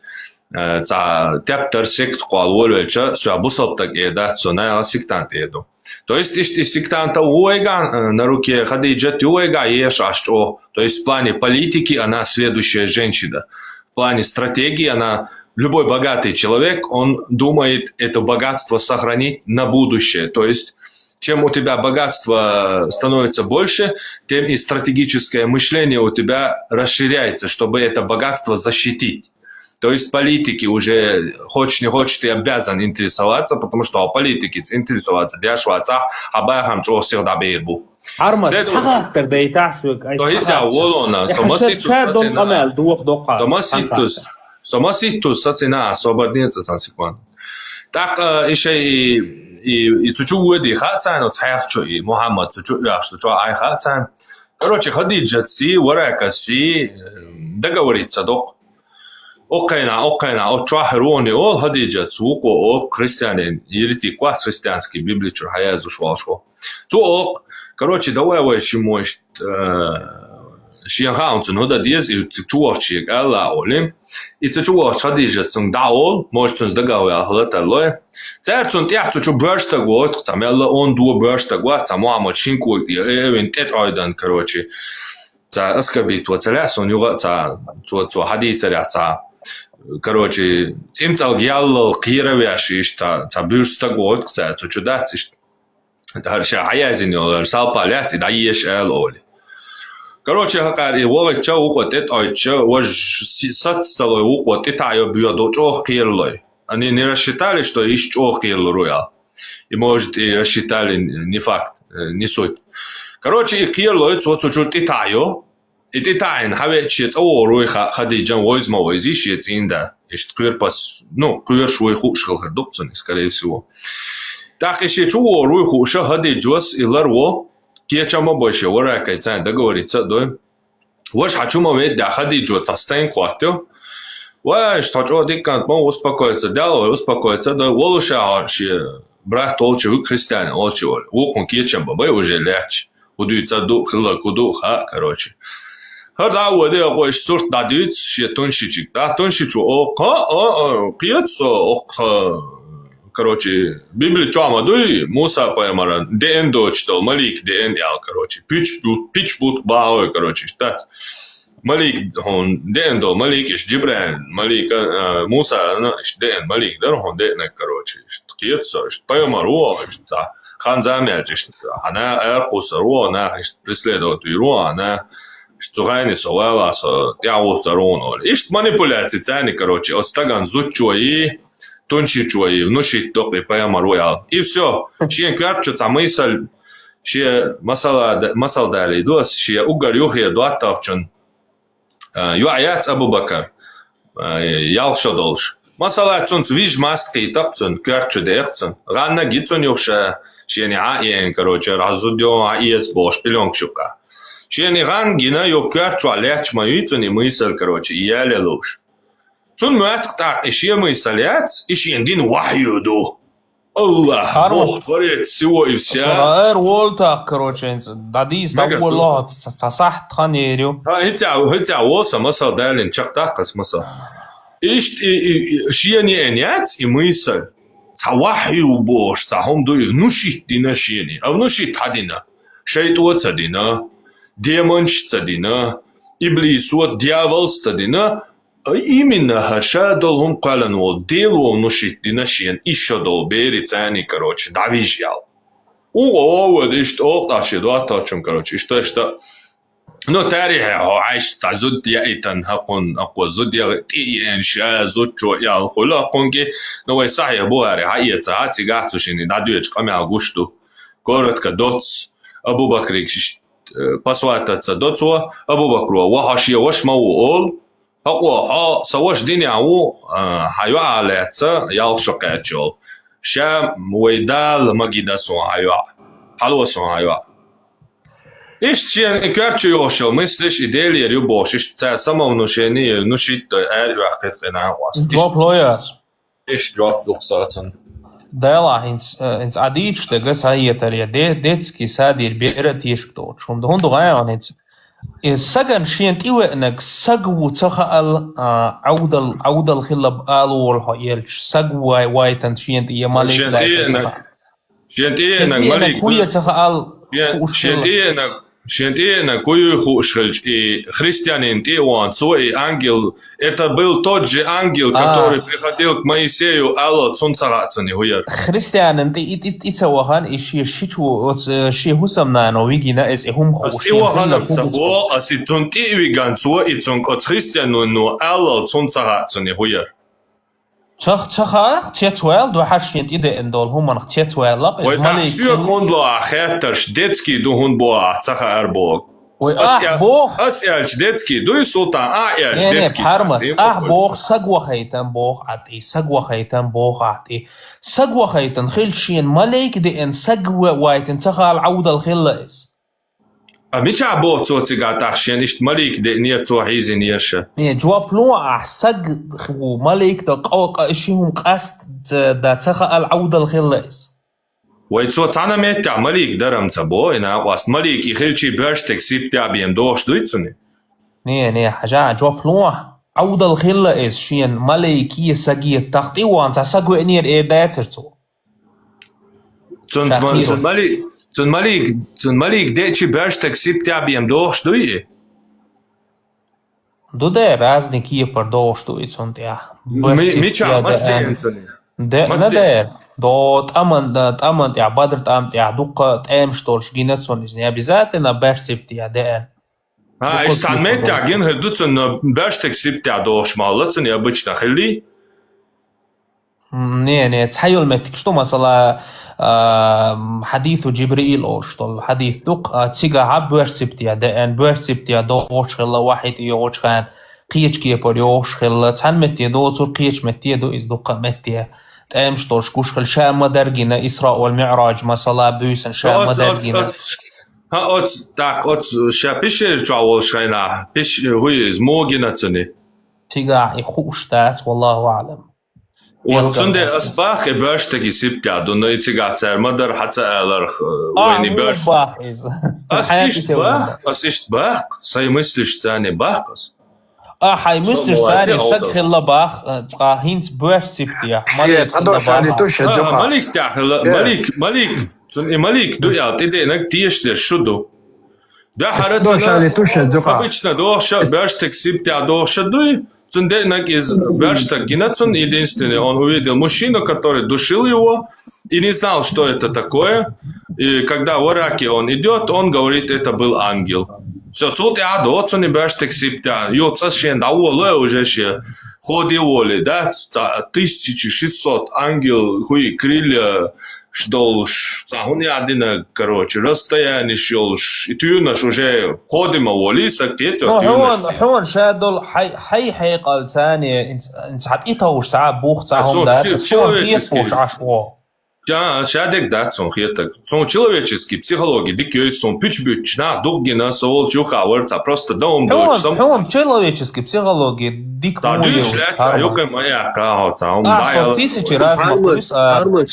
Speaker 6: за тептер сект куалвольвеча, все обусал так и да, все на сектант еду. То есть из сектанта уэга на руке Хадиджат уэга ешь ашчо. То есть в плане политики она следующая женщина. В плане стратегии она... Любой богатый человек, он думает это богатство сохранить на будущее. То есть, чем у тебя богатство становится больше, тем и стратегическое мышление у тебя расширяется, чтобы это богатство защитить. То есть, политики уже, хочешь не хочешь, ты обязан интересоваться, потому что о политике интересоваться, дяшваться, абайхам чего всегда бейбу.
Speaker 3: Арма, цахаттер да и тасвик.
Speaker 6: То есть, волона, Самоситус сацина освободится сансикван. Так еще и чуть-чуть уйди хатсан, от хайхчу и Мухаммад чуть-чуть яшчу чё ай хатсан. Короче, Хадиджа си Варака си договорится док. Окейна, от чахрони ол Хадиджа суко ол христианин, ирити квас христианский библичур хаязу швалшо. Цуок, короче, давай шимош Шиянхаунцун хода диез и чуачик алла олим. И чуач Хадиджа сун даол, может он сдагавя хлаталой. Церцун тяхцу чу бёршта год, там алла он дуо бёршта год, там Мухаммад шинку и эвен тет айдан, короче. За аскабит вот целяс он юга за Хадиджа ца короче, цимцал гялл кировяши, что та бюрста год, кстати, что да, харша хаязин, салпалят, да ешь элоли. Короче, хакари, вот что укотет, ой, что, вот сатсталой укотет, а я бьёду чох кирлой. Они не рассчитали, что ищ чох кирлу роял. И, может, и рассчитали, не факт, не суть. Короче, их кирлой, вот что титаю, и титайн, хавечет, о, руй хадиджан, возьма, возищет, инда. Ишь, квирпас, ну, квиршуй хушкал хардупцани, скорее всего. Так, еще чего, руй хуша хадиджос, и ларво, кечама больше, варакай, цань, договориться, да? Ваш хочу мовить, да, хадиджо, цастайн квартю, ваш хочу дикант, мол, успокоиться, дало, успокоиться, да, волуша, брат толче, вы христиане, олче, вокон кечам, бабай уже ляч, удуется дух, лакуду, ха, короче. Хада воде ваш сорт дадует, ще тоншичик, да, тоншичу, киецо, короче, Библия чама дуй, Муса поэмара, ДН читал, Малик ДН ял, короче, пич бут баой, короче, штат. Малик, он ДН до, Малик иш Джибран, Малик, Муса, ДН, Малик, да, он ДН, короче, киецо, поэмару, что ханзамя, она эркуса, она преследует иру, она что гайни совала, со тяут роно. Ишь манипуляции цены, короче, от стаган зучуи, тончичуи, внушить только поэма роял. И все. Ще кварчуца мысль, ще масал дали, дос, ще угарюхе дуатавчен. Юаят Абу Бакр, ялшо долш. Масала цунц виж мастки такцун, кварчу дехцун. Ранна гицун юша, ще не аен, короче, разудё аец бош пилёнг шука. Ще ган гина ё кварчу аляч маюцун и мысль, короче, яле луш. Цун муатк так, ишье мысляц, ишье дин вахюду. Аллах, Бог творец всего и вся.
Speaker 3: Эр волтах, короче, дадис, да волот, сасах тханерю.
Speaker 6: Хитя волса масал далин, чактах кас масал. Ишье не энять и мысль. Цавахю бош, цахом дуй, внушить дина шьени, а внушить хадина. Шейтуа цадина. Демон стадина, иблисуа дьявол стадина, именно хаша долгун каланул, делу нушит динашин, еще дол бери цани, короче, давижял. Вот и что, таши, дуатачун, короче, что. Ну, тарихе, айш, зуд яитан, хакун, аква зуд яитан, ша, зуд чо, ял, хула, конги, но вай сахи буари, хайеца, хаци гахцушини, дадуеч, камял гушту, коротко, доц, Абу Бакрик, посвататься до цо Абу Бакру, вахашия вашмау ол, хаква саваш диняу хайва алеца ял шакачол, ша вайдал магида сон хайва, халва сон хайва. Ишчен кварчу йошел, мыслишь идея рюбош, ишчен самовнушение, внушить эрвахтет генауас.
Speaker 3: Drop lawyers.
Speaker 6: Иш drop luxatsen.
Speaker 3: Dēlā hins adīč te gas aiet arī detski sādi ir biera tiešktoč. Un hundu gājām hins sagan šient iwe'nek sagwu tsaha al awdal khilab alu wal hayelch sagwu waitan šient iya malik
Speaker 6: šient iye'nek malik
Speaker 3: kuya tsaha al
Speaker 6: шient ие'nek kuyu хушхельч и христианин Тиуан, свой ангел, это был тот же ангел, который приходил к Моисею, Алла цунцарацани хуяр.
Speaker 3: Христианин итсавахан иши шичу ши хусамнано вигина эс хум хуш.
Speaker 6: Астивахан цабо аси цунти виган цуа и цунк от христиану Алла цунцарацани хуяр.
Speaker 3: تخ تيتوال دو حشيت إذا إندول هم من تيتوال لق
Speaker 6: وتحسيو كوندلو أخاترش ديتسكي دو هون بوا تخ أربوك أسألش ديتسكي دو يسلطان أعيش ديتسكي
Speaker 3: بوخ سقوة خيتن بوخ عطي سقوة خيتن بوخ عطي سقوة خيتن خلشين ملك دي إن سقوة وايتن تخال عودة الخلاص
Speaker 6: مش عبوه صوتي قاعد تحشين إشت ملك دي نير توحيزي نيرشة
Speaker 3: جواب لو أحسق وملك دا قوق إشيهم قاست دا تخال عودة الخلاص
Speaker 6: ويتصوت أنا ميتع ملك درم تبو إنا واست ملك يخلشي برشتك سيبتع بيم دوش دويتسوني
Speaker 3: نيه حاجة جواب لو عودة الخلاص شين ملكي سقية تغطي وانتا سقوة نير إيه داترتو
Speaker 6: Цун Малик дечи берштек сиптя бием дох штуи.
Speaker 3: Dude razne kieper doštuits un tie.
Speaker 6: Mičā, Matsdiensani.
Speaker 3: Nader. Do tamand ja badr tamt ja duqa emstolš ginatsonis ne обязательно берсиптия ден.
Speaker 6: Истан метя ген хедуцен берштек сиптя доошмалыцен обычно хели.
Speaker 3: Не, تحيل متك شتو مثلا حديث جبريل أو شتو حديث دوق تيجا عب برسبتيا دان برسبتيا دوش خلا واحد يوش خان قيش كيبر يوش خلا تحن متيا دو صور قيش متيا دو إز دوق متيا تأمش توش كوش خل شام مدرجنا إسراء والمعراج مثلا بيسن شام مدرجنا
Speaker 6: ها أت شابيش جاول شينا بيش هو زموجنا تني
Speaker 3: تيجا يخوش تاس والله أعلم
Speaker 6: وتندي أصباح برشتكي سبتيا دون يتيجاتر مدر حتى ألر ويني برش أسيشت باخ سيمستش تاني باخس
Speaker 3: حيمستش تاني صد خلا باخ هينس برش سبتيا
Speaker 6: ملك دويا تدي انك تيشتر شدو ده حرتنا обычно доша берштек сиптя доша дуй цунде инак из берштек гинацун единственный он увидел мужчину который душил его и не знал что это такое и когда в Ираке он идет он говорит это был ангел все цут я до цуни берштек сиптя юца шен даволо уже ше ходили да 1600 ангел хуй крылья Шдолш, загонядина, короче, расстояние шелш. И ты наш уже ходим волي سكت.
Speaker 3: هون شادل حي قال ثاني انت حقيقة ساعة بوخ ساعة ده. شو فيش عشوا.
Speaker 6: Да, шадек да, сон хетак. Сон человеческий психологии, дикий сон пич-бич, на дугина, совол чухаварца, просто дом дочь.
Speaker 3: Хом человеческий психологии, дик
Speaker 6: мой. Да, дюш ляча, юка моя кахоца, он даял.
Speaker 3: Тысячи раз макус.
Speaker 6: Талула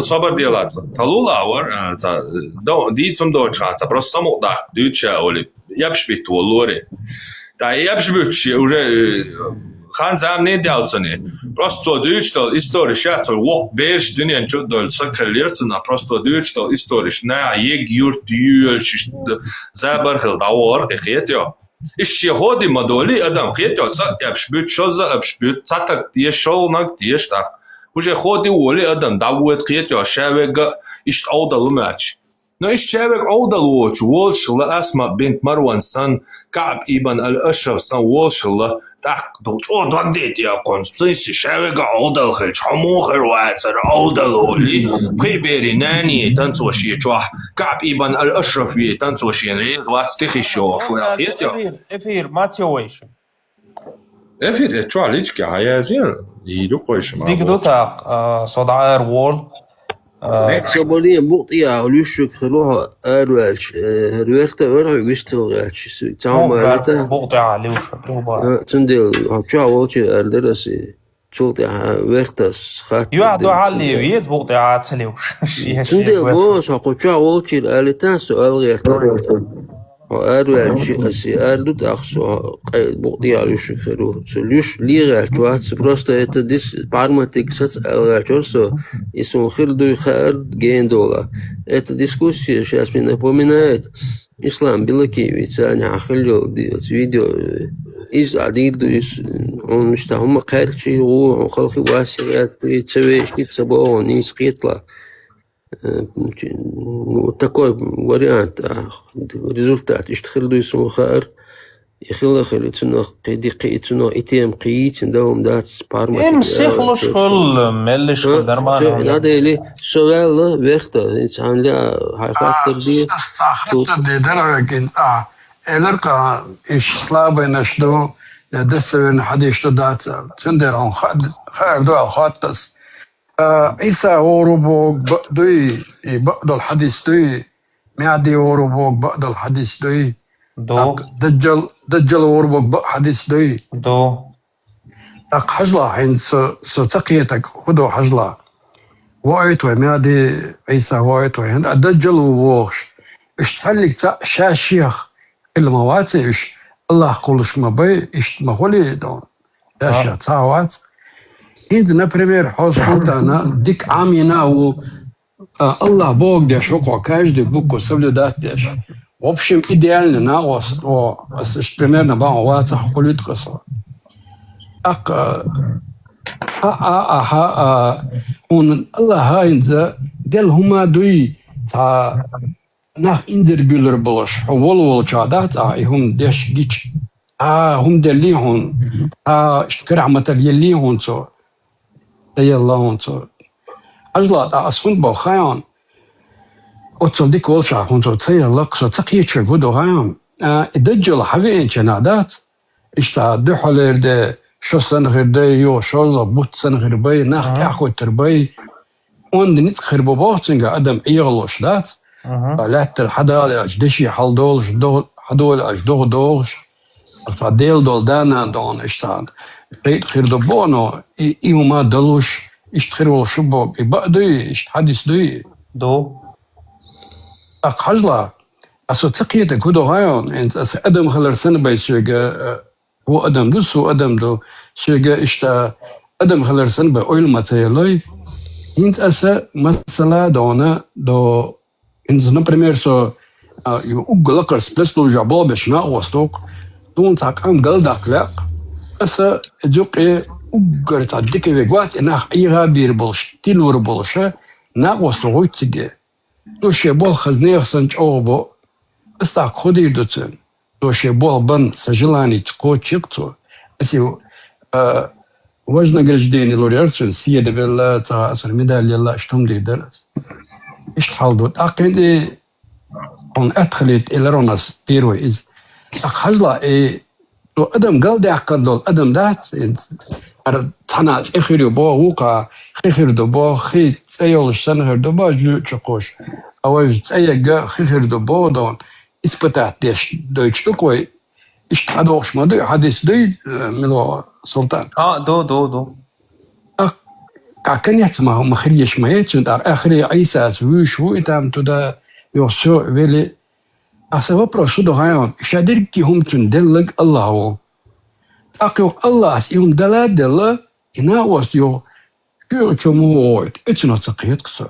Speaker 6: собор делаться. Талула авар, дицом дочаца, просто само да, дюча оли. Я бшвит волоре. Да, я бшвит уже Хан зам не делцани. Просто дючтал история шатер вок берш дуньян чуддал сакалерцна просто дючтал история. На ег юрт юлш забархил давар хетё. Ищи ходи модоли адам хетёябшбют шоза абшбют цатак тиешол нак тиештах. Уже ходи воли адам давует хетё шавега иш алдал матч. Но إيش شابك أودل ووش وولش لا أسمع بنت مروان سان كعب إبن الأشرف سان وولش لا تحت دوش أو دقيت يا قنصيص شابك أودل خلش حموخر وعسر أودل ولي بخيبيري ناني تنسوشي جوح كعب إبن الأشرف يه تنسوشي ريز واتستخي شو شوية قيت
Speaker 3: إفير ما تيويش
Speaker 6: إفير شو عليك كهاي زين يدوقش ما
Speaker 3: ديك دوتا صدعار وول
Speaker 5: صبرية مقطية وليشك خلوها أروالش هروالتا ورعي ويستلغالش تعام أرتا
Speaker 3: مقطية ليوش
Speaker 5: تندل هبشا والشي أردرسي تولتي ويرتاس خات
Speaker 3: يوعدو علي ويز مقطية تليوش
Speaker 5: تندل بوس هقوشا والشي الألتان سؤال غيرتا أروالش أسي أردوت أخصو مقطية ليوش خلوه ليوش ليغالش واتس بروستا إتا ديس بارماتيك ساتس ألغالش يسون خلدو يخار $1 Эта дискуссия сейчас мне напоминает ислам Белакевич, они ахиллю видео из адиду он что هم قالشي هو خلق واسعات بيتسويش كتسبه он يسقيطلا такой вариант результат اشتخلدو يسون خار يخلى خليتنا قيدي قيتنا إتيم قيت نداوم دات بارما
Speaker 3: مسيخلوش خل ملش خل درمان
Speaker 5: هذا اللي سؤال وقته إنسان لا خاطر دي
Speaker 11: خاطر دي درجة إلرقا إيش صلابة نشدو لدستر حديش دات تندر عن خير دو خاطس إيسا أوروبو دوي بعض الحديث دوي معدي أوروبو بعض الحديث دوي
Speaker 3: دو
Speaker 11: دجل وربك حديث دوي
Speaker 3: دو
Speaker 11: أق حجلة حين سو تقيتك خدو حجلة وايتو مادي عيسى وايتو هند دجل ووش اشتحلك شاشيخ المواتي اش الله قولش ما بي اش مخولي دون شاشيخ تاوات هند نبريمير حوز فلتانا ديك عامينا و Allah Bog деш около каждый букву соблюдать деш. В общем, идеально на вас, примерно вам ваца хулит косо. Так, он Allah хайнза дел хума дуи та nach interviewer بلش وول چادات هم دش گیچ هم دلی هون کرامت یلی هون تو دیالله هون تو اجلا اسفند با خیان اتول دیک ول شاه هون تو دیالله کس تقیه چه گودو خیان ادجل حوی انچنادات اشتا دو حلرده شو سن غرده یو شو بوت سن غربه نخ اخو تربه اون دنیت خربو باستنگا ادم ایغلوش دات لات الحدا اجدشي حلدولش حدول اجدوغش فديل دول دانا دون اشتان قيد خير دبونو ايو ما دلوش اشتخيرو شبو يبقدوي اشتحدث دوي
Speaker 3: دو
Speaker 11: اقحجلا اسو تقيت كودو غايون انت اس ادم خلر سنة باي سوغا هو ادم دو سو ادم دو سوغا اشتا ادم خلر سنة باي اويل ماتيلوي انت اسا مثلا دونا دو например, so ugglakkar splitsluja bobesh na wastok دون تاقام قلدك لا بس جوق uggар تعديك وقوات انها ايغا بير بولش تيلور بولش نا وستوغوي تيجي دوشي بول خزنيخ سنج اوبو بس خودي دوتن دوشي بول بن سجلاني تقو تشيكتو اسي вознаграждение лауреатов съеда белла та медаль الله اشتم دي درس اشتحلدوت اقيدي on ادخلت الى رونس بيرويز اخزلا تو ادم قال دي اقدل ادم دات تنات اخيرو بو وقع خير دو بو خي تسيولش سنه دو با جو تشقوش اوج تسيغا خير دو بو دون испытать ديش دويتش تقوي اشتحدوش ما دو حديث دي ملو سلطان
Speaker 3: دو
Speaker 11: كان يسمع مخريش ما يتشد اخري عيسى وشو اتام تدا يوسو ويلي اسوا بروسو دو هايون شادركي هم تندلق الله اكو الله يوم دلادل انا وسيو شو تشموت اتنا تقيت كسو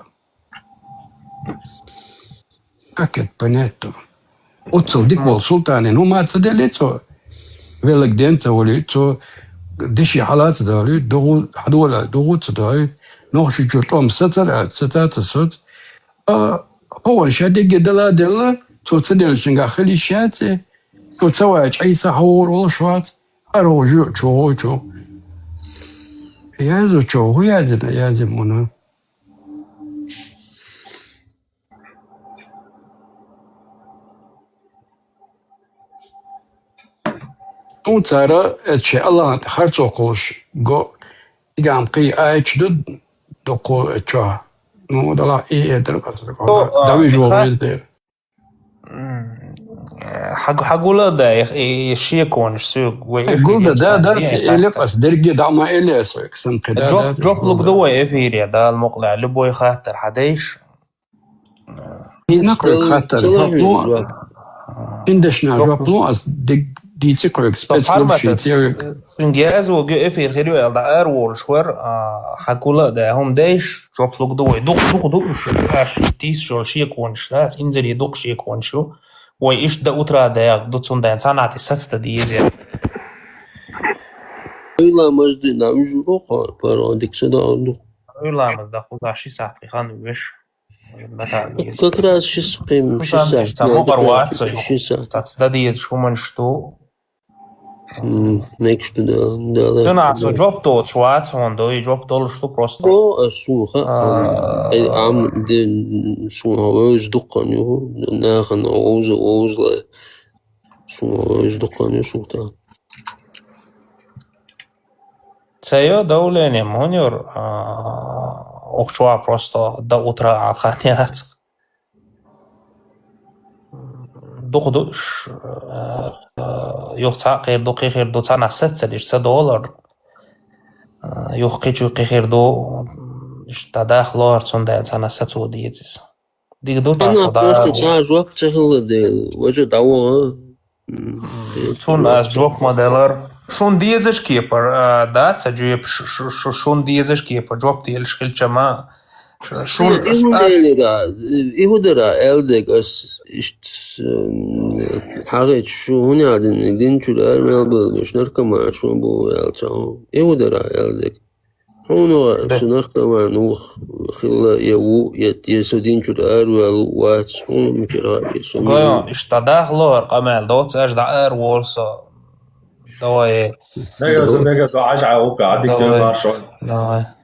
Speaker 11: اكيد بنيتو وتصدق والسلطان انه ما تصدلتو ويلك دينتا وليتو دشي حالات داري دوغوت داري نوخش جوتوم ستات سوت هو شادق دلا تو تدل شنغا خلي شاتي تو تواج عيسى حور ولا شوات ارو جو يازو جو يازمونا اون ترى اتشي الله خرطو قوش جو تقام قي ايش دوكو اتشا نو دلا ايه درقص داوي جو غير
Speaker 3: حقولا ده يشيكون سوق
Speaker 11: قول ده إليقس درجة دعما إليس يكسن قدادات
Speaker 3: دروب لوك دوي إفيريا ده المقلع لبوي خاطر حديش
Speaker 11: نقل خاطر عندشنا جوبلو أس دي تقرق
Speaker 3: سبيسلوشي انجاز وجو إفير خيريو يلدا أرول شوار حقولا ده هم دايش دروب لوك دوي دوق تيس شو شيكون شلات إنزل يدوق شيكون شو وإيش ده أترى ده دوتون ده إنسان عتي ستة ديزي
Speaker 5: إلا مجد نعمل روحه برا عندك سنة عنده
Speaker 3: إلا مجد خذ شيء ساعة خان ويش
Speaker 5: كراس شو قيم شو ساعة
Speaker 3: مقروات
Speaker 5: شو ساعة
Speaker 3: ده ديت شو من شتو
Speaker 5: نكش ده
Speaker 3: جنا سو جوب توت شوات هون دو يجوب دول شتو بروستو
Speaker 5: السوخة عم دين سوها ويش دقان يهو ناخن أوز لا سوها ويش دقان يسوتا
Speaker 3: سيو دولين يمونيور أخشوا بروستو دا أترى عخانيات دوش يوختا غير دو غير دو تانا $7 يوخيجو غير دو تداخل توندا تانا $7 ديك دو
Speaker 5: أنا بروستو تاع جواب تهلا ديل وجه دوا
Speaker 3: شون از جوب موديلر شون ديزش كيبر دا تجيب شون ديزش كيبر جوب ديال شكل جما
Speaker 5: إهودرا ألدك أس حاجة شو هني عادين دين شو الأرمال مش نركما شو بو يالتاو إهودرا ألدك هونو شو نركما نوخ خلا يو يسودين شو الأرمال وات هونو مكرا بيسومي
Speaker 3: قايا اشتداخ لور قمال دوت أجدع ورصة دواي
Speaker 1: 那个 عاش على وقع عندك
Speaker 3: دواي